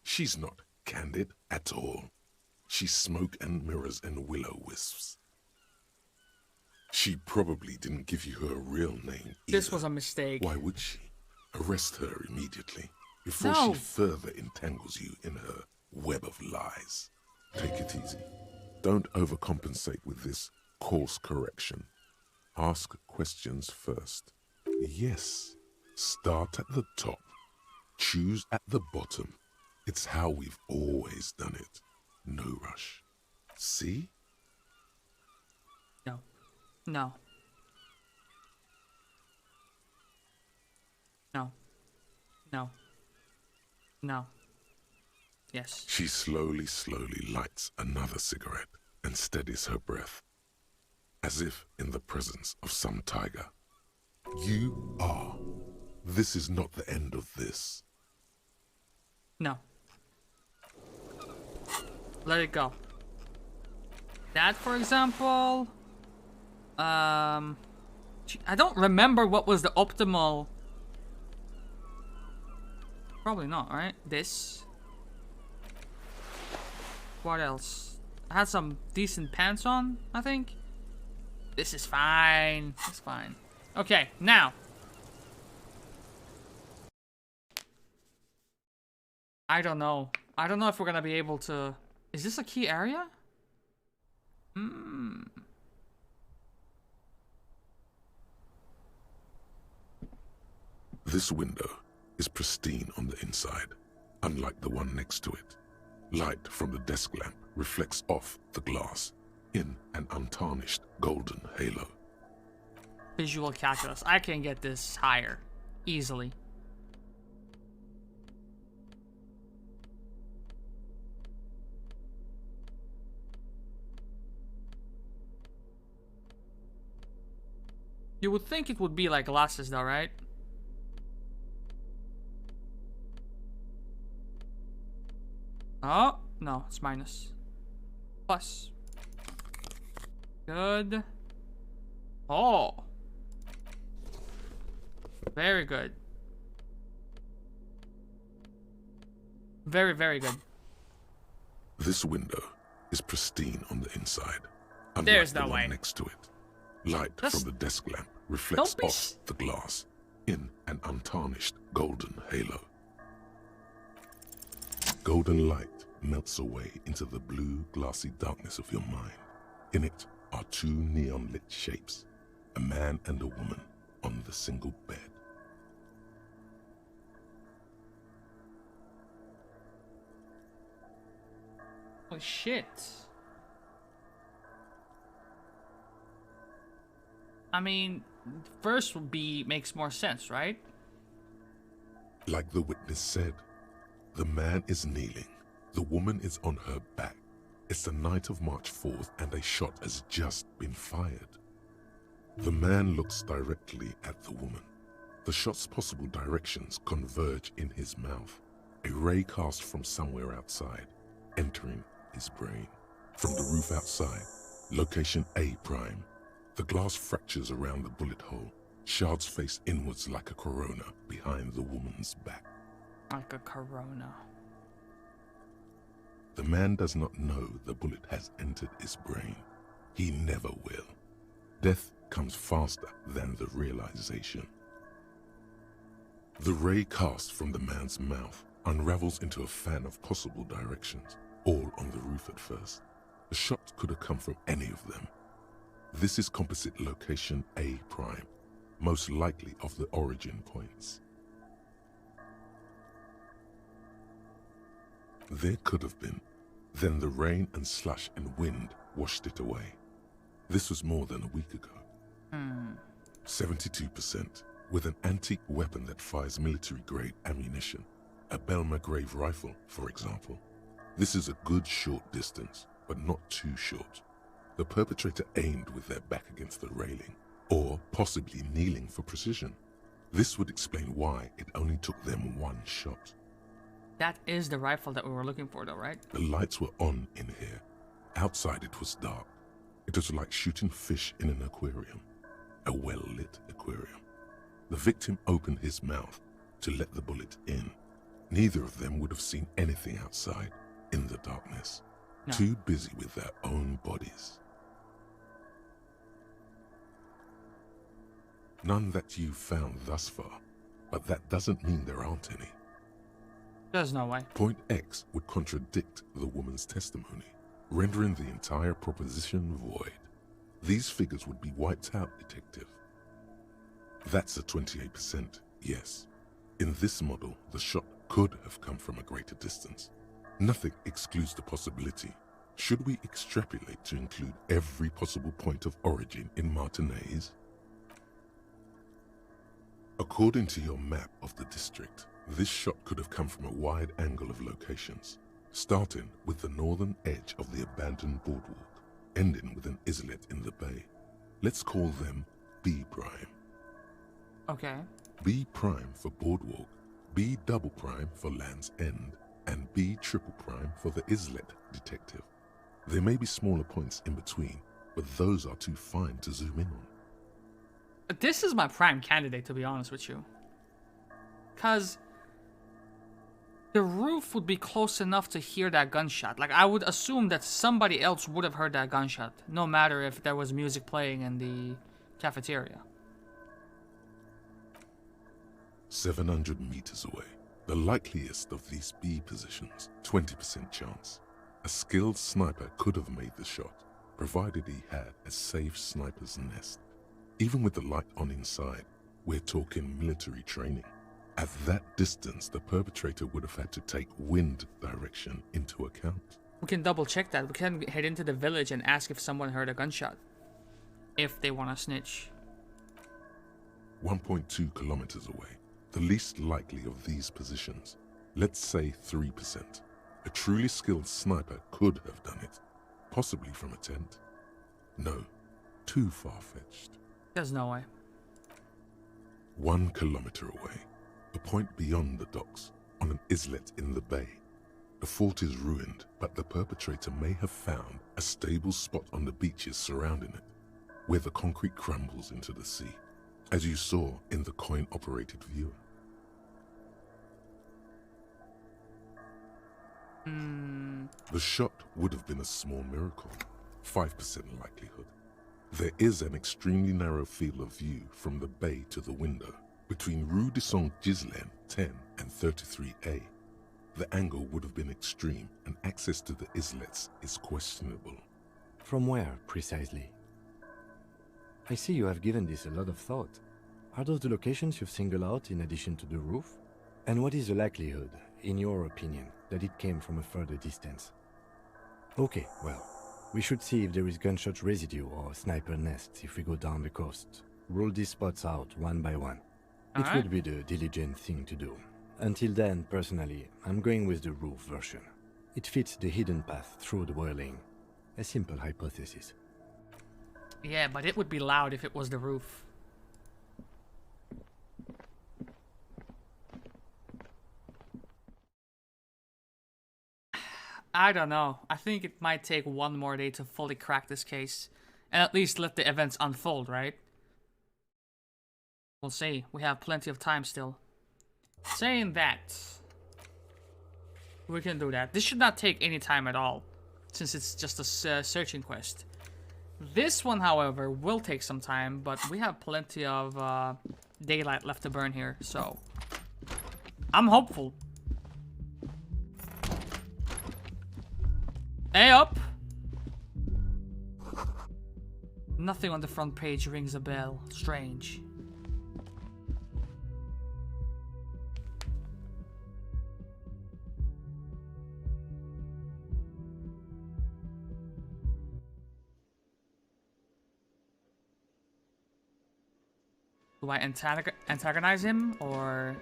She's not candid at all. She's smoke and mirrors and will-o-wisps. She probably didn't give you her real name either. This was a mistake. Why would she? Arrest her immediately before No. she further entangles you in her web of lies. Take it easy. Don't overcompensate with this course correction. Ask questions first. Yes, start at the top. Choose at the bottom. It's how we've always done it. No rush. See? No. No. No. No. No. Yes. She slowly lights another cigarette and steadies her breath, as if in the presence of some tiger. You are. This is not the end of this. No. Let it go. That, for example... I don't remember what was the optimal... Probably not, right? This. What else? I had some decent pants on, I think. This is fine. It's fine. Okay, now. I don't know. I don't know if we're gonna be able to... Is this a key area? This window is pristine on the inside, unlike the one next to it. Light from the desk lamp reflects off the glass in an untarnished golden halo. Visual calculus. I can get this higher. Easily. You would think it would be like glasses though, right? Oh, no, it's minus. Plus. Good. Oh. Very good. Very, very good. This window is pristine on the inside. There's unlike no the one way. next to it. Light from the desk lamp reflects Don't be off the glass in an untarnished golden halo. Golden light melts away into the blue, glassy darkness of your mind. In it are two neon-lit shapes, a man and a woman on the single bed. Holy shit. I mean, first would be makes more sense, right? Like the witness said, the man is kneeling, the woman is on her back. It's the night of March 4th and a shot has just been fired. The man looks directly at the woman. The shot's possible directions converge in his mouth, a ray cast from somewhere outside, entering his brain. From the roof outside, location A prime. The glass fractures around the bullet hole, shards face inwards like a corona behind the woman's back. Like a corona. The man does not know the bullet has entered his brain. He never will. Death comes faster than the realization. The ray cast from the man's mouth unravels into a fan of possible directions, all on the roof at first. The shot could have come from any of them. This is composite location A prime, most likely of the origin points. There could have been. Then the rain and slush and wind washed it away. This was more than a week ago. 72%, with an antique weapon that fires military-grade ammunition, a Belma-grave rifle, for example. This is a good short distance, but not too short. The perpetrator aimed with their back against the railing, or possibly kneeling for precision. This would explain why it only took them one shot. That is the rifle that we were looking for though, right? The lights were on in here. Outside it was dark. It was like shooting fish in an aquarium, a well-lit aquarium. The victim opened his mouth to let the bullet in. Neither of them would have seen anything outside in the darkness, too busy with their own bodies. None that you've found thus far, but that doesn't mean there aren't any. There's no way. Point X would contradict the woman's testimony, rendering the entire proposition void. These figures would be wiped out, detective. That's a 28%, yes. In this model, the shot could have come from a greater distance. Nothing excludes the possibility. Should we extrapolate to include every possible point of origin in Martinez? According to your map of the district, this shot could have come from a wide angle of locations, starting with the northern edge of the abandoned boardwalk, ending with an islet in the bay. Let's call them B prime. Okay. B prime for boardwalk, B double prime for Land's End, and B triple prime for the islet, detective. There may be smaller points in between, but those are too fine to zoom in on. This is my prime candidate, to be honest with you. Because the roof would be close enough to hear that gunshot. Like, I would assume that somebody else would have heard that gunshot, no matter if there was music playing in the cafeteria. 700 meters away, the likeliest of these B positions, 20% chance. A skilled sniper could have made the shot, provided he had a safe sniper's nest. Even with the light on inside, we're talking military training. At that distance, the perpetrator would have had to take wind direction into account. We can double check that. We can head into the village and ask if someone heard a gunshot. If they want to snitch. 1.2 kilometers away, the least likely of these positions. Let's say 3%. A truly skilled sniper could have done it. Possibly from a tent. No, too far-fetched. There's no way. 1 kilometer away, a point beyond the docks, on an islet in the bay. The fort is ruined, but the perpetrator may have found a stable spot on the beaches surrounding it, where the concrete crumbles into the sea, as you saw in the coin-operated viewer. The shot would have been a small miracle, 5% likelihood. There is an extremely narrow field of view from the bay to the window, between Rue de Saint-Ghislain 10 and 33A. The angle would have been extreme, and access to the islets is questionable. From where, precisely? I see you have given this a lot of thought. Are those the locations you've singled out in addition to the roof? And what is the likelihood, in your opinion, that it came from a further distance? Okay, well, we should see if there is gunshot residue or sniper nests if we go down the coast. Rule these spots out one by one. It would be the diligent thing to do. Until then, personally, I'm going with the roof version. It fits the hidden path through the whirling. A simple hypothesis. Yeah, but it would be loud if it was the roof. I don't know. I think it might take one more day to fully crack this case. And at least let the events unfold, right? We'll see. We have plenty of time still. Saying that, we can do that. This should not take any time at all, since it's just a searching quest. This one, however, will take some time, but we have plenty of daylight left to burn here, so I'm hopeful. Hey up! Nothing on the front page rings a bell. Strange. Do I antagonize him, or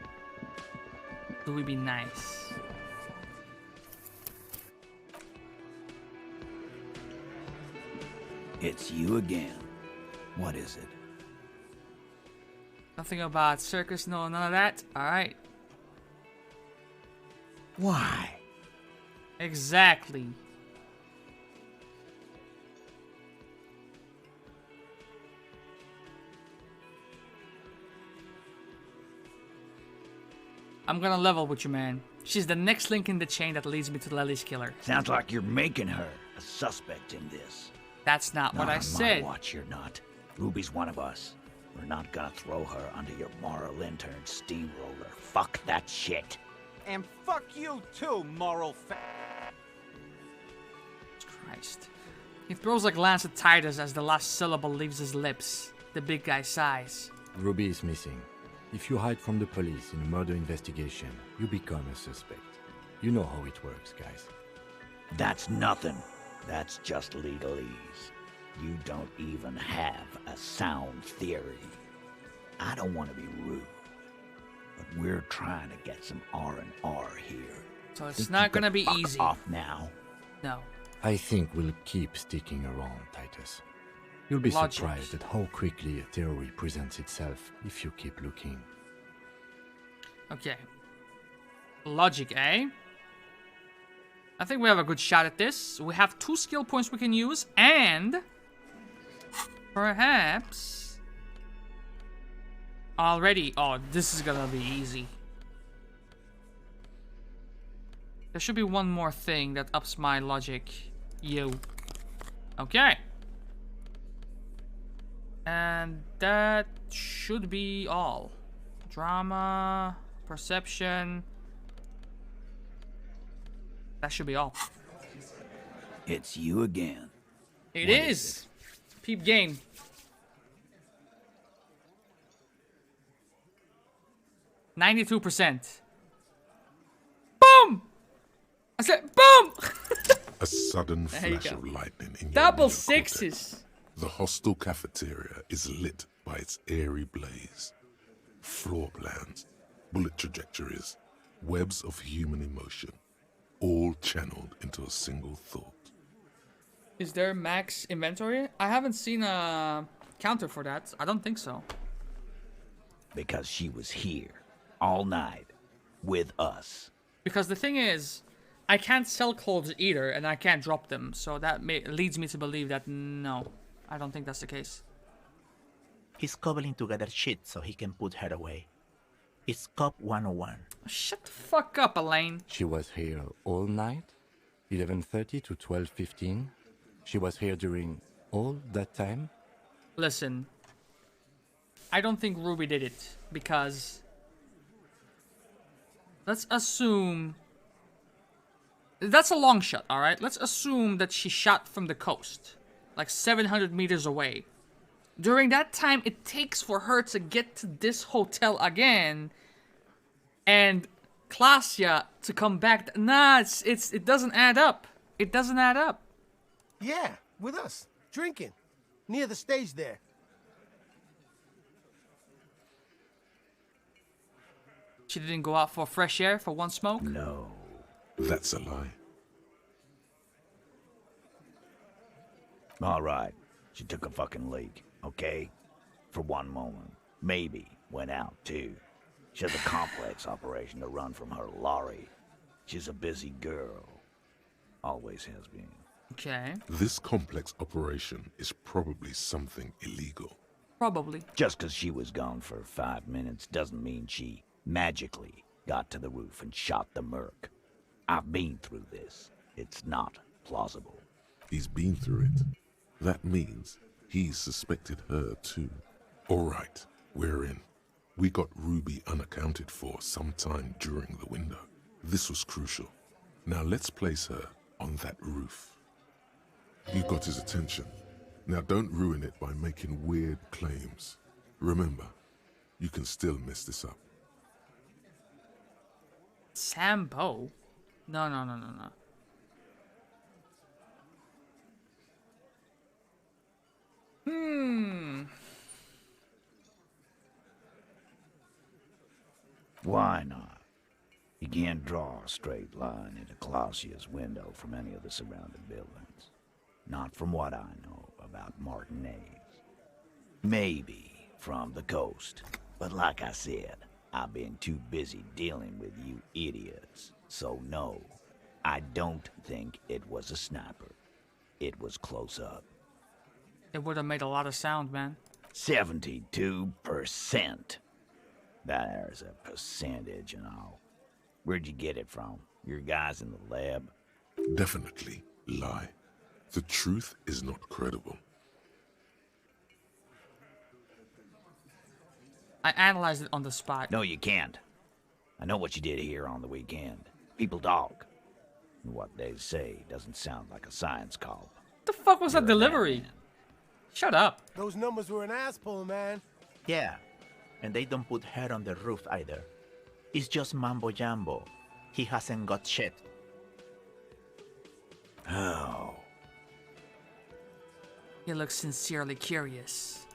do we be nice? It's you again. What is it? Nothing about circus, no, none of that? Alright. Why? Exactly. I'm gonna level with you, man. She's the next link in the chain that leads me to Lily's killer. Sounds like you're making her a suspect in this. That's not what I said. On my watch, you're not. Ruby's one of us. We're not gonna throw her under your moral intern steamroller. Fuck that shit. And fuck you too, moral Christ. He throws like Lance at Titus as the last syllable leaves his lips. The big guy sighs. Ruby is missing. If you hide from the police in a murder investigation, you become a suspect. You know how it works, guys. That's nothing. That's just legalese. You don't even have a sound theory. I don't want to be rude, but we're trying to get some R&R here. So it's not gonna be easy. Off now. No. I think we'll keep sticking around, Titus. You'll be Logic. surprised at how quickly a theory presents itself if you keep looking. Okay. Logic, eh? I think we have a good shot at this. We have 2 skill points we can use, and perhaps already. Oh, this is gonna be easy. There should be one more thing that ups my logic. Okay. And that should be all. Drama, perception. That should be all. It's you again. It is. Peep game. 92%. Boom! I said boom! A sudden There you flash go. of lightning in your Double neocortex. sixes. The hostel cafeteria is lit by its airy blaze. Floor plans, bullet trajectories, webs of human emotion, all channeled into a single thought. Is there max inventory? I haven't seen a counter for that. I don't think so. Because she was here all night with us. Because the thing is, I can't sell clothes either, and I can't drop them. So that leads me to believe that no, I don't think that's the case. He's cobbling together shit so he can put her away. It's Cop 101. Shut the fuck up, Elaine. She was here all night, 11:30 to 12:15. She was here during all that time. Listen, I don't think Ruby did it because let's assume that's a long shot, all right? Let's assume that she shot from the coast, like 700 meters away. During that time it takes for her to get to this hotel again and Klasia to come back. Nah, it doesn't add up. It doesn't add up. Yeah, with us, drinking, near the stage there. She didn't go out for fresh air for one smoke? No. That's a lie. All right. She took a fucking leak, okay? For one moment. Maybe went out, too. She has a complex operation to run from her lorry. She's a busy girl. Always has been. Okay. This complex operation is probably something illegal. Probably. Just because she was gone for 5 minutes doesn't mean she magically got to the roof and shot the merc. I've been through this. It's not plausible. He's been through it. That means he suspected her too. All right, we're in. We got Ruby unaccounted for sometime during the window. This was crucial. Now let's place her on that roof. You got his attention. Now don't ruin it by making weird claims. Remember, you can still mess this up. Sambo? No. Why not? You can't draw a straight line into Clausia's window from any of the surrounding buildings. Not from what I know about Martinez. Maybe from the coast. But like I said, I've been too busy dealing with you idiots. So no, I don't think it was a sniper. It was close up. It would have made a lot of sound, man. 72%. There's a percentage and all. Where'd you get it from? Your guys in the lab? Definitely lie. The truth is not credible. I analyzed it on the spot. No, you can't. I know what you did here on the weekend. People talk. And what they say doesn't sound like a science call. What the fuck was that delivery? Shut up. Those numbers were an ass pull, man. Yeah, and they don't put her on the roof either. It's just mambo jumbo. He hasn't got shit. Oh. You look sincerely curious.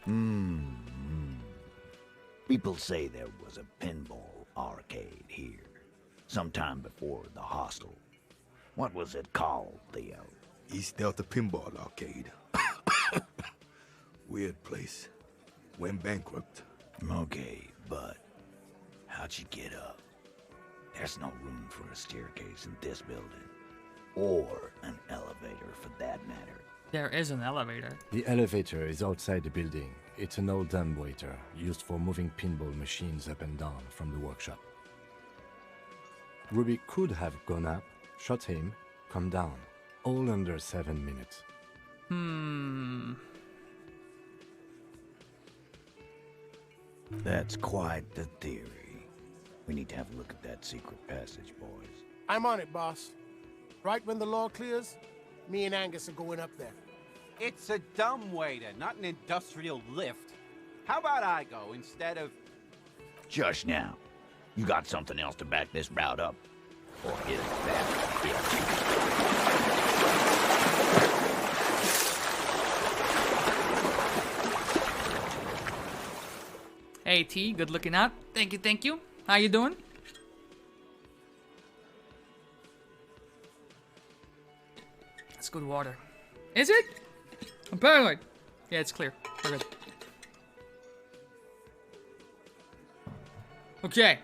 People say there was a pinball arcade here, sometime before the hostel. What was it called, Theo? East Delta Pinball Arcade. Weird place. Went bankrupt. Okay, but how'd you get up? There's no room for a staircase in this building. Or an elevator, for that matter. There is an elevator. The elevator is outside the building. It's an old dumbwaiter used for moving pinball machines up and down from the workshop. Ruby could have gone up, shot him, come down. All under 7 minutes. That's quite the theory. We need to have a look at that secret passage, boys. I'm on it, boss. Right when the law clears, me and Angus are going up there. It's a dumbwaiter, not an industrial lift. How about I go instead of... Just now. You got something else to back this route up? Or is that it? Hey T, good looking out. Thank you, thank you. How you doing? That's good water. Is it? I'm paranoid. Yeah, it's clear. We're good. Okay.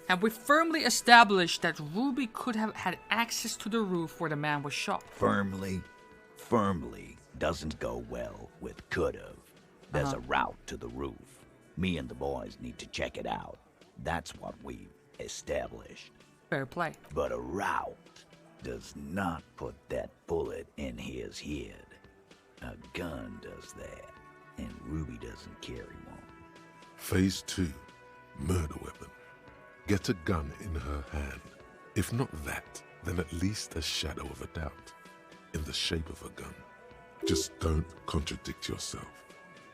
Have we firmly established that Ruby could have had access to the roof where the man was shot? Firmly doesn't go well with could've. There's a route to the roof. Me and the boys need to check it out. That's what we've established. Fair play. But a route does not put that bullet in his head. A gun does that, and Ruby doesn't carry one. Phase 2. Murder weapon. Get a gun in her hand. If not that, then at least a shadow of a doubt. In the shape of a gun. Just don't contradict yourself.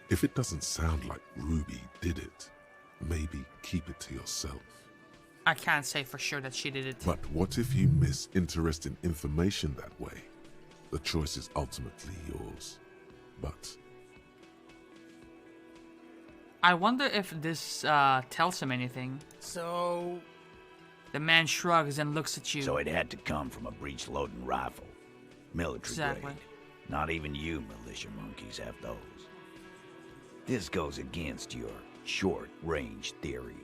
If it doesn't sound like Ruby did it, maybe keep it to yourself. I can't say for sure that she did it. But what if you miss interesting information that way? The choice is ultimately yours. But I wonder if this tells him anything. So... The man shrugs and looks at you. So it had to come from a breech-loading rifle. Military grade. Not even you militia monkeys have those. This goes against your short-range theory.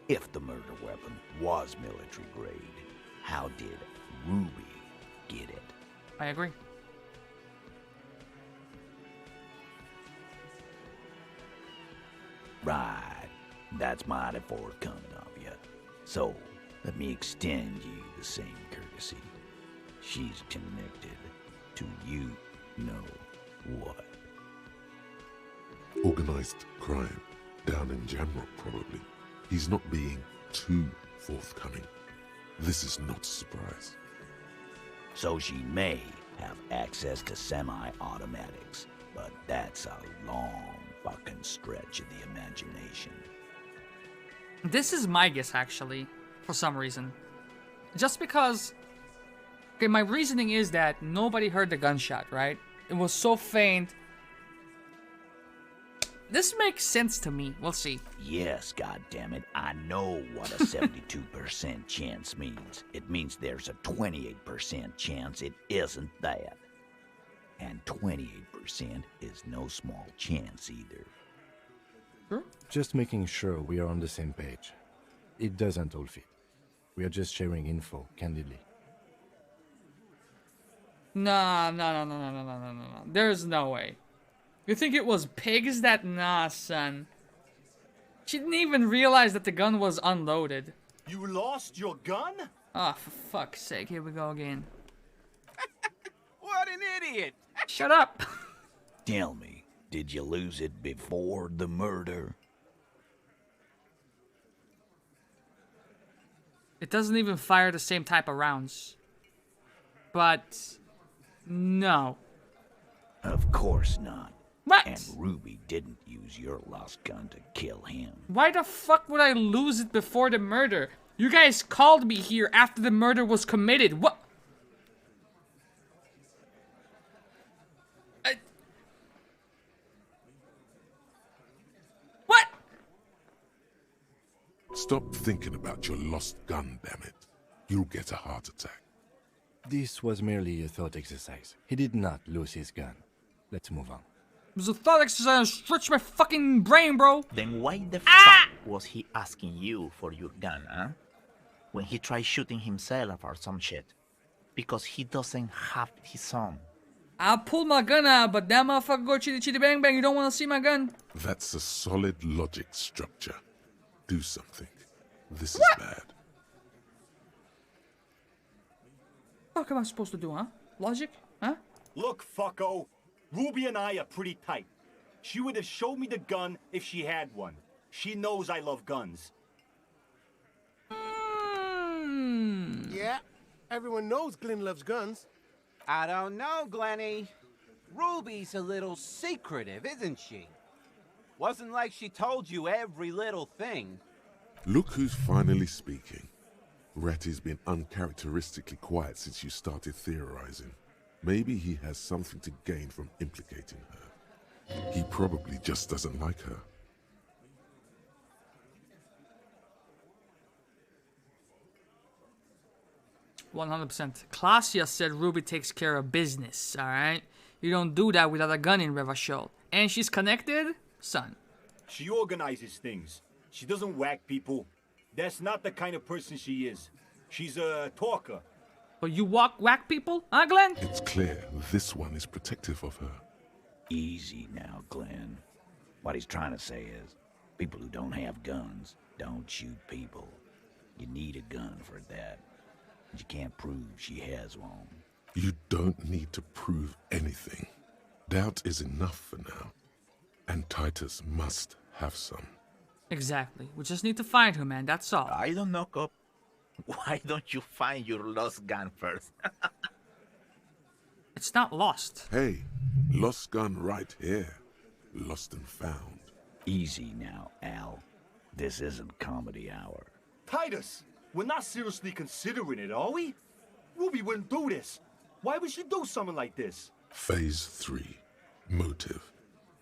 If the murder weapon was military grade, how did Ruby get it? I agree. Right. That's mighty forthcoming of you. So, let me extend you the same courtesy. She's connected to you know what. organized crime, down in Jamrock probably. He's not being too forthcoming. This is not a surprise. So she may have access to semi-automatics, but that's a long fucking stretch of the imagination. This is my guess, actually, for some reason. Just because... Okay, my reasoning is that nobody heard the gunshot, right? It was so faint. This makes sense to me. We'll see. Yes, goddammit, I know what a 72% chance means. It means there's a 28% chance it isn't that. And 28% is no small chance either. Just making sure we are on the same page. It doesn't all fit. We are just sharing info, candidly. No. There's no way. You think it was pigs that... Nah, son. She didn't even realize that the gun was unloaded. You lost your gun? Ah, for fuck's sake, here we go again. What an idiot! Shut up! Tell me, did you lose it before the murder? It doesn't even fire the same type of rounds. But... no. Of course not. What? And Ruby didn't use your lost gun to kill him. Why the fuck would I lose it before the murder? You guys called me here after the murder was committed. What? What? Stop thinking about your lost gun, damn it. You'll get a heart attack. This was merely a thought exercise. He did not lose his gun. Let's move on. It was a thought exercise. Stretch my fucking brain, bro. Then why the fuck was he asking you for your gun, huh? When he tried shooting himself or some shit. Because he doesn't have his own. I'll pull my gun out, but that motherfucker go chitty chitty bang bang. You don't want to see my gun? That's a solid logic structure. Do something. This is bad. What am I supposed to do, huh? Logic? Huh? Look, fucko. Ruby and I are pretty tight. She would have showed me the gun if she had one. She knows I love guns. Yeah, everyone knows Glenn loves guns. I don't know, Glenny. Ruby's a little secretive, isn't she? Wasn't like she told you every little thing. Look who's finally speaking. Ratty's been uncharacteristically quiet since you started theorizing. Maybe he has something to gain from implicating her. He probably just doesn't like her. %. Klasia said Ruby takes care of business, alright? You don't do that without a gun in Revachol. And she's connected? Son. She organizes things. She doesn't whack people. That's not the kind of person she is. She's a talker. But you whack people, huh, Glenn? It's clear this one is protective of her. Easy now, Glenn. What he's trying to say is, people who don't have guns don't shoot people. You need a gun for that. You can't prove she has one. You don't need to prove anything. Doubt is enough for now. And Titus must have some. Exactly. We just need to find her, man. That's all. I don't know, Cop. Why don't you find your lost gun first? It's not lost. Hey, lost gun right here. Lost and found. Easy now, Al. This isn't comedy hour. Titus, we're not seriously considering it, are we? Ruby wouldn't do this. Why would she do something like this? Phase 3. Motive.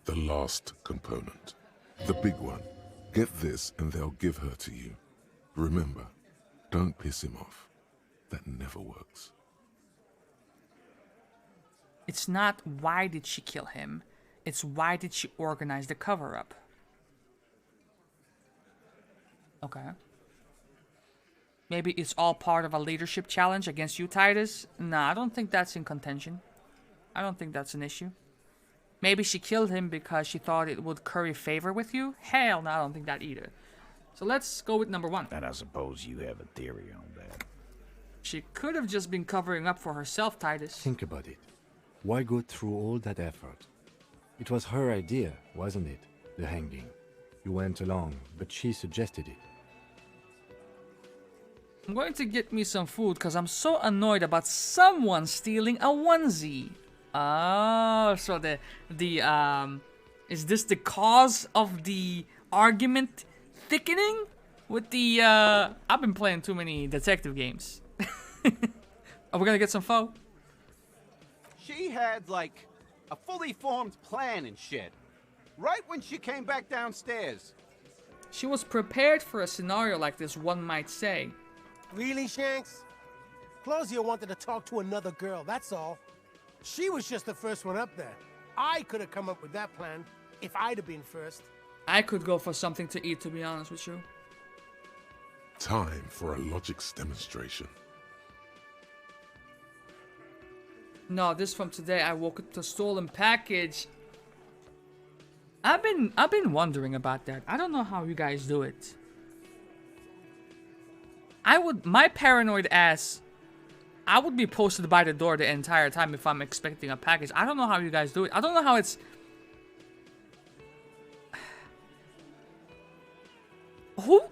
The last component. The big one. Get this and they'll give her to you. Remember, don't piss him off. That never works. It's not why did she kill him. It's why did she organize the cover-up. Okay. Maybe it's all part of a leadership challenge against you, Titus? Nah, I don't think that's in contention. I don't think that's an issue. Maybe she killed him because she thought it would curry favor with you? Hell no, I don't think that either. So let's go with number 1. And I suppose you have a theory on that. She could have just been covering up for herself, Titus. Think about it. Why go through all that effort? It was her idea, wasn't it? The hanging. You went along, but she suggested it. I'm going to get me some food because I'm so annoyed about someone stealing a onesie. Oh, so is this the cause of the argument thickening with the, I've been playing too many detective games. Are we gonna get some pho? She had, like, a fully formed plan and shit. Right when she came back downstairs. She was prepared for a scenario like this, one might say. Really, Shanks? Claudia wanted to talk to another girl, that's all. She was just the first one up there. I could have come up with that plan if I'd have been first. I could go for something to eat, to be honest with you. Time for a logics demonstration. No, this from today. I woke up to a stolen package. I've been wondering about that. I don't know how you guys do it. My paranoid ass, I would be posted by the door the entire time if I'm expecting a package. I don't know how you guys do it. I don't know how it's... Who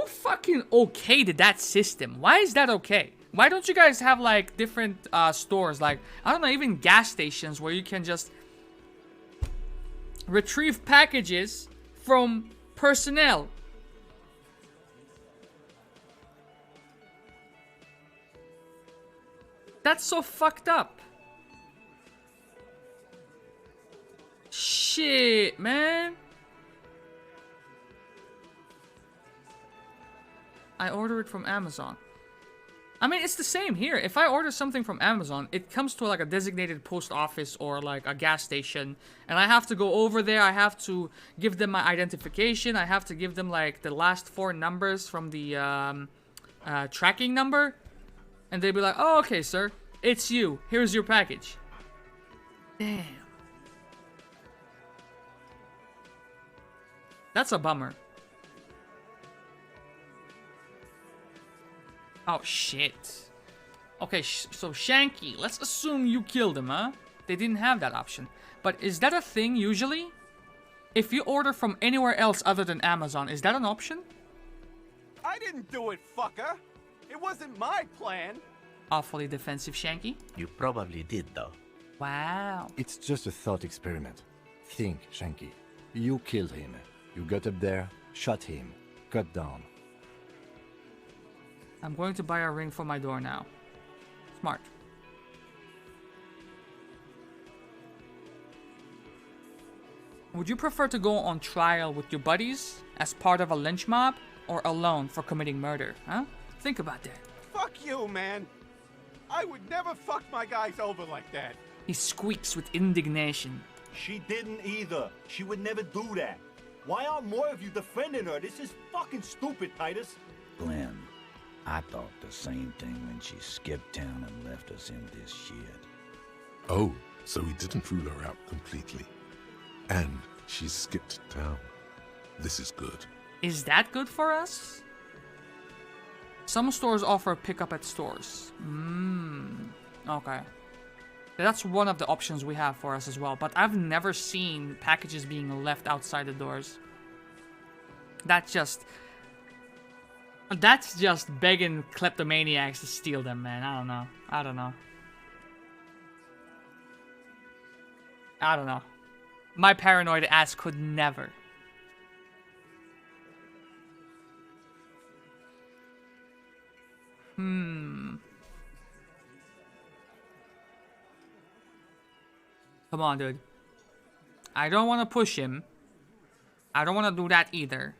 fucking okayed that system? Why is that okay? Why don't you guys have, like, different stores? Like, I don't know, even gas stations where you can just retrieve packages from personnel. That's so fucked up. Shit, man. I order it from Amazon. I mean, it's the same here. If I order something from Amazon, it comes to like a designated post office or like a gas station. And I have to go over there. I have to give them my identification. I have to give them like the last 4 numbers from the tracking number. And they'd be like, oh, okay, sir. It's you. Here's your package. Damn. That's a bummer. Oh, shit. Okay, so Shanky, let's assume you killed him, huh? They didn't have that option. But is that a thing usually? If you order from anywhere else other than Amazon, is that an option? I didn't do it, fucker. It wasn't my plan. Awfully defensive, Shanky. You probably did, though. Wow. It's just a thought experiment. Think, Shanky. You killed him. You got up there, shot him, cut down. I'm going to buy a ring for my door now. Smart. Would you prefer to go on trial with your buddies as part of a lynch mob or alone for committing murder, huh? Think about that. Fuck you, man. I would never fuck my guys over like that. He squeaks with indignation. She didn't either. She would never do that. Why aren't more of you defending her? This is fucking stupid, Titus. Glenn, I thought the same thing when she skipped town and left us in this shit. Oh, so he didn't rule her out completely. And she skipped town. This is good. Is that good for us? Some stores offer pickup at stores. Okay. That's one of the options we have for us as well. But I've never seen packages being left outside the doors. That's just begging kleptomaniacs to steal them, man. I don't know. My paranoid ass could never. Come on, dude. I don't want to push him. I don't want to do that either.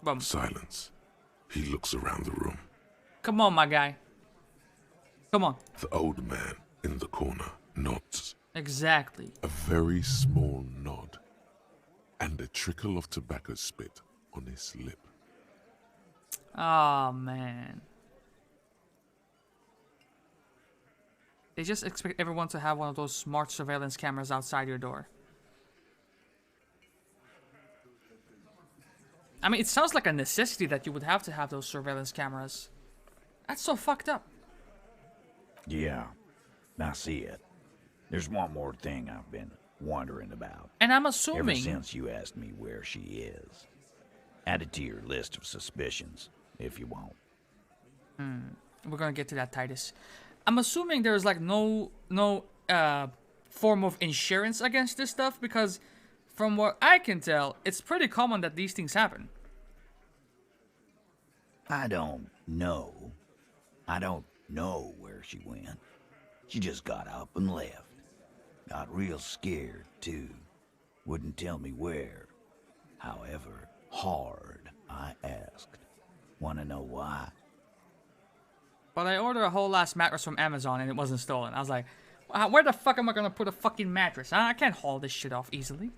Boom. Silence. He looks around the room. Come on, my guy. Come on. The old man in the corner nods. Exactly. A very small nod. And a trickle of tobacco spit on his lip. Oh, man. They just expect everyone to have one of those smart surveillance cameras outside your door. I mean, it sounds like a necessity that you would have to have those surveillance cameras. That's so fucked up. Yeah, I see it. There's one more thing I've been wondering about. And I'm assuming... Ever since you asked me where she is. Add it to your list of suspicions, if you want. We're gonna get to that, Titus. I'm assuming there's like no form of insurance against this stuff, because from what I can tell, it's pretty common that these things happen. I don't know. I don't know where she went. She just got up and left. Got real scared, too. Wouldn't tell me where. However hard I asked. Wanna know why? But I ordered a whole ass mattress from Amazon and it wasn't stolen. I was like, where the fuck am I gonna put a fucking mattress? Huh? I can't haul this shit off easily.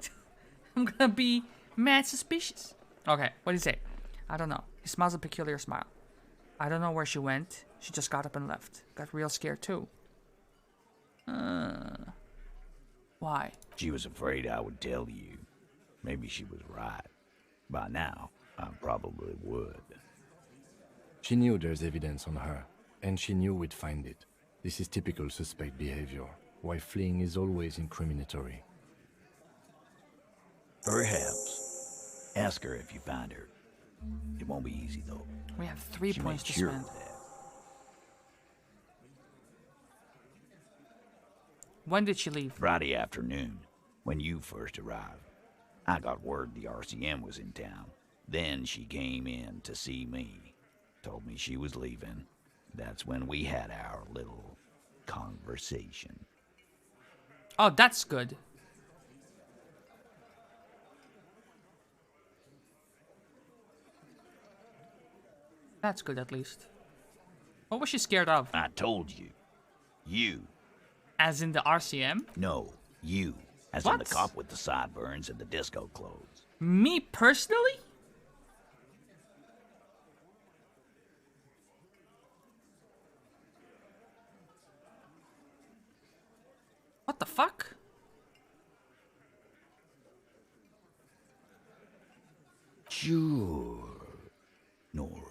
I'm gonna be mad suspicious. Okay, what did he say? I don't know. He smiles a peculiar smile. I don't know where she went. She just got up and left. Got real scared too. Why? She was afraid I would tell you. Maybe she was right. By now, I probably would. She knew there's evidence on her, and she knew we'd find it. This is typical suspect behavior, why fleeing is always incriminatory. Perhaps. Ask her if you find her. It won't be easy, though. We have 3 She points made to sure spend. of that. When did she leave? Friday afternoon, when you first arrived. I got word the RCM was in town. Then she came in to see me. Told me she was leaving. That's when we had our little conversation. Oh, that's good. That's good, at least. What was she scared of? I told you. You. As in the RCM? No, you. As in the cop with the sideburns and the disco clothes. Me personally? What the fuck? Sure. Normal.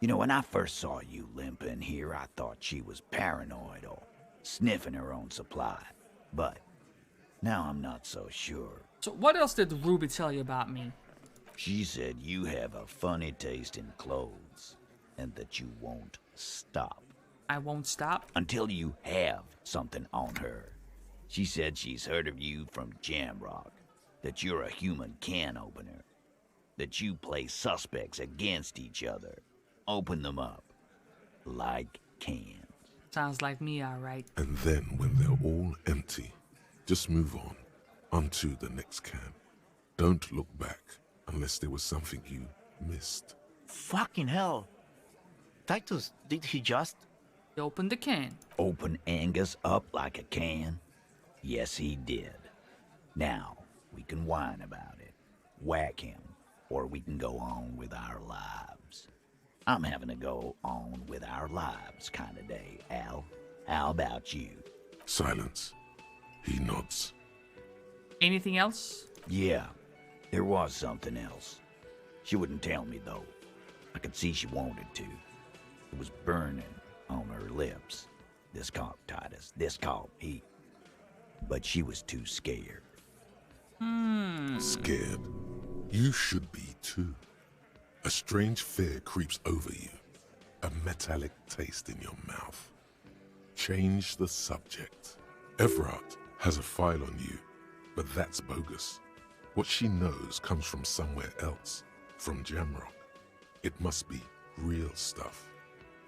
You know, when I first saw you limping here, I thought she was paranoid or sniffing her own supply. But now I'm not so sure. So what else did Ruby tell you about me? She said you have a funny taste in clothes and that you won't stop. I won't stop? Until you have something on her. She said she's heard of you from Jamrock, that you're a human can opener, that you play suspects against each other. Open them up like cans. Sounds like me, alright. And then when they're all empty, just move onto the next can. Don't look back unless there was something you missed. Fucking hell. Titus, did he just... He opened the can. Open Angus up like a can? Yes, he did. Now, we can whine about it, whack him, or we can go on with our lives. I'm having a go on with our lives kind of day, Al. How about you? Silence. He nods. Anything else? Yeah, there was something else. She wouldn't tell me, though. I could see she wanted to. It was burning on her lips. This caught Titus. This caught he. But she was too scared. Scared? You should be too. A strange fear creeps over you. A metallic taste in your mouth. Change the subject. Everard has a file on you, but that's bogus. What she knows comes from somewhere else, from Jamrock. It must be real stuff.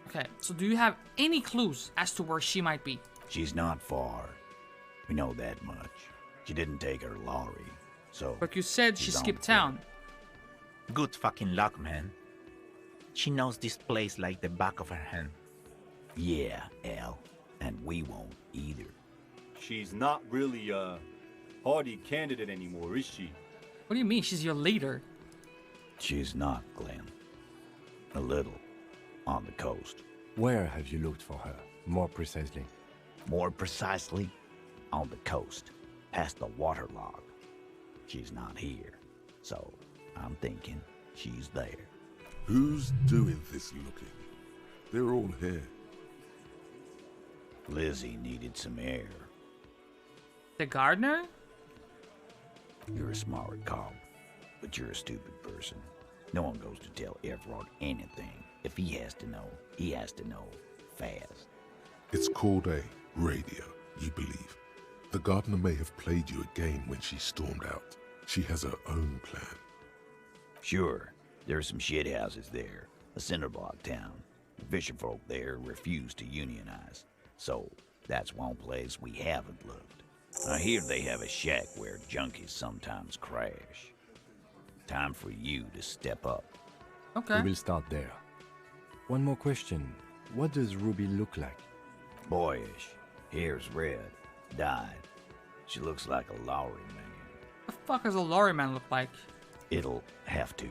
Okay, so do you have any clues as to where she might be? She's not far. We know that much. She didn't take her lorry, so... But you said she she's on skipped foot. town. Good fucking luck, man. She knows this place like the back of her hand. Yeah, Al. And we won't either. She's not really a hardy candidate anymore, is she? What do you mean? She's your leader. She's not, Glenn. A little. On the coast. Where have you looked for her, more precisely? More precisely, on the coast, past the waterlog. She's not here, so I'm thinking she's there. Who's doing this looking? They're all here. Lizzie needed some air. The gardener? You're a smart cop, but you're a stupid person. No one goes to tell Everard anything. If he has to know, he has to know fast. It's called a radio, you believe. The gardener may have played you a game when she stormed out. She has her own plan. Sure, there are some shit houses there, a cinder block town. The fisherfolk there refuse to unionize, so that's one place we haven't looked. I hear they have a shack where junkies sometimes crash. Time for you to step up. Okay. We will start there. One more question. What does Ruby look like? Boyish. Hair's red. Dyed. She looks like a lorry man. The fuck does a lorry man look like? It'll have to.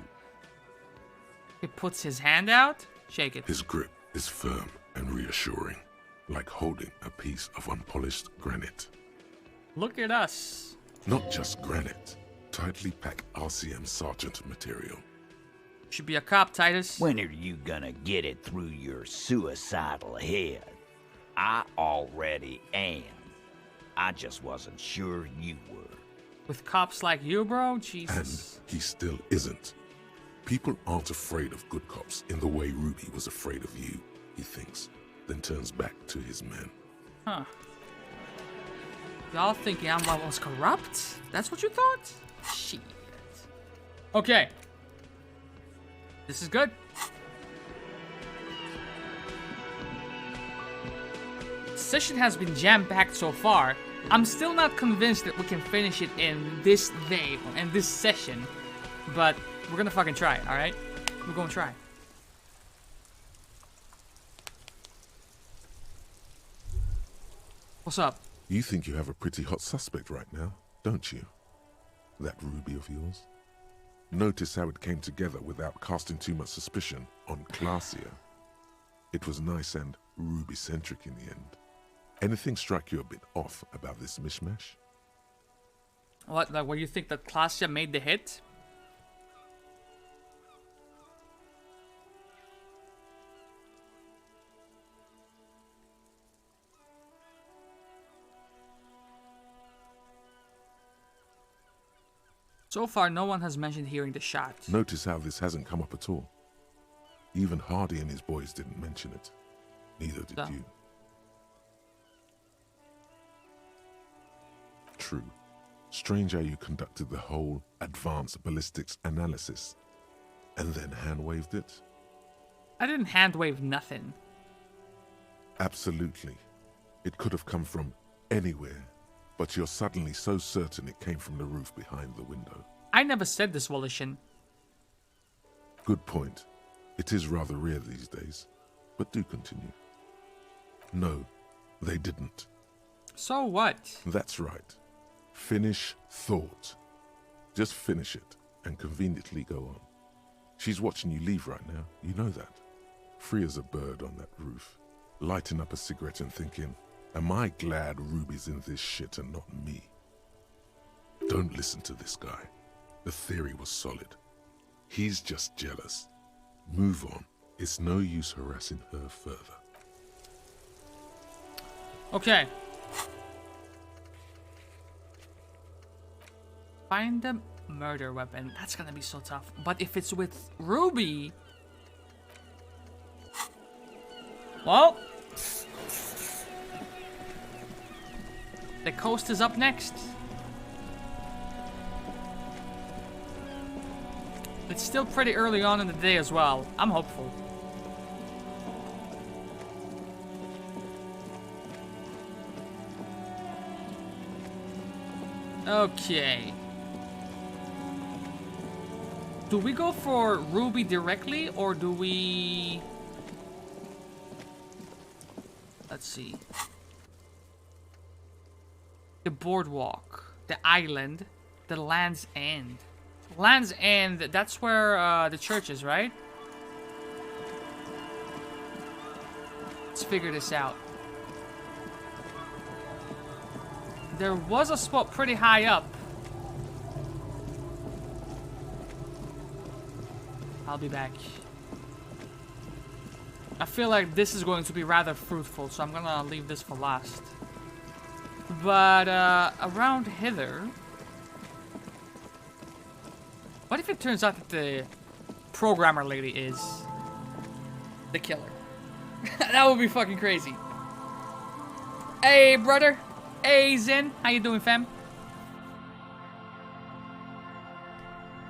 He puts his hand out? Shake it. His grip is firm and reassuring, like holding a piece of unpolished granite. Look at us. Not just granite. Tightly packed RCM sergeant material. Should be a cop, Titus. When are you gonna get it through your suicidal head? I already am. I just wasn't sure you were. With cops like you, bro? Jesus. And he still isn't. People aren't afraid of good cops in the way Ruby was afraid of you, he thinks, then turns back to his men. Huh. Y'all thinking I was corrupt? That's what you thought? Shit. Okay. This is good. Session has been jam-packed so far. I'm still not convinced that we can finish it in this day, in this session. But we're gonna fucking try it, alright? We're gonna try. What's up? You think you have a pretty hot suspect right now, don't you? That Ruby of yours? Notice how it came together without casting too much suspicion on Clausia. It was nice and Ruby-centric in the end. Anything strike you a bit off about this mishmash? What, like, what do you think that Clausia made the hit? So far, no one has mentioned hearing the shot. Notice how this hasn't come up at all. Even Hardy and his boys didn't mention it. Neither did you. True. Strange how you conducted the whole advanced ballistics analysis and then hand-waved it? I didn't hand-wave nothing. Absolutely. It could have come from anywhere, but you're suddenly so certain it came from the roof behind the window. I never said this, Wallishin. Good point. It is rather rare these days, but do continue. No, they didn't. So what? That's right. Finish thought. Just finish it and conveniently go on. She's watching you leave right now, you know that. Free as a bird on that roof, lighting up a cigarette and thinking, am I glad Ruby's in this shit and not me? Don't listen to this guy. The theory was solid. He's just jealous. Move on. It's no use harassing her further. Okay. Find the murder weapon. That's gonna be so tough. But if it's with Ruby... Well... The coast is up next. It's still pretty early on in the day as well. I'm hopeful. Okay. Do we go for Ruby directly, or do we... Let's see. The boardwalk, the island, the Land's End. Land's End, that's where the church is, right? Let's figure this out. There was a spot pretty high up. I'll be back. I feel like this is going to be rather fruitful, so I'm gonna leave this for last. But, around hither... What if it turns out that the programmer lady is the killer? That would be fucking crazy. Hey, brother. Hey, Zen. How you doing, fam?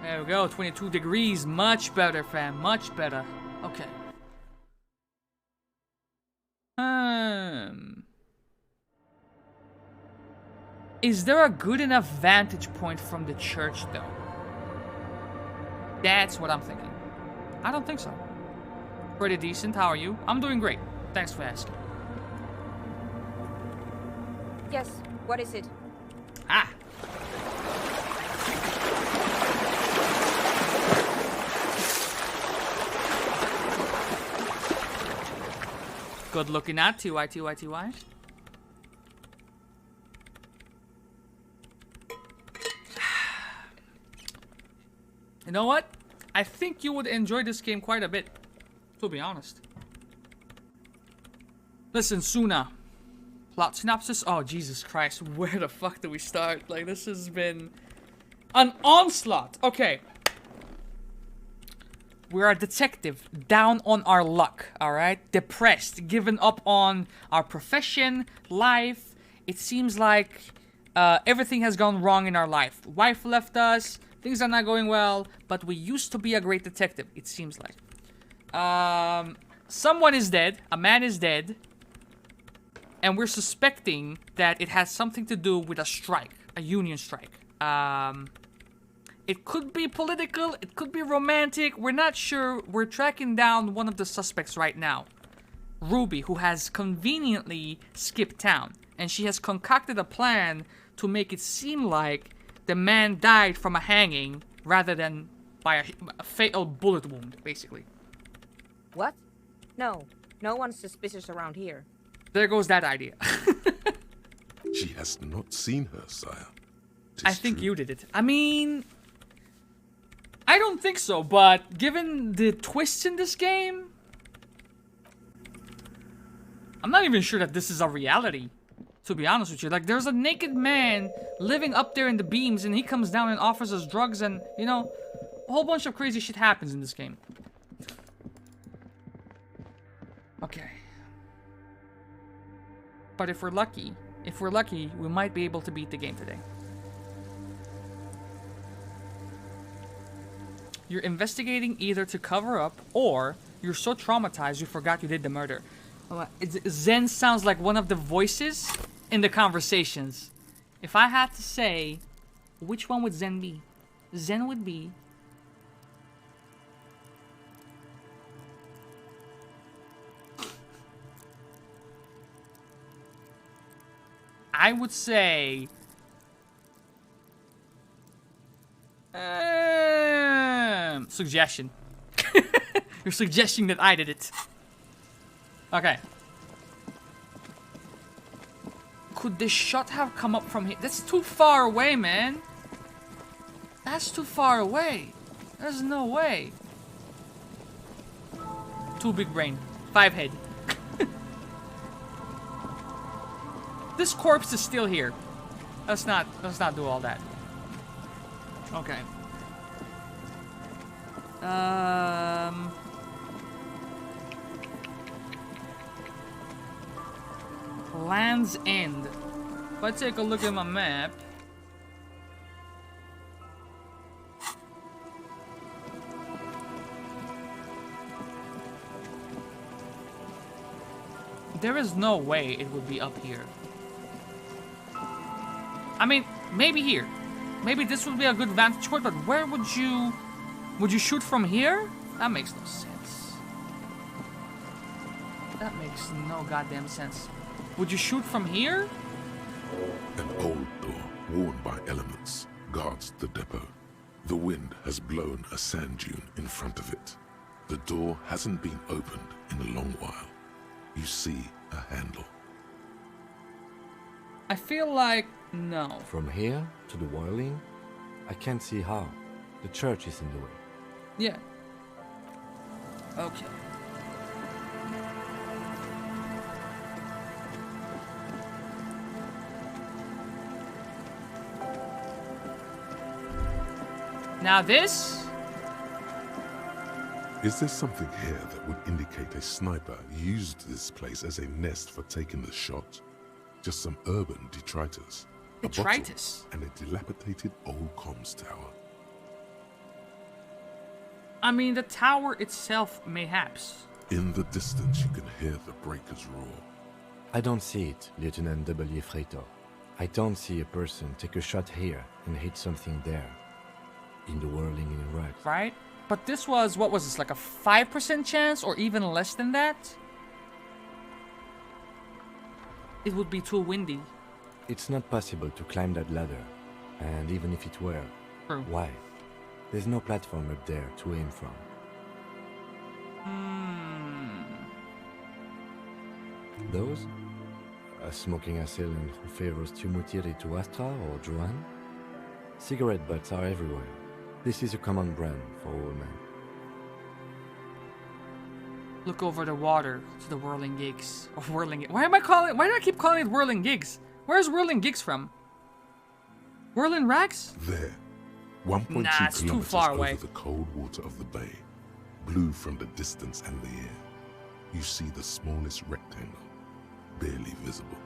There we go. 22 degrees. Much better, fam. Much better. Okay. Is there a good enough vantage point from the church, though? That's what I'm thinking. I don't think so. Pretty decent. How are you? I'm doing great. Thanks for asking. Yes, what is it? Ah! Good looking at TY. You know what? I think you would enjoy this game quite a bit, to be honest. Listen, Suna. Plot synopsis? Oh, Jesus Christ. Where the fuck do we start? Like, this has been an onslaught. Okay. We're a detective, down on our luck, alright? Depressed, given up on our profession, life. It seems like everything has gone wrong in our life. Wife left us, things are not going well, but we used to be a great detective, it seems like. Someone is dead, a man is dead, and we're suspecting that it has something to do with a strike, a union strike. It could be political, it could be romantic, we're not sure. We're tracking down one of the suspects right now. Ruby, who has conveniently skipped town. And she has concocted a plan to make it seem like the man died from a hanging rather than by a fatal bullet wound, basically. What? No, no one's suspicious around here. There goes that idea. She has not seen her, sire. I think you did it. I mean... I don't think so, but given the twists in this game... I'm not even sure that this is a reality, to be honest with you. Like, there's a naked man living up there in the beams, and he comes down and offers us drugs, and, you know, a whole bunch of crazy shit happens in this game. Okay. But if we're lucky, we might be able to beat the game today. You're investigating either to cover up or you're so traumatized you forgot you did the murder. Zen sounds like one of the voices in the conversations. If I had to say, which one would Zen be? Zen would be... I would say... suggestion. You're suggesting that I did it. Okay. Could this shot have come up from here? That's too far away, man. That's too far away. There's no way. 2 big brain. 5 head. This corpse is still here. Let's not do all that. Okay. Land's End. If I take a look at my map, there is no way it would be up here. I mean, maybe here. Maybe this would be a good vantage point, but where would you... Would you shoot from here? That makes no sense. That makes no goddamn sense. Would you shoot from here? An old door, worn by elements, guards the depot. The wind has blown a sand dune in front of it. The door hasn't been opened in a long while. You see a handle. I feel like no. From here to the whirling, I can't see how. The church is in the way. Yeah. Okay. Now this? Is there something here that would indicate a sniper used this place as a nest for taking the shot? Just some urban detritus. Detritus? And a dilapidated old comms tower. I mean, the tower itself, mayhaps. In the distance, you can hear the breakers roar. I don't see it, Lieutenant W. Freito. I don't see a person take a shot here and hit something there. In the whirling in Iraq. Right? But this was, what was this, like a 5% chance or even less than that? It would be too windy. It's not possible to climb that ladder. And even if it were, True. Why? There's no platform up there to aim from. Those? A smoking assailant who favors Tumutiri to Astra or Joan? Cigarette butts are everywhere. This is a common brand for all men. Look over the water to the whirling gigs. Or whirling. Why do I keep calling it whirling gigs? Where's whirling gigs from? Whirling rags? There. 1.2 it's too kilometers far over away. the cold water of the bay. Blue from the distance and the air. You see the smallest rectangle, barely visible.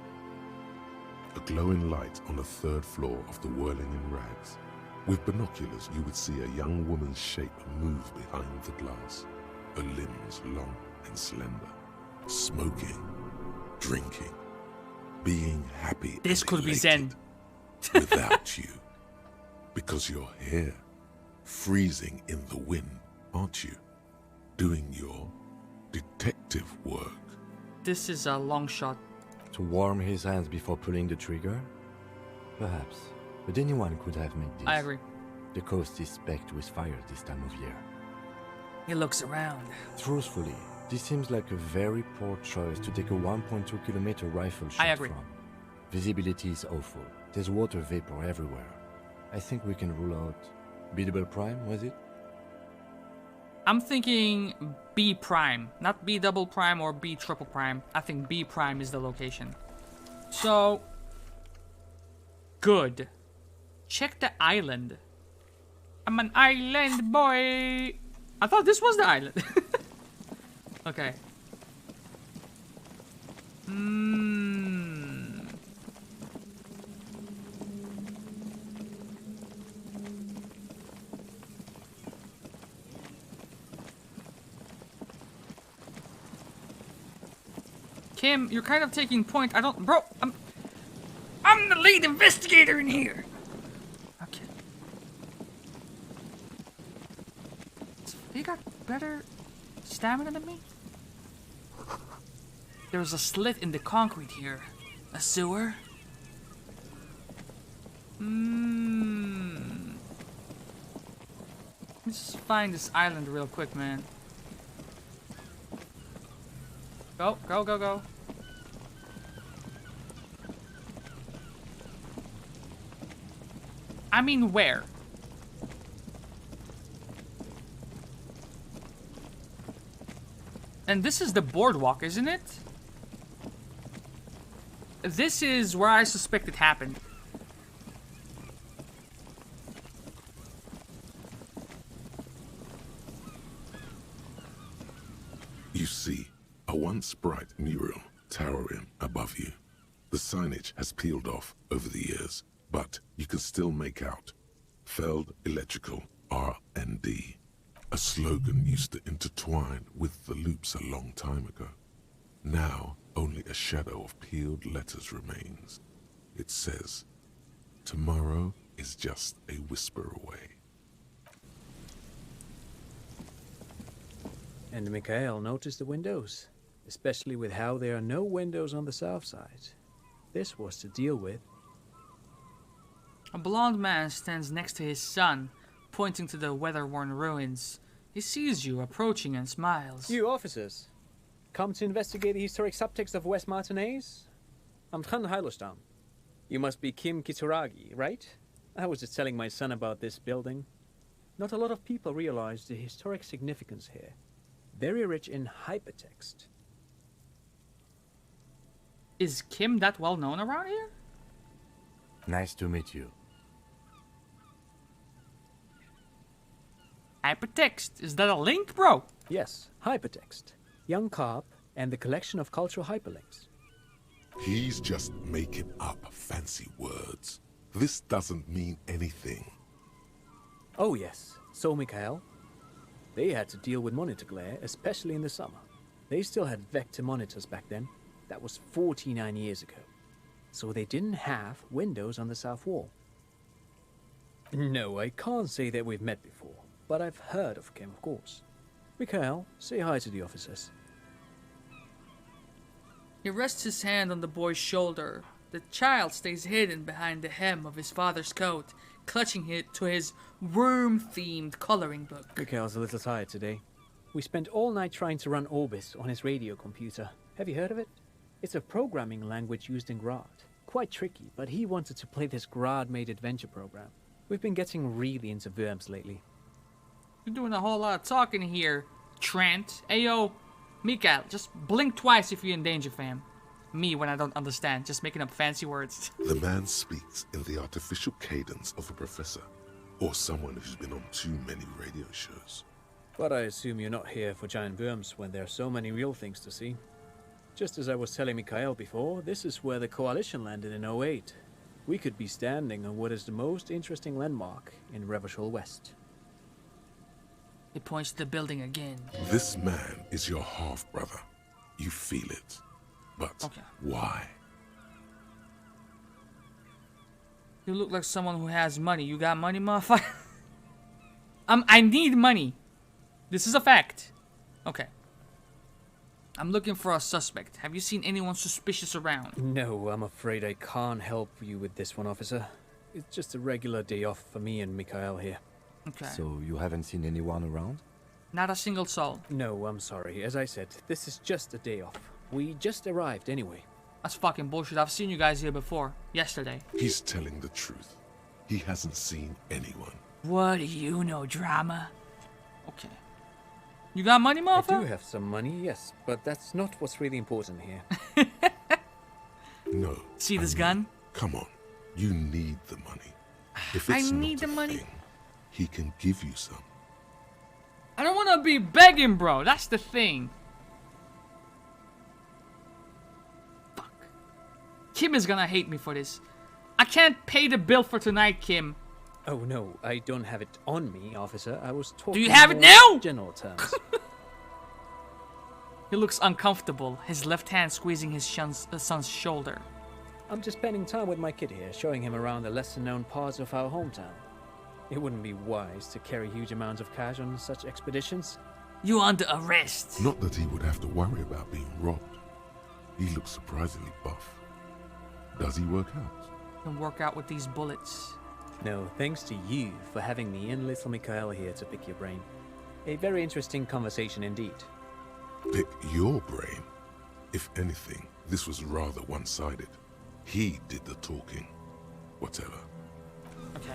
A glowing light on the 3rd floor of the whirling in rags. With binoculars, you would see a young woman's shape move behind the glass. Her limbs long and slender. Smoking, drinking, being happy. This and could be Zen. Without you. Because you're here, freezing in the wind, aren't you? Doing your detective work. This is a long shot. To warm his hands before pulling the trigger? Perhaps. But anyone could have made this. I agree. The coast is specked with fire this time of year. He looks around. Truthfully, this seems like a very poor choice to take a 1.2 kilometer rifle shot I agree. from. Visibility is awful. There's water vapor everywhere. I think we can rule out B double prime, was it? I'm thinking B prime, not B double prime or B triple prime. I think B prime is the location. So, good. Check the island. I'm an island boy. I thought this was the island. Okay. Kim, you're kind of taking point. I don't... Bro, I'm the lead investigator in here. Okay. They got better stamina than me? There's a slit in the concrete here. A sewer? Let's just find this island real quick, man. Go, go, go, go. I mean, where? And this is the boardwalk, isn't it? This is where I suspect it happened. You see a once bright mural towering above you. The signage has peeled off over the years, but you can still make out Feld Electrical R&D. A slogan used to intertwine with the loops a long time ago. Now, only a shadow of peeled letters remains. It says, tomorrow is just a whisper away. And Mikhail noticed the windows, especially with how there are no windows on the south side. This was to deal with. A blond man stands next to his son, pointing to the weather-worn ruins. He sees you approaching and smiles. You officers, come to investigate the historic subtext of West Martinez? I'm Tran Heilostam. You must be Kim Kituragi, right? I was just telling my son about this building. Not a lot of people realize the historic significance here. Very rich in hypertext. Is Kim that well known around here? Nice to meet you. Hypertext. Is that a link, bro? Yes, hypertext. Young Carp and the collection of cultural hyperlinks. He's just making up fancy words. This doesn't mean anything. Oh yes, so Mikhail. They had to deal with monitor glare, especially in the summer. They still had vector monitors back then. That was 49 years ago. So they didn't have windows on the south wall. No, I can't say that we've met before, but I've heard of Kim, of course. Mikhail, say hi to the officers. He rests his hand on the boy's shoulder. The child stays hidden behind the hem of his father's coat, clutching it to his worm-themed coloring book. Mikhail's a little tired today. We spent all night trying to run Orbis on his radio computer. Have you heard of it? It's a programming language used in Grad. Quite tricky, but he wanted to play this Grad-made adventure program. We've been getting really into Worms lately. You're doing a whole lot of talking here, Trent. Ayo, Mikael, just blink twice if you're in danger, fam. Me when I don't understand, just making up fancy words. The man speaks in the artificial cadence of a professor, or someone who's been on too many radio shows. But I assume you're not here for giant worms when there are so many real things to see. Just as I was telling Mikhail before, this is where the Coalition landed in 08. We could be standing on what is the most interesting landmark in Revachol West. He points to the building again. This man is your half-brother. You feel it. But why? You look like someone who has money. You got money, motherfucker? I need money. This is a fact. Okay. I'm looking for a suspect. Have you seen anyone suspicious around? No, I'm afraid I can't help you with this one, officer. It's just a regular day off for me and Mikhail here. Okay. So you haven't seen anyone around? Not a single soul. No, I'm sorry. As I said, this is just a day off. We just arrived anyway. That's fucking bullshit. I've seen you guys here before. Yesterday. He's telling the truth. He hasn't seen anyone. What do you know, drama? Okay. You got money, motherfucker? I do have some money, yes, but that's not what's really important here. No. See this gun? Come on. You need the money. If it's I need not the a money. thing, he can give you some. I don't want to be begging, bro. That's the thing. Fuck. Kim is gonna hate me for this. I can't pay the bill for tonight, Kim. Oh no, I don't have it on me, officer. I was talking Do you have it more now? in general terms. He looks uncomfortable, his left hand squeezing his son's shoulder. I'm just spending time with my kid here, showing him around the lesser-known parts of our hometown. It wouldn't be wise to carry huge amounts of cash on such expeditions. You under arrest. Not that he would have to worry about being robbed. He looks surprisingly buff. Does he work out? Can work out with these bullets. No, thanks to you for having me and little Mikhail here to pick your brain. A very interesting conversation indeed. Pick your brain? If anything, this was rather one-sided. He did the talking. Whatever. Okay.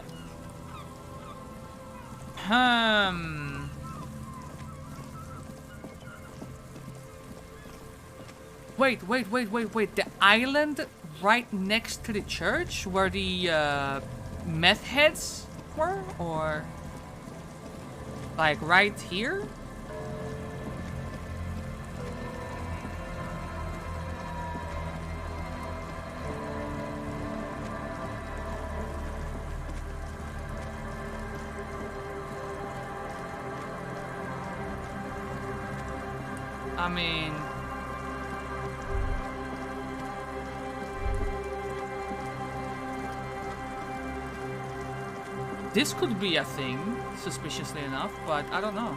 Wait. The island right next to the church where the meth heads were? Or like right here? I mean, this could be a thing, suspiciously enough, but I don't know.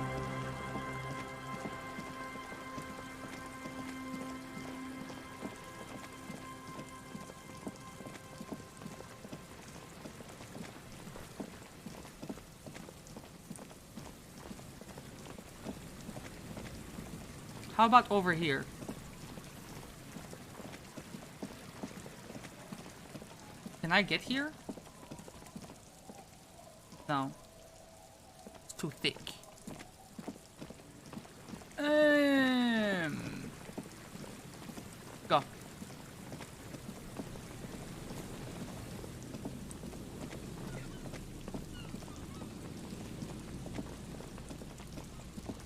How about over here? Can I get here? No. It's too thick. Go.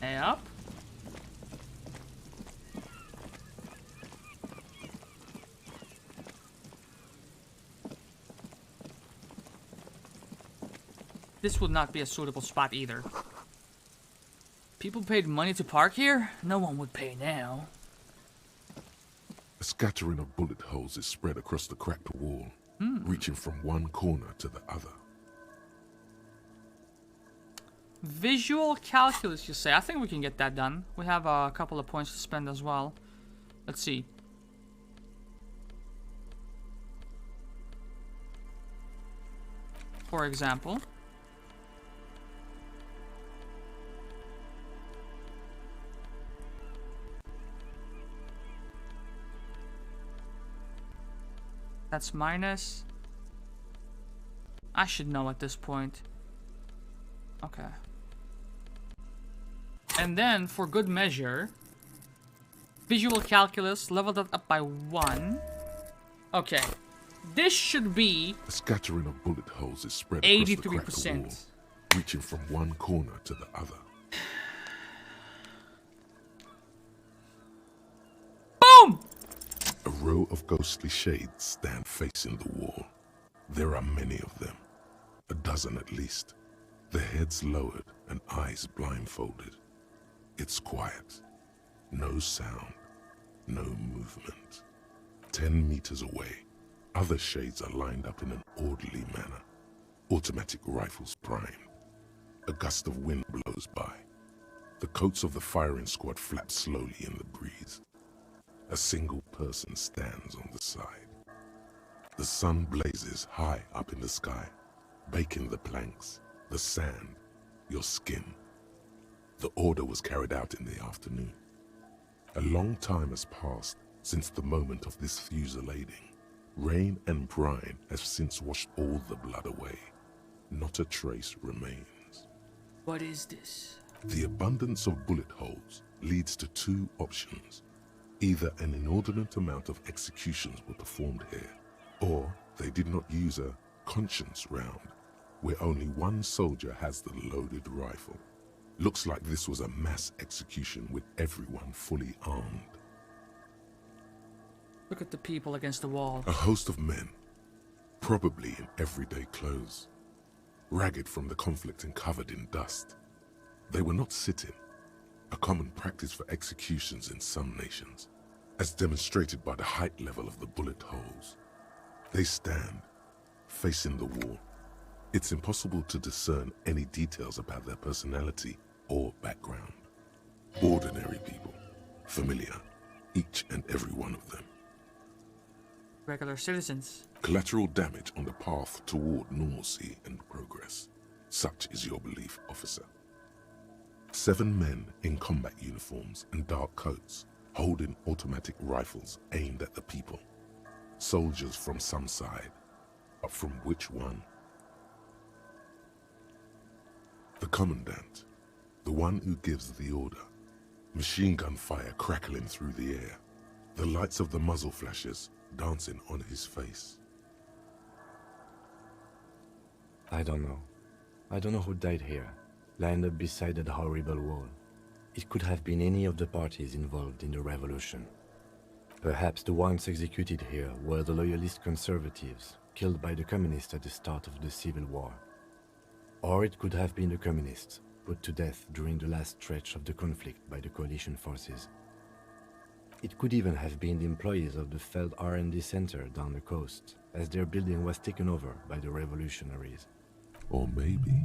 Hey, up. This would not be a suitable spot either. People paid money to park here? No one would pay now. A scattering of bullet holes is spread across the cracked wall, reaching from one corner to the other. Visual calculus, you say? I think we can get that done. We have a couple of points to spend as well. Let's see. For example. That's minus. I should know at this point. Okay. And then, for good measure, visual calculus, level that up by 1. Okay. This should be a scattering of bullet holes is spread across the cracked wall, reaching from one corner to the other. Boom! A row of ghostly shades stand facing the wall. There are many of them, a dozen at least, their heads lowered and eyes blindfolded. It's quiet, no sound, no movement. 10 meters away, other shades are lined up in an orderly manner, automatic rifles primed. A gust of wind blows by. The coats of the firing squad flap slowly in the breeze. A single person stands on the side. The sun blazes high up in the sky, baking the planks, the sand, your skin. The order was carried out in the afternoon. A long time has passed since the moment of this fusillading. Rain and brine have since washed all the blood away. Not a trace remains. What is this? The abundance of bullet holes leads to two options. Either an inordinate amount of executions were performed here, or they did not use a conscience round, where only one soldier has the loaded rifle. Looks like this was a mass execution with everyone fully armed. Look at the people against the wall. A host of men, probably in everyday clothes, ragged from the conflict and covered in dust. They were not sitting. a common practice for executions in some nations, as demonstrated by the height level of the bullet holes. They stand, facing the wall. It's impossible to discern any details about their personality or background. Ordinary people, familiar, each and every one of them. Regular citizens. Collateral damage on the path toward normalcy and progress. Such is your belief, officer. 7 men in combat uniforms and dark coats, holding automatic rifles aimed at the people. Soldiers from some side, but from which one? The commandant, the one who gives the order. Machine gun fire crackling through the air. The lights of the muzzle flashes dancing on his face. I don't know. I don't know who died here, lined up beside that horrible wall. It could have been any of the parties involved in the revolution. Perhaps the ones executed here were the loyalist conservatives, killed by the communists at the start of the Civil War. Or it could have been the communists, put to death during the last stretch of the conflict by the coalition forces. It could even have been the employees of the Feld R&D Center down the coast, as their building was taken over by the revolutionaries. Or maybe...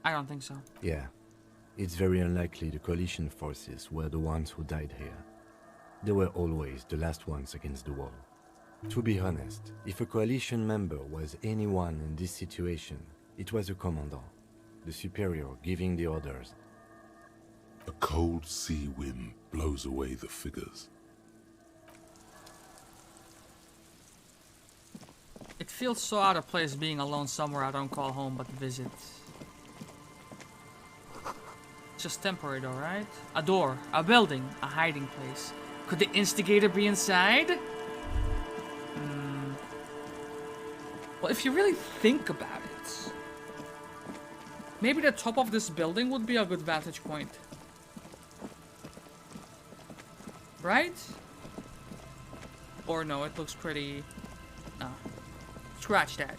I don't think so. Yeah. It's very unlikely the coalition forces were the ones who died here. They were always the last ones against the wall. To be honest, if a coalition member was anyone in this situation, it was a commandant, the superior giving the orders. A cold sea wind blows away the figures. It feels so out of place being alone somewhere I don't call home but visit. It's just temporary though, right? A door, a building, a hiding place. Could the instigator be inside? Well, if you really think about it, maybe the top of this building would be a good vantage point. Right? Or no, it looks pretty... No. Scratch that.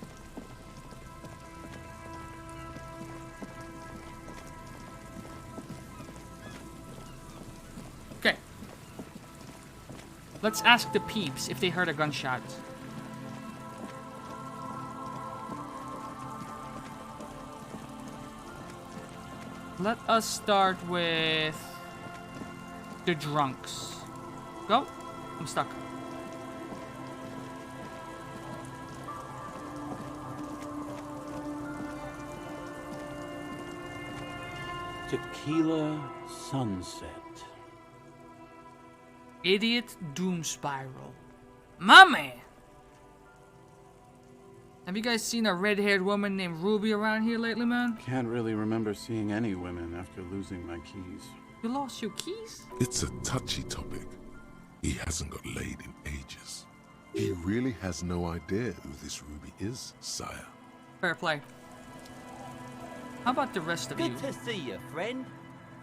Okay. Let's ask the peeps if they heard a gunshot. Let us start with the drunks. Go. I'm stuck. Tequila sunset. Idiot doom spiral. My man! Have you guys seen a red-haired woman named Ruby around here lately, man? Can't really remember seeing any women after losing my keys. You lost your keys? It's a touchy topic. He hasn't got laid in ages. He really has no idea who this Ruby is, sire. Fair play. How about the rest of you? Good to see you, friend.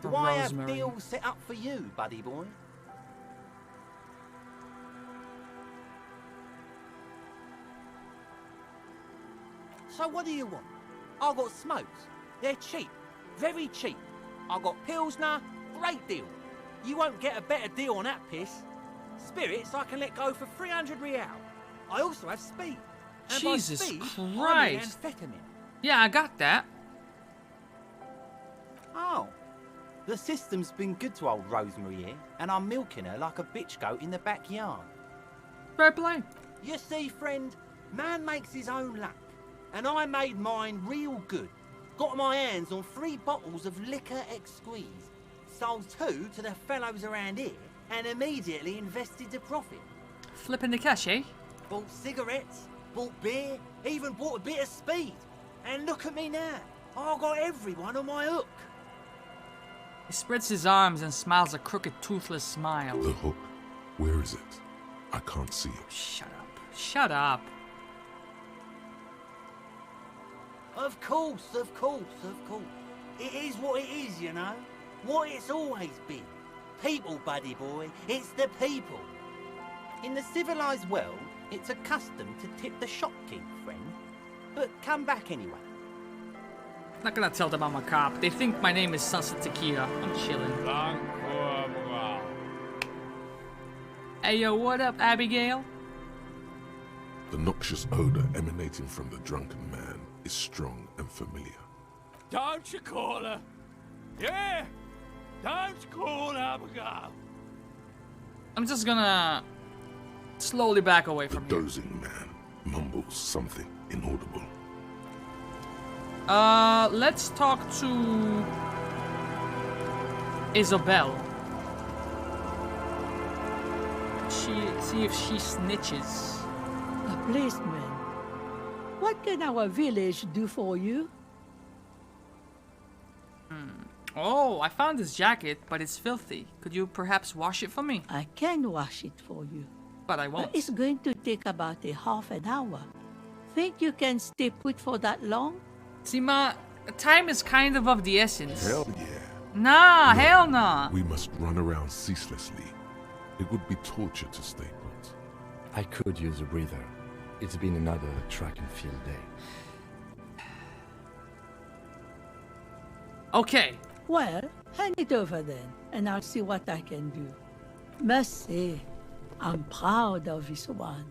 Do The I have Rosemary. deals set up for you, buddy boy? So what do you want? I got smokes. They're cheap. Very cheap. I got Pilsner. Great deal. You won't get a better deal on that piss. Spirits I can let go for 300 real. I also have speed. And Jesus by speed, I mean Christ. amphetamine. Yeah, I got that. Oh. The system's been good to old Rosemary here, and I'm milking her like a bitch goat in the backyard. Fair play. You see, friend, man makes his own luck, and I made mine real good. Got my hands on 3 bottles of liquor ex-squeeze, sold 2 to the fellows around here, and immediately invested the profit. Flipping the cash, eh? Bought cigarettes, bought beer, even bought a bit of speed. And look at me now. I got everyone on my hook. He spreads his arms and smiles a crooked, toothless smile. The hook, where is it? I can't see it. Shut up. Shut up. Of course, of course, of course. It is what it is, you know. What it's always been. People, buddy boy. It's the people. In the civilized world, it's a custom to tip the shopkeep, friend. But come back anyway. Not gonna tell them I'm a cop. They think my name is Sunset Tequila. I'm chilling. Hey yo, what up, Abigail? The noxious odor emanating from the drunken man is strong and familiar. Don't you call her? Yeah! Don't call Abigail! I'm just gonna slowly back away The from here. dozing man mumbles something inaudible. Let's talk to Isabel. See if she snitches. A policeman. What can our village do for you? Oh, I found this jacket, but it's filthy. Could you perhaps wash it for me? I can wash it for you. But I won't. But it's going to take about a half an hour. Think you can stay put for that long? See, Ma, time is kind of the essence. Hell yeah. Nah, No, hell nah. We must run around ceaselessly. It would be torture to stay put. I could use a breather. It's been another track and field day. Okay. Well, hand it over then, and I'll see what I can do. Must say, I'm proud of this one.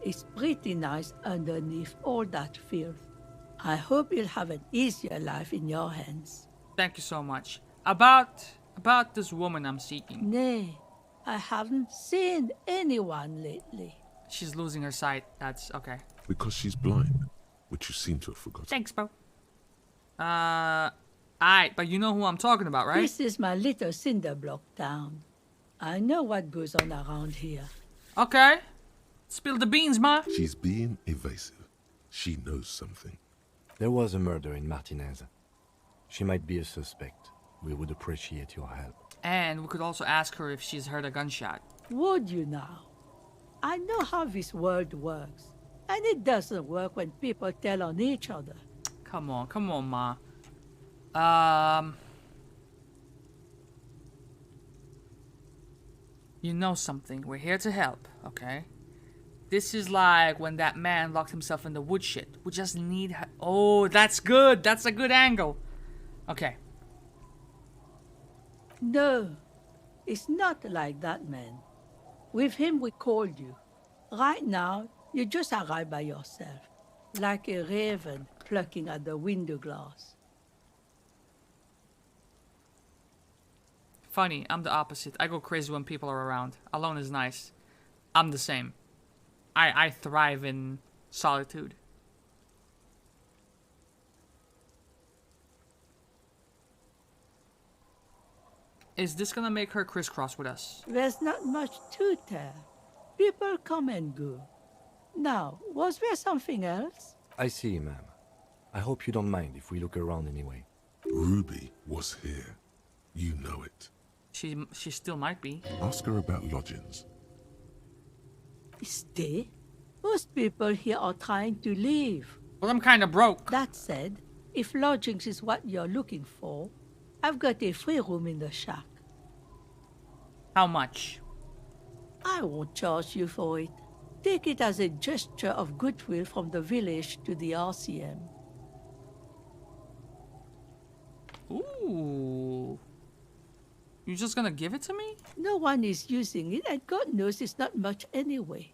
It's pretty nice underneath all that filth. I hope you'll have an easier life in your hands. Thank you so much. About this woman I'm seeking. Nay, I haven't seen anyone lately. She's losing her sight. That's okay. Because she's blind, which you seem to have forgotten. Thanks, bro. Alright, but you know who I'm talking about, right? This is my little cinder block town. I know what goes on around here. Okay. Spill the beans, Ma. She's being evasive. She knows something. There was a murder in Martinez. She might be a suspect. We would appreciate your help. And we could also ask her if she's heard a gunshot. Would you now? I know how this world works. And it doesn't work when people tell on each other. Come on, Ma. You know something. We're here to help, okay? This is like when that man locked himself in the woodshed. We just need her. Oh, that's good. That's a good angle. Okay. No, it's not like that, man. With him, we called you. Right now, you just arrived by yourself, like a raven plucking at the window glass. Funny, I'm the opposite. I go crazy when people are around. Alone is nice. I'm the same. I thrive in solitude. Is this gonna make her crisscross with us? There's not much to tell. People come and go. Now, was there something else? I see, ma'am. I hope you don't mind if we look around anyway. Ruby was here. You know it. She still might be. Ask her about lodgings. Stay? Most people here are trying to leave. Well, I'm kind of broke. That said, if lodgings is what you're looking for, I've got a free room in the shack. How much? I won't charge you for it. Take it as a gesture of goodwill from the village to the RCM. Ooh. You just gonna give it to me? No one is using it, and God knows it's not much anyway.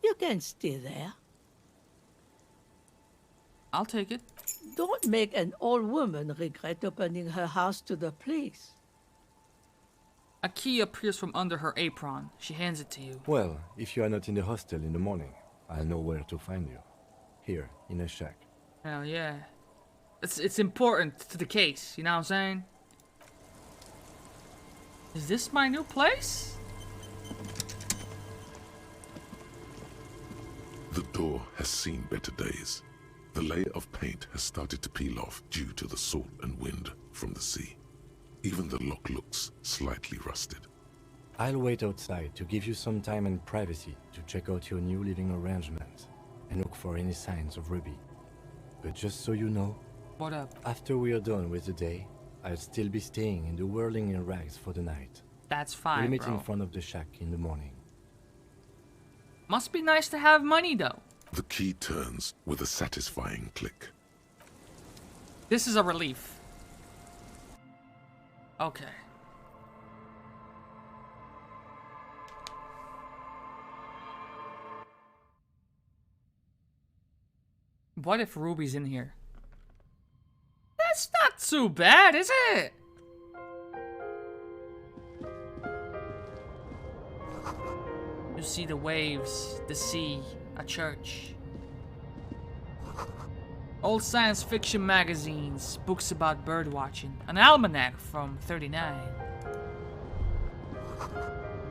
You can stay there. I'll take it. Don't make an old woman regret opening her house to the police. A key appears from under her apron. She hands it to you. Well, if you are not in the hostel in the morning, I'll know where to find you. Here, in a shack. Hell yeah. It's important to the case, you know what I'm saying? Is this my new place? The door has seen better days. The layer of paint has started to peel off due to the salt and wind from the sea. Even the lock looks slightly rusted. I'll wait outside to give you some time and privacy to check out your new living arrangement and look for any signs of Ruby. But just so you know, what up? After we are done with the day, I'll still be staying in the Whirling in Rags for the night. That's fine, We'll meet bro. in front of the shack in the morning. Must be nice to have money, though. The key turns with a satisfying click. This is a relief. Okay. What if Ruby's in here? That's not too bad, is it? You see the waves, the sea, a church. Old science fiction magazines, books about bird watching, an almanac from 39.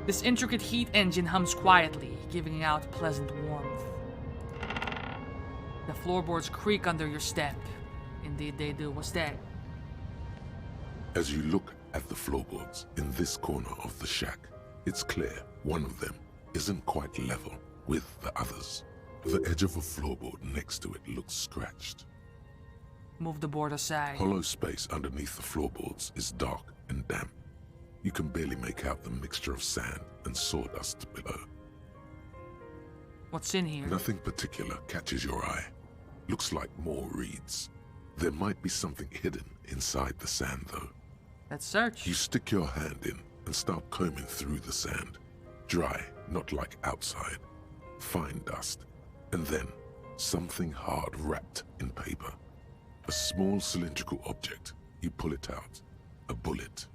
This intricate heat engine hums quietly, giving out pleasant warmth. The floorboards creak under your step. Indeed they do. What's that? As you look at the floorboards in this corner of the shack, it's clear one of them isn't quite level with the others. The edge of a floorboard next to it looks scratched. Move the board aside. Hollow space underneath the floorboards is dark and damp. You can barely make out the mixture of sand and sawdust below. What's in here? Nothing particular catches your eye. Looks like more reeds. There might be something hidden inside the sand, though. Let's search. You stick your hand in and start combing through the sand. Dry, not like outside. Fine dust. And then, something hard wrapped in paper. A small cylindrical object. You pull it out. A bullet.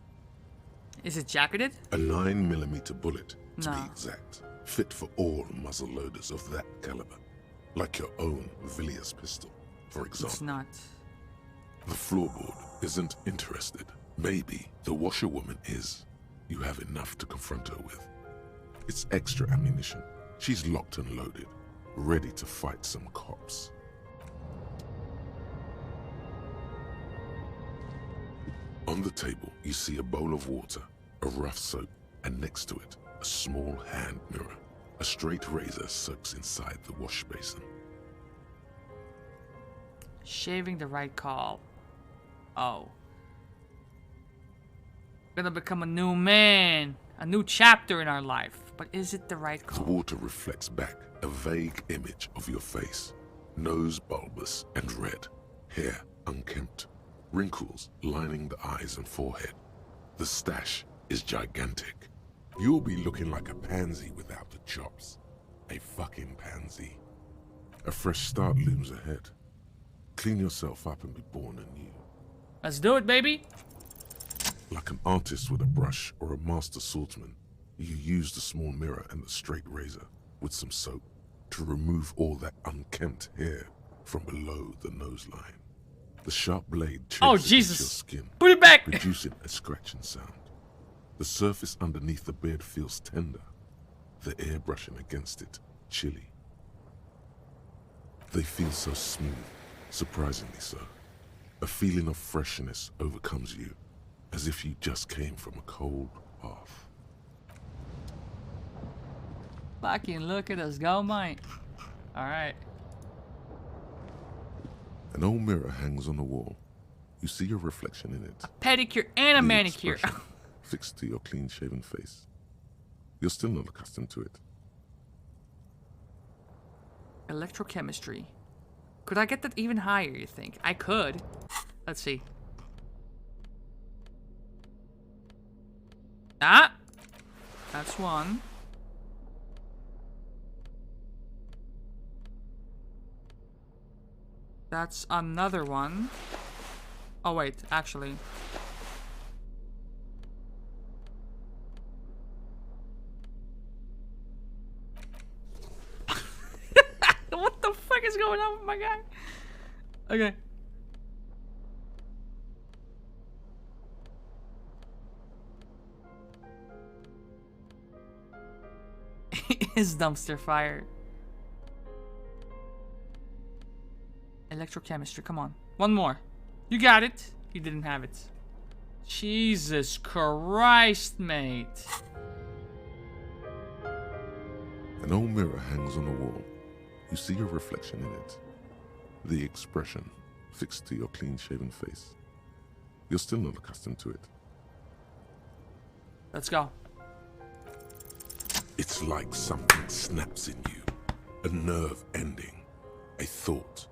Is it jacketed? A 9mm bullet, to No. be exact. Fit for all muzzle loaders of that caliber. Like your own Villiers pistol, for example. It's not. The floorboard isn't interested. Maybe the washerwoman is. You have enough to confront her with. It's extra ammunition. She's locked and loaded, ready to fight some cops. On the table, you see a bowl of water, a rough soap, and next to it, a small hand mirror. A straight razor soaks inside the wash basin. Shaving the right call. Oh. Gonna become a new man. A new chapter in our life. But is it the right The call? water reflects back a vague image of your face. Nose bulbous and red. Hair unkempt. Wrinkles lining the eyes and forehead. The stash is gigantic. You'll be looking like a pansy without the chops. A fucking pansy. A fresh start looms ahead. Clean yourself up and be born anew. Let's do it, baby. Like an artist with a brush or a master swordsman, you use the small mirror and the straight razor with some soap to remove all that unkempt hair from below the nose line. The sharp blade Oh, chases Jesus. your skin, Put it back. reducing a scratching sound. The surface underneath the beard feels tender, the air brushing against it chilly. They feel so smooth, surprisingly so. A feeling of freshness overcomes you, as if you just came from a cold bath. Fucking look at us go, mate. Alright. An old mirror hangs on the wall. You see your reflection in it. Pedicure and a The manicure. expression fixed to your clean-shaven face. You're still not accustomed to it. Electrochemistry. Could I get that even higher, you think? I could. Let's see. Ah! That's one. That's another one. Oh wait, actually. What the fuck is going on with my guy? Okay. Is dumpster fire. Electrochemistry, come on. One more. You got it. You didn't have it. Jesus Christ, mate. An old mirror hangs on the wall. You see your reflection in it. The expression fixed to your clean-shaven face. You're still not accustomed to it. Let's go. It's like something snaps in you. A nerve ending. A thought.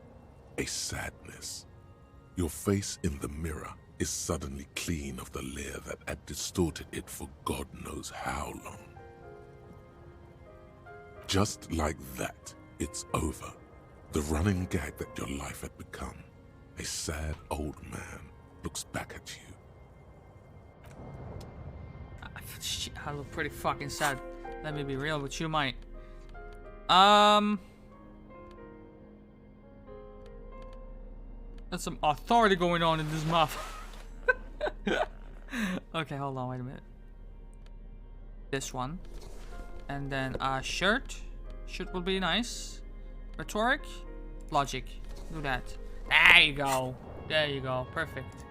A sadness. Your face in the mirror is suddenly clean of the layer that had distorted it for God knows how long. Just like that, it's over. The running gag that your life had become. A sad old man looks back at you. Shit, I look pretty fucking sad. Let me be real with you, mate. There's some authority going on in this mouth. Okay, hold on, wait a minute. This one. And then shirt. Shirt will be nice. Rhetoric. Logic. Do that. There you go. There you go. Perfect.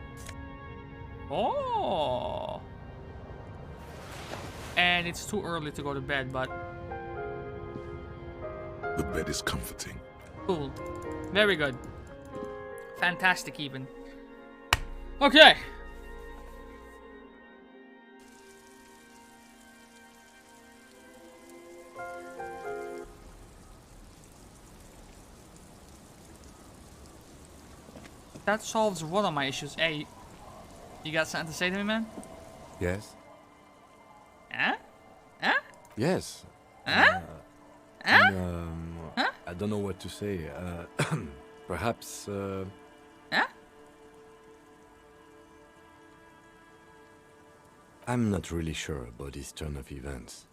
Oh. And it's too early to go to bed, but... The bed is comforting. Cool. Very good. Fantastic, even. Okay. That solves one of my issues. Hey, you got something to say to me, man? Yes? Huh? Huh? Yes. Huh? Huh? Huh? I don't know what to say. Perhaps... Huh? I'm not really sure about this turn of events.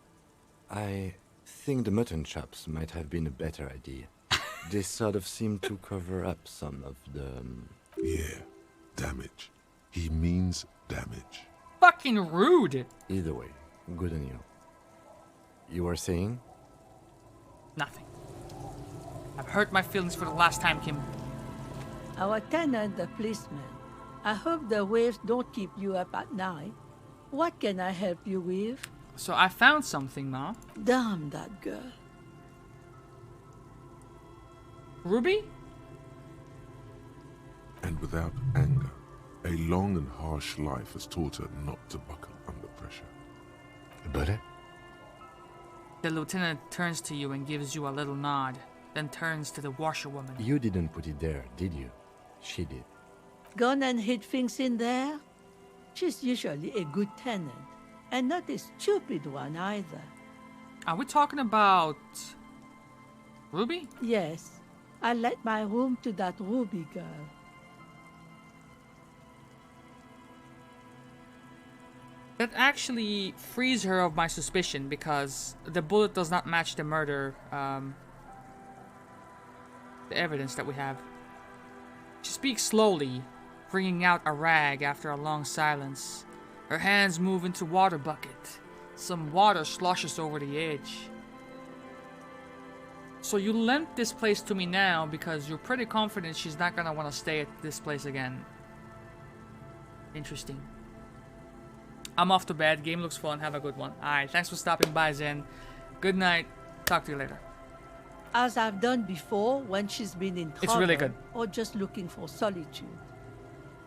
I think the mutton chops might have been a better idea. They sort of seem to cover up some of the... Yeah, damage. He means damage. Fucking rude! Either way, good on you. You were saying? Nothing. I've hurt my feelings for the last time, Kim. Our tenant, the policeman. I hope the waves don't keep you up at night. What can I help you with? So I found something, Ma. Damn that girl. Ruby? And without anger, a long and harsh life has taught her not to buckle under pressure. But The lieutenant turns to you and gives you a little nod, then turns to the washerwoman. you didn't put it there, did you? She did. Gone and hid things in there? She's usually a good tenant, and not a stupid one either. Are we talking about... Ruby? Yes, I let my room to that Ruby girl. That actually frees her of my suspicion because the bullet does not match the murder, the evidence that we have. She speaks slowly, bringing out a rag after a long silence. Her hands move into water bucket. Some water sloshes over the edge. So you lent this place to me now because you're pretty confident she's not gonna want to stay at this place again. Interesting. I'm off to bed. Game looks fun. Have a good one. Alright, thanks for stopping by, Zen. Good night. Talk to you later. As I've done before when she's been in trouble It's really good. or just looking for solitude.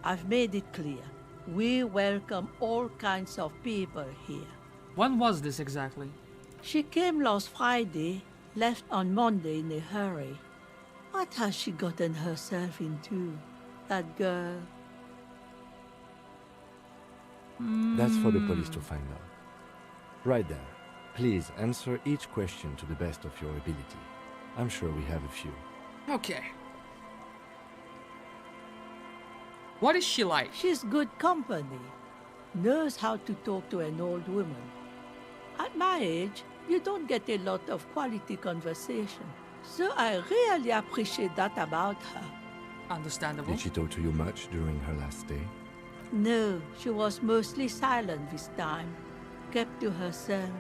I've made it clear. We welcome all kinds of people here. When was this exactly? She came last Friday, left on Monday in a hurry. What has she gotten herself into? That girl. That's for the police to find out. Right there. Please answer each question to the best of your ability. I'm sure we have a few. Okay. What is she like? She's good company. Knows how to talk to an old woman. At my age, you don't get a lot of quality conversation. So I really appreciate that about her. Understandable. Did she talk to you much during her last stay? No, she was mostly silent this time. Kept to herself.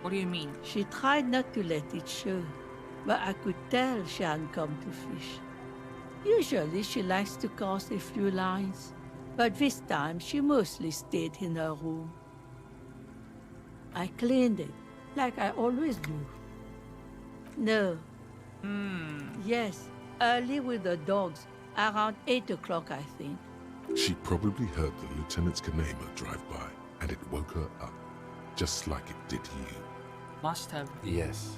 What do you mean? She tried not to let it show, but I could tell she hadn't come to fish. Usually she likes to cast a few lines, but this time she mostly stayed in her room. I cleaned it, like I always do. No. Yes, early with the dogs, around 8 o'clock, I think. She probably heard the lieutenant's Kanema drive by, and it woke her up, just like it did you. Must have. Yes.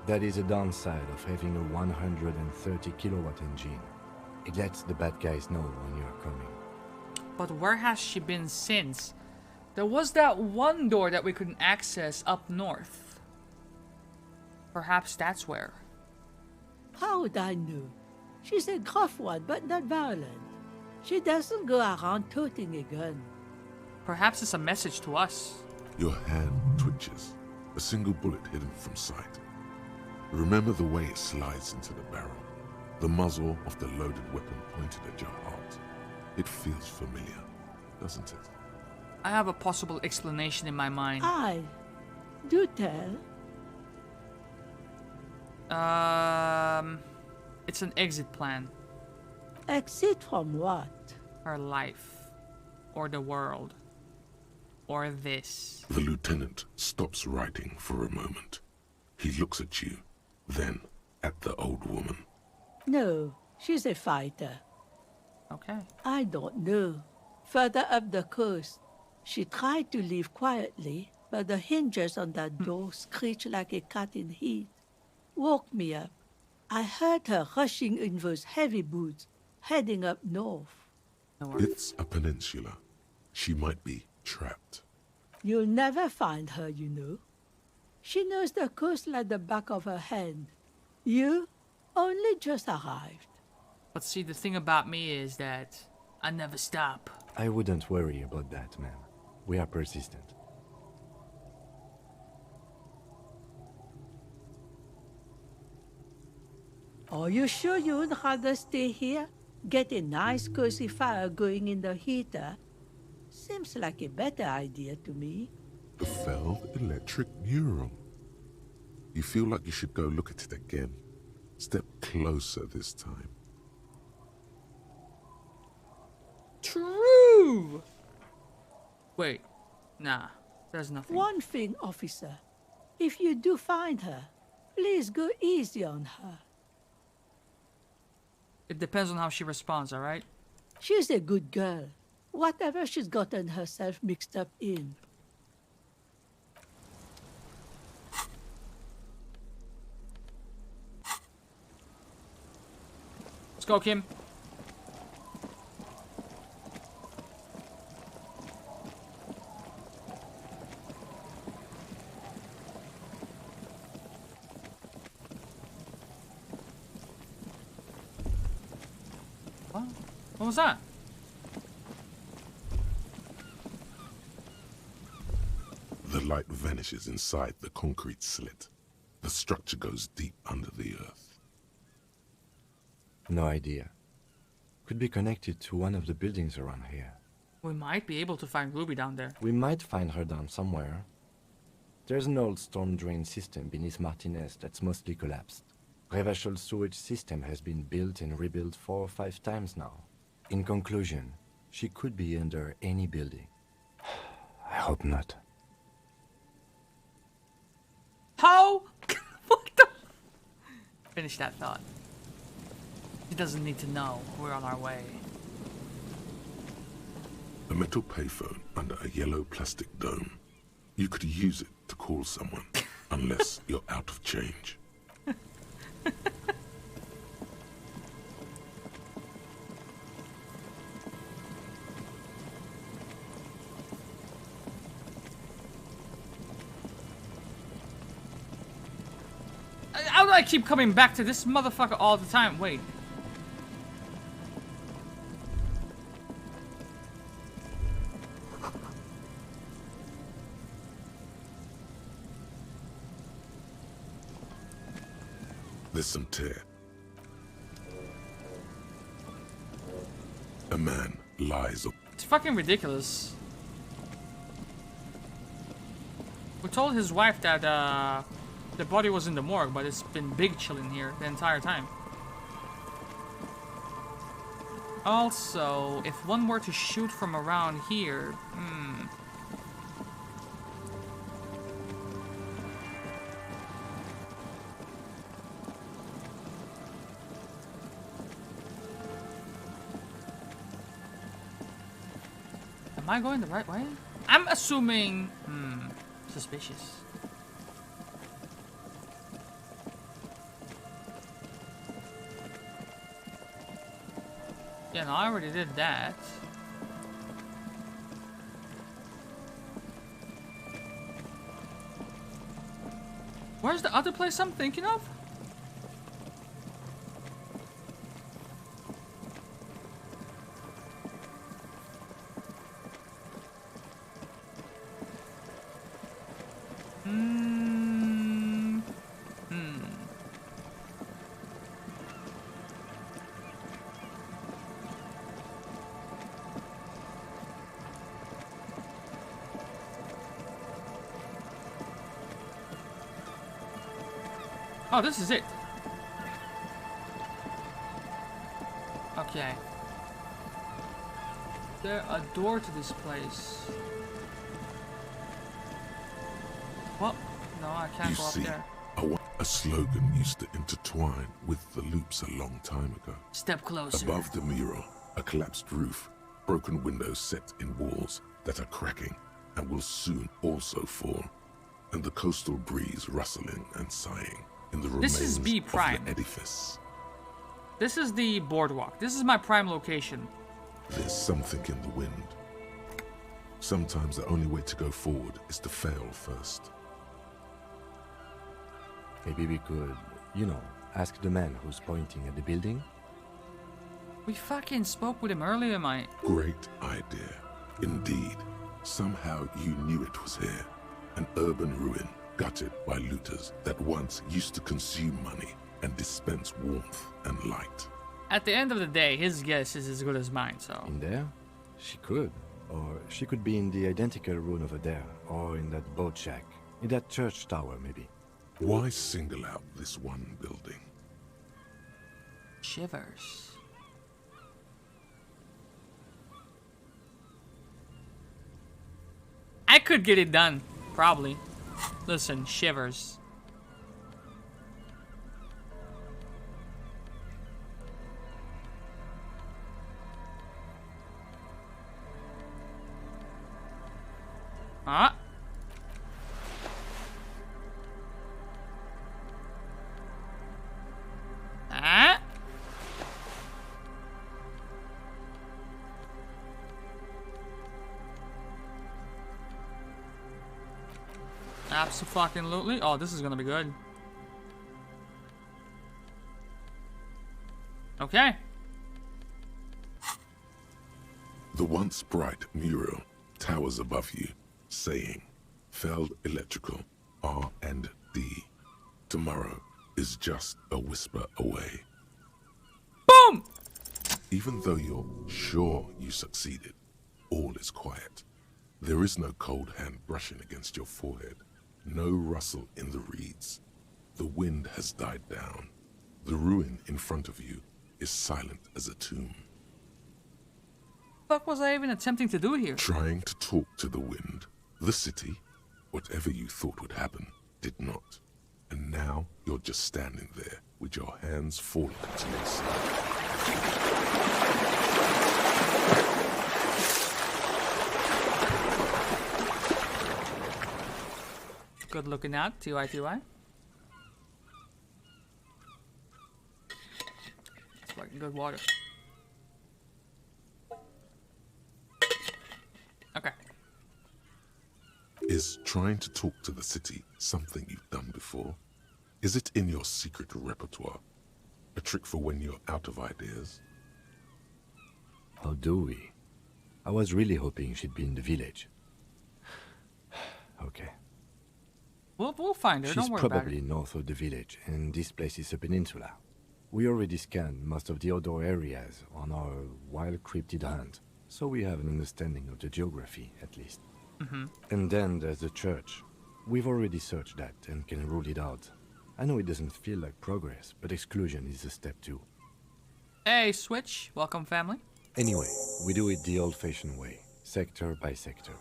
That is a downside of having a 130 kilowatt engine. It lets the bad guys know when you're coming. But where has she been since? There was that one door that we couldn't access up north. Perhaps that's where. How would I know? She's a gruff one, but not violent. She doesn't go around toting a gun. Perhaps it's a message to us. Your hand twitches, a single bullet hidden from sight. Remember the way it slides into the barrel, the muzzle of the loaded weapon pointed at your heart. It feels familiar, doesn't it? I have a possible explanation in my mind. Aye. Do tell. It's an exit plan. Exit from what? Her life. Or the world. Or this. The lieutenant stops writing for a moment. He looks at you, then at the old woman. No, she's a fighter. Okay. I don't know. Further up the coast, she tried to leave quietly, but the hinges on that door screeched like a cat in heat. Woke me up. I heard her rushing in those heavy boots, heading up north. It's a peninsula. She might be trapped. You'll never find her, you know. She knows the coast like the back of her hand. You only just arrived. But see, the thing about me is that I never stop. I wouldn't worry about that, man. We are persistent. Are you sure you would rather stay here? Get a nice cozy fire going in the heater? Seems like a better idea to me. The failed electric neuron. You feel like you should go look at it again. Step closer this time. True! Wait. Nah. There's nothing. One thing, officer. If you do find her, please go easy on her. It depends on how she responds, alright? She's a good girl. Whatever she's gotten herself mixed up in. Let's go, Kim. What? What was that? The light vanishes inside the concrete slit. The structure goes deep under the earth. No idea. Could be connected to one of the buildings around here. We might be able to find Ruby down there. We might find her down somewhere. There's an old storm drain system beneath Martinez that's mostly collapsed. Revachol sewage system has been built and rebuilt 4 or 5 times now. In conclusion, she could be under any building. I hope not. How? What the? Finish that thought. He doesn't need to know. We're on our way. A metal payphone under a yellow plastic dome. You could use it to call someone, unless you're out of change. How do I keep coming back to this motherfucker all the time? Wait. There's some tear. A man lies up. It's fucking ridiculous. We told his wife that the body was in the morgue, but it's been big chilling here the entire time. Also, if one were to shoot from around here, am I going the right way? I'm assuming, suspicious. Yeah, no, I already did that. Where's the other place I'm thinking of? Oh, this is it. Okay. Is there a door to this place? Well, no, I can't go up there. A slogan used to intertwine with the loops a long time ago. Step closer. Above the mural, a collapsed roof, broken windows set in walls that are cracking and will soon also fall, and the coastal breeze rustling and sighing in the remains This is B prime. of the edifice. This is the boardwalk. This is my prime location. There's something in the wind. Sometimes the only way to go forward is to fail first. Maybe we could, you know, ask the man who's pointing at the building. We fucking spoke with him earlier, mate. Great idea. Indeed. Somehow you knew it was here. An urban ruin, gutted by looters that once used to consume money and dispense warmth and light. At the end of the day, his guess is as good as mine, so... In there? She could. Or she could be in the identical ruin over there. Or in that boat shack. In that church tower, maybe. Why single out this one building? Shivers. I could get it done, probably. Listen, shivers. Ah. Ah. Abso-fucking-lutely. Oh, this is gonna be good. Okay. The once bright mural towers above you, saying, Feld Electrical, R&D. Tomorrow is just a whisper away. Boom! Even though you're sure you succeeded, all is quiet. There is no cold hand brushing against your forehead, no rustle in the reeds. The wind has died down. The ruin in front of you is silent as a tomb. What the fuck was I even attempting to do here? Trying to talk to the wind. The city, whatever you thought would happen, did not. And now you're just standing there with your hands falling to your side. Good looking out, TY. It's fucking good water. Okay. Is trying to talk to the city something you've done before? Is it in your secret repertoire? A trick for when you're out of ideas? How do we? I was really hoping she'd be in the village. Okay. We'll find her, She's don't worry about probably it. north of the village, and this place is a peninsula. We already scanned most of the outdoor areas on our wild cryptid hunt, so we have an understanding of the geography, at least. Mm-hmm. And then there's the church. We've already searched that and can rule it out. I know it doesn't feel like progress, but exclusion is a step too. Hey, Switch. Welcome, family. Anyway, we do it the old-fashioned way, sector by sector.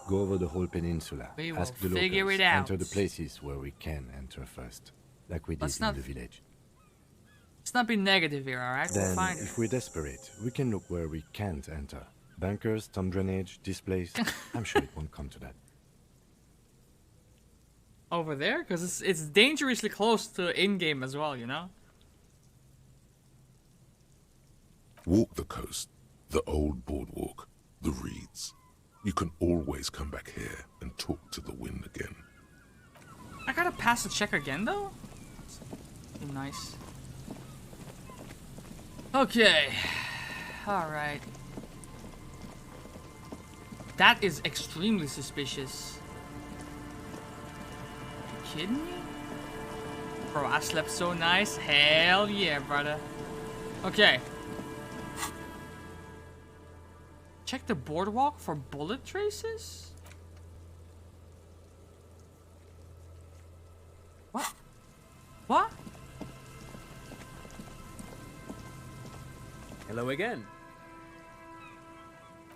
Go over the whole peninsula, We will ask the figure locals, it out. enter the places where we can enter first, like we did Let's in not- the village. Let's not be negative here, alright? We'll Then, find her. if we're desperate, we can look where we can't enter. Bunkers, storm drainage, displays. I'm sure it won't come to that. Over there? Because it's dangerously close to in-game as well, you know? Walk the coast, the old boardwalk, the reeds. You can always come back here and talk to the wind again. I gotta pass the check again, though? Be nice. Okay. Alright. That is extremely suspicious. You kidding me? Bro, I slept so nice. Hell yeah, brother. Okay. Check the boardwalk for bullet traces? What? What? Hello again.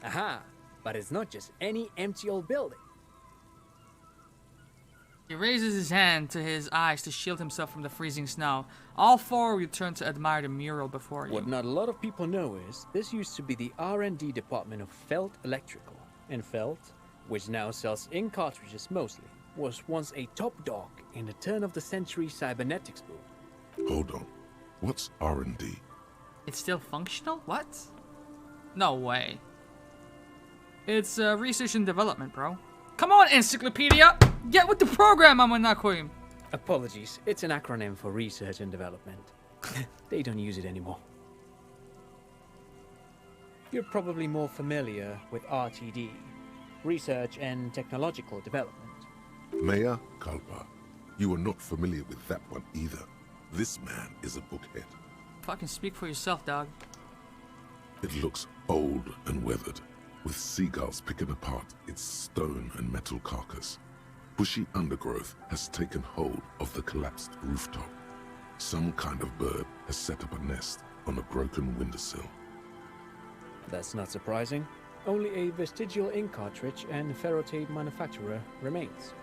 Aha, but it's not just any empty old building. He raises his hand to his eyes to shield himself from the freezing snow. All four return to admire the mural before you. What not a lot of people know is this used to be the R&D department of Felt Electrical. And Felt, which now sells ink cartridges mostly, was once a top dog in the turn-of-the-century cybernetics boom. Hold on. What's R&D? It's still functional? What? No way. It's research and development, bro. Come on, Encyclopedia! Get with the program, I'm not going. Apologies, it's an acronym for research and development. They don't use it anymore. You're probably more familiar with RTD, research and technological development. Mea culpa. You are not familiar with that one either. This man is a bookhead. Fucking speak for yourself, dog. It looks old and weathered, with seagulls picking apart its stone and metal carcass. Bushy undergrowth has taken hold of the collapsed rooftop. Some kind of bird has set up a nest on a broken windowsill. That's not surprising. Only a vestigial ink cartridge and ferrotape manufacturer remains.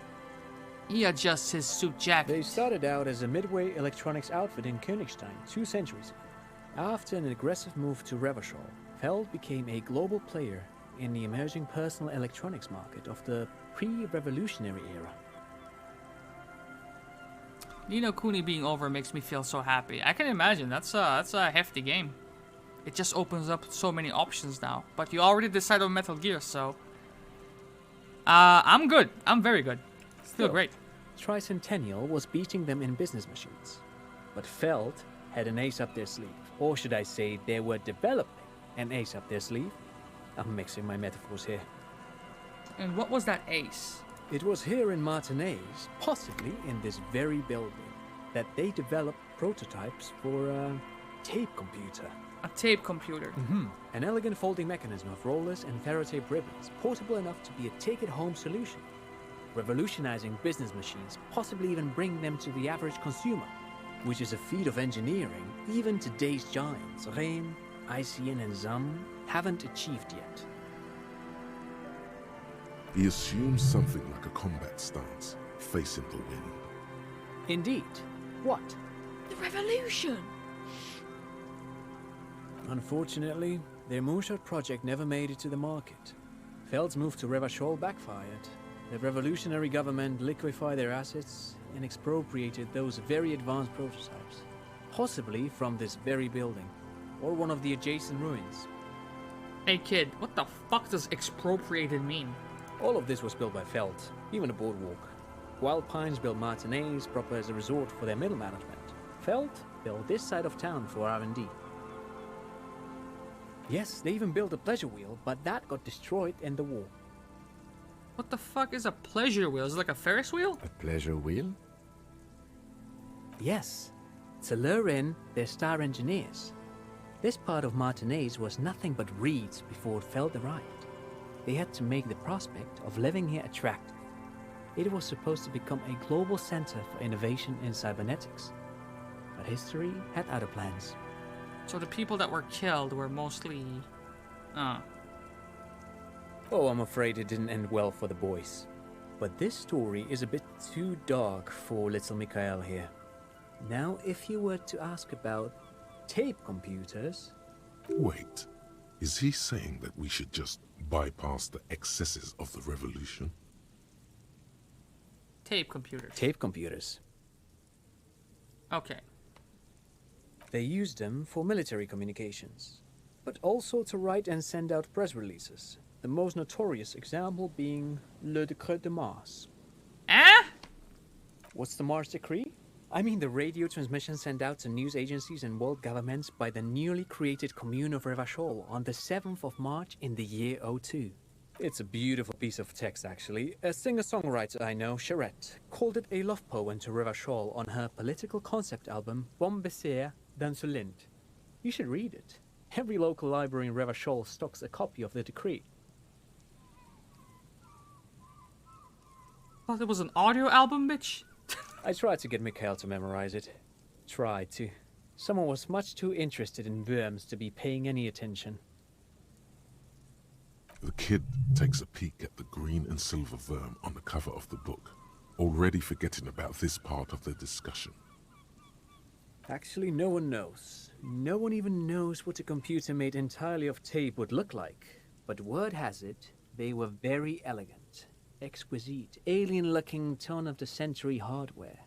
He adjusts his suit jacket. They started out as a midway electronics outfit in Königstein 2 centuries ago. After an aggressive move to Revachol, Feld became a global player in the emerging personal electronics market of the pre-revolutionary era. Ni no Kuni being over makes me feel so happy. I can imagine, that's a hefty game. It just opens up so many options now. But you already decided on Metal Gear, so... I'm good. I'm very good. Still great. Tricentennial was beating them in business machines. But Feld had an ace up their sleeve. Or should I say, they were developing an ace up their sleeve. I'm mixing my metaphors here. And what was that ace? It was here in Martinez, possibly in this very building, that they developed prototypes for a tape computer. A tape computer? An elegant folding mechanism of rollers and ferrotape ribbons, portable enough to be a take-it-home solution. Revolutionizing business machines, possibly even bringing them to the average consumer, which is a feat of engineering even today's giants, Rehm, ICN and ZAM, haven't achieved yet. He assumes something like a combat stance, facing the wind. Indeed. What? The revolution! Unfortunately, their moonshot project never made it to the market. Feld's move to Revachol backfired. The revolutionary government liquefied their assets and expropriated those very advanced prototypes. Possibly from this very building, or one of the adjacent ruins. Hey kid, what the fuck does expropriated mean? All of this was built by Feld, even the boardwalk. Wild Pines built Martinez proper as a resort for their middle management. Feld built this side of town for R&D. Yes, they even built a pleasure wheel, but that got destroyed in the war. What the fuck is a pleasure wheel? Is it like a Ferris wheel? A pleasure wheel? Yes, to lure in their star engineers. This part of Martinez was nothing but reeds before Feld arrived. They had to make the prospect of living here attractive. It was supposed to become a global center for innovation in cybernetics. But history had other plans. So the people that were killed were mostly... Oh, I'm afraid it didn't end well for the boys. But this story is a bit too dark for little Mikhail here. Now, if you were to ask about tape computers... Wait, is he saying that we should just bypass the excesses of the revolution? Tape computers. Tape computers. Okay. They used them for military communications. but also to write and send out press releases. The most notorious example being Le Decret de Mars. Eh? What's the Mars Decree? I mean the radio transmission sent out to news agencies and world governments by the newly created commune of Revachol on the 7th of March in the year 02. It's a beautiful piece of text, actually. A singer-songwriter I know, Charette, called it a love poem to Revachol on her political concept album, Bom Baiser dans le Lint. You should read it. Every local library in Revachol stocks a copy of the decree. Thought it was an audio album, bitch. I tried to get Mikhail to memorize it. Tried to. Someone was much too interested in worms to be paying any attention. The kid takes a peek at the green and silver worm on the cover of the book, already forgetting about this part of the discussion. Actually, no one knows. No one even knows what a computer made entirely of tape would look like. But word has it, they were very elegant, exquisite, alien-looking turn-of-the-century hardware.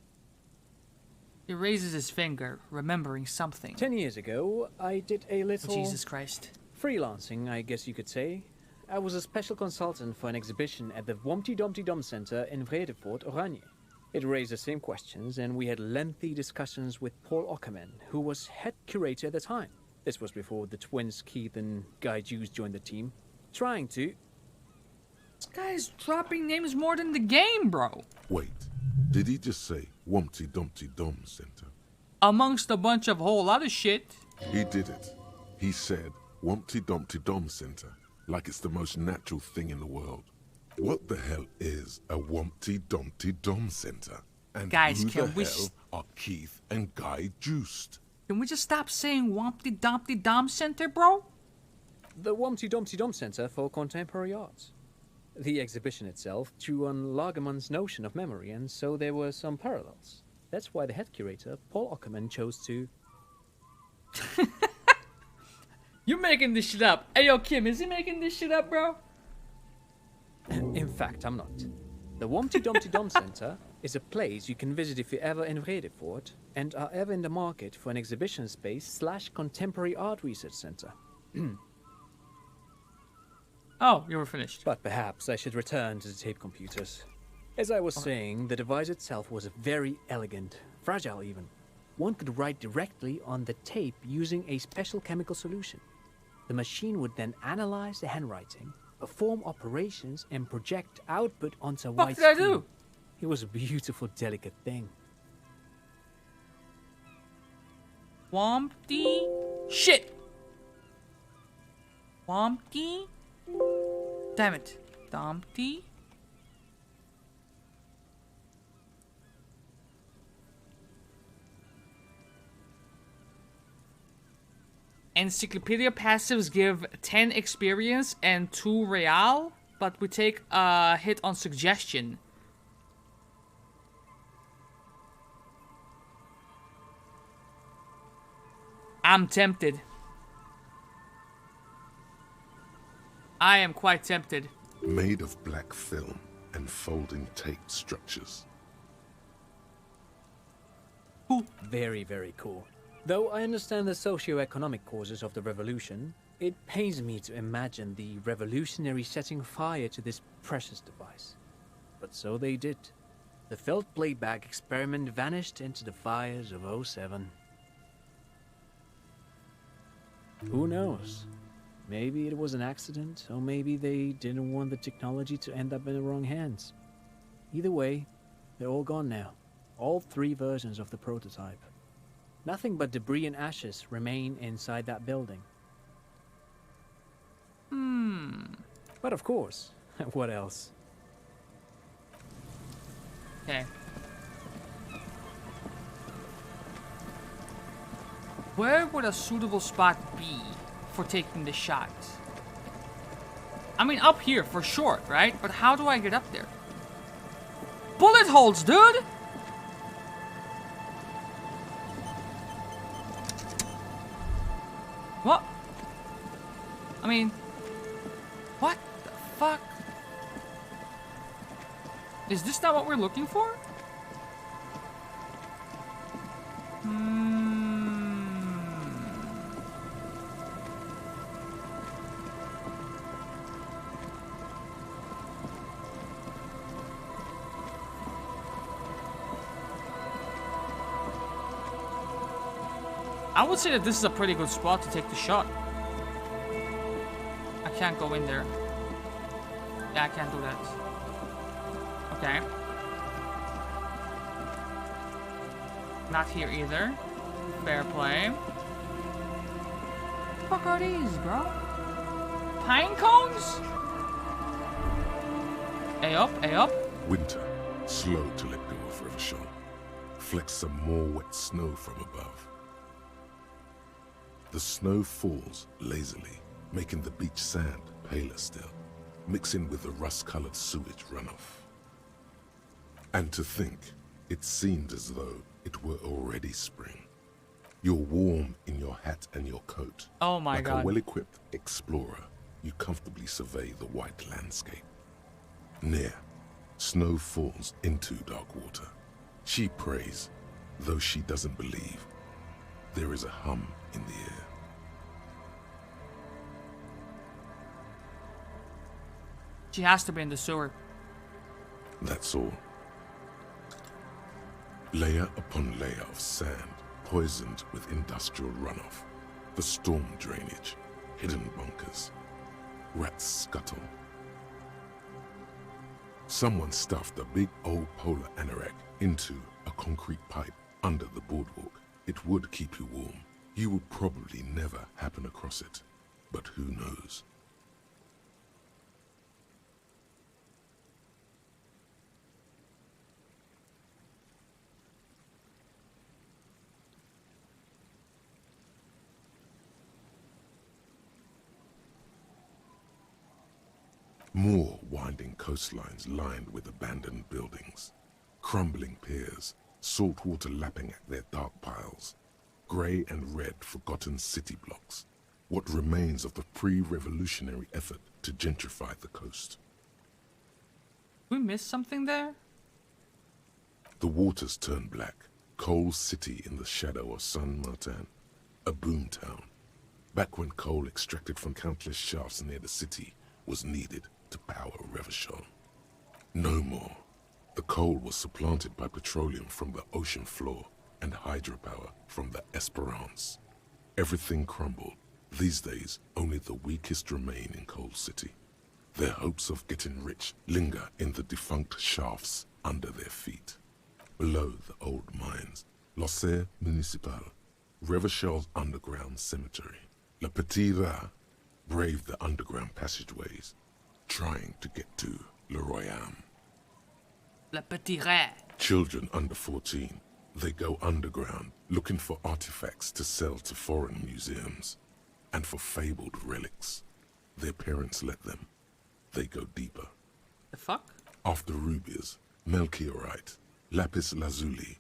He raises his finger, remembering something. 10 years ago, I did a little... Jesus Christ. Freelancing, I guess you could say. I was a special consultant for an exhibition at the Womty Dumpty Dum Center in Vredefort, Oranje. It raised the same questions, and we had lengthy discussions with Paul Ockerman, who was head curator at the time. This was before the twins Keith and Guy Juice joined the team, trying to... This guy's dropping names more than the game, bro. Wait, did he just say Wumpty Dumpty Dum Center? Amongst a bunch of whole lot of shit. He did it. He said Wumpty Dumpty Dum Center, like it's the most natural thing in the world. What the hell is a Wumpty Dumpty Dum Center? And Guys, who can the we hell are Keith and Guy Juiced? Can we just stop saying Wumpty Dumpty Dum Center, bro? The Wumpty Dumpty Dum Center for Contemporary Arts. The exhibition itself drew on Lagerman's notion of memory, and so there were some parallels. That's why the head curator, Paul Ockerman, chose to... You're making this shit up. Hey, yo, Kim, is he making this shit up, bro? In fact, I'm not. The Wumpty Dumpty Dum Center is a place you can visit if you're ever in Vredefort and are ever in the market for an exhibition space / contemporary art research center. Oh, you were finished. But perhaps I should return to the tape computers. As I was saying, the device itself was very elegant, fragile even. One could write directly on the tape using a special chemical solution. The machine would then analyze the handwriting, perform operations, and project output onto a white screen. What did I do? It was a beautiful, delicate thing. Wumpty shit. Wumpty. Damn it. Dumpty. Encyclopedia passives give 10 experience and 2 real, but we take a hit on suggestion. I'm tempted. I am quite tempted. Made of black film and folding tape structures. Cool. Very, very cool. Though I understand the socio-economic causes of the revolution, it pains me to imagine the revolutionary setting fire to this precious device. But so they did. The felt playback experiment vanished into the fires of 07. Who knows? Maybe it was an accident, or maybe they didn't want the technology to end up in the wrong hands. Either way, they're all gone now. All 3 versions of the prototype. Nothing but debris and ashes remain inside that building. But of course, what else? Okay. Where would a suitable spot be for taking the shot? I mean, up here for sure, right? But how do I get up there? Bullet holes, dude! What? I mean, what the fuck? Is this not what we're looking for? I would say that this is a pretty good spot to take the shot. I can't go in there. Yeah, I can't do that. Okay. Not here either. Fair play. What the fuck are these, bro? Pine cones? A up, A up. Winter, slow to let go of Revachol. Flecks some more wet snow from above. The snow falls lazily, making the beach sand paler still, mixing with the rust-colored sewage runoff. And to think, it seemed as though it were already spring. You're warm in your hat and your coat. Oh my God. Like a well-equipped explorer, you comfortably survey the white landscape. Near, snow falls into dark water. She prays, though she doesn't believe. There is a hum in the air. She has to be in the sewer. That's all. Layer upon layer of sand, poisoned with industrial runoff, the storm drainage, hidden bunkers, rats scuttle. Someone stuffed a big old polar anorak into a concrete pipe under the boardwalk. It would keep you warm. You would probably never happen across it, but who knows? More winding coastlines lined with abandoned buildings, crumbling piers, salt water lapping at their dark piles, grey and red forgotten city blocks, what remains of the pre-revolutionary effort to gentrify the coast. We missed something there? The waters turn black, coal city in the shadow of San Martin, a boom town, back when coal extracted from countless shafts near the city was needed to power Revachol. No more. The coal was supplanted by petroleum from the ocean floor and hydropower from the Esperance. Everything crumbled. These days, only the weakest remain in Coal City. Their hopes of getting rich linger in the defunct shafts under their feet. Below the old mines, l'Océan Municipal, Revachol's underground cemetery. Le Petit Rat braved the underground passageways, trying to get to Le Royaume. Le Petit Rat. Children under 14, they go underground looking for artifacts to sell to foreign museums and for fabled relics. Their parents let them. They go deeper. The fuck? After rubies, melchiorite, lapis lazuli,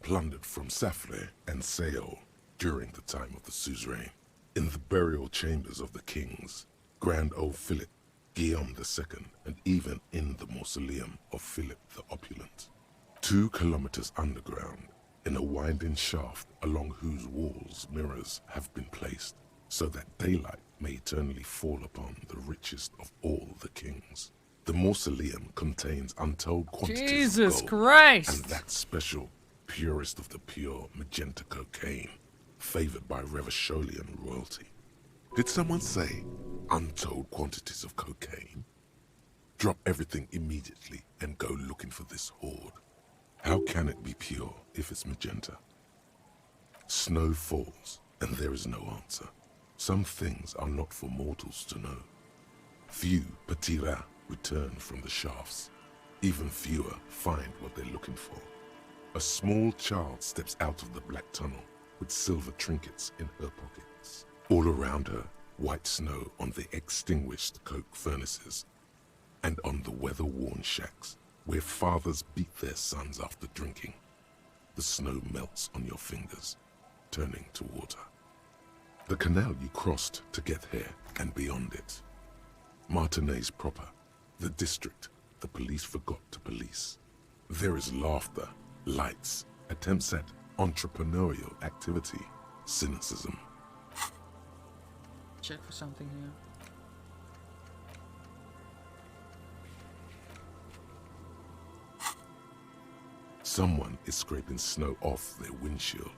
plundered from Safre and Seol during the time of the suzerain. In the burial chambers of the kings, Grand Old Philip, Guillaume II, and even in the mausoleum of Philip the Opulent. 2 kilometers underground, in a winding shaft along whose walls mirrors have been placed, so that daylight may eternally fall upon the richest of all the kings. The mausoleum contains untold quantities Jesus of gold, Christ! and that special, purest of the pure magenta cocaine, favored by Revacholian royalty. Did someone say untold quantities of cocaine? Drop everything immediately and go looking for this hoard. How can it be pure if it's magenta? Snow falls, and there is no answer. Some things are not for mortals to know. Few Petit Rats return from the shafts. Even fewer find what they're looking for. A small child steps out of the black tunnel with silver trinkets in her pockets. All around her, white snow on the extinguished coke furnaces and on the weather-worn shacks where fathers beat their sons after drinking. The snow melts on your fingers, turning to water. The canal you crossed to get here and beyond it. Martinez proper, the district the police forgot to police. There is laughter, lights, attempts at entrepreneurial activity, cynicism. Check for something here. Someone is scraping snow off their windshield.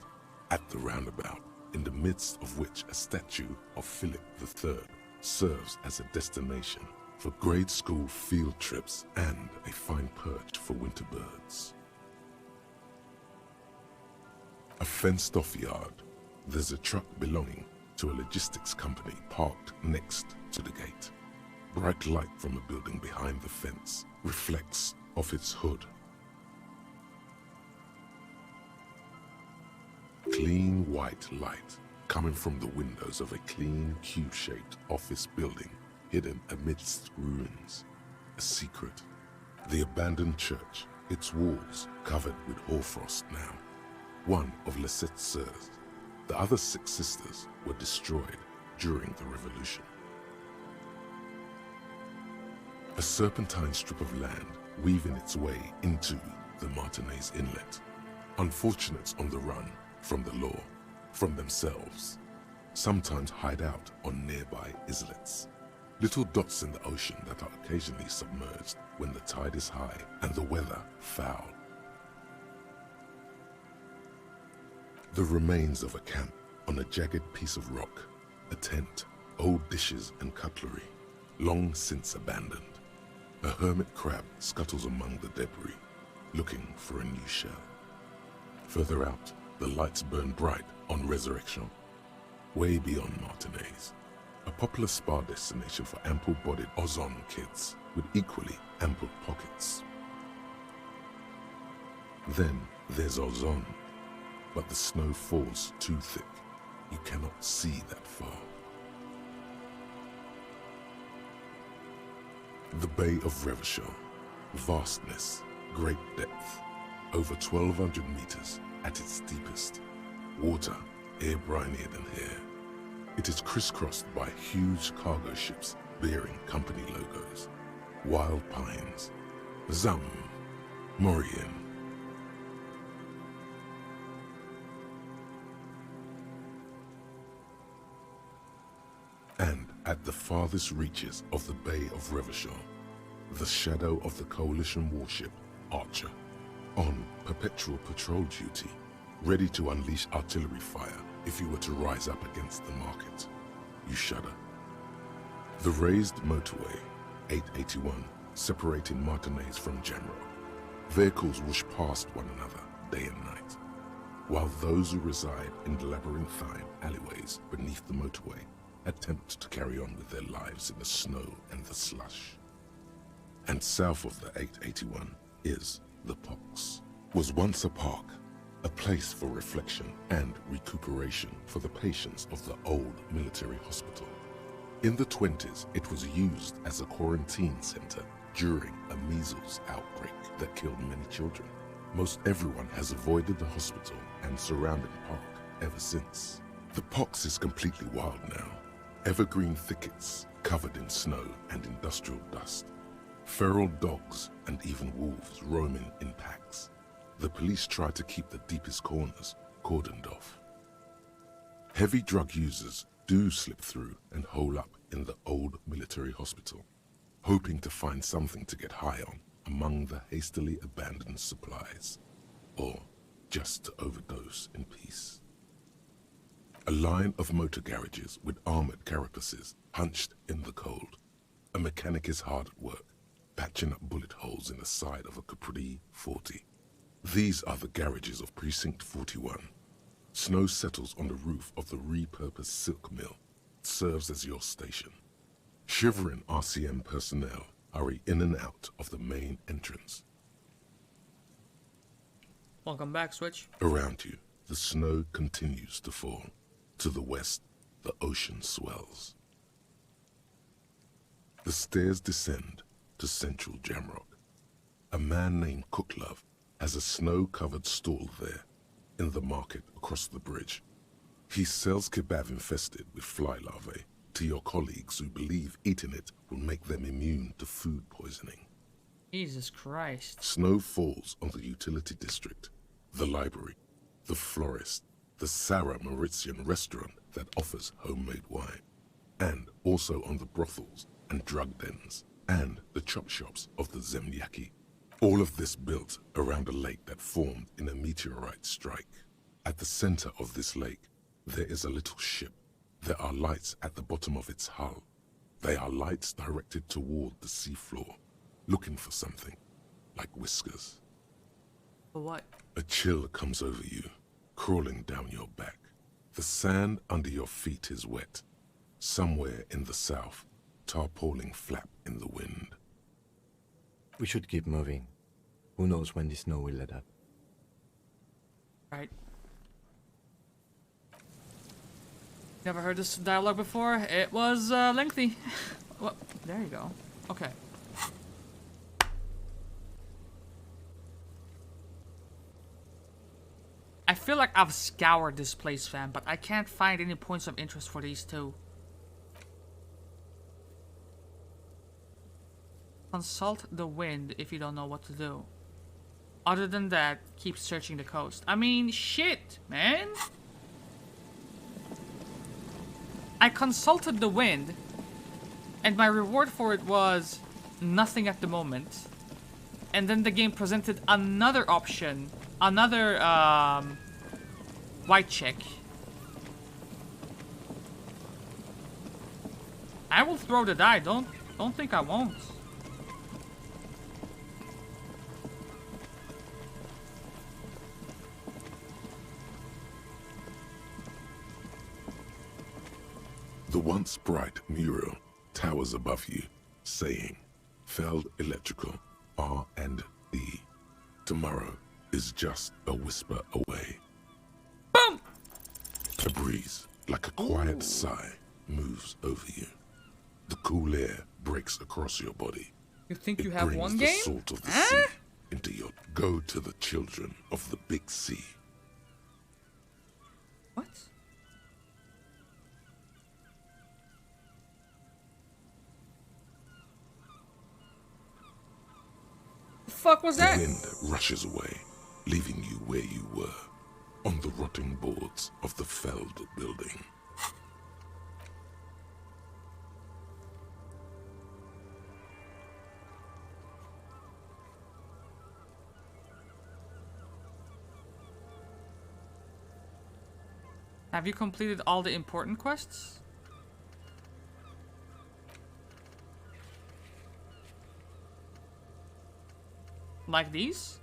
At the roundabout, in the midst of which a statue of Philip III serves as a destination for grade school field trips and a fine perch for winter birds. A fenced-off yard. There's a truck belonging to a logistics company parked next to the gate. Bright light from a building behind the fence reflects off its hood. Clean white light coming from the windows of a clean cube-shaped office building hidden amidst ruins. A secret. The abandoned church, its walls covered with hoarfrost now. One of Lissette's sœurs. The other 6 sisters were destroyed during the revolution. A serpentine strip of land weaving its way into the Martinez Inlet. Unfortunates on the run from the law, from themselves, sometimes hide out on nearby islets. Little dots in the ocean that are occasionally submerged when the tide is high and the weather foul. The remains of a camp on a jagged piece of rock, a tent, old dishes and cutlery, long since abandoned. A hermit crab scuttles among the debris, looking for a new shell. Further out, the lights burn bright on Resurrection, way beyond Martinez, a popular spa destination for ample-bodied Ozon kids with equally ample pockets. Then there's Ozon, but the snow falls too thick. You cannot see that far. The Bay of Revachol, vastness, great depth, over 1,200 meters at its deepest. Water, air brinier than hair. It is crisscrossed by huge cargo ships bearing company logos. Wild pines, Zam, Morien. And at the farthest reaches of the Bay of Revachol, the shadow of the Coalition warship, Archer, on perpetual patrol duty, ready to unleash artillery fire if you were to rise up against the market. You shudder. The raised motorway, 881, separating Martinez from Jamrock. Vehicles whoosh past one another day and night, while those who reside in the labyrinthine alleyways beneath the motorway attempt to carry on with their lives in the snow and the slush. And south of the 881 is the Pox. Was once a park, a place for reflection and recuperation for the patients of the old military hospital. In the 20s, it was used as a quarantine center during a measles outbreak that killed many children. Most everyone has avoided the hospital and surrounding park ever since. The Pox is completely wild now. Evergreen thickets covered in snow and industrial dust. Feral dogs and even wolves roaming in packs. The police try to keep the deepest corners cordoned off. Heavy drug users do slip through and hole up in the old military hospital, hoping to find something to get high on among the hastily abandoned supplies, or just to overdose in peace. A line of motor garages with armored carapaces hunched in the cold. A mechanic is hard at work, patching up bullet holes in the side of a Capri 40. These are the garages of Precinct 41. Snow settles on the roof of the repurposed silk mill. It serves as your station. Shivering RCM personnel hurry in and out of the main entrance. Welcome back, Switch. Around you, the snow continues to fall. To the west, the ocean swells. The stairs descend to central Jamrock. A man named Cooklove has a snow-covered stall there, in the market across the bridge. He sells kebab infested with fly larvae to your colleagues who believe eating it will make them immune to food poisoning. Jesus Christ. Snow falls on the utility district, the library, the florist, the Sarah Mauritian restaurant that offers homemade wine, and also on the brothels and drug dens, and the chop shops of the Zemlyaki. All of this built around a lake that formed in a meteorite strike. At the center of this lake, There is a little ship. There are lights at the bottom of its hull. They are lights directed toward the seafloor, looking for something, like whiskers. For what? A chill comes over you, crawling down your back. The sand under your feet is wet. Somewhere in the south, tarpaulin flap in the wind. We should keep moving. Who knows when the snow will let up. Right. Never heard this dialogue before. It was lengthy. Well, there you go. Okay. I feel like I've scoured this place, fam, but I can't find any points of interest for these two. Consult the wind if you don't know what to do. Other than that, keep searching the coast. I mean, shit, man. I consulted the wind, and my reward for it was nothing at the moment. And then the game presented another option, another white check. I will throw the die. Don't think I won't. The once bright mural towers above you, saying, Feld Electrical, R&D. Tomorrow is just a whisper away. Boom! A breeze, like a quiet sigh, moves over you. The cool air breaks across your body. You think you It have brings one the game? salt of the sea into your... Go to the children of the big sea. What? The fuck was that? The wind rushes away, leaving you where you were, on the rotting boards of the Feld building. Have you completed all the important quests? Like these?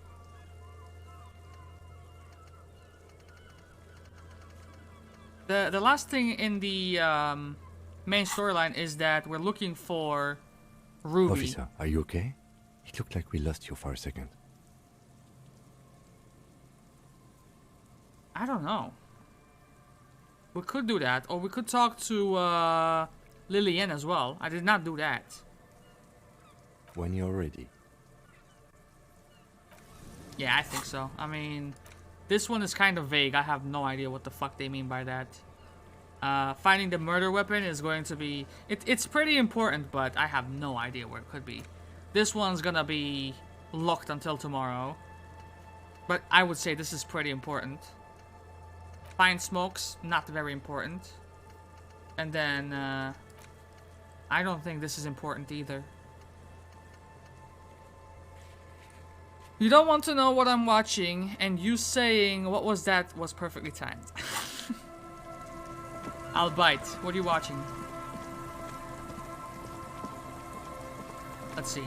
The last thing in the main storyline is that we're looking for Ruby. Officer, are you okay? It looked like we lost you for a second. I don't know. We could do that, or we could talk to Lillian as well. I did not do that. When you're ready. Yeah, I think so. I mean, this one is kind of vague. I have no idea what the fuck they mean by that. Finding the murder weapon is going to be... It's pretty important, but I have no idea where it could be. This one's gonna be locked until tomorrow. But I would say this is pretty important. Find smokes, not very important. And then, I don't think this is important either. You don't want to know what I'm watching, and you saying, what was that, was perfectly timed. I'll bite. What are you watching? Let's see.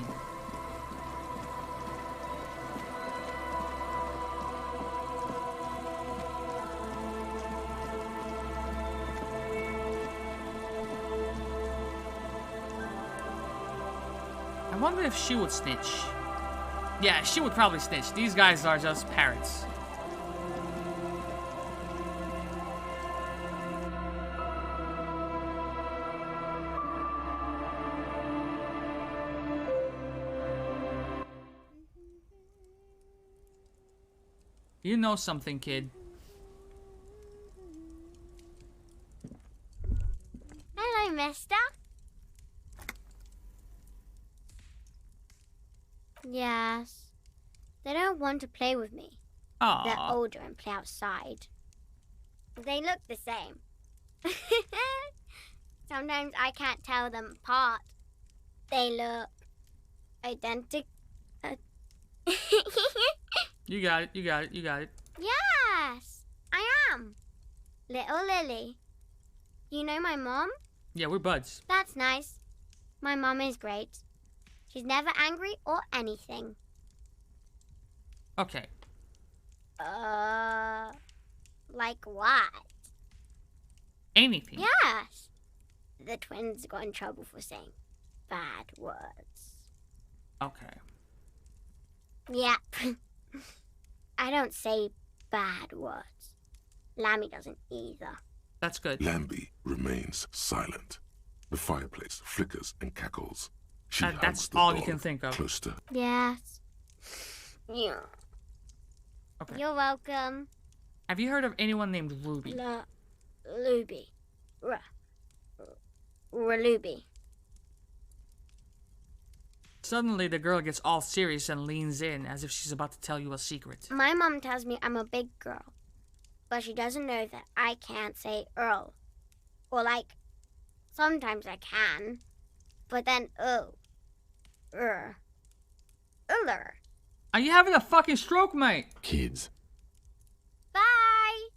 I wonder if she would snitch. Yeah, she would probably snitch. These guys are just parrots. You know something, kid. Hello, mister. Yes. They don't want to play with me. Aww. They're older and play outside. They look the same. Sometimes I can't tell them apart. They look identical. You got it, you got it, you got it. Yes, I am. Little Lily. You know my mom? Yeah, we're buds. That's nice. My mom is great. She's never angry or anything. Okay. Like what? Anything. Yes. The twins got in trouble for saying bad words. Okay. Yep. I don't say bad words. Lammy doesn't either. That's good. Lambie remains silent. The fireplace flickers and cackles. She That's hugs the all dog you can think of. close to her. Yes. Yeah. Okay. You're welcome. Have you heard of anyone named Ruby? Luby. Ruby. Suddenly, the girl gets all serious and leans in as if she's about to tell you a secret. My mom tells me I'm a big girl, but she doesn't know that I can't say Earl. Or sometimes I can, but then Uller. Are you having a fucking stroke, mate? Kids. Bye!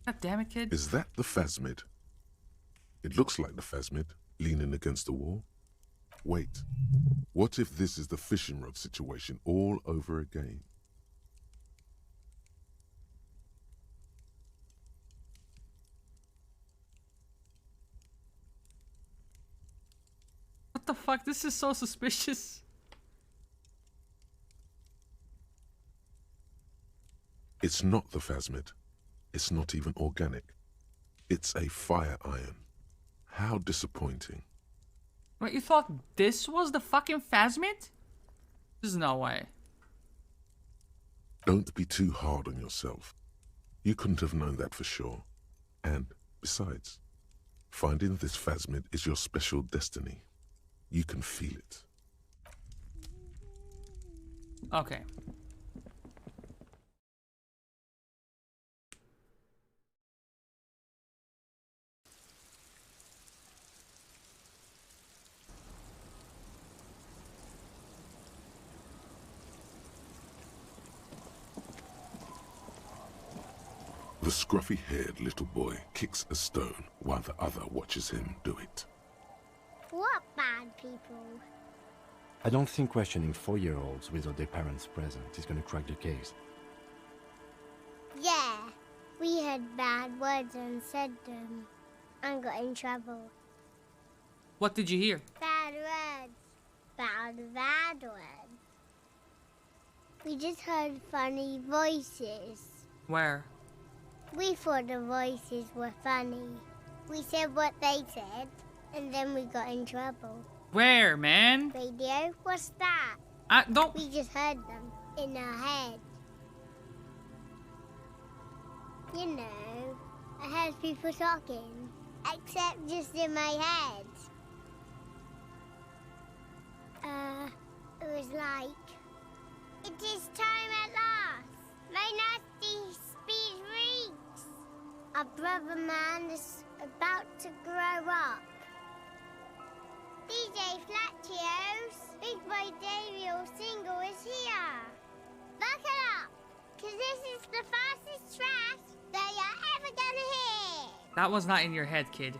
God damn it, kid. Is that the phasmid? It looks like the phasmid, leaning against the wall. Wait, what if this is the fishing rod situation all over again? What the fuck? This is so suspicious. It's not the phasmid. It's not even organic. It's a fire iron. How disappointing. Wait, you thought this was the fucking phasmid? There's no way. Don't be too hard on yourself. You couldn't have known that for sure. And besides, finding this phasmid is your special destiny. You can feel it. Okay. The scruffy-haired little boy kicks a stone while the other watches him do it. What bad people? I don't think questioning 4-year-olds without their parents present is gonna crack the case. Yeah, we heard bad words and said them and got in trouble. What did you hear? Bad words. Bad words. We just heard funny voices. Where? We thought the voices were funny. We said what they said, and then we got in trouble. Where, man? Radio? What's that? I don't... We just heard them in our head. You know, I heard people talking, except just in my head. It was like, it is time at last. My nasty speed reeks. Our brother man is about to grow up. DJ Flatios, Big Boy Daniel Single is here. Buckle up, cause this is the fastest track that you're ever gonna hear. That was not in your head, kid.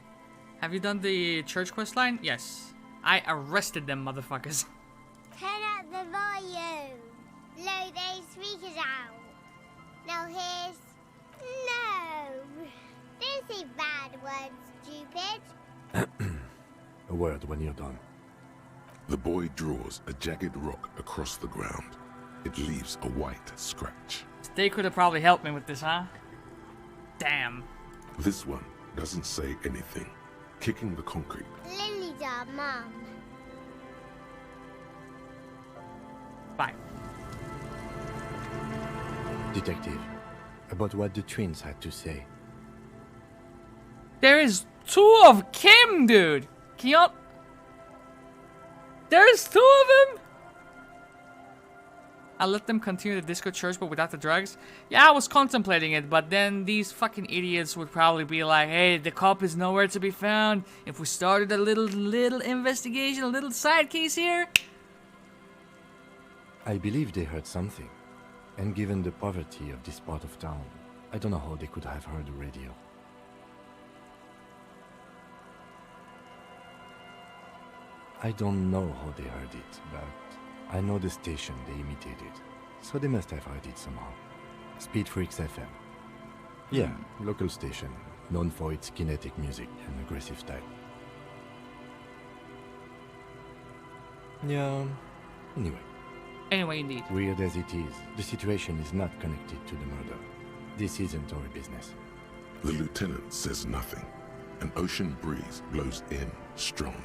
Have you done the church quest line? Yes. I arrested them motherfuckers. Turn up the volume. Blow those speakers out. Now here's... No. Don't say bad words, stupid. A word when you're done. The boy draws a jagged rock across the ground. It leaves a white scratch. They could have probably helped me with this, huh? Damn. This one doesn't say anything. Kicking the concrete. Lily's our mum. Bye. Detective, about what the twins had to say. There is 2 of Kim, dude. Can you... There's 2 of them? I'll let them continue the disco church, but without the drugs. Yeah, I was contemplating it, but then these fucking idiots would probably be like, hey, the cop is nowhere to be found. If we started a little investigation, a little side case here. I believe they heard something. And given the poverty of this part of town, I don't know how they could have heard the radio. I don't know how they heard it, but I know the station they imitated, so they must have heard it somehow. Speed Freaks FM. Yeah, local station, known for its kinetic music and aggressive style. Yeah, anyway. Anyway, indeed. Weird as it is, the situation is not connected to the murder. This isn't our business. The lieutenant says nothing. An ocean breeze blows in strong.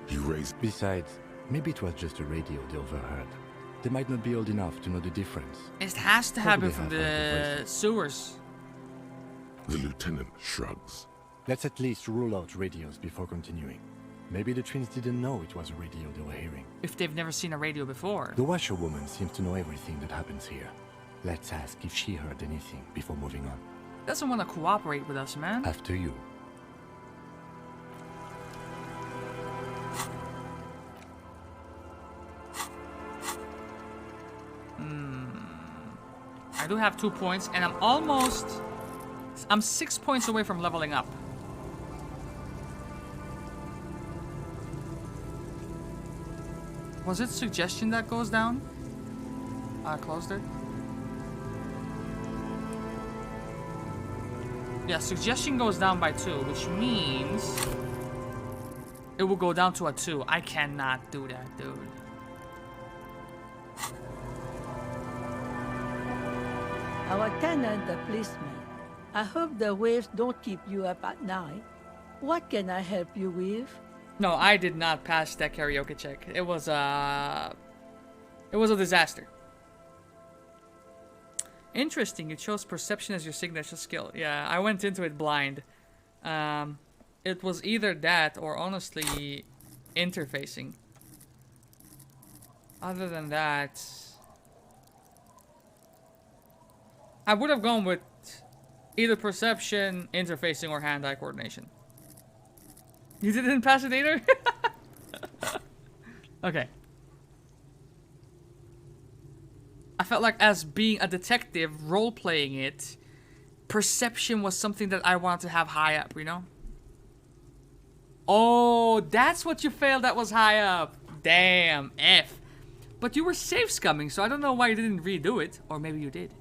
He raised... Besides, maybe it was just a radio they overheard. They might not be old enough to know the difference. It has to How happen could they from have heard the sewers. The lieutenant shrugs. Let's at least rule out radios before continuing. Maybe the twins didn't know it was a radio they were hearing. If they've never seen a radio before. The washerwoman seems to know everything that happens here. Let's ask if she heard anything before moving on. Doesn't want to cooperate with us, man. After you. I do have 2 points, and I'm 6 points away from leveling up. Was it suggestion that goes down? I closed it. Yeah, suggestion goes down by 2, which means it will go down to a 2. I cannot do that, dude. Our tenant, the policeman. I hope the waves don't keep you up at night. What can I help you with? No, I did not pass that karaoke check. It was a disaster. Interesting, you chose perception as your signature skill. Yeah, I went into it blind. It was either that or honestly interfacing. Other than that, I would have gone with either perception, interfacing, or hand-eye coordination. You didn't pass it either? Okay. I felt like as being a detective, role-playing it, perception was something that I wanted to have high up, you know? Oh, that's what you failed that was high up. Damn, F. But you were safe scumming, so I don't know why you didn't redo it. Or maybe you did.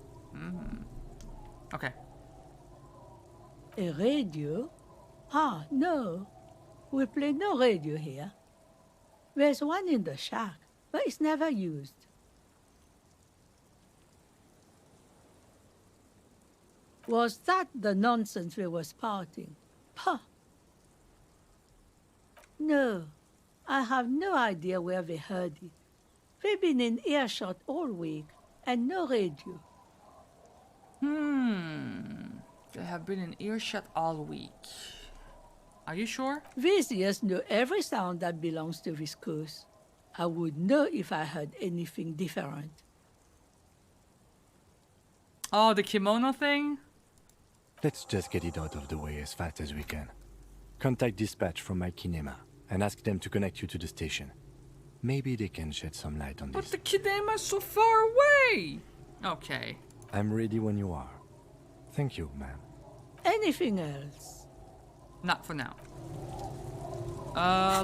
Okay. A radio? Ah, no. We play no radio here. There's one in the shack, but it's never used. Was that the nonsense we were spouting? Puh! No, I have no idea where they heard it. They've been in earshot all week, and no radio. They have been in earshot all week. Are you sure? Viziers know every sound that belongs to this coast. I would know if I heard anything different. Oh, the kimono thing? Let's just get it out of the way as fast as we can. Contact dispatch from my kinema and ask them to connect you to the station. Maybe they can shed some light on this. But the kinema's so far away! Okay. I'm ready when you are. Thank you, ma'am. Anything else? Not for now.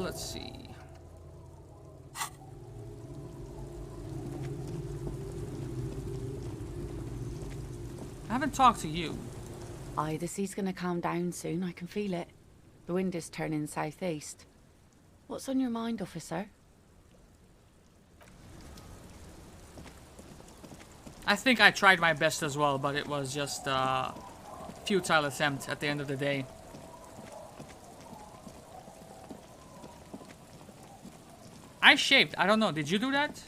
Let's see. I haven't talked to you. Aye, the sea's gonna calm down soon. I can feel it. The wind is turning southeast. What's on your mind, officer? I think I tried my best as well, but it was just a futile attempt at the end of the day. I shaved. I don't know. Did you do that?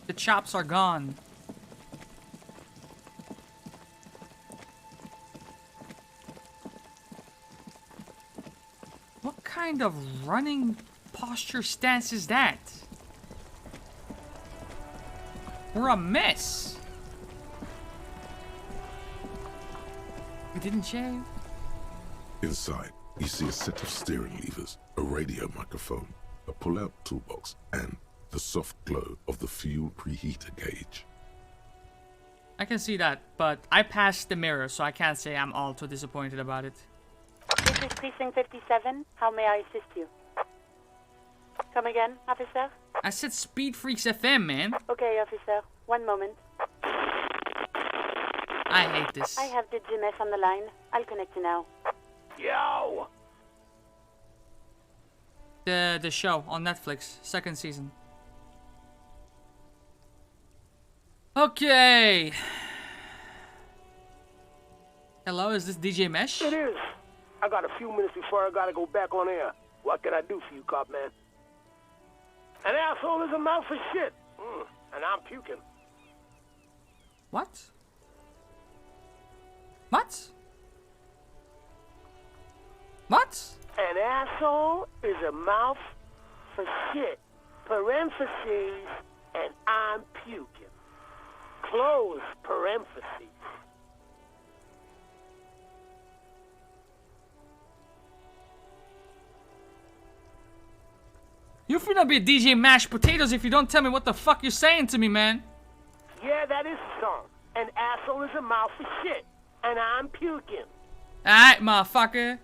The chops are gone. What kind of running posture stance is that? We're a mess. You didn't shave? Inside, you see a set of steering levers, a radio microphone, a pull-out toolbox, and the soft glow of the fuel preheater gauge. I can see that, but I passed the mirror, so I can't say I'm all too disappointed about it. This is Precinct 57. How may I assist you? Come again, officer? I said Speed Freaks FM, man. Okay, officer. 1 moment. I hate this. I have the GMS on the line. I'll connect you now. Yo! The show on Netflix, 2nd season. Okay. Hello, is this DJ Mesh? It is. I got a few minutes before I gotta go back on air. What can I do for you, cop man? An asshole is a mouth for shit. And I'm puking. What? What? What? An asshole is a mouth for shit. Parentheses, and I'm puking. Close parentheses. You finna be DJ Mashed Potatoes if you don't tell me what the fuck you're saying to me, man. Yeah, that is the song. An asshole is a mouth for shit. And I'm puking. Alright, motherfucker.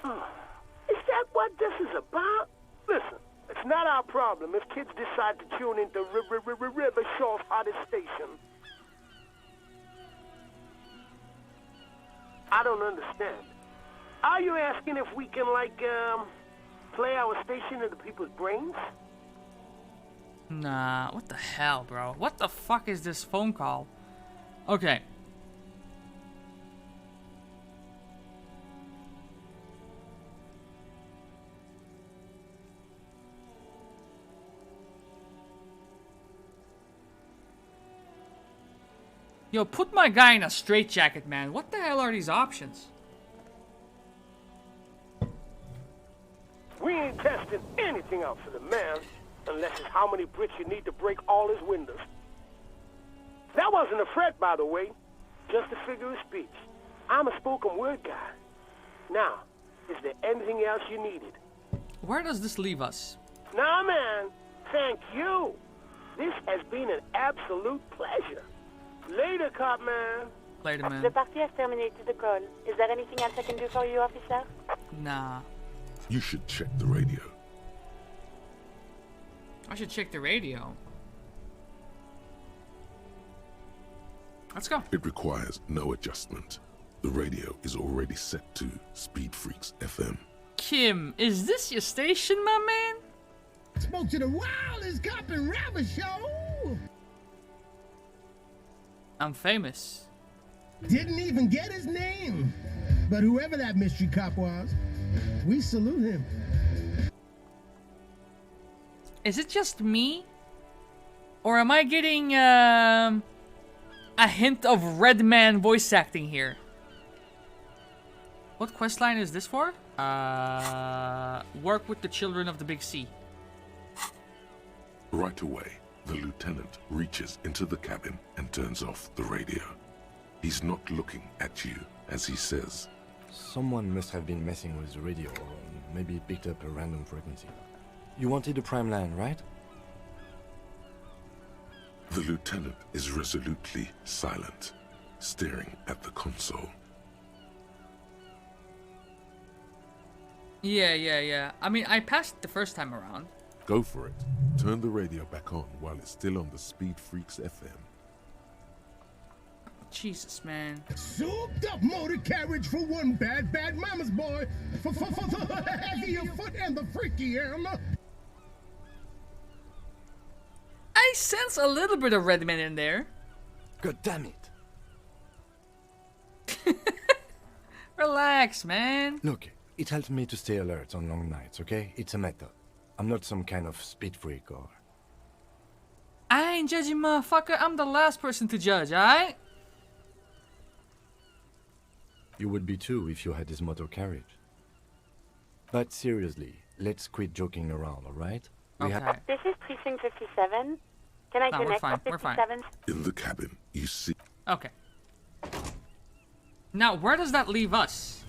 Is that what this is about? Listen, it's not our problem if kids decide to tune into River Shaw's hottest station. I don't understand. Are you asking if we can, like, play our station into people's brains? Nah, what the hell, bro? What the fuck is this phone call? Okay. Yo, put my guy in a straitjacket, man. What the hell are these options? We ain't testing anything out for the man, unless it's how many bricks you need to break all his windows. That wasn't a threat, by the way. Just a figure of speech. I'm a spoken word guy. Now, is there anything else you needed? Where does this leave us? Nah, man. Thank you. This has been an absolute pleasure. Later, cop man. Later, man. The party has terminated the call. Is there anything else I can do for you, officer? Nah. You should check the radio. I should check the radio. Let's go. It requires no adjustment. The radio is already set to Speed Freaks FM. Kim, is this your station, my man? Spoke to the wildest cop and rapper show. I'm famous. Didn't even get his name. But whoever that mystery cop was, we salute him. Is it just me? Or am I getting a hint of Redman voice acting here? What questline is this for? Work with the children of the Big C. Right away, the lieutenant reaches into the cabin and turns off the radio. He's not looking at you as he says, Someone must have been messing with the radio, or maybe picked up a random frequency. You wanted a prime line, right? The lieutenant is resolutely silent, staring at the console. Yeah. I mean, I passed the first time around. Go for it. Turn the radio back on while it's still on the Speed Freaks FM. Jesus, man. Souped up motor carriage for one bad mama's boy. For the heavier foot and the freakier. I sense a little bit of Redman in there. God damn it. Relax, man. Look, it helps me to stay alert on long nights, okay? It's a method. I'm not some kind of speed freak or... I ain't judging, motherfucker. I'm the last person to judge, alright? You would be too if you had this motor carriage. But seriously, let's quit joking around, alright? Okay. This is Precinct 57. Can I No, connect we're fine. to 57? In the cabin, you see... Okay. Now, where does that leave us?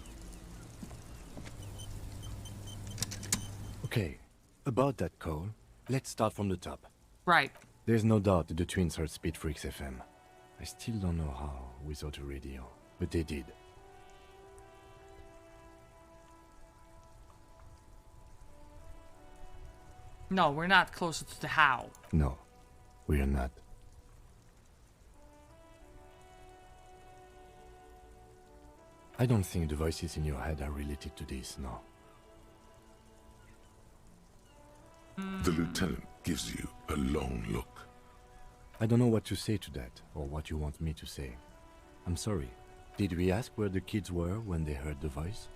Okay, about that call, let's start from the top. Right. There's no doubt that the twins heard Speed Freaks FM. I still don't know how without a radio, but they did. No, we're not closer to the how. No, we are not. I don't think the voices in your head are related to this, no. The lieutenant gives you a long look. I don't know what to say to that, or what you want me to say. I'm sorry. Did we ask where the kids were when they heard the voice?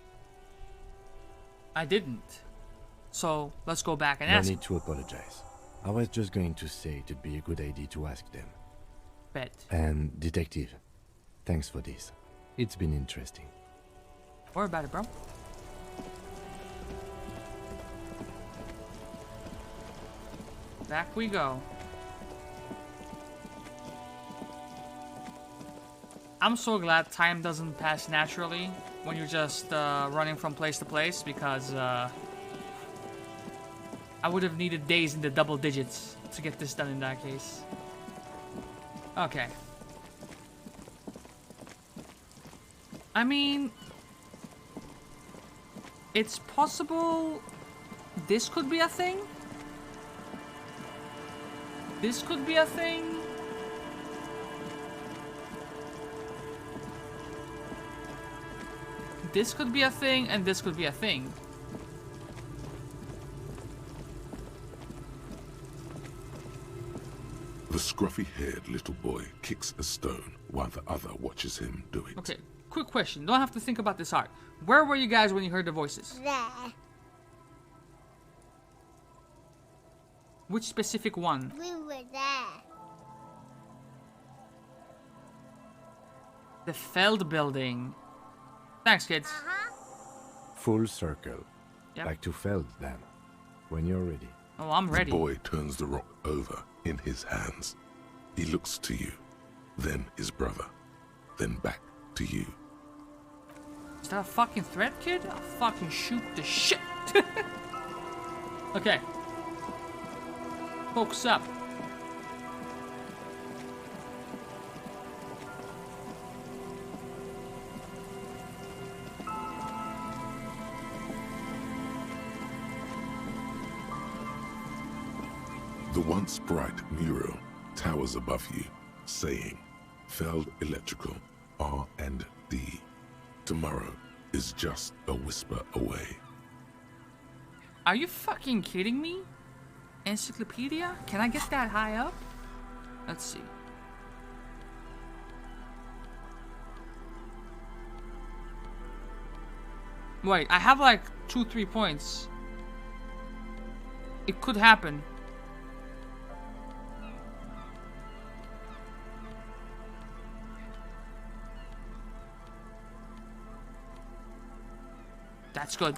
I didn't. So, let's go back and No ask. need to apologize. I was just going to say it'd be a good idea to ask them. Bet. And, Detective, thanks for this. It's been interesting. Worry about it, bro. Back we go. I'm so glad time doesn't pass naturally when you're just running from place to place, because I would have needed days in the double digits to get this done in that case. Okay. I mean, it's possible this could be a thing. This could be a thing. This could be a thing, and this could be a thing. The scruffy-haired little boy kicks a stone while the other watches him do it. Okay, quick question. Don't have to think about this hard. Where were you guys when you heard the voices? There. Which specific one? We were there. The Feld building. Thanks, kids. Full circle. Yep. Back to Feld, then. When you're ready. Oh, I'm ready. The boy turns the rock over in his hands. He looks to you, then his brother, then back to you. Is that a fucking threat, kid? I'll fucking shoot the shit. Okay. Focus up. The once bright mural towers above you, saying, Feld Electrical, R&D. Tomorrow is just a whisper away. Are you fucking kidding me? Encyclopedia? Can I get that high up? Let's see. Wait, I have like 2-3 points. It could happen. That's good.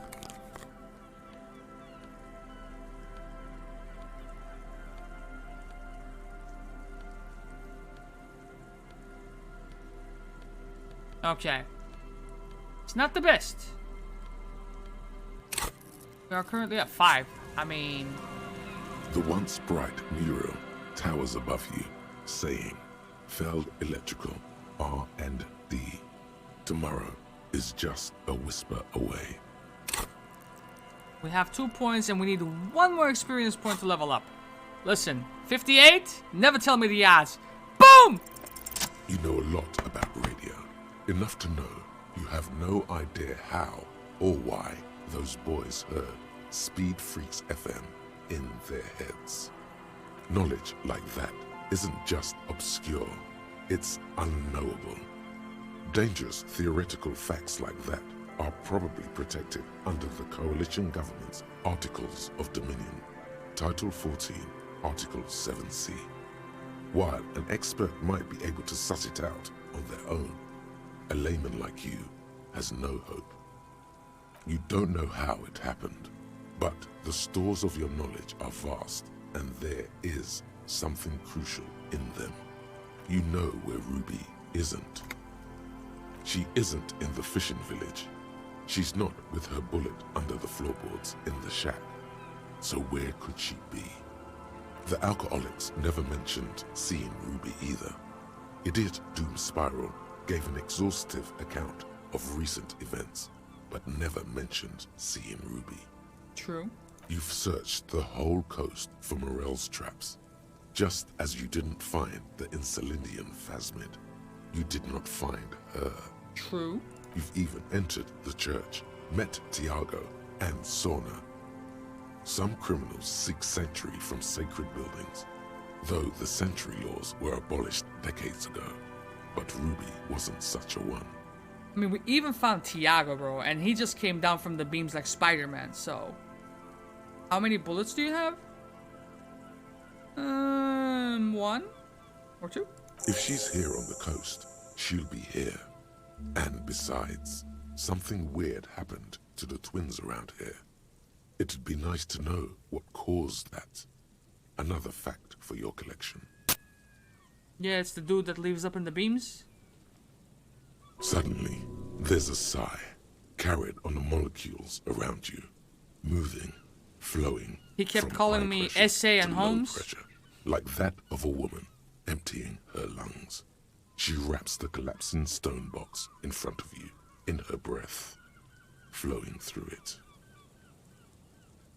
Okay. It's not the best. We are currently at 5. I mean... The once bright mural towers above you, saying, Feld Electrical, R&D. Tomorrow is just a whisper away. We have 2 points and we need 1 more experience point to level up. Listen, 58? Never tell me the odds. Boom! You know a lot about radio. Enough to know you have no idea how or why those boys heard Speed Freaks FM in their heads. Knowledge like that isn't just obscure, it's unknowable. Dangerous theoretical facts like that are probably protected under the Coalition Government's Articles of Dominion, Title 14, Article 7C. While an expert might be able to suss it out on their own, a layman like you has no hope. You don't know how it happened, but the stores of your knowledge are vast, and there is something crucial in them. You know where Ruby isn't. She isn't in the fishing village. She's not with her bullet under the floorboards in the shack. So where could she be? The alcoholics never mentioned seeing Ruby either. Idiot Doom Spiral gave an exhaustive account of recent events, but never mentioned seeing Ruby. True. You've searched the whole coast for Morel's traps, just as you didn't find the Insulindian Phasmid. You did not find her. True. You've even entered the church, met Tiago and Sorna. Some criminals seek sanctuary from sacred buildings, though the sanctuary laws were abolished decades ago. But Ruby wasn't such a one. I mean, we even found Tiago, bro, and he just came down from the beams like Spider-Man, so... How many bullets do you have? 1 or 2? If she's here on the coast, she'll be here. And besides, something weird happened to the twins around here. It'd be nice to know what caused that. Another fact for your collection. Yeah, it's the dude that lives up in the beams. Suddenly, there's a sigh, carried on the molecules around you, moving, flowing. He kept from calling high me pressure Essay to and low Holmes. pressure, like that of a woman emptying her lungs. She wraps the collapsing stone box in front of you, in her breath, flowing through it.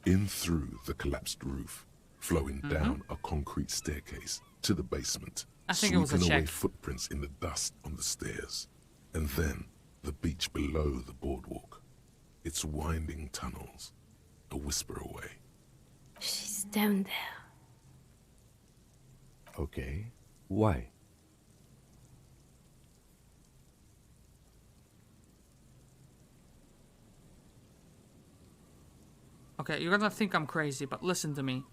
In through the collapsed roof, flowing down a concrete staircase to the basement, I think it was a sweeping away check. footprints in the dust on the stairs, and then the beach below the boardwalk, its winding tunnels, a whisper away. She's down there. Okay. Why? Okay, you're gonna think I'm crazy, but listen to me.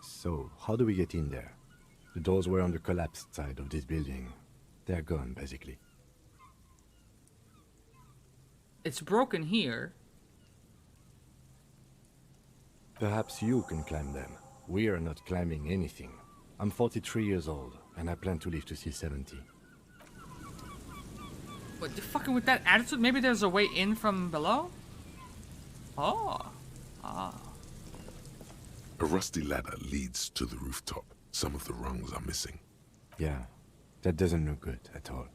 So, how do we get in there? The doors were on the collapsed side of this building. They're gone, basically. It's broken here. Perhaps you can climb them. We are not climbing anything. I'm 43 years old, and I plan to live to see 70. What, you're fucking with that attitude? Maybe there's a way in from below? Oh. Ah. A rusty ladder leads to the rooftop. Some of the rungs are missing. Yeah, that doesn't look good at all.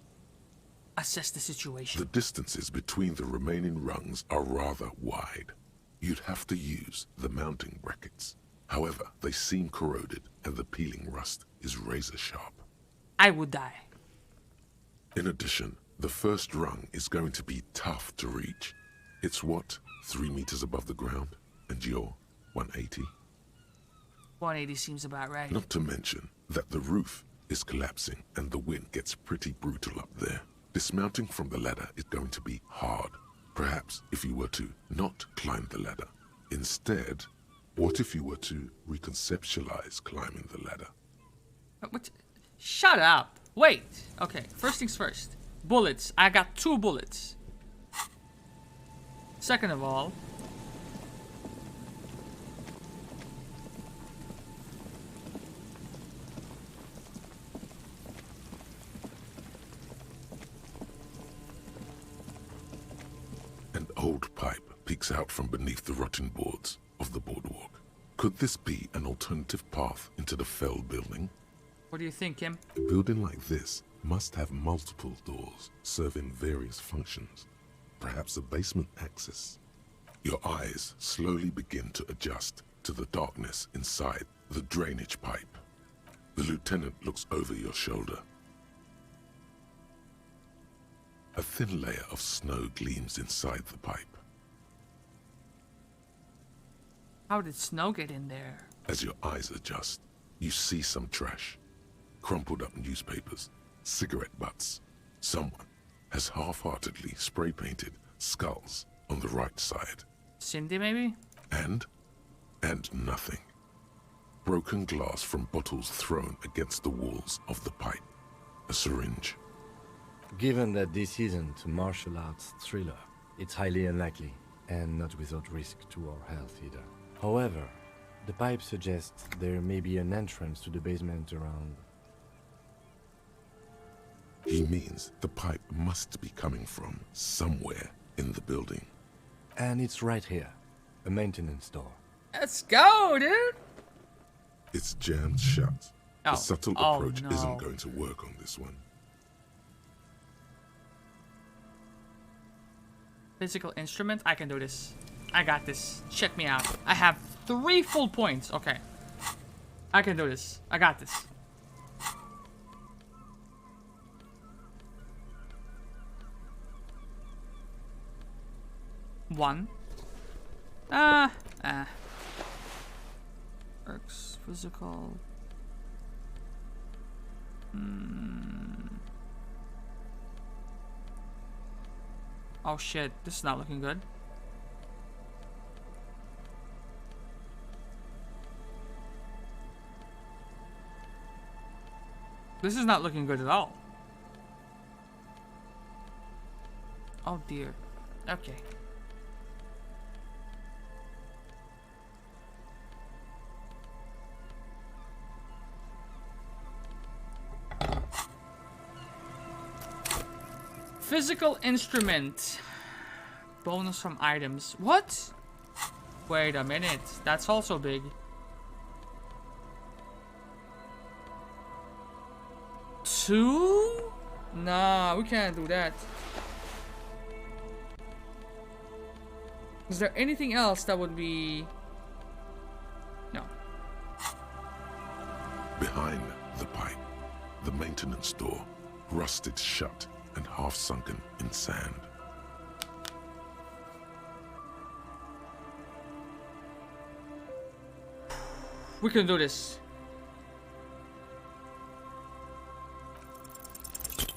Assess the situation. The distances between the remaining rungs are rather wide. You'd have to use the mounting brackets. However, they seem corroded and the peeling rust is razor sharp. I would die. In addition, the first rung is going to be tough to reach. It's what, 3 meters above the ground? And you're 180? 180 seems about right. Not to mention that the roof is collapsing and the wind gets pretty brutal up there. Dismounting from the ladder is going to be hard. Perhaps if you were to not climb the ladder. Instead, what if you were to reconceptualize climbing the ladder? What? Shut up. Wait. Okay, first things first. Bullets. I got 2 bullets. Second of all, An old pipe peeks out from beneath the rotting boards of the boardwalk. Could this be an alternative path into the fell building? what do you think, Kim? A building like this must have multiple doors serving various functions. Perhaps a basement access. Your eyes slowly begin to adjust to the darkness inside the drainage pipe. The lieutenant looks over your shoulder. A thin layer of snow gleams inside the pipe. How did snow get in there? As your eyes adjust, you see some trash. Crumpled up newspapers, cigarette butts. Someone has half-heartedly spray-painted skulls on the right side. Cindy, maybe? And nothing. Broken glass from bottles thrown against the walls of the pipe. A syringe. Given that this isn't a martial arts thriller, it's highly unlikely, and not without risk to our health either. However, the pipe suggests there may be an entrance to the basement around. He means the pipe must be coming from somewhere in the building. And it's right here, a maintenance door. Let's go, dude. It's jammed shut. Oh. The subtle Oh, approach no. isn't going to work on this one. Physical instrument. I can do this. I got this. Check me out. I have 3 full points. Okay. I can do this. I got this. One. Works. Physical. Oh shit, this is not looking good. This is not looking good at all. Oh dear. Okay. Physical instrument. Bonus from items. What? Wait a minute. That's also big. 2? Nah, we can't do that. Is there anything else that would be... No. Behind the pipe, the maintenance door, rusted shut and half sunken in sand. We can do this.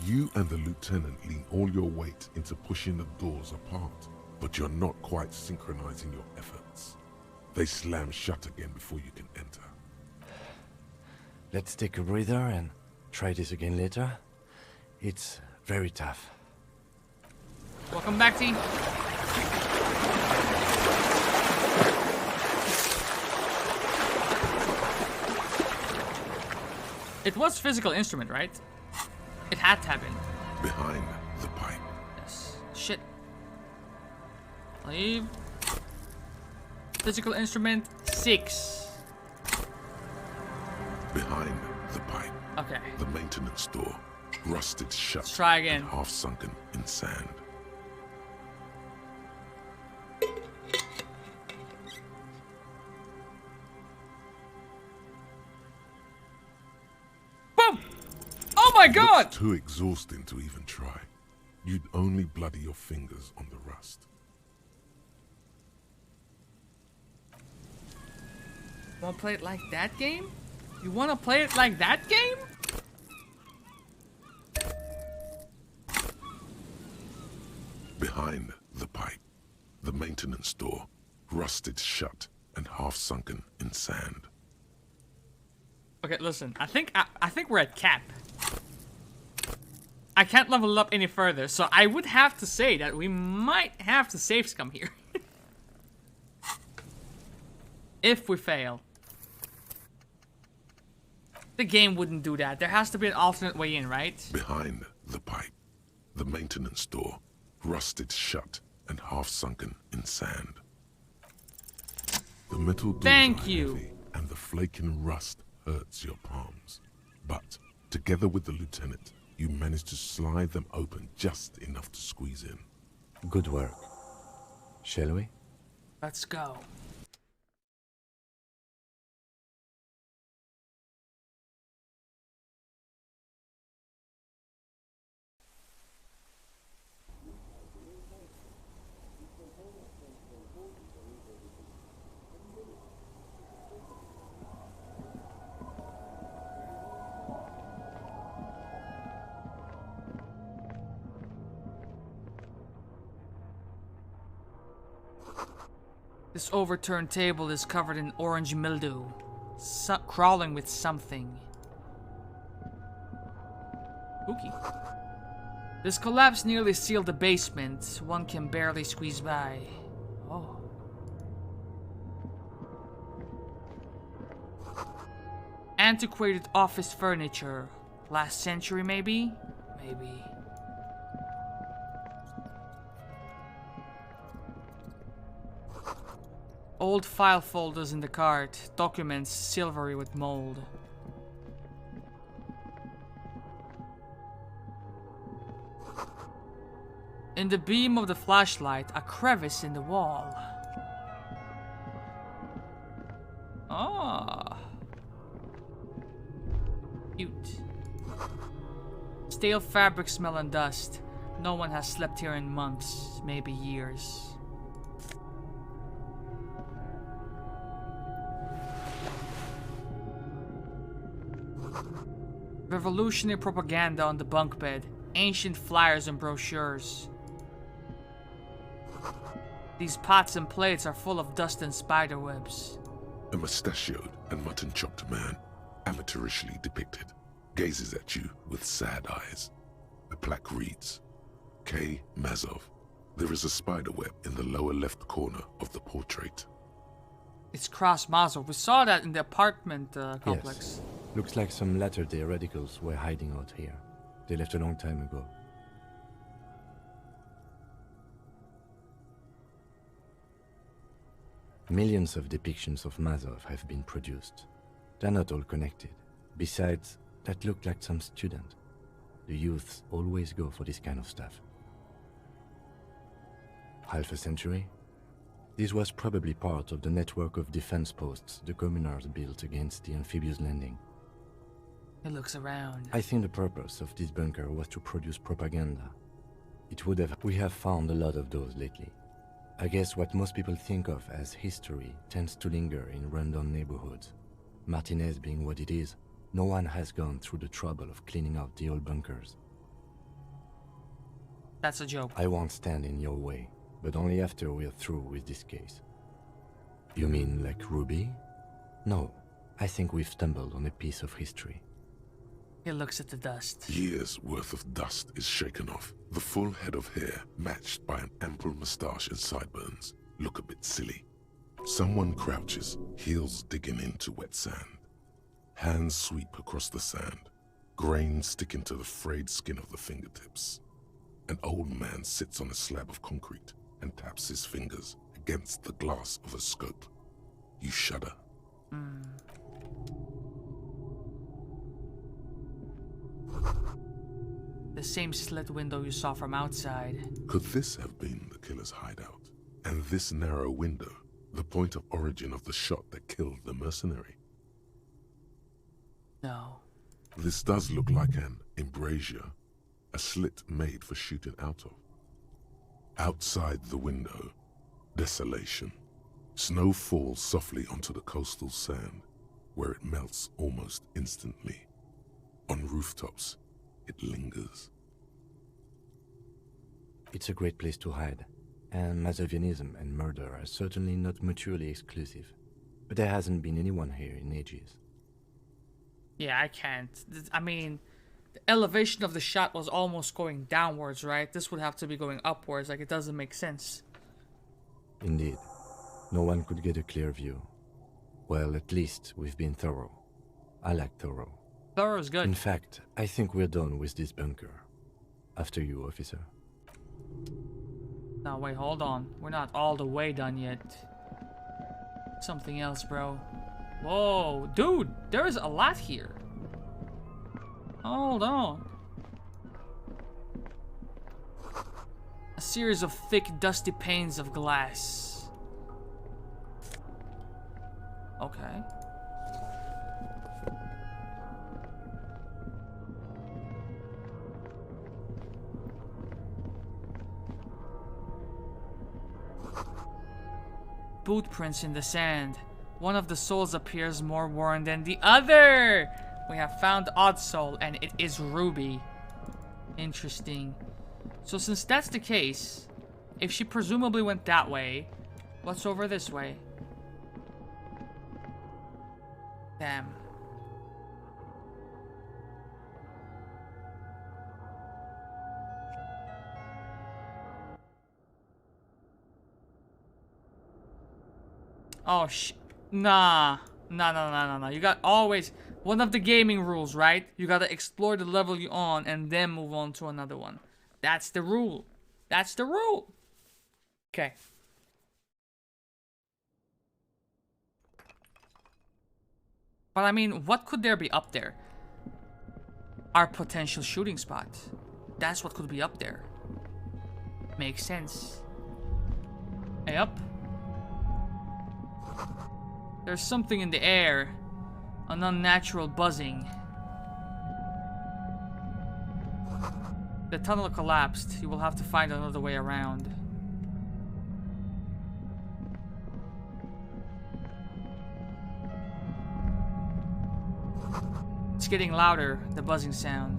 You and the lieutenant lean all your weight into pushing the doors apart, but you're not quite synchronizing your efforts. They slam shut again before you can enter. Let's take a breather and try this again later. It's very tough. Welcome back, team. It was physical instrument, right? It had to have been. Behind the pipe. Yes. Shit. Leave. Physical instrument 6. Behind the pipe. Okay. The maintenance door, rusted shut. Let's try again. And half sunken in sand. Boom! Oh my god! Looks too exhausting to even try. You'd only bloody your fingers on the rust. Wanna play it like that game? You wanna play it like that game? Behind the pipe, the maintenance door, rusted shut and half sunken in sand. Okay, listen. I think we're at cap. I can't level up any further, so I would have to say that we might have to save scum here. If we fail. The game wouldn't do that. There has to be an alternate way in, right? Behind the pipe, the maintenance door, rusted shut and half sunken in sand. The metal doors Thank are you. heavy, and the flaking rust hurts your palms. But together with the lieutenant, you manage to slide them open just enough to squeeze in. Good work. Shall we? Let's go. This overturned table is covered in orange mildew, crawling with something. Spooky. This collapse nearly sealed the basement. One can barely squeeze by. Oh. Antiquated office furniture. Last century, maybe? Maybe. Old file folders in the cart. Documents silvery with mold. In the beam of the flashlight, a crevice in the wall. Ah. Cute. Stale fabric smell and dust. No one has slept here in months, maybe years. Revolutionary propaganda on the bunk bed. Ancient flyers and brochures. These pots and plates are full of dust and spider webs. A mustachioed and mutton-chopped man, amateurishly depicted, gazes at you with sad eyes. The plaque reads, K. Mazov. There is a spider web in the lower left corner of the portrait. It's Cross Mazov. We saw that in the apartment complex. Yes. Looks like some latter-day radicals were hiding out here. They left a long time ago. Millions of depictions of Mazov have been produced. They're not all connected. Besides, that looked like some student. The youths always go for this kind of stuff. Half a century? This was probably part of the network of defense posts the communards built against the amphibious landing. He looks around. I think the purpose of this bunker was to produce propaganda. We have found a lot of those lately. I guess what most people think of as history tends to linger in rundown neighborhoods. Martinez being what it is, no one has gone through the trouble of cleaning out the old bunkers. That's a joke. I won't stand in your way, but only after we're through with this case. You mean like Ruby? No, I think we've stumbled on a piece of history. He looks at the dust. Years' worth of dust is shaken off. The full head of hair, matched by an ample moustache and sideburns, look a bit silly. Someone crouches, heels digging into wet sand. Hands sweep across the sand, grains sticking to the frayed skin of the fingertips. An old man sits on a slab of concrete and taps his fingers against the glass of a scope. You shudder. The same slit window you saw from outside. Could this have been the killer's hideout? And this narrow window, the point of origin of the shot that killed the mercenary? No. This does look like an embrasure, a slit made for shooting out of. Outside the window, desolation. Snow falls softly onto the coastal sand, where it melts almost instantly. On rooftops, it lingers. It's a great place to hide, and Mazovianism and murder are certainly not mutually exclusive. But there hasn't been anyone here in ages. Yeah, I can't. I mean, the elevation of the shot was almost going downwards, right? This would have to be going upwards, like it doesn't make sense. Indeed. No one could get a clear view. Well, at least we've been thorough. I like thorough. Thorough is good. In fact, I think we're done with this bunker. After you, officer. No, wait, hold on. We're not all the way done yet. Something else, bro. Whoa, dude, there is a lot here. Hold on. A series of thick, dusty panes of glass. Okay. Boot prints in the sand. One of the souls appears more worn than the other. We have found Odd Soul, and it is Ruby. Interesting. So since that's the case, if she presumably went that way, what's over this way? Damn. Oh, nah. Nah. You got always... One of the gaming rules, right? You gotta explore the level you're on and then move on to another one. That's the rule. That's the rule. Okay. But I mean, what could there be up there? Our potential shooting spot. That's what could be up there. Makes sense. Hey, up. There's something in the air. An unnatural buzzing. The tunnel collapsed. You will have to find another way around. It's getting louder, the buzzing sound.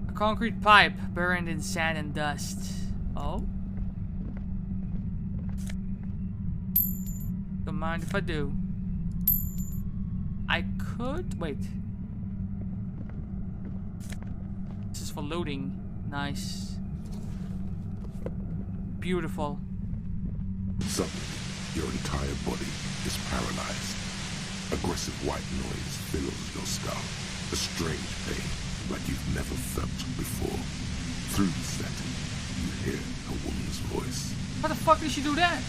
A concrete pipe buried in sand and dust. Oh? Don't mind if I do. I could... Wait. This is for looting. Nice. Beautiful. Suddenly, your entire body is paralyzed. Aggressive white noise fills your skull. A strange pain, like you've never felt before. Through the setting, you hear a woman's voice. How the fuck did she do that?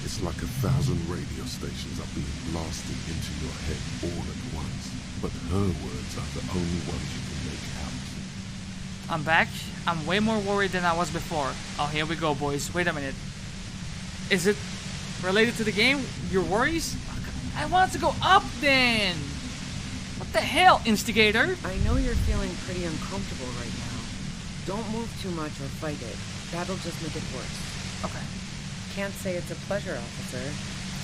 It's like 1,000 radio stations are being blasted into your head all at once. But her words are the only ones you can make out. I'm back. I'm way more worried than I was before. Oh, here we go, boys. Wait a minute. Is it related to the game? Your worries? I want to go up then! What the hell, instigator? I know you're feeling pretty uncomfortable right now. Don't move too much or fight it. That'll just make it worse. Okay. Can't say it's a pleasure, officer.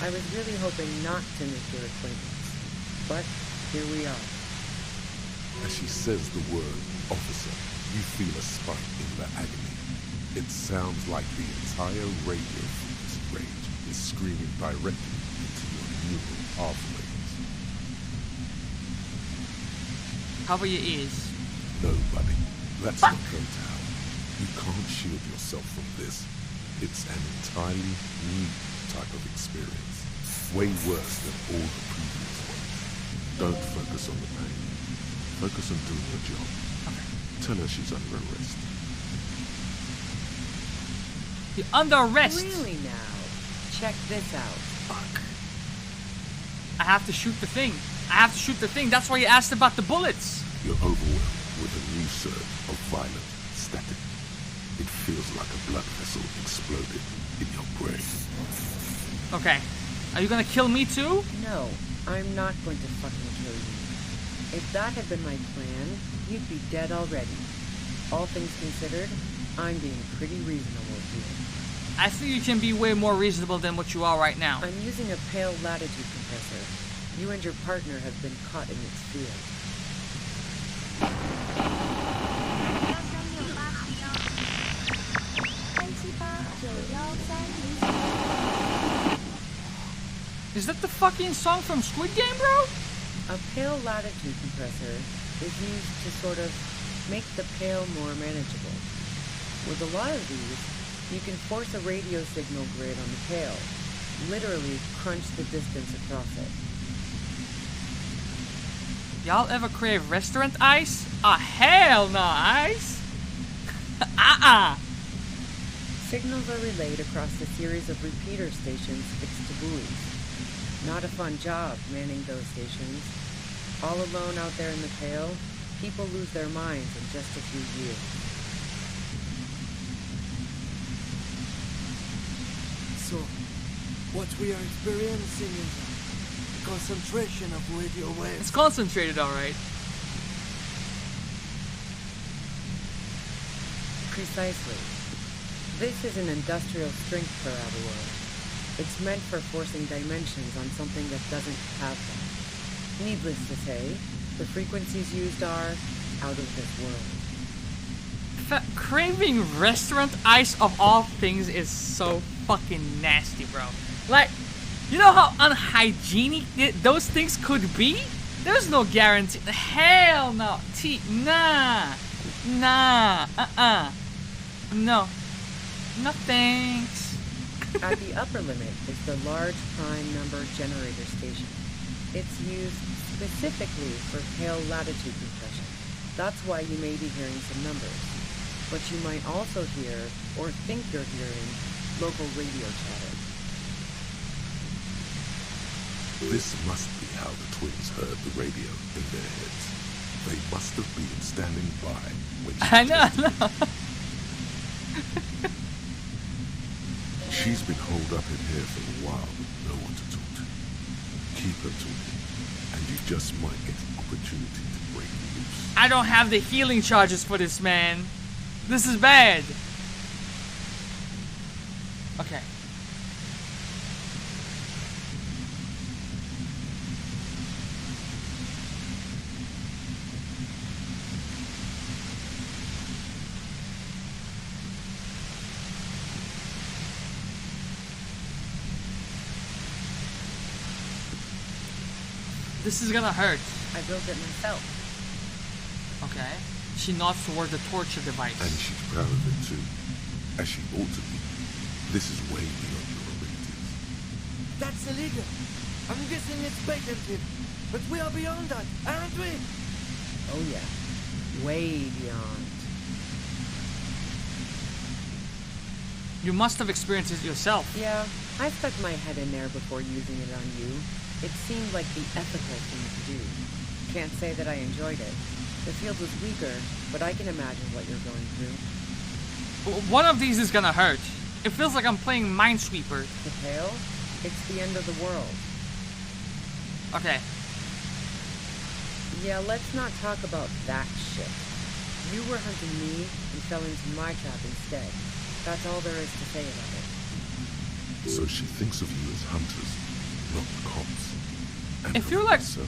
I was really hoping not to make your acquaintance. But here we are. As she says the word officer, you feel a spike in the agony. It sounds like the entire radio frequency range is screaming directly into your neural pathways. Cover your ears. No, buddy. That's not going to help. You can't shield yourself from this. It's an entirely new type of experience. Way worse than all the previous ones. Don't focus on the pain. Focus on doing your job. Tell her she's under arrest. You're under arrest? Really now? Check this out. Fuck. I have to shoot the thing. I have to shoot the thing. That's why you asked about the bullets. You're overwhelmed with a new surge of violent static. It feels like a blood vessel exploded in your brain. Okay. Are you gonna kill me too? No, I'm not going to fucking kill you. If that had been my plan, you'd be dead already. All things considered, I'm being pretty reasonable here. I think you can be way more reasonable than what you are right now. I'm using a pale latitude compressor. You and your partner have been caught in its field. Is that the fucking song from Squid Game, bro? A pale latitude compressor is used to sort of make the pale more manageable. With a lot of these, you can force a radio signal grid on the pale, literally crunch the distance across it. Y'all ever crave restaurant ice? Ah, hell no, ice! Signals are relayed across a series of repeater stations fixed to buoys. Not a fun job manning those stations. All alone out there in the pale, people lose their minds in just a few years. So, what we are experiencing is a concentration of radio waves. It's concentrated, alright. Precisely. This is an industrial strength parabola. It's meant for forcing dimensions on something that doesn't have them. Needless to say, the frequencies used are out of this world. Craving restaurant ice of all things is so fucking nasty, bro. Like, you know how unhygienic those things could be? There's no guarantee. Hell no. Nah. No. No thanks. At the upper limit is the large prime number generator station. It's used specifically for pale latitude compression. That's why you may be hearing some numbers. But you might also hear, or think you're hearing, local radio chatter. This must be how the twins heard the radio in their heads. They must have been standing by when she I know. She's been holed up in here for a while with no one to talk to. Keep her talking, and you just might get an opportunity to break loose. I don't have the healing charges for this, man. This is bad. Okay. This is gonna hurt. I built it myself. Okay. She nods toward the torture device. And she's proud of it too, as she ought to be. This is way beyond your abilities. That's illegal. I'm guessing it's patented. But we are beyond that, aren't we? Oh yeah. Way beyond. You must have experienced it yourself. Yeah, I stuck my head in there before using it on you. It seemed like the ethical thing to do. Can't say that I enjoyed it. The field was weaker, but I can imagine what you're going through. One of these is gonna hurt. It feels like I'm playing Minesweeper. The tail? It's the end of the world. Okay. Yeah, let's not talk about that shit. You were hunting me and fell into my trap instead. That's all there is to say about it. So she thinks of you as hunters, not cops. And If you're like so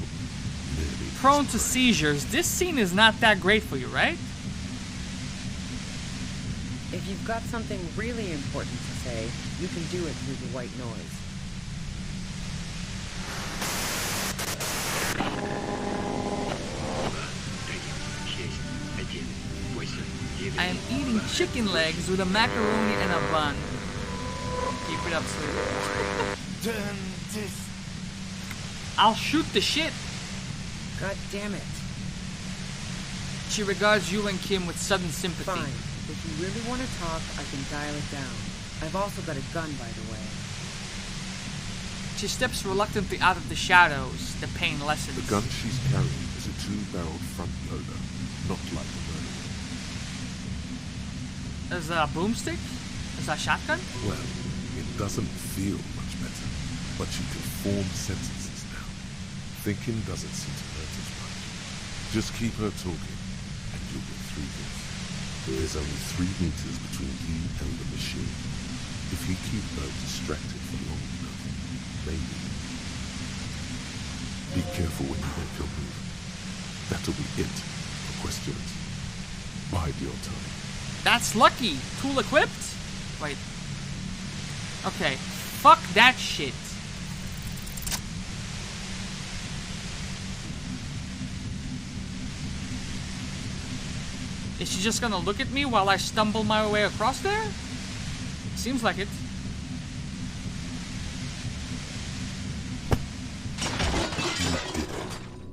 prone to seizures, this scene is not that great for you, right? If you've got something really important to say, you can do it through the white noise. I am eating chicken legs with a macaroni and a bun. Keep it up, sweetie. I'll shoot the shit. God damn it. She regards you and Kim with sudden sympathy. Fine. If you really want to talk, I can dial it down. I've also got a gun, by the way. She steps reluctantly out of the shadows. The pain lessens. The gun she's carrying is a 2-barreled front loader, not like a murder. Is that a boomstick? Is that a shotgun? Well, it doesn't feel much better, but you can form sentences now. Thinking doesn't seem to hurt as much. Just keep her talking, and you'll get through this. There's only 3 meters between you and the machine. If you keep her distracted for long enough, maybe. Be careful when you make your move. That'll be it for questions. Bide your time. That's lucky. Tool equipped? Wait. Okay. Fuck that shit. Is she just gonna look at me while I stumble my way across there? Seems like it.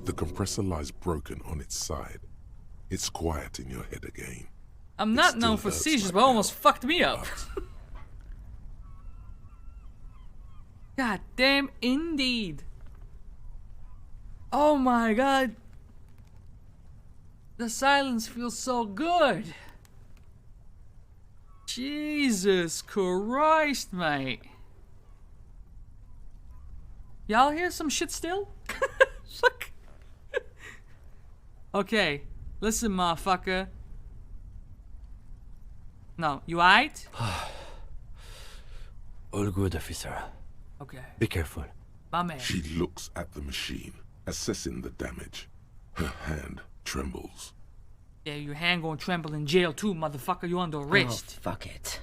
The compressor lies broken on its side. It's quiet in your head again. I'm not known for seizures, but almost fucked me up. God damn, indeed. Oh my god. The silence feels so good. Jesus Christ, mate. Y'all hear some shit still? Look. Okay, listen, motherfucker. No, you aight? All good, officer. Okay. Be careful. My man. She looks at the machine, assessing the damage. Her hand trembles. Yeah, your hand gonna tremble in jail too, motherfucker. You under arrest. Oh, fuck it.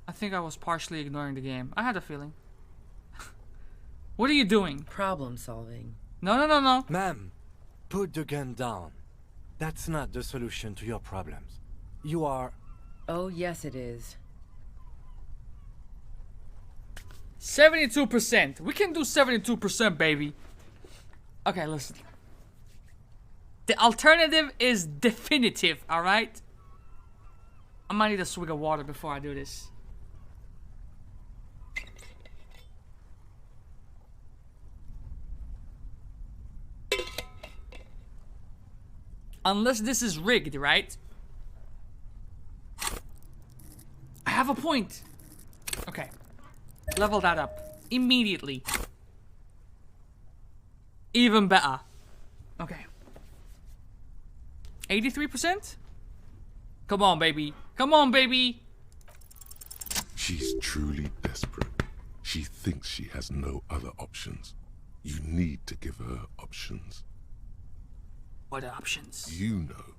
I think I was partially ignoring the game. I had a feeling. What are you doing? Problem solving. No, no, no, no. Ma'am, put the gun down. That's not the solution to your problems. You are... Oh, yes it is. 72%. We can do 72%, baby. Okay, listen. The alternative is definitive, alright? I might need a swig of water before I do this. Unless this is rigged, right? I have a point. Okay. Level that up. Immediately. Even better. Okay. 83%? Come on, baby. Come on, baby. She's truly desperate. She thinks she has no other options. You need to give her options. What options? You know.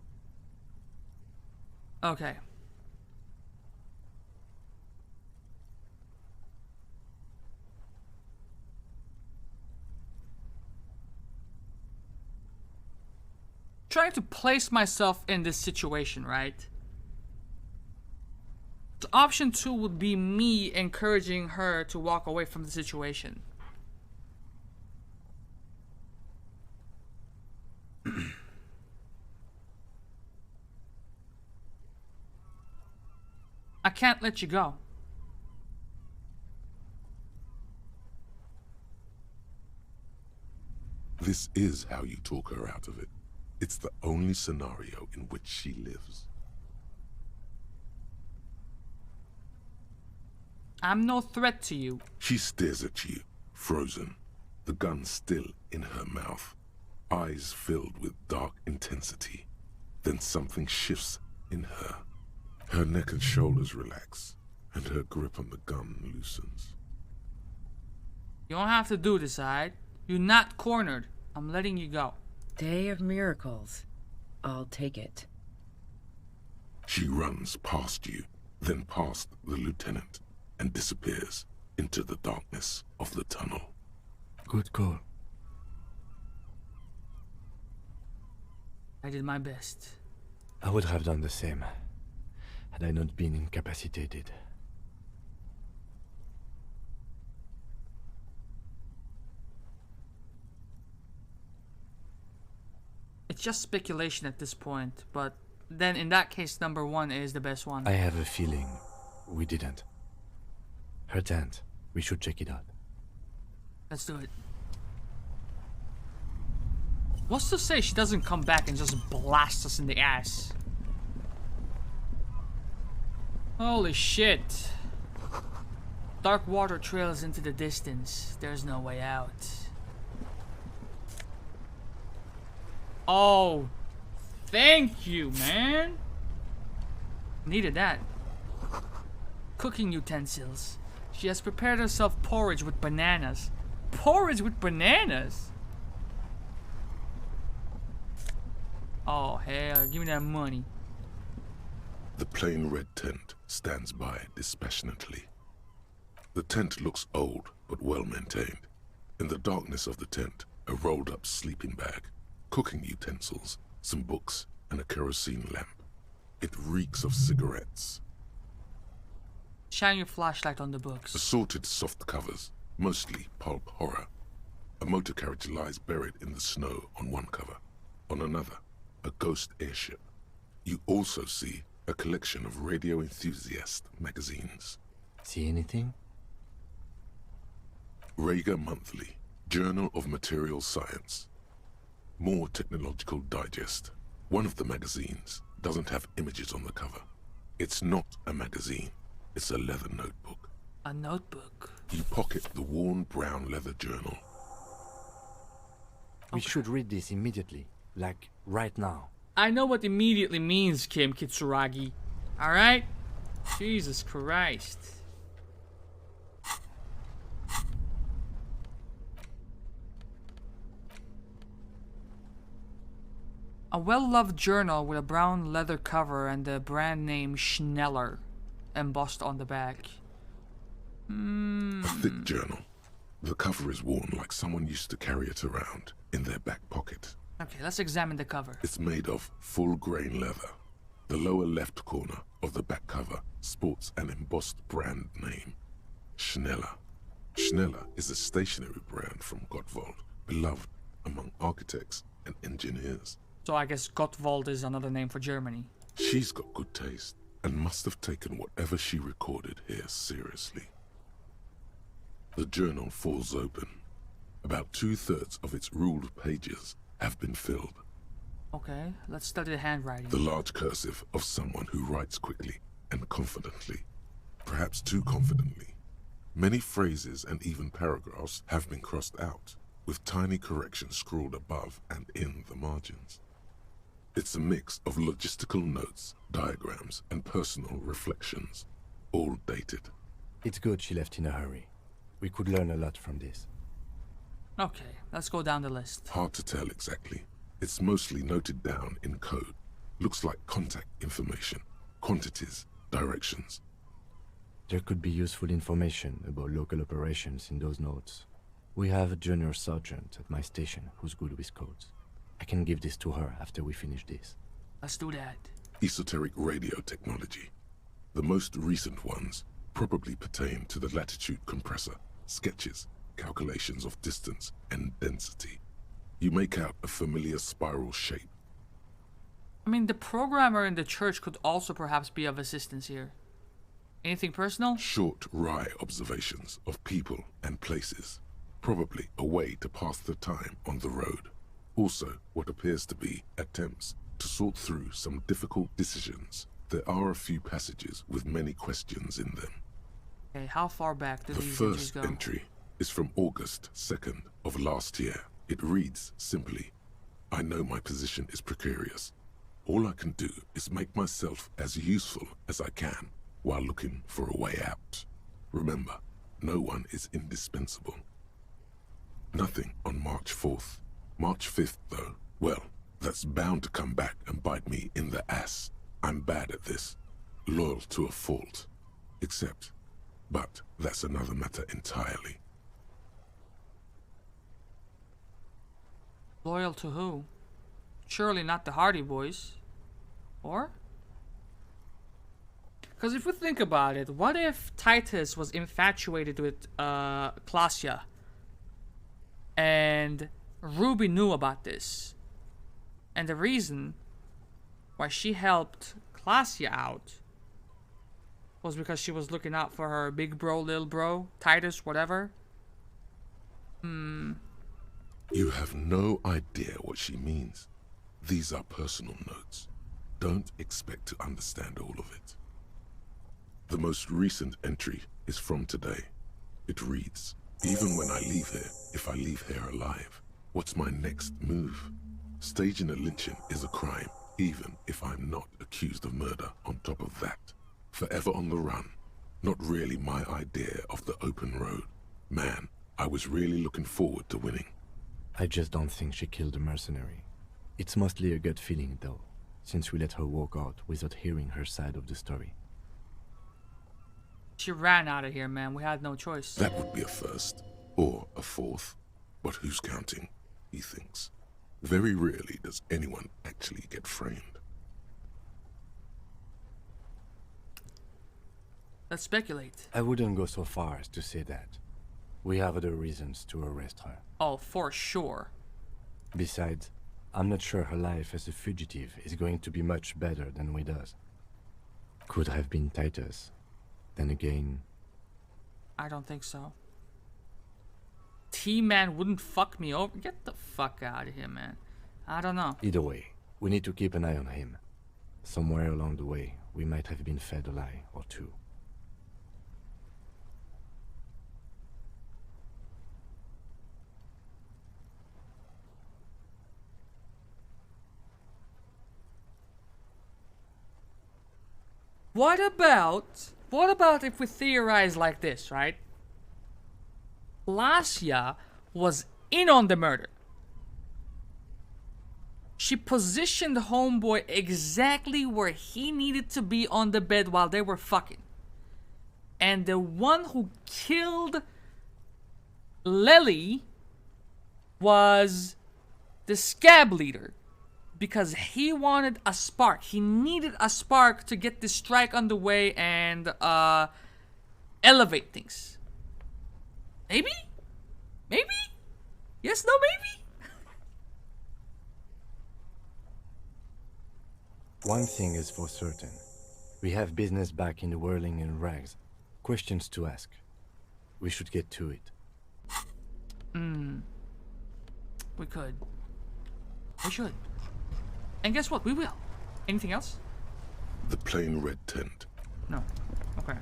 Okay. Trying to place myself in this situation, right? So option 2 would be me encouraging her to walk away from the situation. I can't let you go. This is how you talk her out of it. It's the only scenario in which she lives. I'm no threat to you. She stares at you, frozen, the gun still in her mouth, eyes filled with dark intensity. Then something shifts in her. Her neck and shoulders relax, and her grip on the gun loosens. You don't have to do this, alright? You're not cornered. I'm letting you go. Day of miracles. I'll take it. She runs past you, then past the lieutenant, and disappears into the darkness of the tunnel. Good call. I did my best. I would have done the same, had I not been incapacitated. It's just speculation at this point, but then in that case, number 1 is the best one. I have a feeling we didn't. Her tent. We should check it out. Let's do it. What's to say she doesn't come back and just blast us in the ass? Holy shit. Dark water trails into the distance. There's no way out. Oh, thank you, man. Needed that. Cooking utensils. She has prepared herself porridge with bananas. Porridge with bananas? Oh, hell, give me that money. The plain red tent stands by dispassionately. The tent looks old, but well maintained. In the darkness of the tent, a rolled up sleeping bag, cooking utensils, some books, and a kerosene lamp. It reeks of cigarettes. Shine your flashlight on the books. Assorted soft covers, mostly pulp horror. A motor carriage lies buried in the snow on one cover. On another, a ghost airship. You also see a collection of radio enthusiast magazines. See anything? Rager Monthly, Journal of Material Science. More Technological Digest. One of the magazines doesn't have images on the cover. It's not a magazine. It's a leather notebook. A notebook? You pocket the worn brown leather journal. We should read this immediately. Like, right now. I know what immediately means, Kim Kitsuragi. Alright? Jesus Christ. A well-loved journal with a brown leather cover and the brand name Schneller embossed on the back. A thick journal. The cover is worn like someone used to carry it around in their back pocket. Okay, let's examine the cover. It's made of full-grain leather. The lower left corner of the back cover sports an embossed brand name, Schneller. Schneller is a stationery brand from Gottwald, beloved among architects and engineers. So I guess Gottwald is another name for Germany. She's got good taste and must have taken whatever she recorded here seriously. The journal falls open. About 2/3 of its ruled pages have been filled. Okay, let's study the handwriting. The large cursive of someone who writes quickly and confidently, perhaps too confidently. Many phrases and even paragraphs have been crossed out, with tiny corrections scrawled above and in the margins. It's a mix of logistical notes, diagrams, and personal reflections, all dated. It's good she left in a hurry. We could learn a lot from this. Okay, let's go down the list. Hard to tell exactly. It's mostly noted down in code. Looks like contact information, quantities, directions. There could be useful information about local operations in those notes. We have a junior sergeant at my station who's good with codes. I can give this to her after we finish this. Let's do that. Esoteric radio technology. The most recent ones probably pertain to the latitude compressor, sketches, calculations of distance and density. You make out a familiar spiral shape. I mean, the programmer in the church could also perhaps be of assistance here. Anything personal? Short, wry observations of people and places. Probably a way to pass the time on the road. Also, what appears to be attempts to sort through some difficult decisions. There are a few passages with many questions in them. Okay, how far back do The these entries first go? entry is from August 2nd of last year. It reads simply, I know my position is precarious. All I can do is make myself as useful as I can while looking for a way out. Remember, no one is indispensable. Nothing on March 4th. March 5th, though, well, that's bound to come back and bite me in the ass. I'm bad at this. Loyal to a fault. But that's another matter entirely. Loyal to who? Surely not the Hardy Boys. Or? Because if we think about it, what if Titus was infatuated with Klaasja? And Ruby knew about this. And the reason why she helped Klaasja out was because she was looking out for her big bro, little bro, Titus, whatever. You have no idea what she means. These are personal notes. Don't expect to understand all of it. The most recent entry is from today. It reads, even when I leave here, if I leave here alive, what's my next move? Staging a lynching is a crime, even if I'm not accused of murder on top of that. Forever on the run. Not really my idea of the open road. Man, I was really looking forward to winning. I just don't think she killed a mercenary. It's mostly a gut feeling, though, since we let her walk out without hearing her side of the story. She ran out of here, man. We had no choice. That would be a first, or a fourth. But who's counting, he thinks. Very rarely does anyone actually get framed. Let's speculate. I wouldn't go so far as to say that. We have other reasons to arrest her. Oh, for sure. Besides, I'm not sure her life as a fugitive is going to be much better than Wida's. Could have been Titus. Then again... I don't think so. T-Man wouldn't fuck me over. Get the fuck out of here, man. I don't know. Either way, we need to keep an eye on him. Somewhere along the way, we might have been fed a lie or two. What about if we theorize like this, right? Klaasja was in on the murder. She positioned Homeboy exactly where he needed to be on the bed while they were fucking. And the one who killed Lily was the scab leader because he wanted a spark. He needed a spark to get this strike underway and elevate things. Maybe? Maybe? Yes, no, maybe? One thing is for certain. We have business back in the whirling in rags. Questions to ask. We should get to it. We could. We should. And guess what? We will. Anything else? The plain red tent. No. Okay.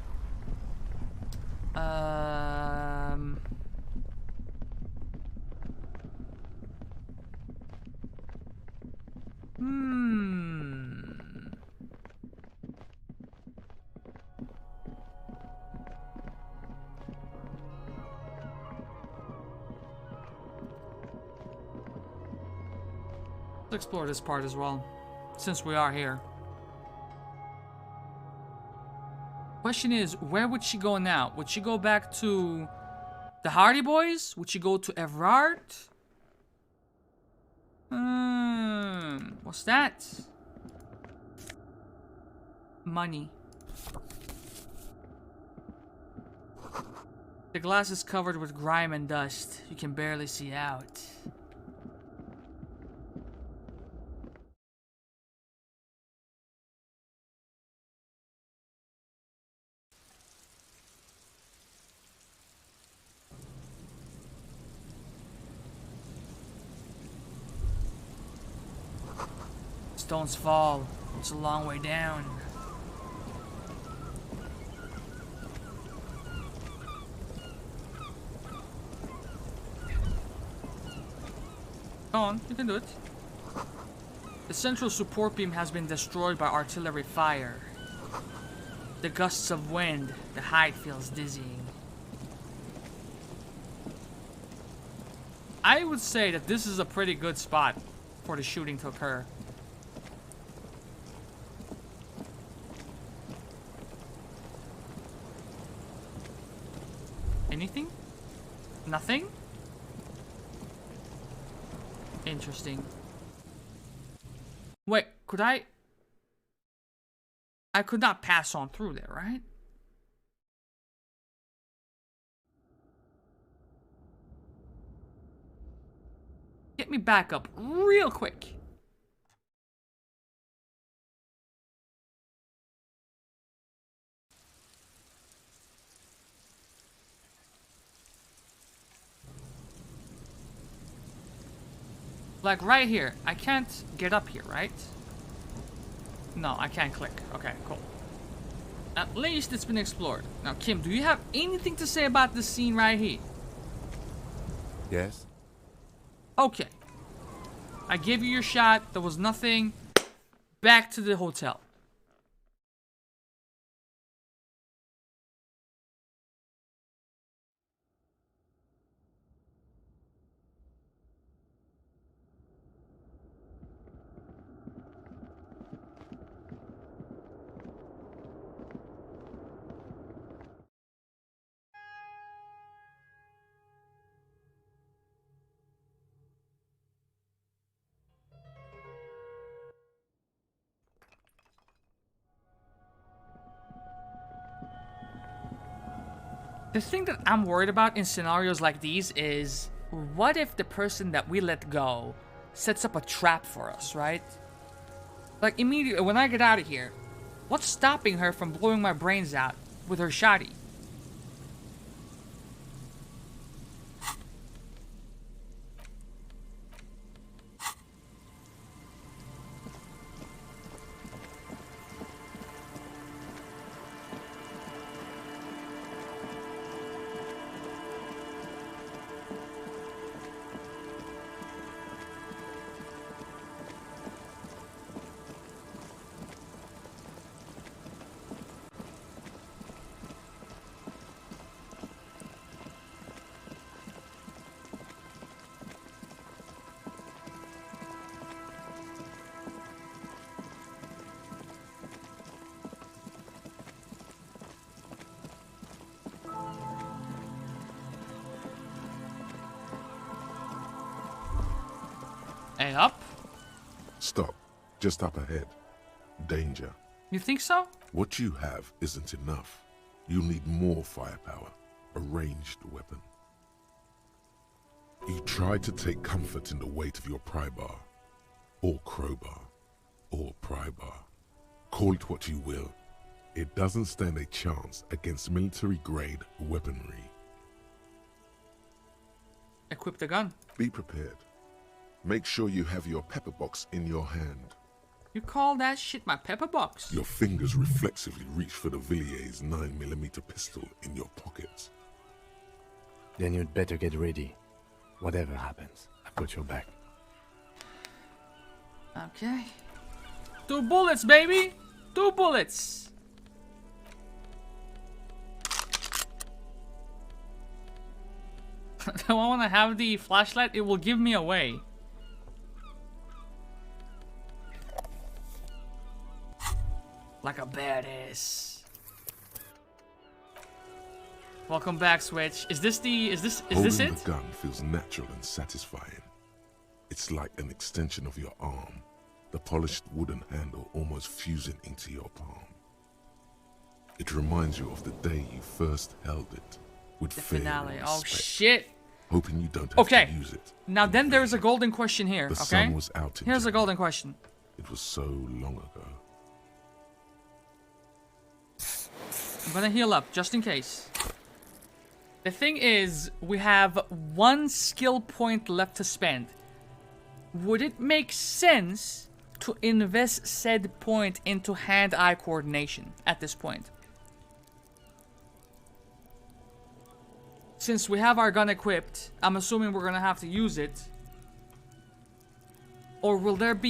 Let's explore this part as well, since we are here. Question is, where would she go now? Would she go back to the Hardy Boys? Would she go to Everard? What's that? Money. The glass is covered with grime and dust. You can barely see out. Stones fall. It's a long way down. Go on, you can do it. The central support beam has been destroyed by artillery fire. The gusts of wind, the height feels dizzying. I would say that this is a pretty good spot for the shooting to occur. Anything? Nothing? Interesting. Wait, could I could not pass on through there, right? Get me back up real quick. Like right here. I can't get up here, right? No, I can't click. Okay, cool. At least it's been explored. Now, Kim, do you have anything to say about this scene right here? Yes? Okay. I gave you your shot. There was nothing. Back to the hotel. The thing that I'm worried about in scenarios like these is, what if the person that we let go sets up a trap for us, right? Like, immediately, when I get out of here, what's stopping her from blowing my brains out with her shotty? Hey, up? Stop. Just up ahead. Danger. You think so? What you have isn't enough. You'll need more firepower. A ranged weapon. You tried to take comfort in the weight of your pry bar. Or crowbar. Or pry bar. Call it what you will. It doesn't stand a chance against military-grade weaponry. Equip the gun. Be prepared. Make sure you have your pepper box in your hand. You call that shit my pepper box? Your fingers reflexively reach for the Villiers 9mm pistol in your pockets. Then you'd better get ready. Whatever happens, I've got your back. Okay. 2 bullets, baby! 2 bullets! Do I want to have the flashlight? It will give me away. Like a badass. Welcome back, Switch. Is this it? Holding the gun feels natural and satisfying. It's like an extension of your arm. The polished wooden handle almost fusing into your palm. It reminds you of the day you first held it. With The fear finale. and Oh respect, shit. hoping you don't have to use it. Now then there's a golden question here, The okay? sun was out in Here's a golden question. It was so long ago. I'm gonna heal up, just in case. The thing is, we have 1 skill point left to spend. Would it make sense to invest said point into hand-eye coordination at this point? Since we have our gun equipped, I'm assuming we're gonna have to use it. Or would it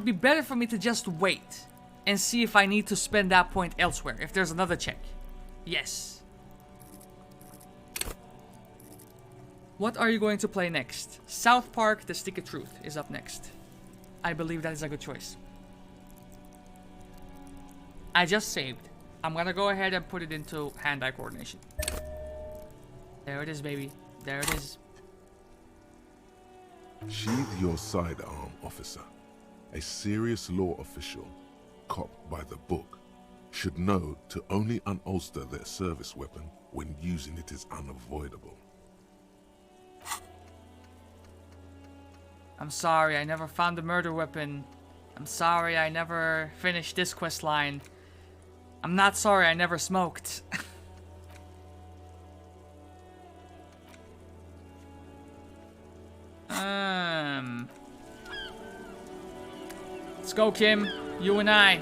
be better for me to just wait and see if I need to spend that point elsewhere, if there's another check? Yes. What are you going to play next? South Park: The Stick of Truth is up next. I believe that is a good choice. I just saved. I'm gonna go ahead and put it into hand-eye coordination. There it is, baby. There it is. Sheathe your sidearm, officer. A serious law official, cop by the book, should know to only unholster their service weapon when using it is unavoidable. I'm sorry, I never found the murder weapon. I'm sorry, I never finished this quest line. I'm not sorry, I never smoked. Let's go, Kim. You and I.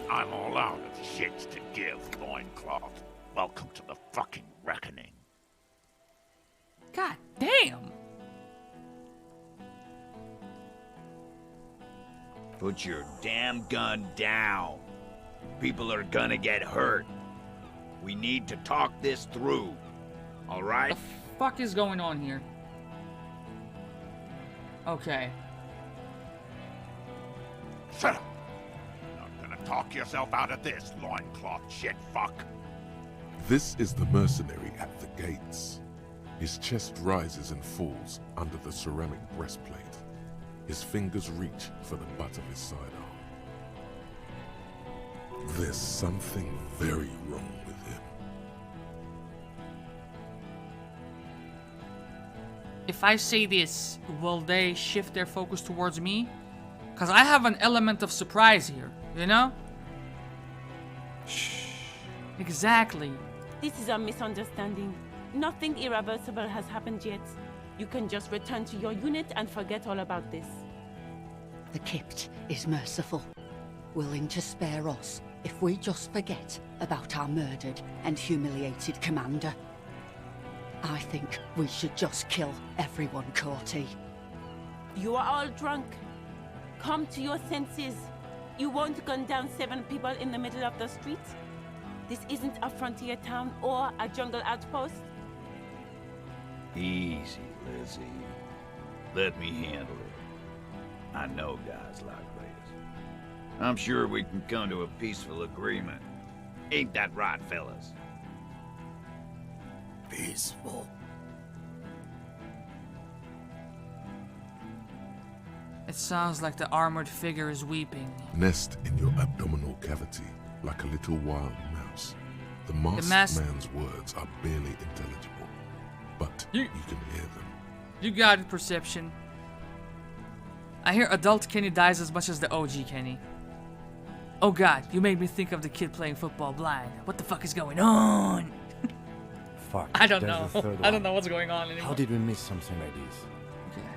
I'm all out of shits to give, loincloth. Welcome to the fucking reckoning. God damn. Put your damn gun down. People are gonna get hurt. We need to talk this through. All right? What the fuck is going on here? Okay. Shut up. You're not gonna talk yourself out of this, loincloth shit fuck. This is the mercenary at the gates. His chest rises and falls under the ceramic breastplate. His fingers reach for the butt of his sidearm. There's something very wrong with him. If I say this, will they shift their focus towards me? Because I have an element of surprise here, you know? Shh. Exactly. This is a misunderstanding. Nothing irreversible has happened yet. You can just return to your unit and forget all about this. The Kypt is merciful, willing to spare us if we just forget about our murdered and humiliated commander. I think we should just kill everyone, Corty. You are all drunk. Come to your senses. You won't gun down 7 people in the middle of the street. This isn't a frontier town or a jungle outpost. Easy, Lizzie. Let me handle it. I know guys like this. I'm sure we can come to a peaceful agreement. Ain't that right, fellas? Peaceful. It sounds like the armored figure is weeping. Nest in your abdominal cavity like a little wild mouse. The masked man's words are barely intelligible, but you can hear them. You got it, Perception. I hear adult Kenny dies as much as the OG Kenny. Oh god, you made me think of the kid playing football blind. What the fuck is going on? Fuck. I don't there's know. the third I don't one. know what's going on anymore. How did we miss something like this? Okay.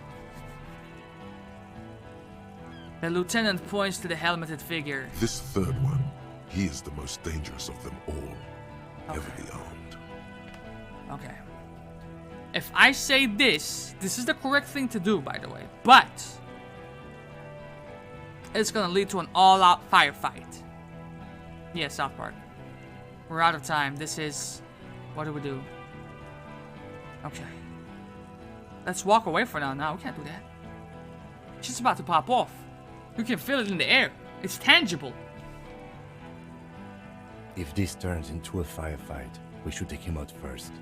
The lieutenant points to the helmeted figure. This third one, he is the most dangerous of them all. Heavily armed. Okay. If I say this is the correct thing to do, by the way, but it's gonna lead to an all-out firefight. Yeah, South Park. We're out of time. This is... What do? Okay. Let's walk away for now. We can't do that. She's about to pop off. You can feel it in the air. It's tangible. If this turns into a firefight, we should take him out first.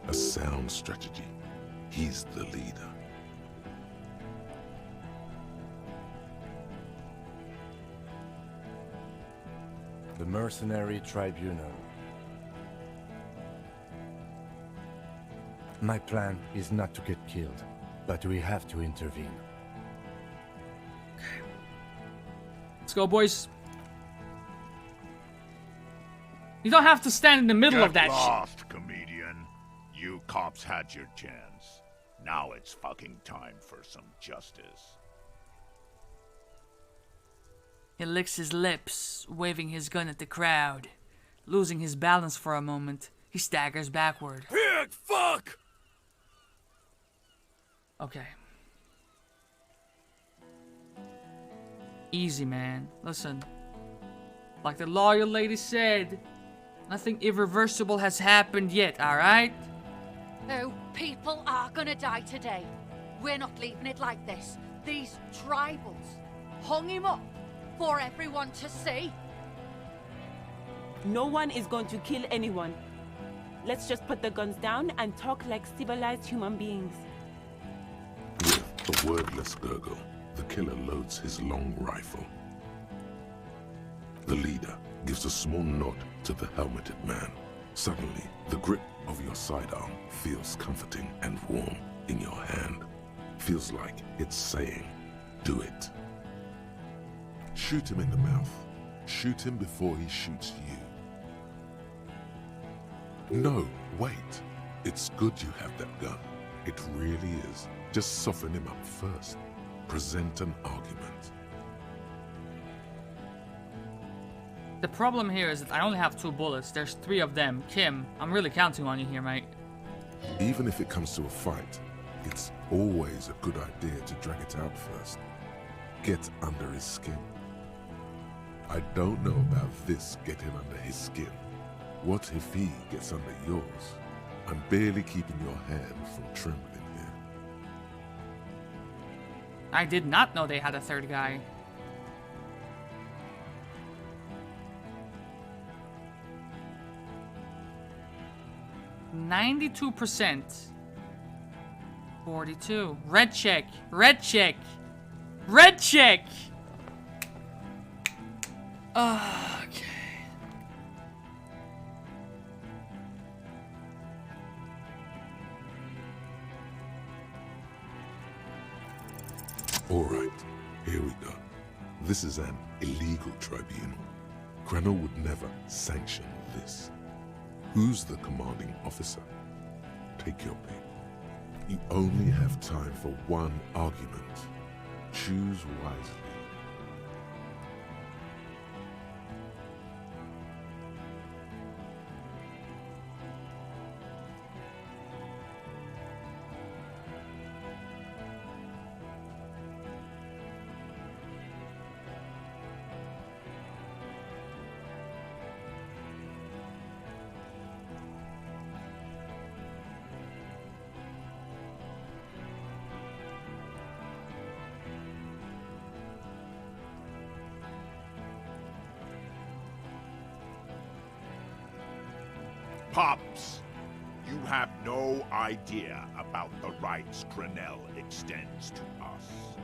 A sound strategy. He's the leader. The Mercenary Tribunal. My plan is not to get killed, but we have to intervene. Let's go, boys. You don't have to stand in the middle Get of that lost, comedian. You cops had your chance. Now it's fucking time for some justice. He licks his lips, waving his gun at the crowd. Losing his balance for a moment, he staggers backward. Pig, fuck! Okay. Easy, man. Listen. Like the lawyer lady said, nothing irreversible has happened yet, alright? Oh, people are gonna die today. We're not leaving it like this. These tribals hung him up for everyone to see. No one is going to kill anyone. Let's just put the guns down and talk like civilized human beings. With a wordless gurgle, the killer loads his long rifle. The leader gives a small nod to the helmeted man. Suddenly, the grip of your sidearm feels comforting and warm in your hand. Feels like it's saying, do it. Shoot him in the mouth. Shoot him before he shoots you. No, wait. It's good you have that gun. It really is. Just soften him up first. Present an argument. The problem here is that I only have 2 bullets. There's 3 of them. Kim, I'm really counting on you here, mate. Even if it comes to a fight, it's always a good idea to drag it out first. Get under his skin. I don't know about this getting under his skin. What if he gets under yours? I'm barely keeping your hand from trembling here. I did not know they had a 3rd guy. %. 42. Red check. Red check. Red check. Okay. All right, here we go. This is an illegal tribunal. Cranell would never sanction this. Who's the commanding officer? Take your pick. You only have time for one argument. Choose wisely. Pops, you have no idea about the rights Cranell extends to us.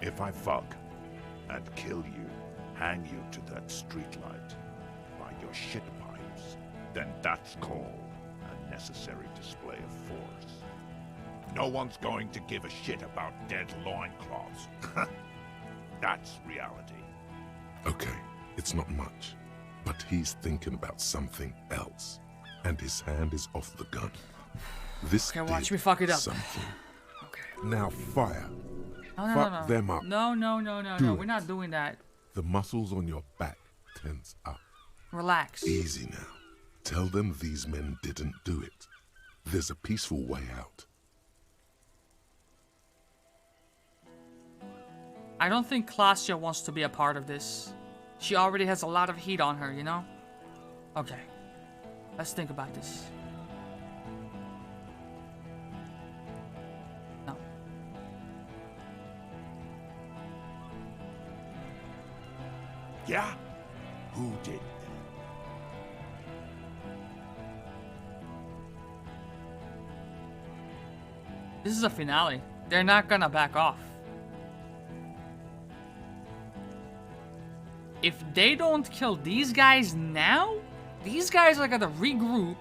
If I fuck and kill you, hang you to that streetlight by your shit pipes, then that's called a necessary display of force. No one's going to give a shit about dead loincloths. That's reality. Okay, it's not much, but he's thinking about something else, and his hand is off the gun. This Okay, watch me fuck it up. Something. Okay. Now fire. No, Fuck them up. No, Do we're it. not doing that. The muscles on your back tense up. Relax. Easy now. Tell them these men didn't do it. There's a peaceful way out. I don't think Klasia wants to be a part of this. She already has a lot of heat on her, you know? Okay. Let's think about this. No. Yeah? Who did that? This is a finale. They're not gonna back off. If they don't kill these guys now, these guys are gonna regroup,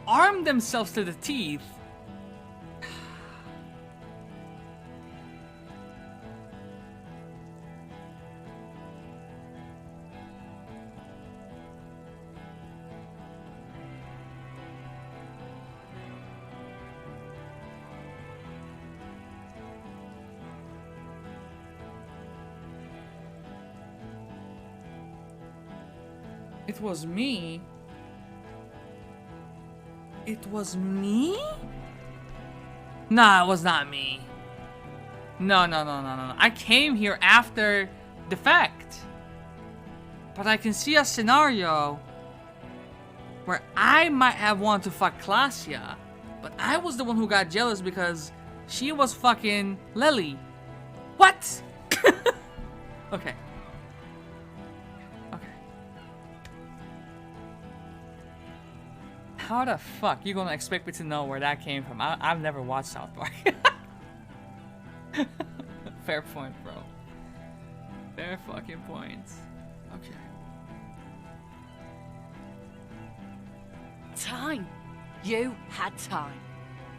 arm themselves to the teeth. It was me. It was me? Nah, it was not me. No. I came here after the fact. But I can see a scenario where I might have wanted to fuck Klasia, but I was the one who got jealous because she was fucking Lily. What? Okay. How the fuck you gonna expect me to know where that came from? I've never watched South Park. Fair point, bro. Fair fucking point. Okay. Time. You had time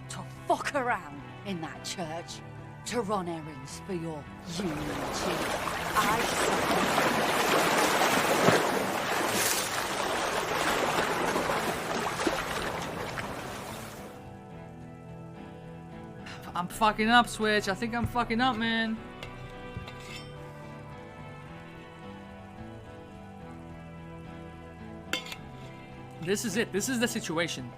to fuck around in that church, to run errands for your union chief. I'm fucking up, Switch. I think I'm fucking up, man. This is it. This is the situation.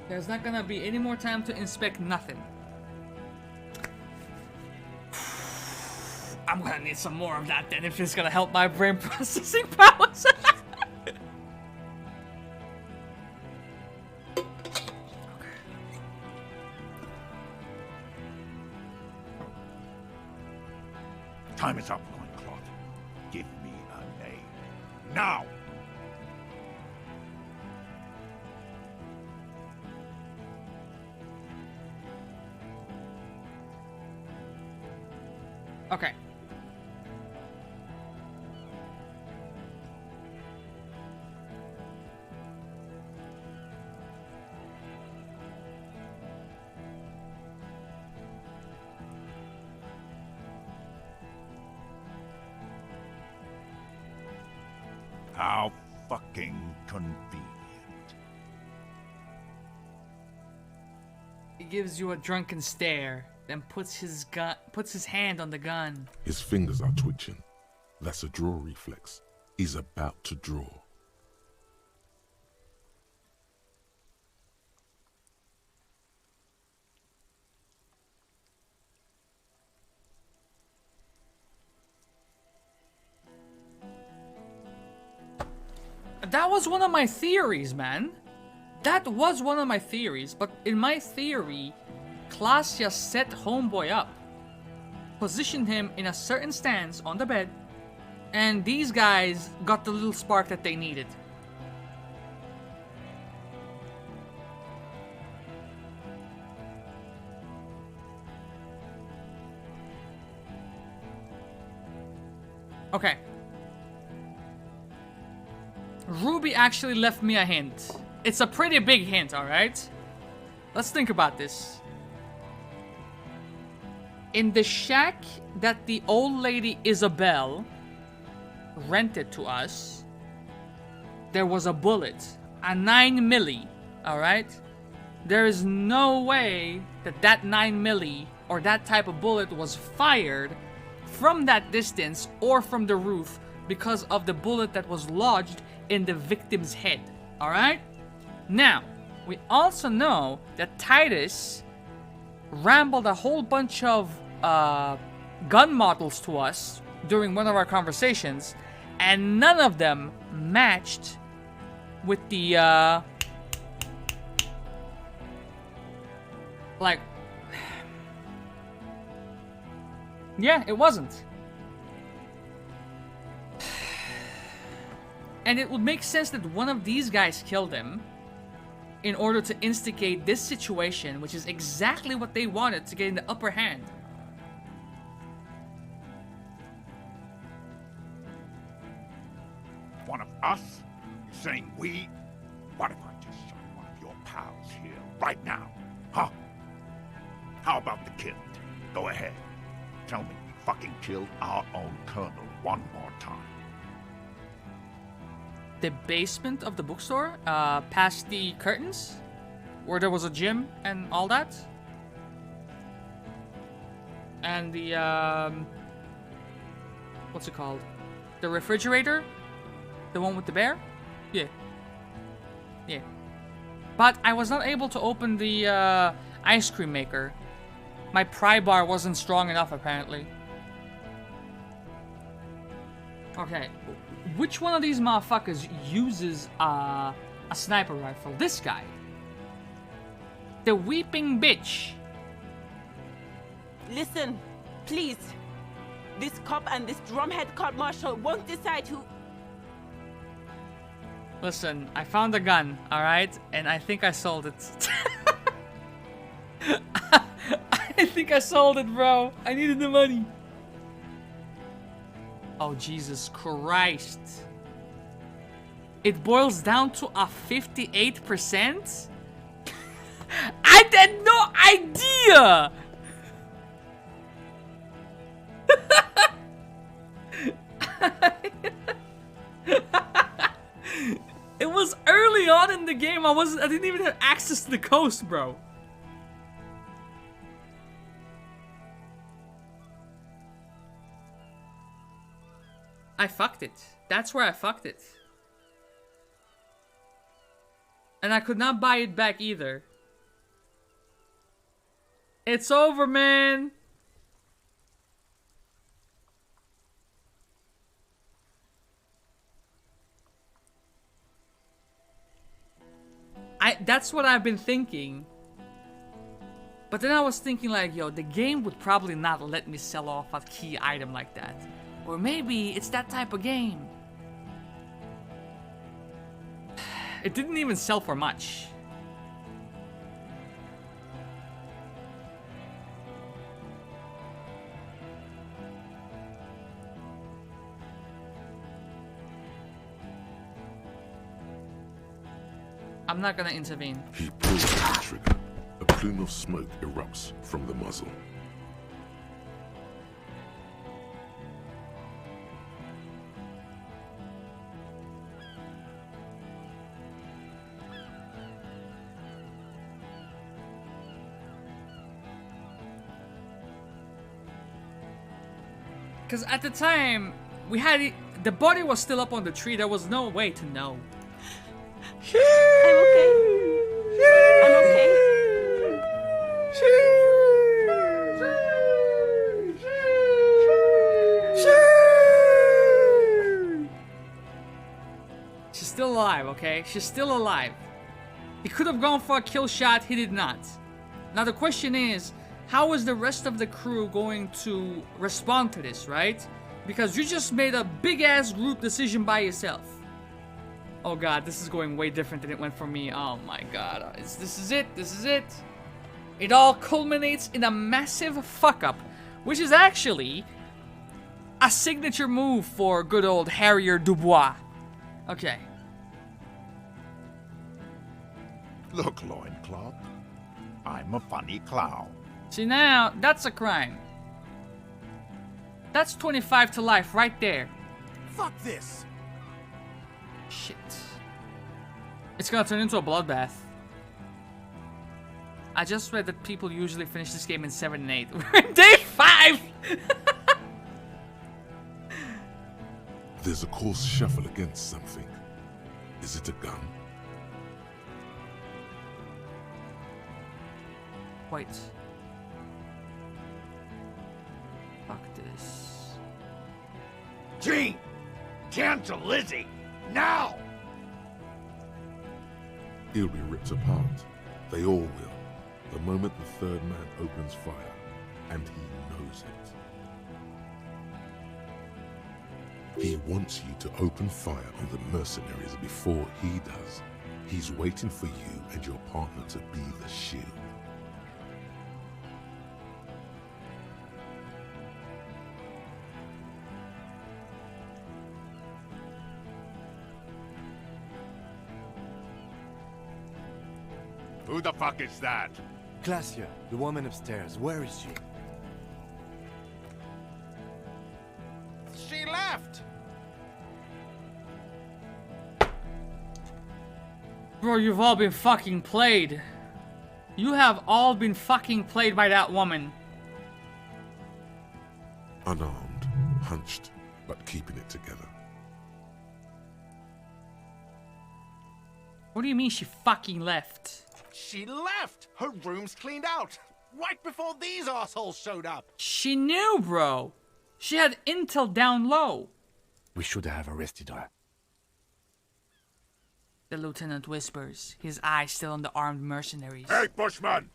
There's not gonna be any more time to inspect nothing. I'm gonna need some more of that then if it's gonna help my brain processing powers. Time is up, loincloth. Give me a name. Now! Okay. How fucking convenient. He gives you a drunken stare, then puts his hand on the gun. His fingers are twitching. That's a draw reflex. He's about to draw. That was one of my theories, man. That was one of my theories, but in my theory, Klasia set Homeboy up, positioned him in a certain stance on the bed, and these guys got the little spark that they needed. Okay. Ruby actually left me a hint. It's a pretty big hint, alright? Let's think about this. In the shack that the old lady Isabel rented to us, there was a bullet. A 9 milli, alright? There is no way that 9 milli or that type of bullet was fired from that distance or from the roof because of the bullet that was lodged in the victim's head, alright? Now, we also know that Titus rambled a whole bunch of gun models to us during one of our conversations, and none of them matched with the, like, yeah, it wasn't. And it would make sense that one of these guys killed him in order to instigate this situation, which is exactly what they wanted to get in the upper hand. One of us? You saying we? What if I just shot one of your pals here right now? Huh? How about the kid? Go ahead. Tell me you fucking killed our own colonel one more time. The basement of the bookstore, past the curtains, where there was a gym and all that. And the, what's it called? The refrigerator? The one with the bear? Yeah. Yeah. But I was not able to open the, ice cream maker. My pry bar wasn't strong enough, apparently. Okay. Which one of these motherfuckers uses a sniper rifle? This guy. The weeping bitch. Listen, please. This cop and this drumhead court marshal won't decide who... Listen, I found a gun, alright? And I think I sold it. I think I sold it, bro. I needed the money. Oh, Jesus Christ. It boils down to a 58%? I had no idea! It was early on in the game. I didn't even have access to the coast, bro. I fucked it. That's where I fucked it. And I could not buy it back either. It's over, man. That's what I've been thinking. But then I was thinking like, yo, the game would probably not let me sell off a key item like that. Or maybe it's that type of game. It didn't even sell for much. I'm not gonna intervene. He pulls the trigger. A plume of smoke erupts from the muzzle. Because at the time, we had it, the body was still up on the tree. There was no way to know. I'm okay. I'm okay. She's still alive, okay? She's still alive. He could have gone for a kill shot. He did not. Now the question is, how is the rest of the crew going to respond to this, right? Because you just made a big-ass group decision by yourself. Oh god, this is going way different than it went for me. Oh my god. This is it. This is it. It all culminates in a massive fuck-up. Which is actually A signature move for good old Harrier Dubois. Okay. Look, loincloth. I'm a funny clown. See now, that's a crime. That's 25 to life right there. Fuck this! Shit. It's gonna turn into a bloodbath. I just read that people usually finish this game in 7 and 8. We're in day 5! There's a coarse shuffle against something. Is it a gun? Wait. Fuck this. Gene! Cancel Lizzie! Now! He'll be ripped apart. They all will. The moment the third man opens fire. And he knows it. He wants you to open fire on the mercenaries before he does. He's waiting for you and your partner to be the shield. Who the fuck is that? Glacia, the woman upstairs. Where is she? She left! Bro, you've all been fucking played. You have all been fucking played by that woman. Unarmed, hunched, but keeping it together. What do you mean she fucking left? She left! Her room's cleaned out! Right before these assholes showed up! She knew, bro. She had intel down low. We should have arrested her. The lieutenant whispers, his eyes still on the armed mercenaries. Hey, Bushman!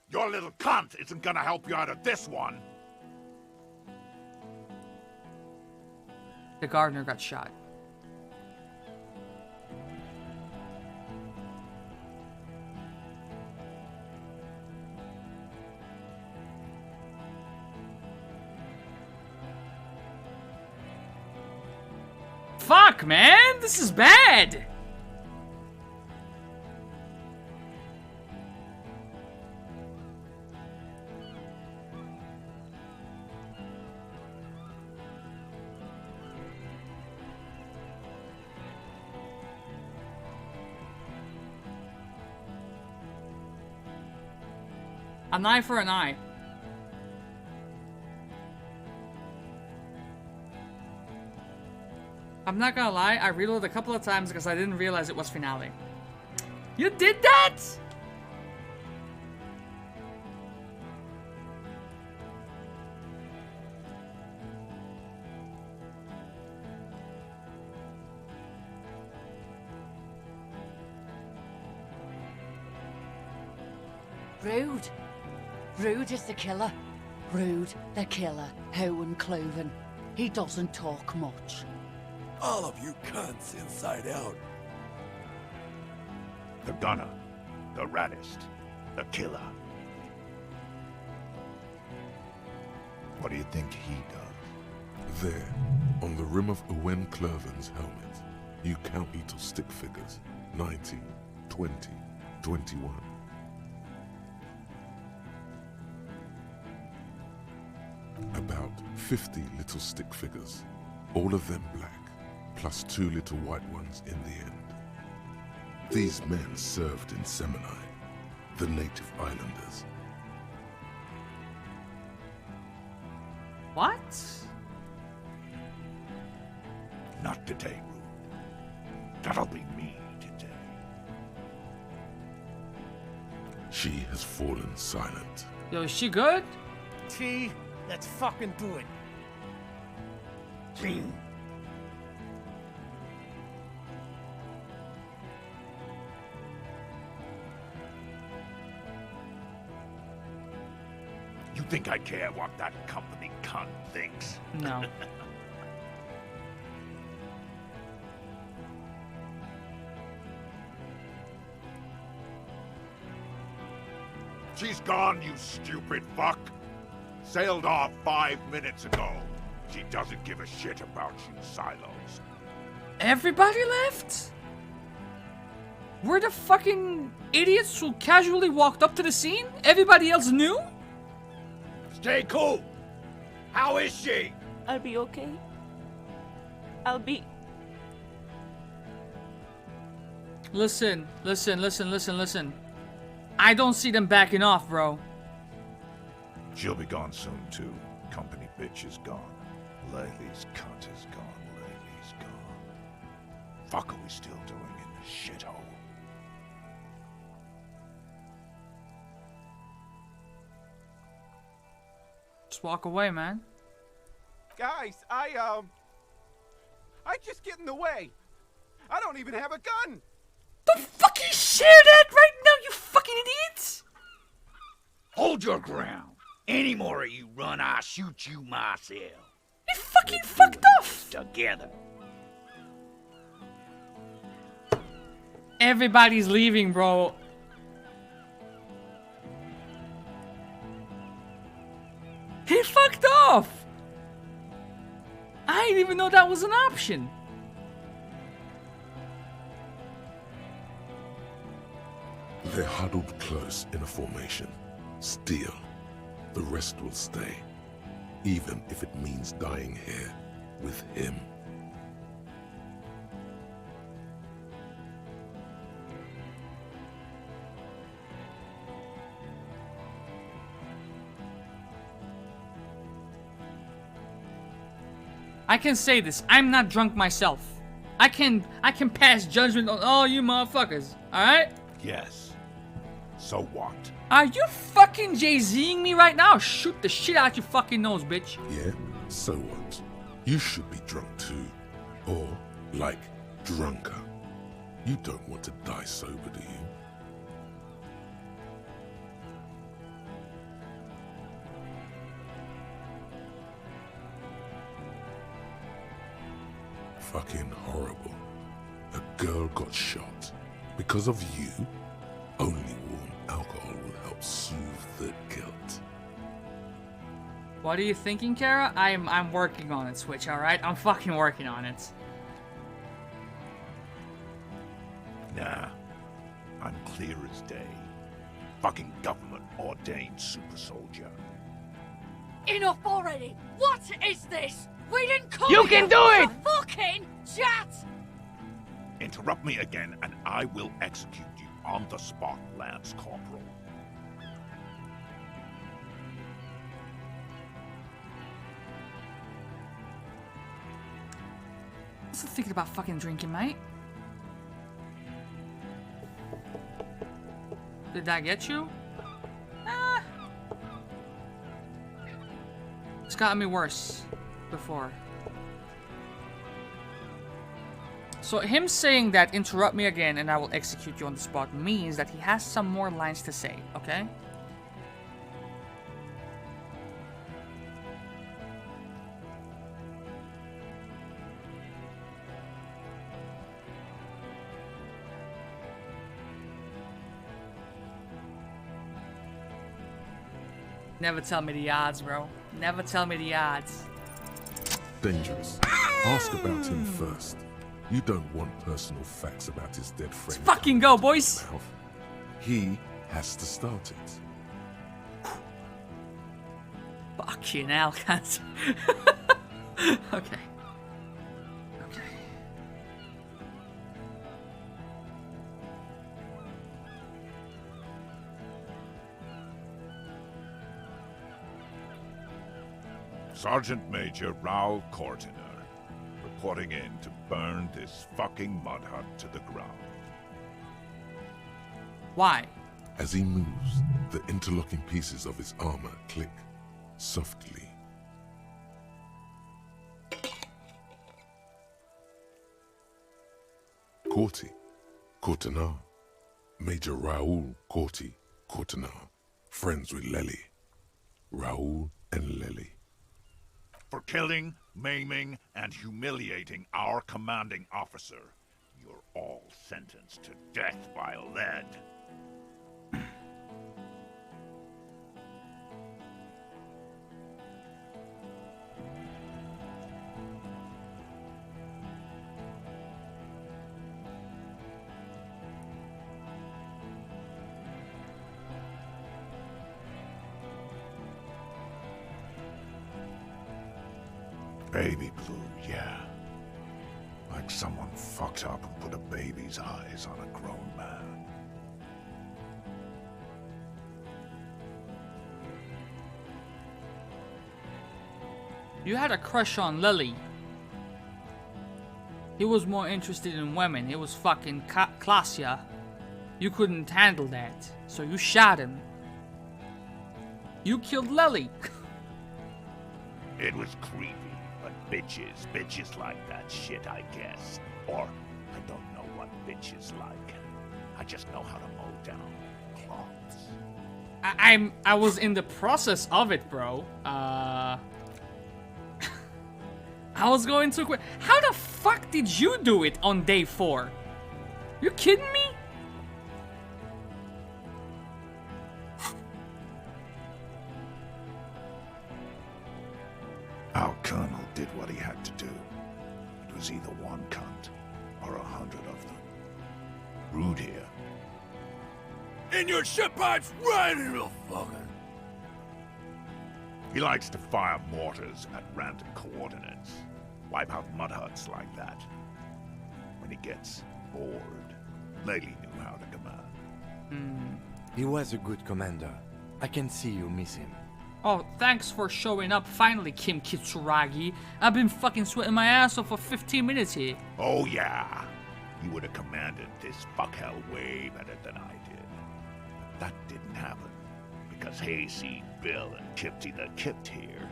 Your little cunt isn't gonna help you out of this one! The gardener got shot. Fuck, man! This is bad! An eye for an eye. I'm not gonna lie, I reloaded a couple of times because I didn't realize it was finale. You did that?! Rude. Rude is the killer. Rude, the killer. Owen Cloven. He doesn't talk much. All of you cunts inside out. The gunner, the raddest, the killer. What do you think he does? There, on the rim of Owen Cloven's helmet, you count little stick figures. 19, 20, 21. About 50 little stick figures, all of them black, plus 2 little white ones in the end. These men served in Seminai, the native islanders. What? Not today, Rude. That'll be me today. She has fallen silent. Yo, is she good? T, let's fucking do it. Gene. You think I care what that company cunt thinks? No. She's gone, you stupid fuck. Sailed off 5 minutes ago. She doesn't give a shit about you, Silos. Everybody left? We're the fucking idiots who casually walked up to the scene? Everybody else knew? Stay cool. How is she? I'll be okay. I'll be... Listen. I don't see them backing off, bro. She'll be gone soon, too. Company bitch is gone. Laylee's cunt is gone. Laylee's gone. Fuck are we still doing in this shithole? Just walk away, man. Guys, I just get in the way. I don't even have a gun. The fuck you share that right now, you fucking idiots? Hold your ground. Any more of you run, I'll shoot you myself. You fucking fucked off. Together. Everybody's leaving, bro. He fucked off. I didn't even know that was an option. They're huddled close in a formation. Still, the rest will stay, even if it means dying here with him. I can say this. I'm not drunk myself. I can pass judgment on all you motherfuckers. All right? Yes. So what? Are you fucking Jay-Zing me right now? I'll shoot the shit out your fucking nose, bitch. Yeah? So what? You should be drunk too. Or, like, drunker. You don't want to die sober, do you? Fucking horrible. A girl got shot. Because of you, only warm alcohol will help soothe the guilt. What are you thinking, Kara? I'm working on it, Switch, alright? I'm fucking working on it. Nah. I'm clear as day. Fucking government ordained super soldier. Enough already! What is this? We didn't come You here can do it! for fucking chat! Interrupt me again and I will execute you on the spot, Lance Corporal. I was thinking about fucking drinking, mate. Did that get you? It's gotten me worse before. So him saying that interrupt me again and I will execute you on the spot means that he has some more lines to say, okay? Never tell me the odds, bro. Never tell me the odds. Dangerous. Ask about him first. You don't want personal facts about his dead friend. Let's fucking go, boys! He has to start it. Fucking hell, can't. Okay. Sergeant Major Raoul Cortiner, reporting in to burn this fucking mud hut to the ground. Why? As he moves, the interlocking pieces of his armor click softly. Corti, Cortiner, Major Raoul Cortiner, friends with Lely. Raoul and Lely. For killing, maiming, and humiliating our commanding officer, you're all sentenced to death by lead. Baby blue, yeah. Like someone fucked up and put a baby's eyes on a grown man. You had a crush on Lily. He was more interested in women. He was fucking classier. You couldn't handle that, so you shot him. You killed Lily. It was creepy, but bitches like that shit, I guess. Or, I don't know what bitches like. I just know how to mow down cloths. I was in the process of it, bro. I was going too quick. How the fuck did you do it on day 4? You kidding me? Our colonel did what he had to do. It was either one cunt or 100 of them. Rude here. In your ship pipes, right in the fucking... He likes to fire mortars at random coordinates. Wipe out mud huts like that. When he gets bored, Lady knew how to command. He was a good commander. I can see you miss him. Oh, thanks for showing up finally, Kim Kitsuragi. I've been fucking sweating my ass off for 15 minutes here. Oh yeah, he would have commanded this fuckhell way better than I did. But that didn't happen, because Hayseed, Bill, and Kipty the Kipt here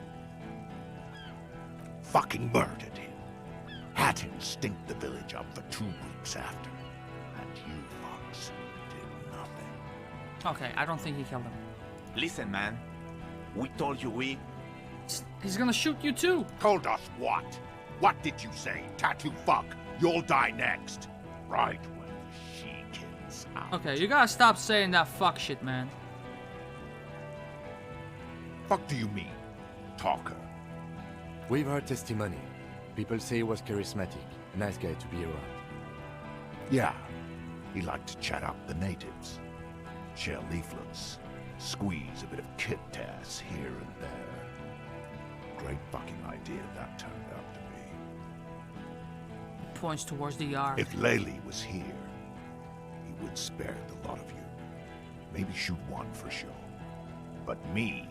fucking murdered him. Had him stink the village up for 2 weeks after. And you fucks did nothing. Okay, I don't think he killed him. Listen, man. We told you we... He's gonna shoot you too. Told us what? What did you say? Tattoo fuck. You'll die next. Right when the she-kid's out. Okay, you gotta stop saying that fuck shit, man. Fuck do you mean, talker? We've heard testimony. People say he was charismatic, a nice guy to be around. Yeah, he liked to chat up the natives. Share leaflets. Squeeze a bit of kit ass here and there. Great fucking idea that turned out to be. Points towards the yard. If Lely was here, he would spare the lot of you. Maybe shoot one for show. But me,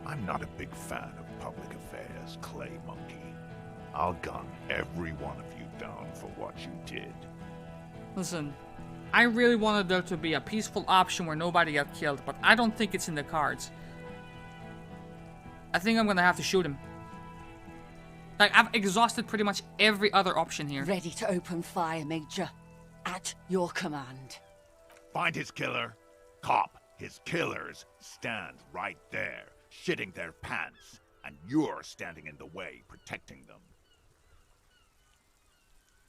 I'm not a big fan of public affairs, clay monkey. I'll gun every one of you down for what you did. Listen, I really wanted there to be a peaceful option where nobody got killed, but I don't think it's in the cards. I think I'm gonna have to shoot him. Like, I've exhausted pretty much every other option here. Ready to open fire, Major. At your command. Find his killer. Cop, his killers stand right there, shitting their pants, and you're standing in the way, protecting them.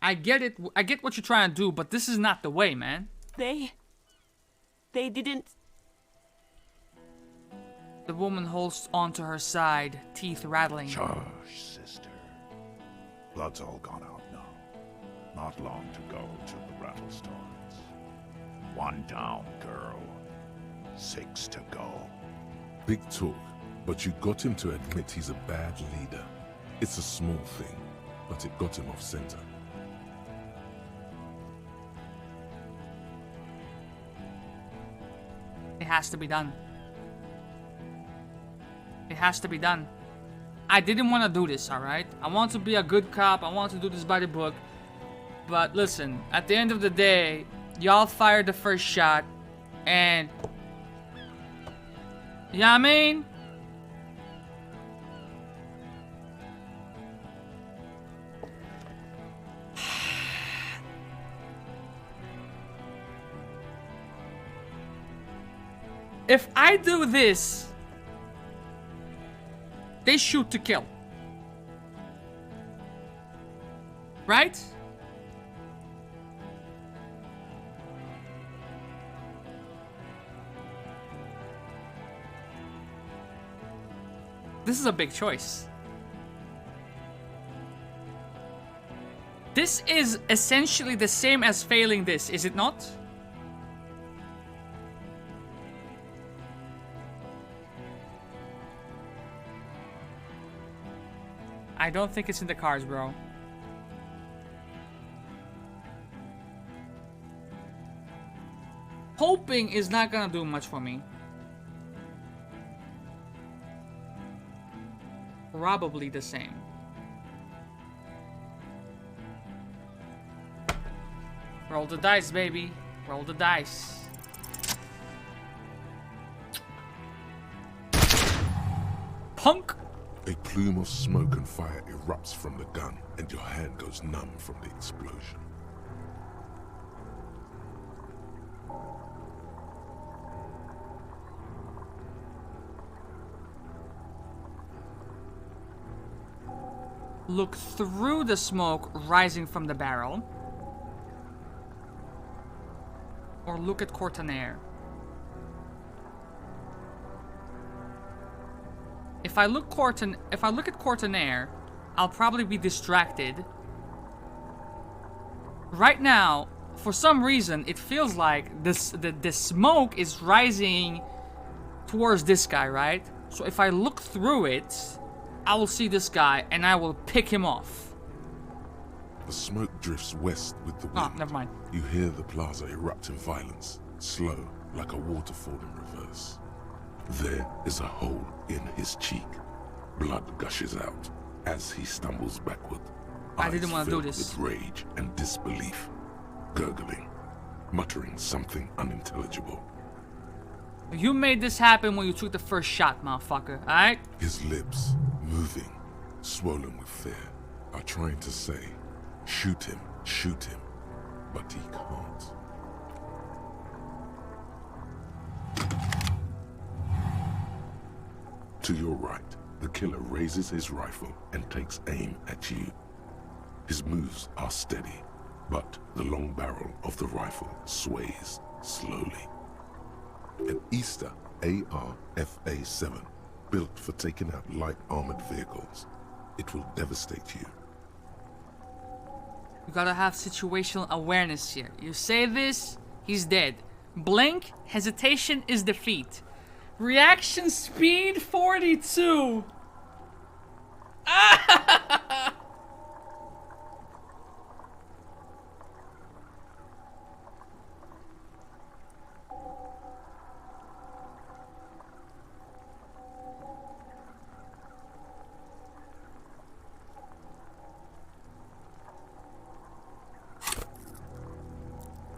I get it. I get what you're trying to do, but this is not the way, man. They didn't... The woman holds onto her side, teeth rattling. Shush, sister. Blood's all gone out now. Not long to go till the rattle starts. 1 down, girl. 6 to go. Big talk, but you got him to admit he's a bad leader. It's a small thing, but it got him off center. It has to be done. It has to be done. I didn't want to do this, alright? I want to be a good cop. I want to do this by the book. But listen, at the end of the day, y'all fired the first shot. And... you know what I mean? If I do this, they shoot to kill. Right? This is a big choice. This is essentially the same as failing this, is it not? I don't think it's in the cards, bro. Hoping is not gonna do much for me. Probably the same. Roll the dice, baby. Roll the dice. Punk! A plume of smoke and fire erupts from the gun, and your hand goes numb from the explosion. Look through the smoke rising from the barrel. Or look at Courtenaire. If I look at Courtenaire, I'll probably be distracted. Right now, for some reason, it feels like the smoke is rising towards this guy, right? So if I look through it, I will see this guy and I will pick him off. The smoke drifts west with the wind. Oh, never mind. You hear the plaza erupt in violence, slow, like a waterfall in reverse. There is a hole in his cheek. Blood gushes out as he stumbles backward. I didn't want to do Eyes this. filled with rage and disbelief, gurgling, muttering something unintelligible. You made this happen when you took the first shot, motherfucker, alright? His lips, moving, swollen with fear, are trying to say, shoot him, but he can't. To your right, the killer raises his rifle and takes aim at you. His moves are steady, but the long barrel of the rifle sways slowly. An Easter AR-FA-7, built for taking out light armored vehicles. It will devastate you. You gotta have situational awareness here. You say this, he's dead. Blink, hesitation is defeat. Reaction speed 42.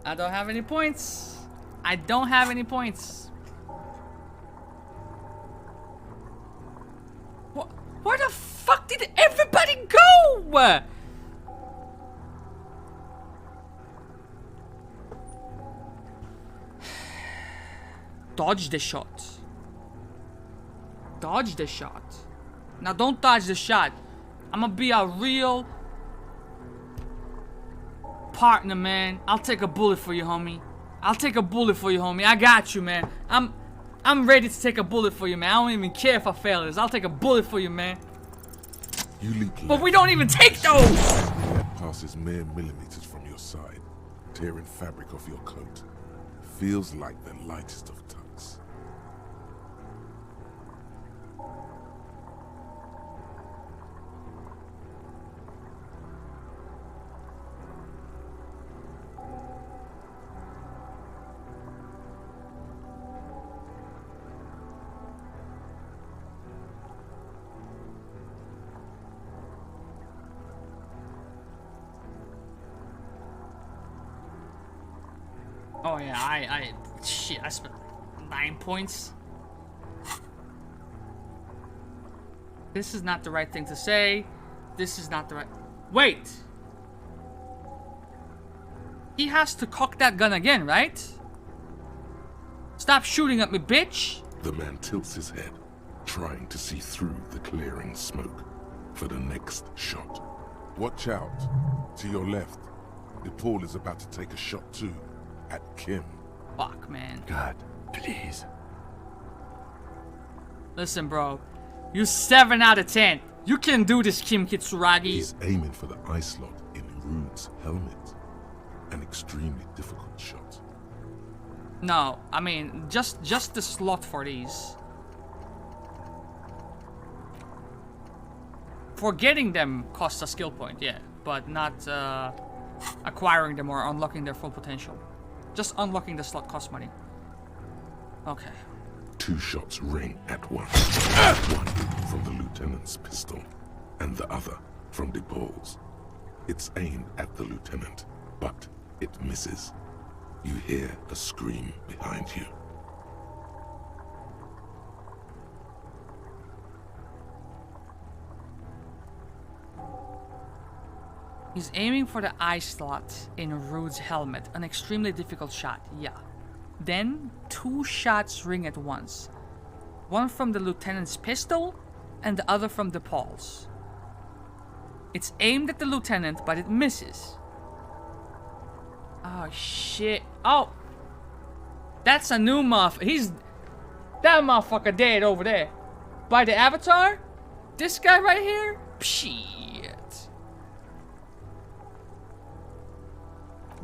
I don't have any points. I don't have any points. Where the fuck did everybody go? Dodge the shot. Dodge the shot. Now don't dodge the shot. I'm gonna be a real partner, man. I'll take a bullet for you, homie. I'll take a bullet for you, homie. I got you, man. I'm ready to take a bullet for you, man. I don't even care if I fail this. I'll take a bullet for you, man. You leap But we don't even take those! That passes mere millimeters from your side, tearing fabric off your coat. Feels like the lightest of tucks. Oh yeah, shit, I spent 9 points. This is not the right thing to say. This is not the right... Wait! He has to cock that gun again, right? Stop shooting at me, bitch! The man tilts his head, trying to see through the clearing smoke for the next shot. Watch out. To your left, Paul is about to take a shot too. At Kim. Fuck, man. God, please. Listen, bro. You 7 out of 10. You can do this, Kim Kitsuragi. He's aiming for the eye slot in Rune's helmet. An extremely difficult shot. No, I mean, just the slot for these. For getting them costs a skill point, yeah. But not acquiring them or unlocking their full potential. Just unlocking the slot costs money. Okay. 2 shots ring at once. One from the lieutenant's pistol, and the other from the balls. It's aimed at the lieutenant, but it misses. You hear a scream behind you. He's aiming for the eye slot in Rude's helmet. An extremely difficult shot, yeah. Then, 2 shots ring at once. One from the lieutenant's pistol, and the other from DePaul's. It's aimed at the lieutenant, but it misses. Oh, shit. Oh! That's a new motherfucker. That motherfucker dead over there. By the avatar? This guy right here? Shit.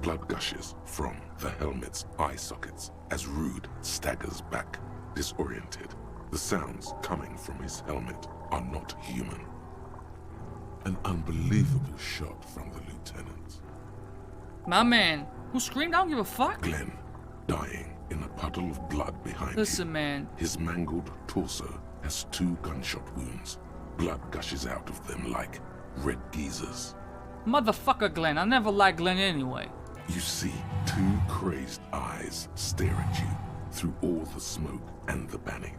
Blood gushes from the helmet's eye sockets as Rude staggers back, disoriented. The sounds coming from his helmet are not human. An unbelievable shot from the lieutenant. My man, who screamed, I don't give a fuck. Glenn, dying in a puddle of blood behind Listen, you. man. His mangled torso has 2 gunshot wounds. Blood gushes out of them like red geysers. Motherfucker Glenn, I never liked Glenn anyway. You see 2 crazed eyes stare at you through all the smoke and the panic.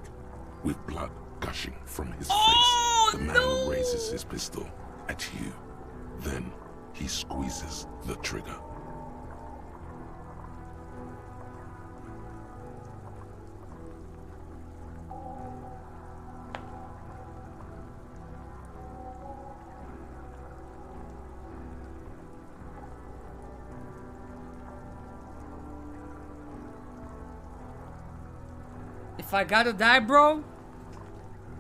With blood gushing from his face, the man raises his pistol at you. Then he squeezes the trigger. If I gotta die, bro,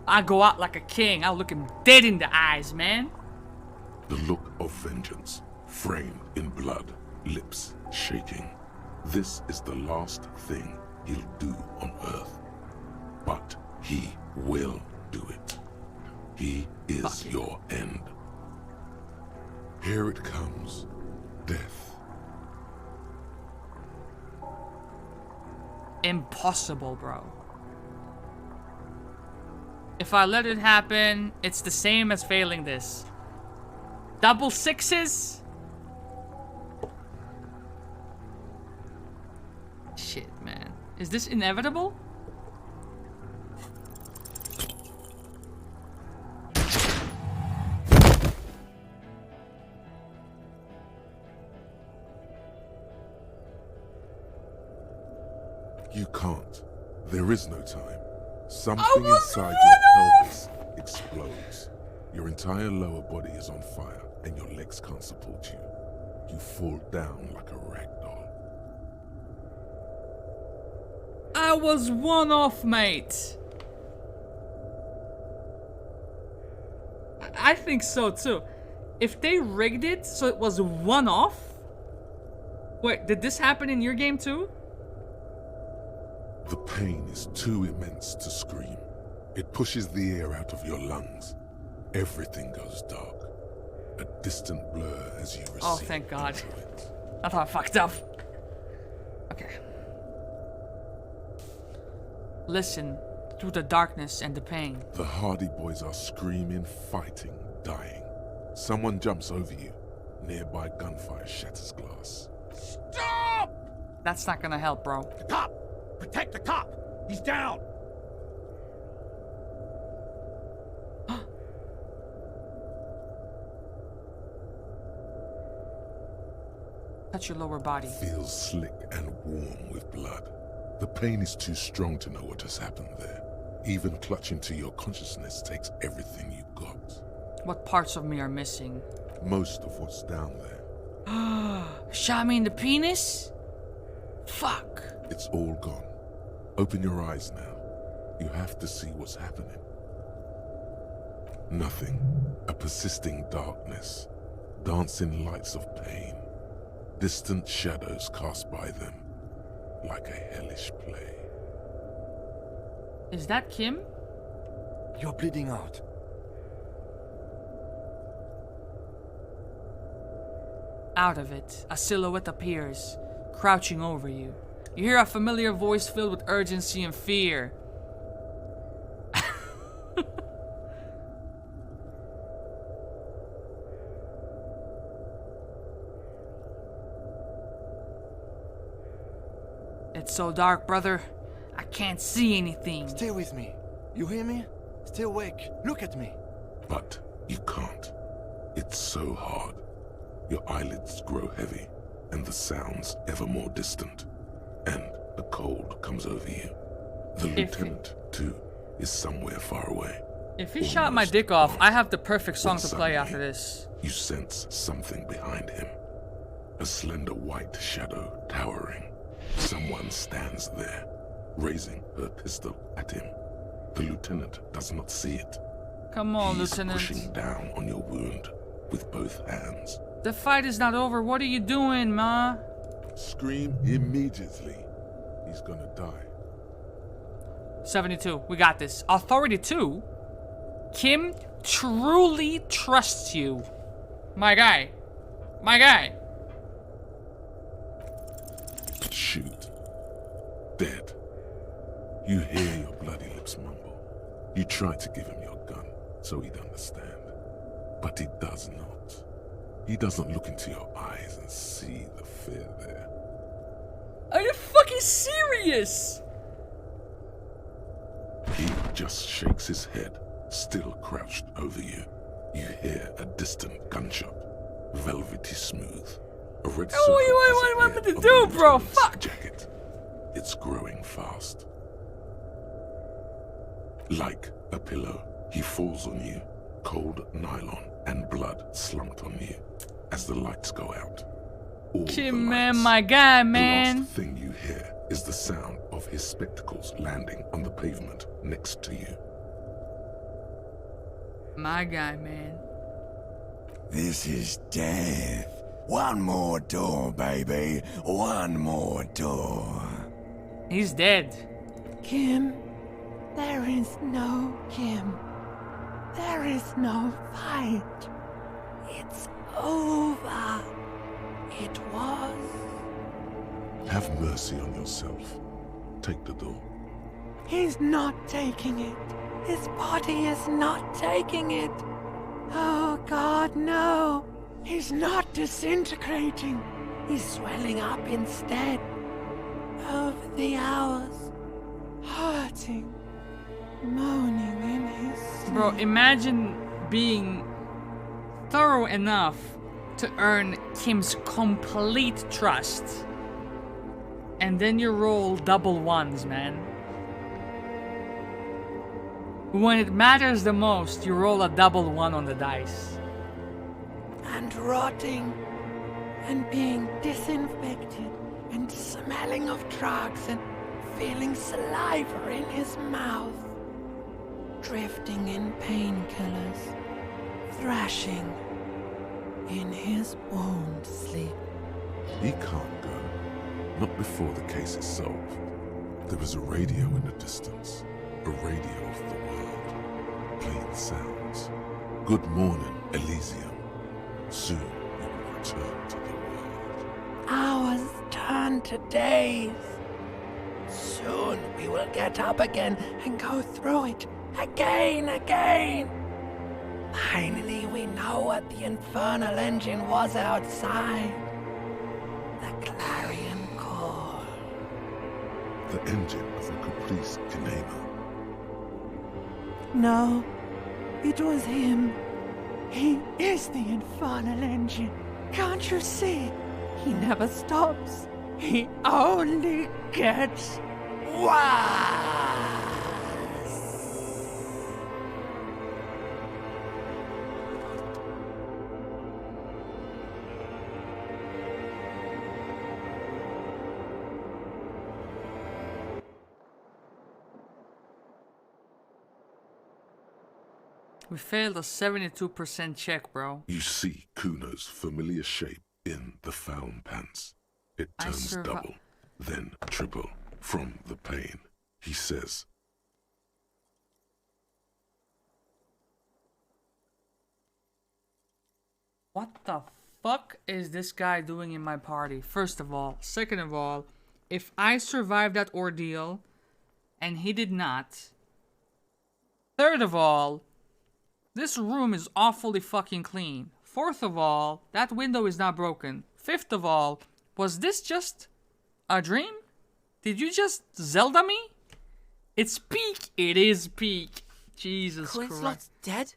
I go out like a king. I'll look him dead in the eyes, man. The look of vengeance, framed in blood, lips shaking. This is the last thing he'll do on Earth. But he will do it. He is your end. Here it comes. Death. Impossible, bro. If I let it happen, it's the same as failing this. Double 6s? Shit, man. Is this inevitable? You can't. There is no time. Something inside your pelvis explodes. Your entire lower body is on fire, and your legs can't support you. You fall down like a rag doll. I was 1 off, mate. I think so too. If they rigged it so it was 1 off. Wait, did this happen in your game too? The pain is too immense to scream. It pushes the air out of your lungs. Everything goes dark. A distant blur as you recede. Oh, thank God. I thought I fucked up. Okay. Listen through the darkness and the pain. The Hardy Boys are screaming, fighting, dying. Someone jumps over you. Nearby gunfire shatters glass. Stop! That's not gonna help, bro. The cop! Protect the cop! He's down! Touch your lower body. Feels slick and warm with blood. The pain is too strong to know what has happened there. Even clutching to your consciousness takes everything you got. What parts of me are missing? Most of what's down there. Shot me in the penis? Fuck. It's all gone. Open your eyes now. You have to see what's happening. Nothing. A persisting darkness. Dancing lights of pain. Distant shadows cast by them. Like a hellish play. Is that Kim? You're bleeding out. Out of it, a silhouette appears, crouching over you. You hear a familiar voice filled with urgency and fear. It's so dark, brother. I can't see anything. Stay with me. You hear me? Stay awake. Look at me. But you can't. It's so hard. Your eyelids grow heavy, and the sounds ever more distant. And a cold comes over you. The lieutenant, too, is somewhere far away. If he shot my dick off, I have the perfect song to play after this. You sense something behind him. A slender white shadow towering. Someone stands there, raising her pistol at him. The lieutenant does not see it. Come on, He's Lieutenant. pushing down on your wound with both hands. The fight is not over. What are you doing, ma? Scream immediately. He's gonna die. 72. We got this. Authority 2? Kim truly trusts you. My guy. My guy. Shoot. Dead. You hear your bloody lips mumble. You try to give him your gun so he'd understand. But he does not. He doesn't look into your eyes and see the fear there. Are you fucking serious? He just shakes his head, still crouched over you. You hear a distant gunshot, velvety smooth. A red circle What do you want me to do, bro? Fuck! Jacket. It's growing fast. Like a pillow, he falls on you, cold nylon and blood slumped on you as the lights go out. All Kim, man, my guy, The man. last thing you hear is the sound of his spectacles landing on the pavement next to you. My guy, man. This is death. One more door, baby. One more door. He's dead. Kim, there is no Kim. There is no fight. It's over. It was. Have mercy on yourself. Take the door. He's not taking it. His body is not taking it. Oh, God, no. He's not disintegrating. He's swelling up instead. Over the hours. Hurting. Moaning in his sleep. Bro, imagine being thorough enough to earn Kim's complete trust. And then you roll double ones, man. When it matters the most, you roll a double one on the dice. And rotting. And being disinfected. And smelling of drugs. And feeling saliva in his mouth. Drifting in painkillers. Thrashing. In his wound sleep. He can't go. Not before the case is solved. There is a radio in the distance. A radio of the world. Playing sounds. Good morning, Elysium. Soon you will return to the world. Hours turn to days. Soon we will get up again and go through it again. Finally, we know what the infernal engine was outside. The clarion call. The engine of a caprice Kinema. No, it was him. He is the infernal engine. Can't you see? He never stops. He only gets worse. We failed a 72% check, bro. You see Kuno's familiar shape in the found pants. It turns double, then triple from the pain. He says, What the fuck is this guy doing in my party? First of all. Second of all, if I survived that ordeal and he did not. Third of all, this room is awfully fucking clean. Fourth of all, that window is not broken. Fifth of all, was this just a dream? Did you just Zelda me? It's Peak. It is Peak. Jesus Coin Christ. slot's dead?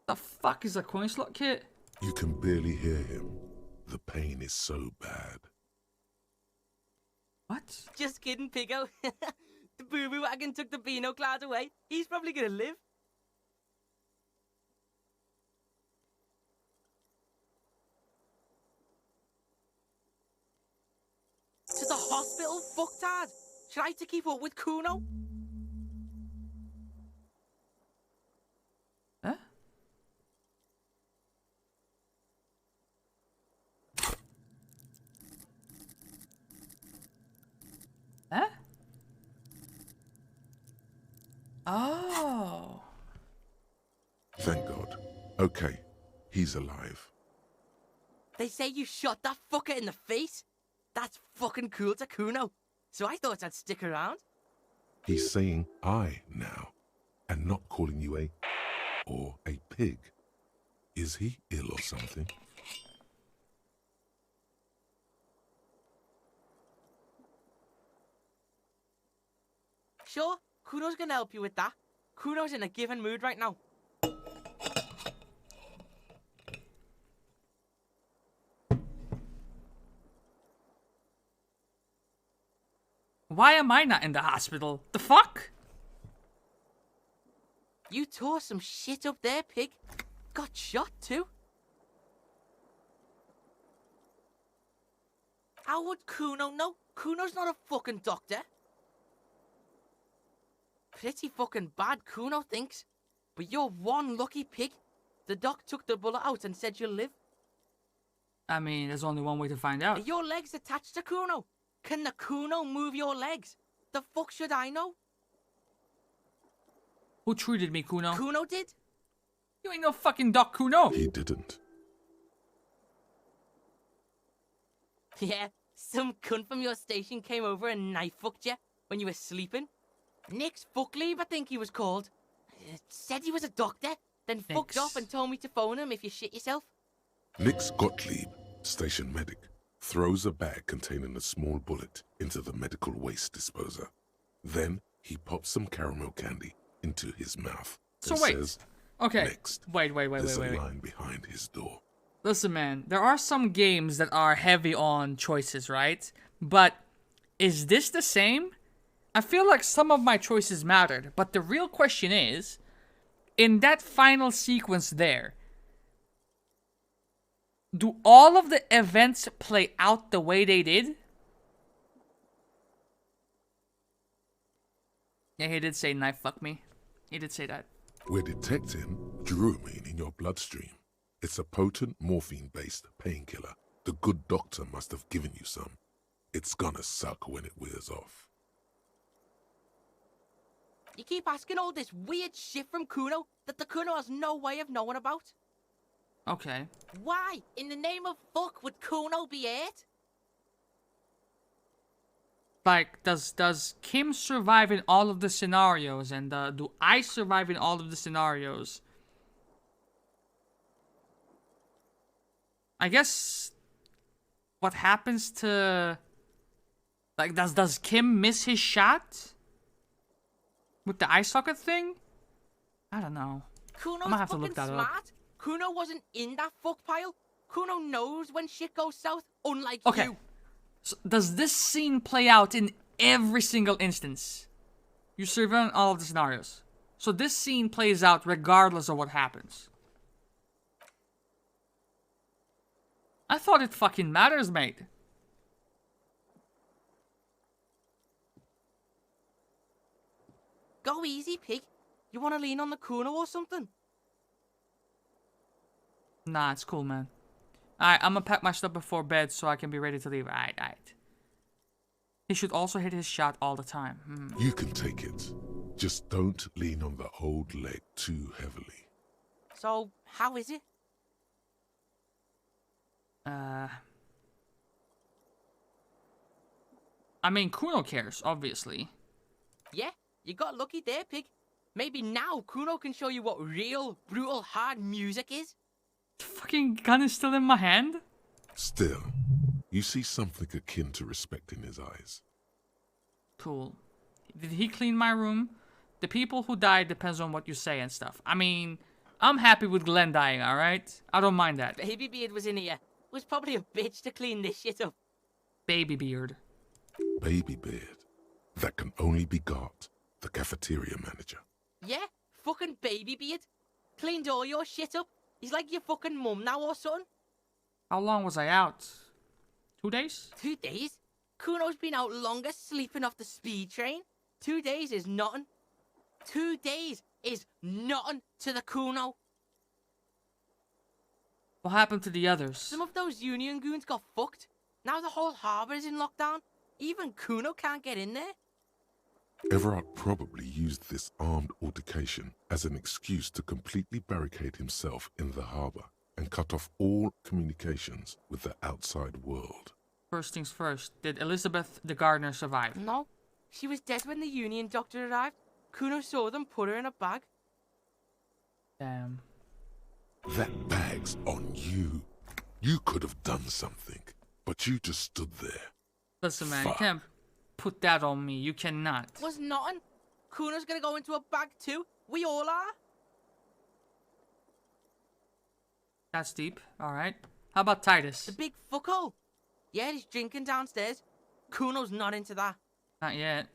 The fuck is a coin slot kit? You can barely hear him. The pain is so bad. What? Just kidding, Pigo. The boo-boo wagon took the Beano cloud away. He's probably gonna live. To the hospital, fucktard. Try to keep up with Kuno. Huh? Huh? Oh. Thank God. Okay, he's alive. They say you shot that fucker in the face? That's fucking cool to Kuno. So I thought I'd stick around. He's saying I now, and not calling you a or a pig. Is he ill or something? Sure, Kuno's gonna help you with that. Kuno's in a given mood right now. Why am I not in the hospital? The fuck? You tore some shit up there, pig. Got shot too. How would Kuno know? Kuno's not a fucking doctor. Pretty fucking bad, Kuno thinks. But you're one lucky pig. The doc took the bullet out and said you'll live. I mean, there's only one way to find out. Are your legs attached to Kuno? Can the Kuno move your legs? The fuck should I know? Who treated me, Kuno? Kuno did? You ain't no fucking Doc Kuno. He didn't. Yeah, some cunt from your station came over and knife fucked you when you were sleeping. Nick's Fuckleave, I think he was called. Said he was a doctor, then fucked off and told me to phone him if you shit yourself. Nix Gottlieb, station medic, throws a bag containing a small bullet into the medical waste disposer. Then he pops some caramel candy into his mouth. So and wait. Says, Okay. Next, Wait. there's a line behind his door. Listen, man. There are some games that are heavy on choices, right? But is this the same? I feel like some of my choices mattered, but the real question is, in that final sequence there, do all of the events play out the way they did? Yeah, he did say knife fuck me. He did say that. We're detecting Druamine in your bloodstream. It's a potent morphine-based painkiller. The good doctor must have given you some. It's gonna suck when it wears off. You keep asking all this weird shit from Kuno that the Kuno has no way of knowing about. Okay. Why, in the name of fuck, would Kuno be it? Like, does Kim survive in all of the scenarios, and do I survive in all of the scenarios? I guess what happens to, like, does Kim miss his shot with the eye socket thing? I don't know. Kuno's I'm gonna have to fucking look that smart. up. Kuno wasn't in that fuck pile. Kuno knows when shit goes south, unlike Okay. you. So does this scene play out in every single instance? You survive in all of the scenarios. So this scene plays out regardless of what happens. I thought it fucking matters, mate. Go easy, pig. You want to lean on the Kuno or something? Nah, it's cool, man. Alright, I'm gonna pack my stuff before bed so I can be ready to leave. Alright. He should also hit his shot all the time. You can take it. Just don't lean on the old leg too heavily. So, how is it? I mean, Kuno cares, obviously. Yeah, you got lucky there, Pig. Maybe now Kuno can show you what real, brutal, hard music is. The fucking gun is still in my hand? Still, you see something akin to respect in his eyes. Cool. Did he clean my room? The people who died depends on what you say and stuff. I mean, I'm happy with Glenn dying, alright? I don't mind that. Baby Beard was in here. Was probably a bitch to clean this shit up. Baby Beard. Baby Beard. That can only be got the cafeteria manager. Yeah, fucking Baby Beard. Cleaned all your shit up. He's like your fucking mum now or something. How long was I out? 2 days? 2 days? Kuno's been out longer sleeping off the speed train. 2 days is nothing. 2 days is nothing to the Kuno. What happened to the others? Some of those Union goons got fucked. Now the whole harbour is in lockdown. Even Kuno can't get in there. Everard probably used this armed altercation as an excuse to completely barricade himself in the harbour and cut off all communications with the outside world. First things first, did Elizabeth the gardener survive? No, she was dead when the Union doctor arrived. Kuno saw them put her in a bag. Damn. That bag's on you. You could have done something, but you just stood there. Listen, man, you can't put that on me. You cannot. Was nothing. Kuno's gonna go into a bag too. We all are. That's deep. Alright. How about Titus? The big fuckhole. Yeah, he's drinking downstairs. Kuno's not into that. Not yet.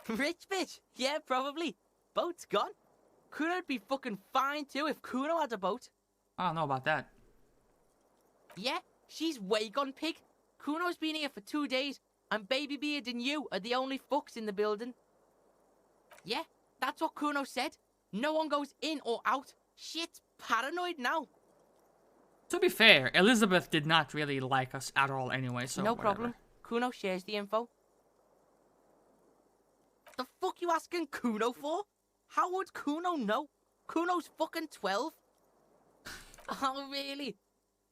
Rich bitch. Yeah, probably. Boat's gone. Kuno'd be fucking fine too if Kuno had a boat. I don't know about that. Yeah, she's way gone, Pig. Kuno's been here for 2 days, and Baby Beard and you are the only fucks in the building. Yeah, that's what Kuno said. No one goes in or out. Shit's paranoid now. To be fair, Elizabeth did not really like us at all anyway, so no whatever. problem. Kuno shares the info. The fuck you asking Kuno for? How would Kuno know? Kuno's fucking 12. Oh, really?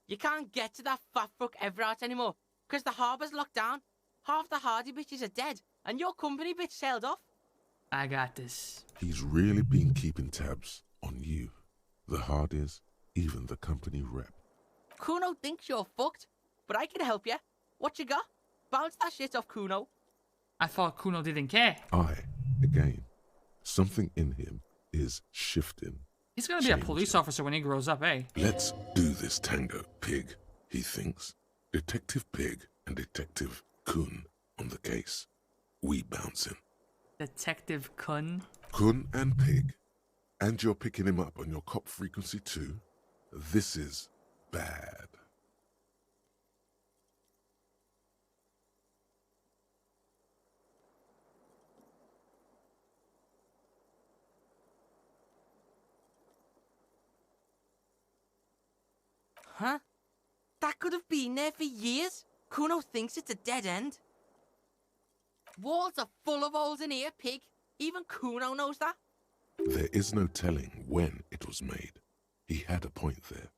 You can't get to that fat fuck Everard anymore, because the harbour's locked down. Half the hardy bitches are dead, and your company bitch sailed off. I got this. He's really been keeping tabs on you, the Hardys, even the company rep. Kuno thinks you're fucked, but I can help you. What you got? Bounce that shit off Kuno. I thought Kuno didn't care. Again, something in him is shifting. He's gonna be a police officer when he grows up, eh? Let's do this tango, Pig, he thinks. Detective Pig and Detective Kun on the case. We bouncing. Detective Kun? Kun and Pig. And you're picking him up on your cop frequency too? This is bad. Huh? That could have been there for years. Kuno thinks it's a dead end. Walls are full of holes in here, Pig. Even Kuno knows that. There is no telling when it was made. He had a point there.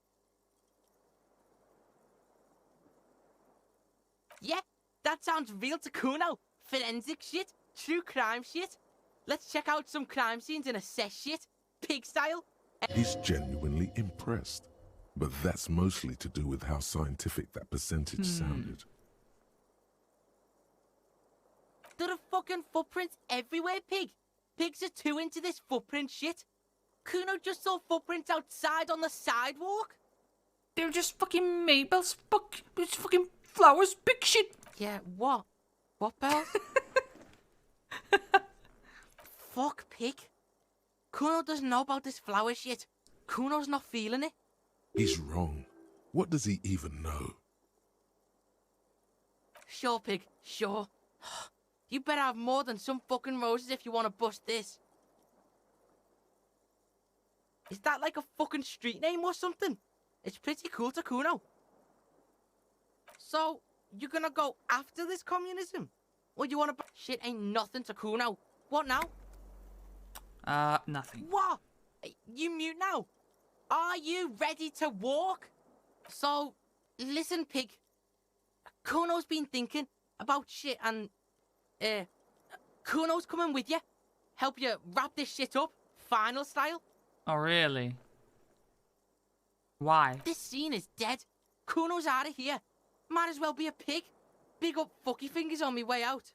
Yeah, that sounds real to Kuno. Forensic shit, true crime shit. Let's check out some crime scenes and assess shit, Pig style. He's genuinely impressed. But that's mostly to do with how scientific that percentage sounded. There are fucking footprints everywhere, Pig. Pigs are too into this footprint shit. Kuno just saw footprints outside on the sidewalk. They're just fucking maples, it's fucking flowers, big shit. Yeah, what? What bells? Fuck, Pig. Kuno doesn't know about this flower shit. Kuno's not feeling it. He's wrong. What does he even know? Sure, Pig, sure. You better have more than some fucking roses if you want to bust this. Is that like a fucking street name or something? It's pretty cool to Kuno. So, you're gonna go after this communism? Or you wanna... Shit ain't nothing to Kuno. What now? Nothing. What? You mute now? Are you ready to walk? So, Listen, pig. Kuno's been thinking about shit and, Kuno's coming with you. Help you wrap this shit up, final style. Oh, really? Why? This scene is dead. Kuno's out of here. Might as well be a pig. Big up fucky fingers on me way out.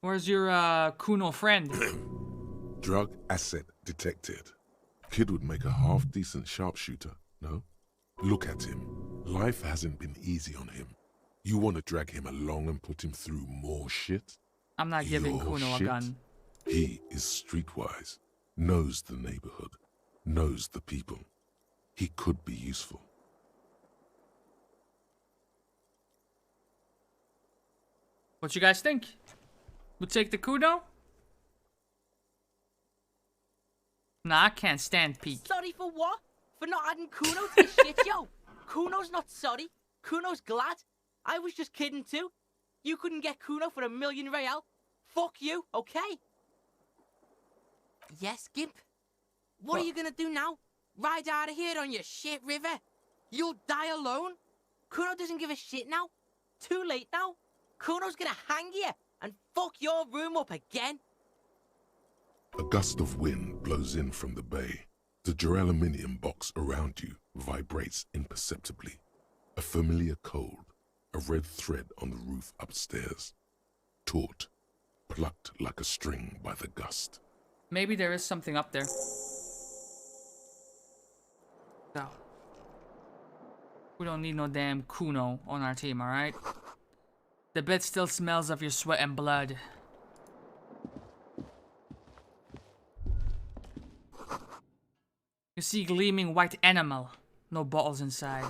Where's your, Kuno friend? Drug asset detected. Kid would make a half-decent sharpshooter, no? Look at him. Life hasn't been easy on him. You want to drag him along and put him through more shit? I'm not giving Your Kuno a shit? gun. He is streetwise, knows the neighborhood, knows the people. He could be useful. What you guys think? We'll take the Kuno? Nah, I can't stand Pete. Sorry for what? For not adding Kuno to the shit, yo. Kuno's not sorry. Kuno's glad. I was just kidding too. You couldn't get Kuno for $1 million real. Fuck you, okay? Yes, Gimp. What are you gonna do now? Ride out of here on your shit river? You'll die alone? Kuno doesn't give a shit now. Too late now. Kuno's gonna hang you and fuck your room up again. A gust of wind blows in from the bay. The duraluminum box around you vibrates imperceptibly. A familiar cold, a red thread on the roof upstairs. Taut, plucked like a string by the gust. Maybe there is something up there. So. We don't need no damn Kuno on our team, alright? The bed still smells of your sweat and blood. You see gleaming white enamel. No bottles inside.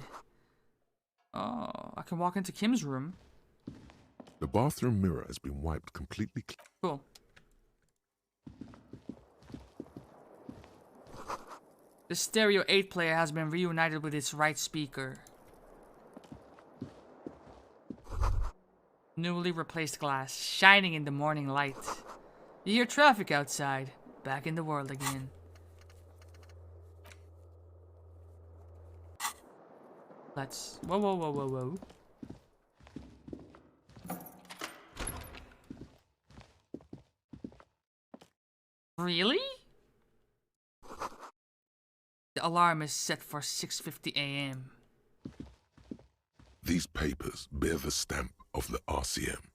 Oh, I can walk into Kim's room. The bathroom mirror has been wiped completely clean. Cool. The stereo 8 player has been reunited with its right speaker. Newly replaced glass, shining in the morning light. You hear traffic outside. Back in the world again. Let's... Whoa, whoa, whoa, whoa, whoa. Really? The alarm is set for 6:50 a.m. These papers bear the stamp of the RCM.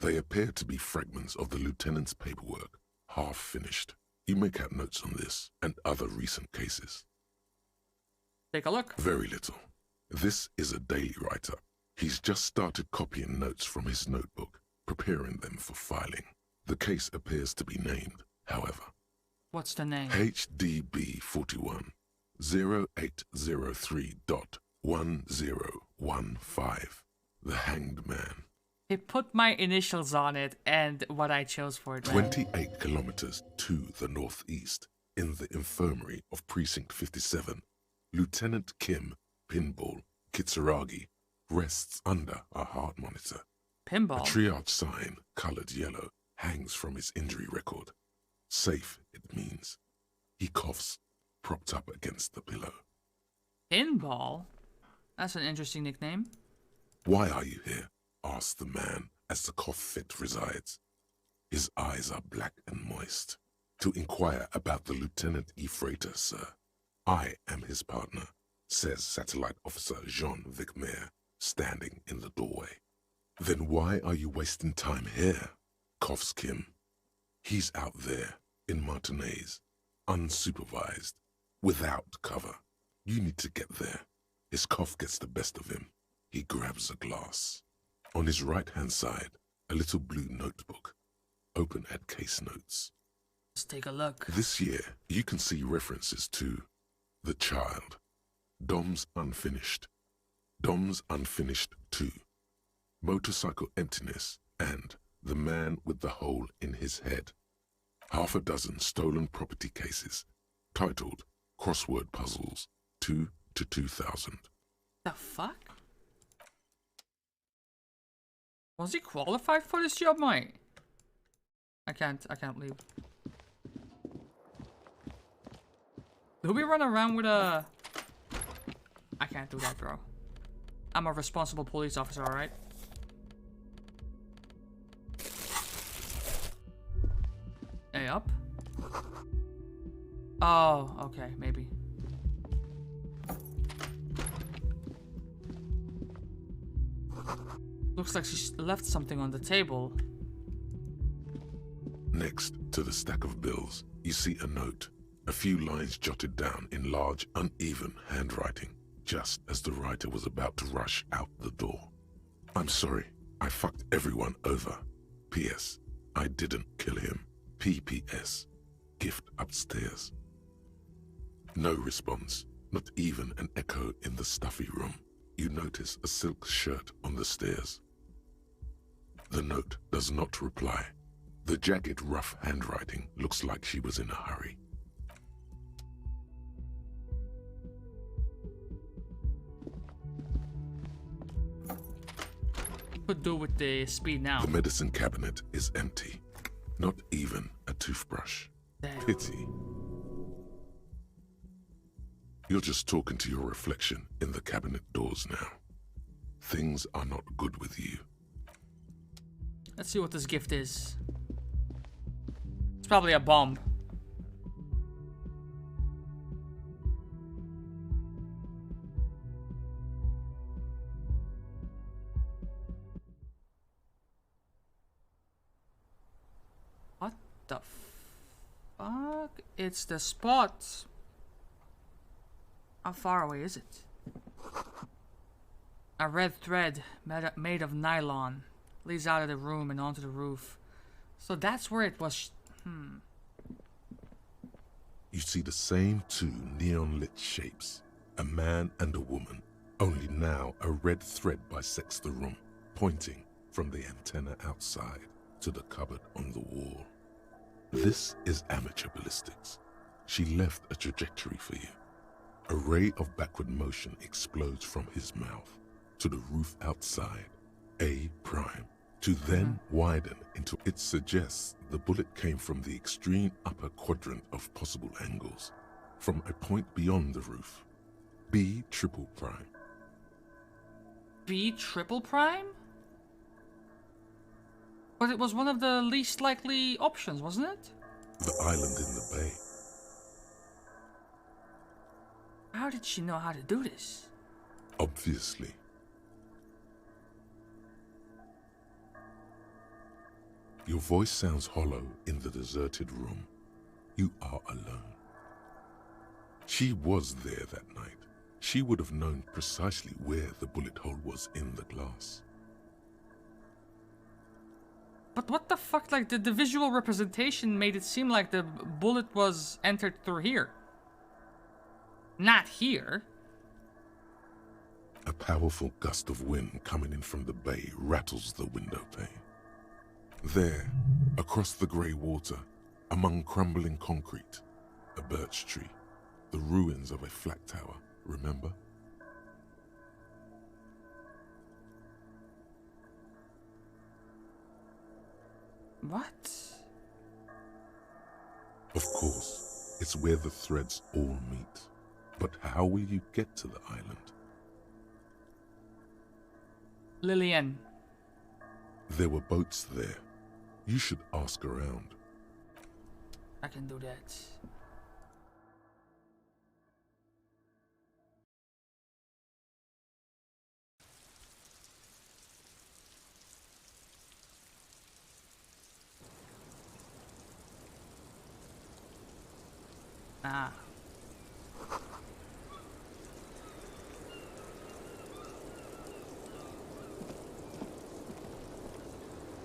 They appear to be fragments of the lieutenant's paperwork, half finished. You make out notes on this and other recent cases. Take a look. Very little. This is a daily write-up. He's just started copying notes from his notebook, preparing them for filing. The case appears to be named, however. What's the name? HDB 41 0803.1015. The Hanged Man. He put my initials on it and what I chose for it. 28 kilometers to the northeast, in the infirmary of Precinct 57, Lieutenant Kim Pinball Kitsuragi rests under a heart monitor. Pinball? A triage sign, colored yellow, hangs from his injury record. Safe, it means. He coughs, propped up against the pillow. Pinball? That's an interesting nickname. Why are you here? Asks the man as the cough fit resides. His eyes are black and moist. To inquire about the Lieutenant E. Freighter, sir. I am his partner, says Satellite Officer Jean Vicmer, standing in the doorway. Then why are you wasting time here? Coughs Kim. He's out there, in Martinez, unsupervised, without cover. You need to get there. His cough gets the best of him. He grabs a glass. On his right-hand side, a little blue notebook, open at case notes. Let's take a look. This year, you can see references to The Child, Dom's Unfinished, Dom's Unfinished 2, Motorcycle Emptiness, and The Man with the Hole in His Head. Half a dozen stolen property cases, titled Crossword Puzzles 2 to 2000. The fuck? Was he qualified for this job, mate? I can't leave. Do we run around with a... I can't do that, bro. I'm a responsible police officer, alright? Hey, up? Oh, okay, maybe. Looks like she left something on the table. Next to the stack of bills, you see a note, a few lines jotted down in large, uneven handwriting, just as the writer was about to rush out the door. I'm sorry, I fucked everyone over. P.S. I didn't kill him. P.P.S. Gift upstairs. No response, not even an echo in the stuffy room. You notice a silk shirt on the stairs. The note does not reply. The jagged, rough handwriting looks like she was in a hurry. Could do with the speed now. The medicine cabinet is empty. Not even a toothbrush. Damn. Pity. You're just talking to your reflection in the cabinet doors now. Things are not good with you. Let's see what this gift is. It's probably a bomb. What the fuck? It's the spot. How far away is it? A red thread made of nylon leads out of the room and onto the roof. So that's where it was. You see the same two neon-lit shapes, a man and a woman, only now a red thread bisects the room, pointing from the antenna outside to the cupboard on the wall. This is amateur ballistics. She left a trajectory for you. A ray of backward motion explodes from his mouth to the roof outside, A prime, to then widen into it suggests the bullet came from the extreme upper quadrant of possible angles, from a point beyond the roof, B triple prime. B triple prime? But it was one of the least likely options, wasn't it? The island in the bay. How did she know how to do this? Obviously. Your voice sounds hollow in the deserted room. You are alone. She was there that night. She would have known precisely where the bullet hole was in the glass. But what the fuck, like, the visual representation made it seem like the bullet was entered through here. Not here. A powerful gust of wind coming in from the bay rattles the window pane. There, across the grey water, among crumbling concrete, a birch tree, the ruins of a flat tower, remember? What? Of course, it's where the threads all meet. But how will you get to the island? Lillian. There were boats there. You should ask around. I can do that. Ah.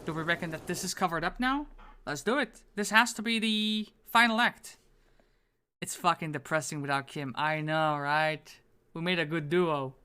Do we reckon that this is covered up now? Let's do it. This has to be the final act. It's fucking depressing without Kim. I know, right? We made a good duo.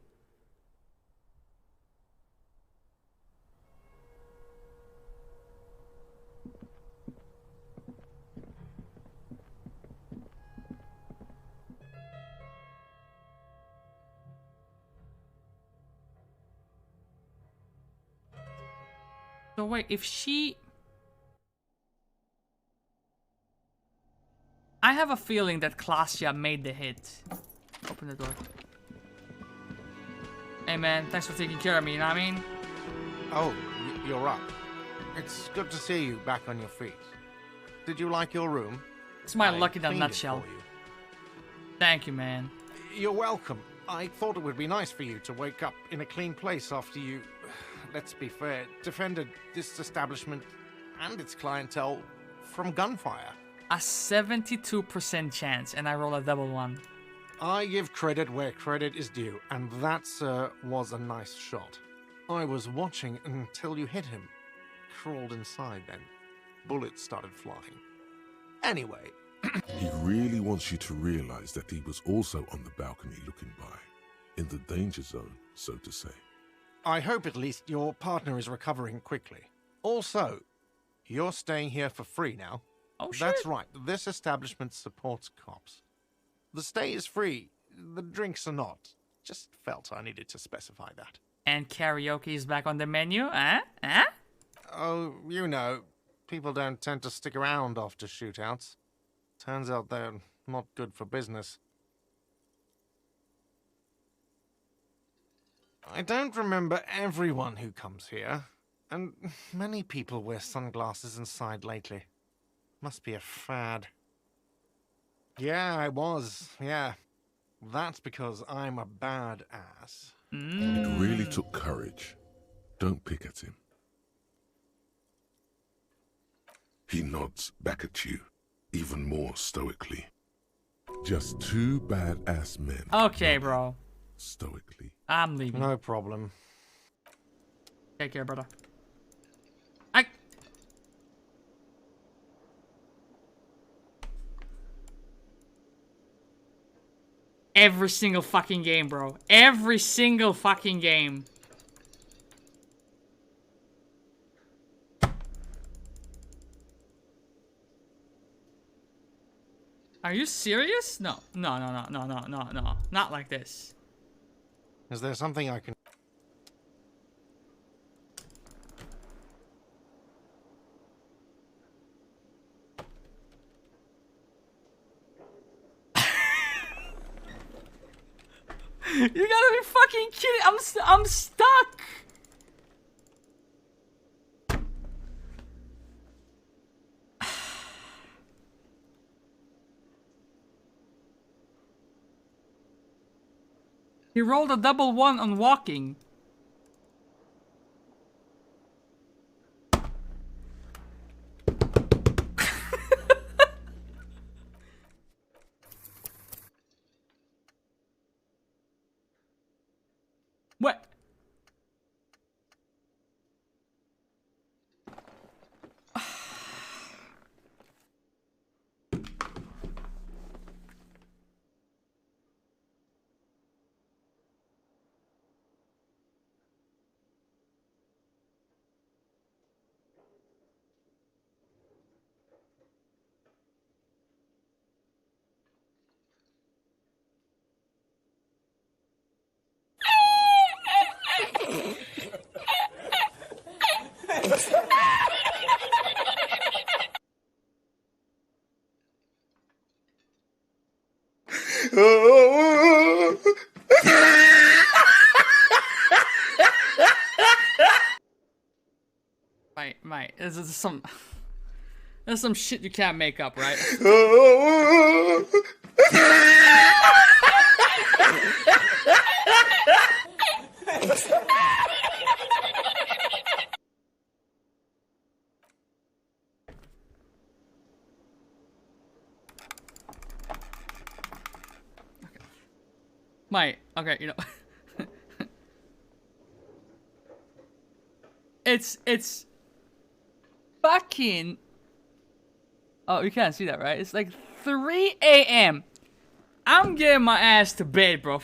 So wait, if she... I have a feeling that Klaasja made the hit. Open the door. Hey man, thanks for taking care of me, you know what I mean? Oh, you're up. It's good to see you back on your feet. Did you like your room? It's my I luck in a cleaned it nutshell. for you. Thank you, man. You're welcome. I thought it would be nice for you to wake up in a clean place after you, let's be fair, defended this establishment and its clientele from gunfire. A 72% chance, and I roll a double one. I give credit where credit is due, and that, sir, was a nice shot. I was watching until you hit him. Crawled inside then. Bullets started flying. Anyway. He really wants you to realize that he was also on the balcony looking by. In the danger zone, so to say. I hope at least your partner is recovering quickly. Also, you're staying here for free now. Oh, shit. That's right. This establishment supports cops. The stay is free. The drinks are not. Just felt I needed to specify that. And karaoke is back on the menu, eh? Eh? Oh, you know, people don't tend to stick around after shootouts. Turns out they're not good for business. I don't remember everyone who comes here, and many people wear sunglasses inside lately. Must be a fad. Yeah, I was, yeah. That's because I'm a badass. It really took courage. Don't pick at him. He nods back at you, even more stoically. Just two badass men. Okay, bro. Stoically. I'm leaving. No problem. Take care, brother. Every single fucking game, bro. Every single fucking game. Are you serious? No. No, no, no, no, no, no, no. Not like this. Is there something I can... You gotta be fucking kidding! I'm stuck. He rolled a double one on walking. What? Mate, there's some shit you can't make up, right? Mate, okay, you know. It's fucking... Oh, you can't see that, right? It's like 3 a.m. I'm getting my ass to bed, bro.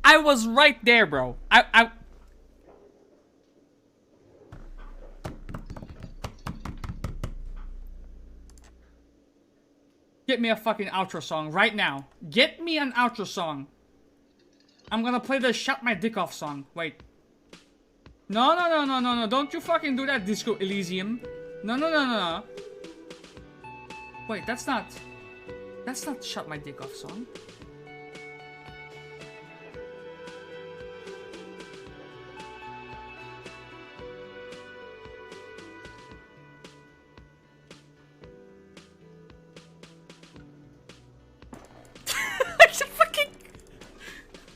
I was right there, bro. I Get me a fucking outro song right now. Get me an outro song. I'm gonna play the Shut My Dick Off song. Wait. No, no, no, no, no, no. Don't you fucking do that, Disco Elysium. No, no, no, no, no. Wait, that's not Shut My Dick Off song.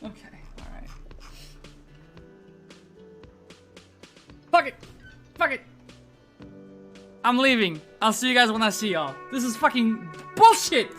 Okay, alright. Fuck it! Fuck it! I'm leaving. I'll see you guys when I see y'all. This is fucking bullshit!